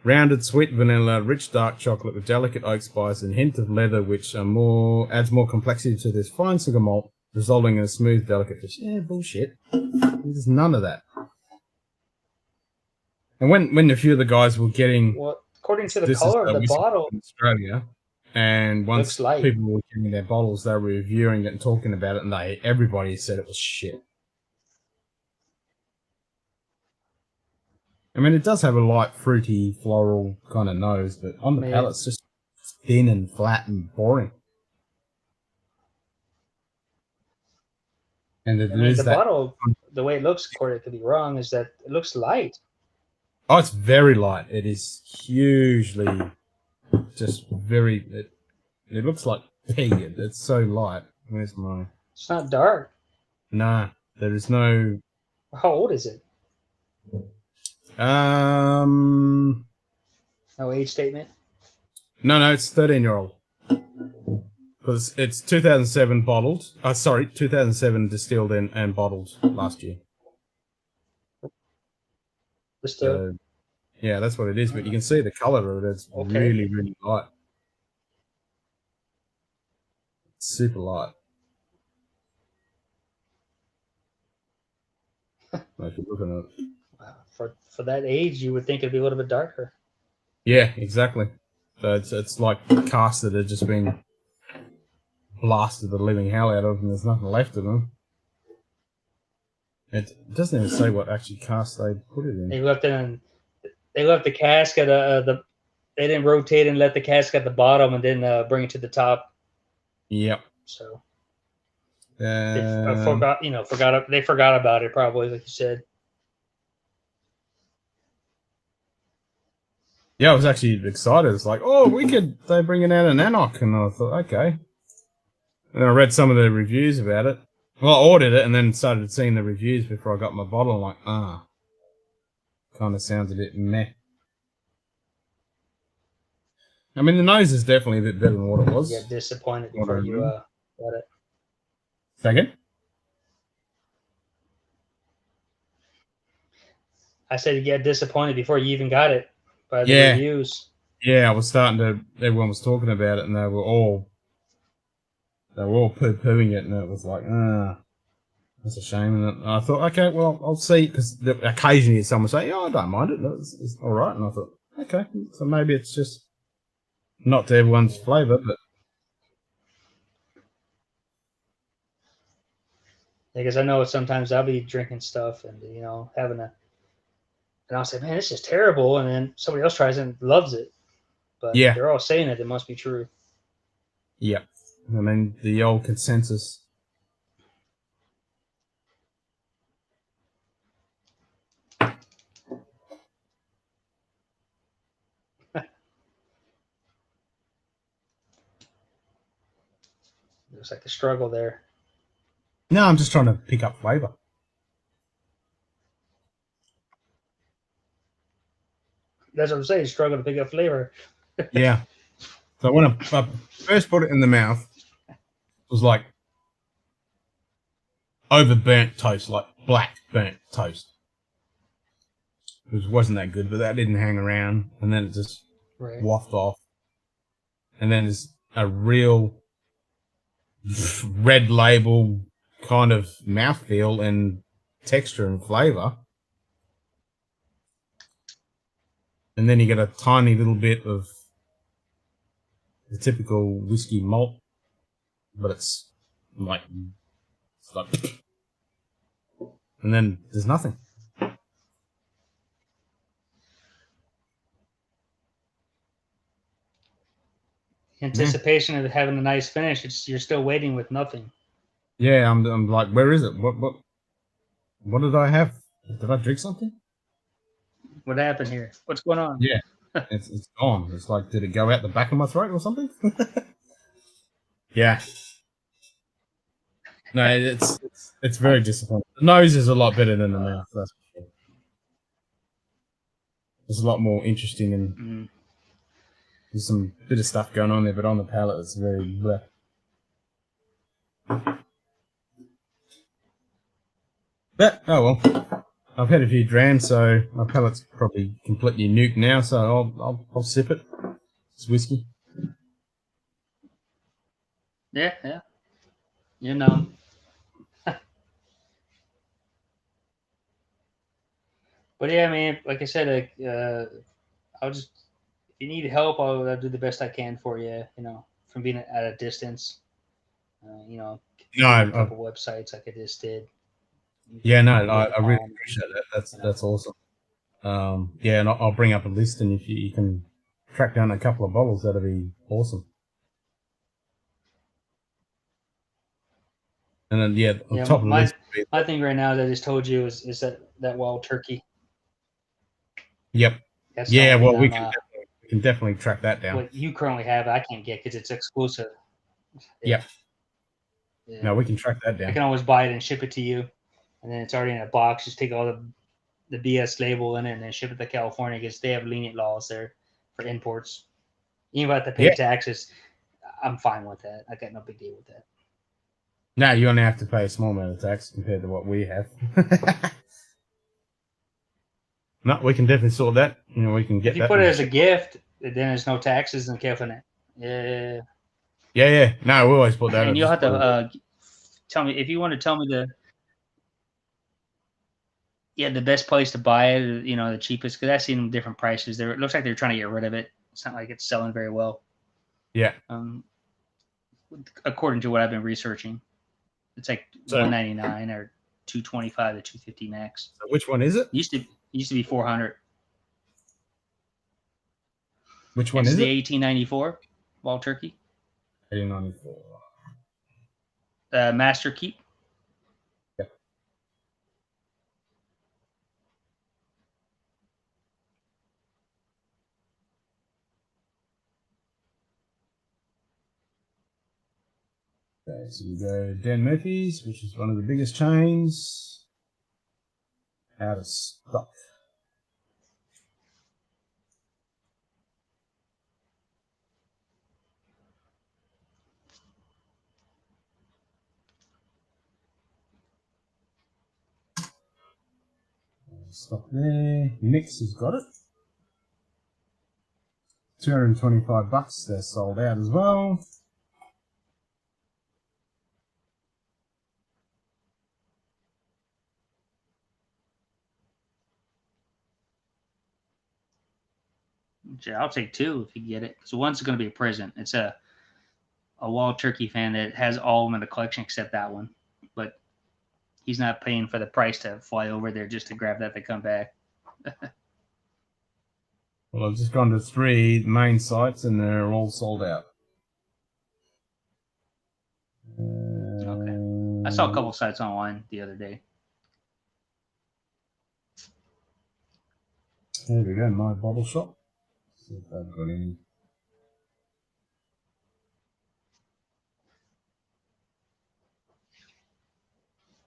Rounded sweet vanilla, rich dark chocolate with delicate oak spice and hint of leather, which adds more complexity to this fine single malt, resulting in a smooth, delicate fish. Yeah, bullshit. There's none of that. And when a few of the guys were getting... Well, according to the color of the bottle... in Australia, and once people were getting their bottles, they were reviewing it and talking about it, and everybody said it was shit. I mean, it does have a light, fruity, floral kind of nose, but on the palate, it's just thin and flat and boring. And I there mean, is the that. bottle, the way it looks, Corey, I could be wrong, is that it looks light. Oh, it's very light. It is hugely, just very. It looks like pig. It's so light. Where's my? It's not dark. Nah, there is no. How old is it? Um. No age statement. No, it's 13-year-old. Because it's 2007 bottled. Sorry, 2007 distilled and bottled last year. Understood. So, yeah, that's what it is. But you can see the color of it. It's Okay. really, really light. It's super light. If you're looking at it. Wow. For that age, you would think it'd be a little bit darker. Yeah, exactly. So it's like casks that have just been blasted the living hell out of, and there's nothing left of them. It doesn't even say what actually cast they put it in. They left it in. They left the cask at the. They didn't rotate and let the cask at the bottom and then bring it to the top. Yep. So They forgot. They forgot about it probably, like you said. Yeah, I was actually excited. It's like, oh, they're bringing out an Anok. And I thought, okay. And I read some of the reviews about it. Well, I ordered it and then started seeing the reviews before I got my bottle. I'm like, kind of sounds a bit meh. I mean, the nose is definitely a bit better than what it was. You get disappointed before you got it. Second? I said you get disappointed before you even got it by the Yeah. reviews. Yeah, I was everyone was talking about it and they were all poo-pooing it, and it was like, that's a shame. And I thought, okay, well, I'll see, because occasionally someone say, oh, I don't mind it, it's all right. And I thought, okay, so maybe it's just not to everyone's flavour, but Because I know sometimes I'll be drinking stuff and having and I'll say, man, this is terrible, and then somebody else tries it and loves it. But yeah, they're all saying it must be true. yeah. I mean, the old consensus. Looks like the struggle there. No, I'm just trying to pick up flavour. That's what I'm saying. Struggle to pick up flavor. Yeah. So when I first put it in the mouth, it was like over burnt toast, like black burnt toast. It wasn't that good, but that didn't hang around, and then it just wafted off. And then there's a real red label kind of mouthfeel and texture and flavour. And then you get a tiny little bit of the typical whiskey malt, but it's like, and then there's nothing. Anticipation of having a nice finish. You're still waiting with nothing. Yeah, I'm like, where is it? What did I have? Did I drink something? What happened here? What's going on? Yeah, it's gone. It's like, did it go out the back of my throat or something? Yeah. No, it's very disappointing. The nose is a lot better than the mouth. That's for sure. There's a lot more interesting and there's some bit of stuff going on there, but on the palate it's very bleh. But oh well, I've had a few drams, so my palate's probably completely nuked now. So I'll sip it. It's whiskey. Yeah. You know. But yeah, I mean, like I said, I'll just, if you need help, I'll do the best I can for you. From being at a distance. A couple websites like I just did. Yeah, no, I really appreciate that. That's awesome. Yeah, and I'll bring up a list, and if you can track down a couple of bottles, that'd be awesome. And then on Yeah, top of the list. my thing right now that I just told you is that wild turkey. Yep. That's the Yeah. only Well, thing we can definitely track that down. what you currently have. I can't get because it's exclusive. Yep. Yeah. No, we can track that I down. can always buy it and ship it to you, and then it's already in a box. Just take all the BS label in it and then ship it to California because they have lenient laws there for imports. Even if I have to pay taxes, I'm fine with that. I got no big deal with that. No, you only have to pay a small amount of tax compared to what we have. No, we can definitely sort that. We can get if you that. put it as a gift, then there's no taxes and California. Yeah. Yeah. No, we always put that. And you'll have to tell me if you want to tell me the best place to buy it. The cheapest because I've seen them different prices. It looks like they're trying to get rid of it. It's not like it's selling very well. Yeah. According to what I've been researching, it's like $199 or $225 to $250 max. So which one is it? Used to be $400. Which one is the it? 1894 Wild Turkey. 1894. Master Keep. Yeah. Okay, so we go Dan Murphy's, which is one of the biggest chains. Out of stock. Stock there. Nick's has got it. $225. They're sold out as well. I'll take two if you get it. So one's going to be a present. It's a Wild Turkey fan that has all of them in the collection except that one, but he's not paying for the price to fly over there just to grab that to come back. Well, I've just gone to 3 main sites and they're all sold out. Okay. I saw a couple sites online the other day. There we go, my bottle shop. See if they've got any.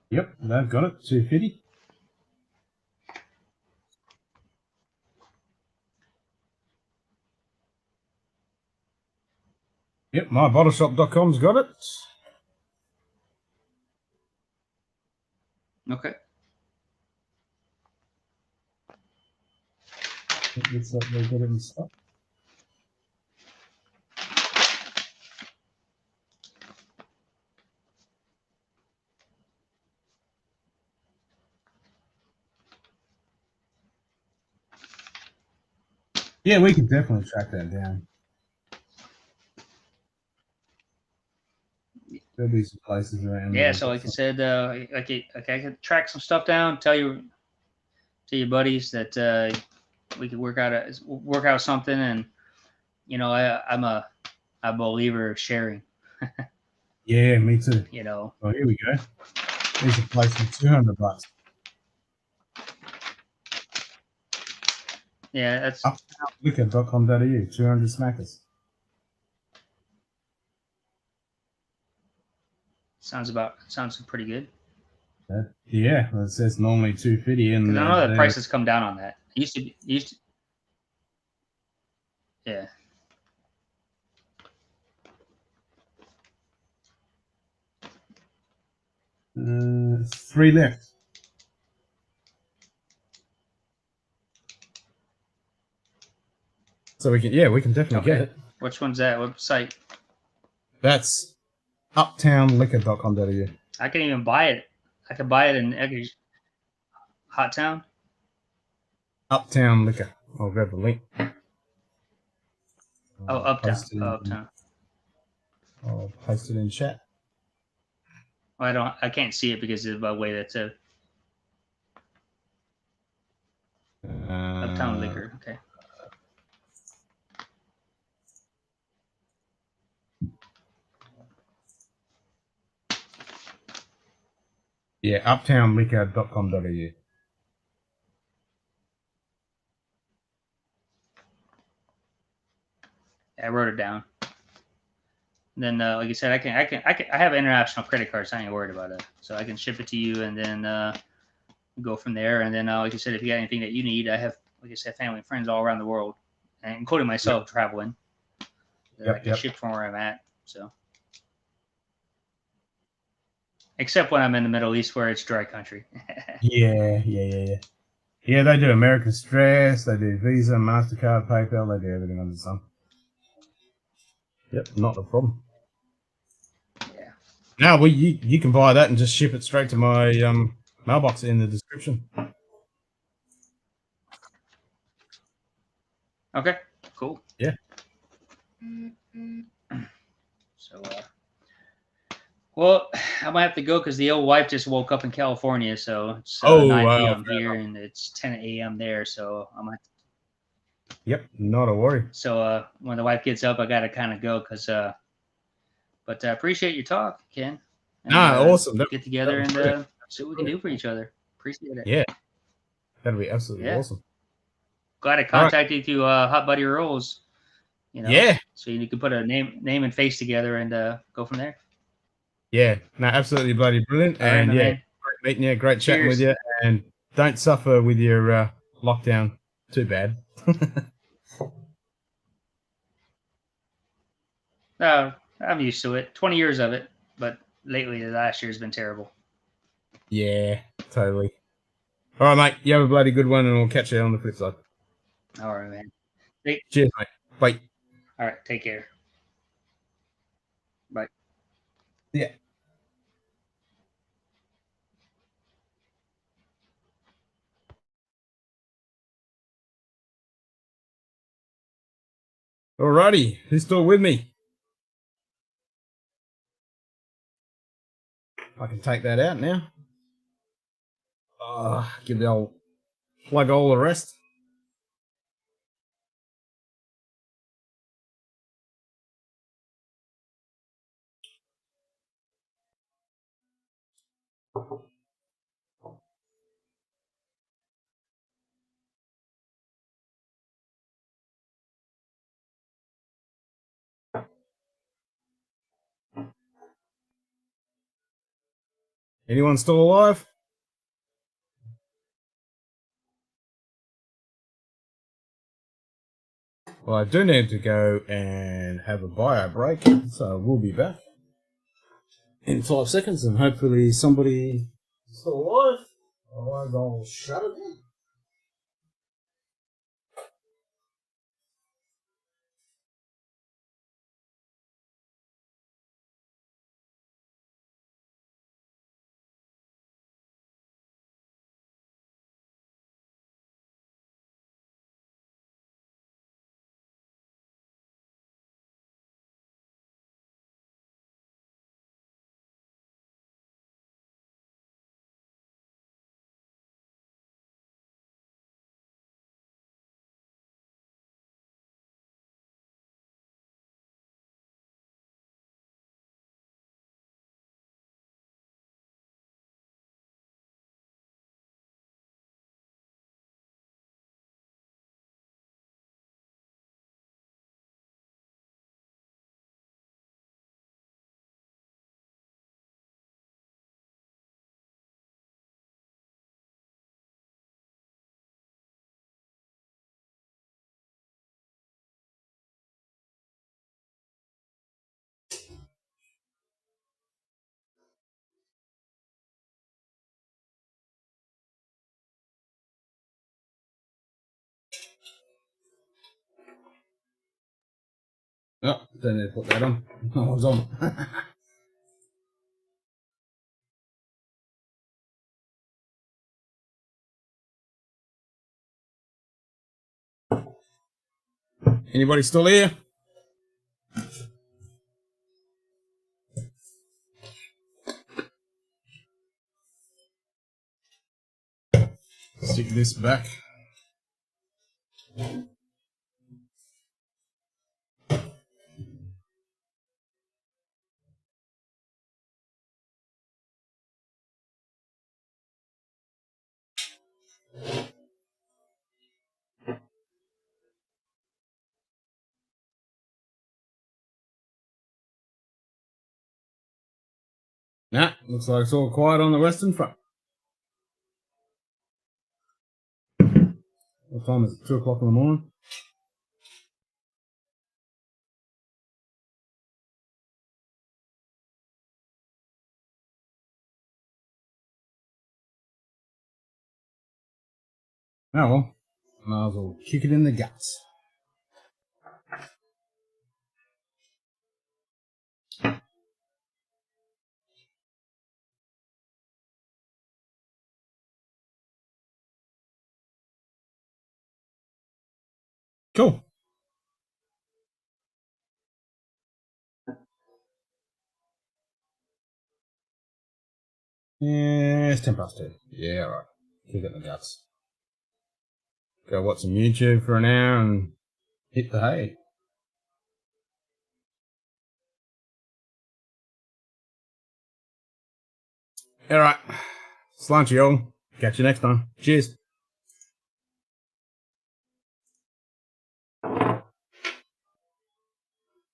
Yep, they've got it. $250. Yep, mybottleshop.com's got it. Okay. Looks like they've got it in stock. Yeah, we can definitely track that down. There'll be some places around. Yeah, so like I said, I could track some stuff down. Tell your buddies that we could work out something, and I'm a believer of sharing. Yeah, me too. Oh, here we go. These are placed for $200. Yeah, that's uptownliquor.com.au, 200 smackers. sounds pretty good. Yeah, it says normally $250, and I know the prices come down on that. It used to. Yeah. 3 left. So we can definitely get it. Which one's that? What site? That's uptownliquor.com.au. I can even buy it. I could buy it in Hot Town. Uptown Liquor. I'll grab the link. Uptown. Uptown. I'll post it in chat. Well, I can't see it because of the way that's a Uptown Liquor. Okay. Yeah, uptownliquor.com.au. I wrote it down. Then, like you said, I have international credit cards. So I ain't worried about it. So I can ship it to you, and then go from there. And then, like you said, if you got anything that you need, I have, like I said, family and friends all around the world, and including myself traveling. That I can ship from where I'm at. So, except when I'm in the Middle East where it's dry country. Yeah. Yeah, they do American Express, they do Visa, MasterCard, PayPal, they do everything under the sun. Yep, not a problem. Yeah. No, well, you can buy that and just ship it straight to my mailbox in the description. Okay. Cool. Yeah. So, well, I might have to go because the old wife just woke up in California, so it's 9 p.m. here and it's 10 a.m. there. So I might. Yep, not a worry. So when the wife gets up, I gotta kind of go because. But I appreciate your talk, Ken. And, awesome. Get together and see what we can do for each other. Appreciate it. Yeah, that'll be absolutely awesome. Glad I contacted you, Hot Buddy Rolls. Yeah. So you can put a name and face together and go from there. Yeah, no, absolutely bloody brilliant. All right, and yeah, man. great meeting you, great chatting with you, and don't suffer with your lockdown too bad. No, I'm used to it. 20 years of it, but lately the last year has been terrible. Yeah, totally. All right, mate. You have a bloody good one, and we'll catch you on the flip side. All right, man. Cheers, mate. Bye. All right, take care. Bye. Yeah. Alrighty, who's still with me? I can take that out now. Give the old plug all the rest. Anyone still alive? Well, I do need to go and have a bio break, so we'll be back in 5 seconds, and hopefully somebody is still alive. Otherwise, I'll shut it down. Oh, don't need to put that on. I was on. Anybody still here? Stick this back. Nah, looks like it's all quiet on the western front. What time is it? 2 o'clock in the morning? Oh well, might as well kick it in the guts. Cool. Yeah, it's 10 past 2. Yeah, alright. Kick it in the guts. Go watch some YouTube for an hour and hit the hay. Alright. Sláinte, y'all. Catch you next time. Cheers.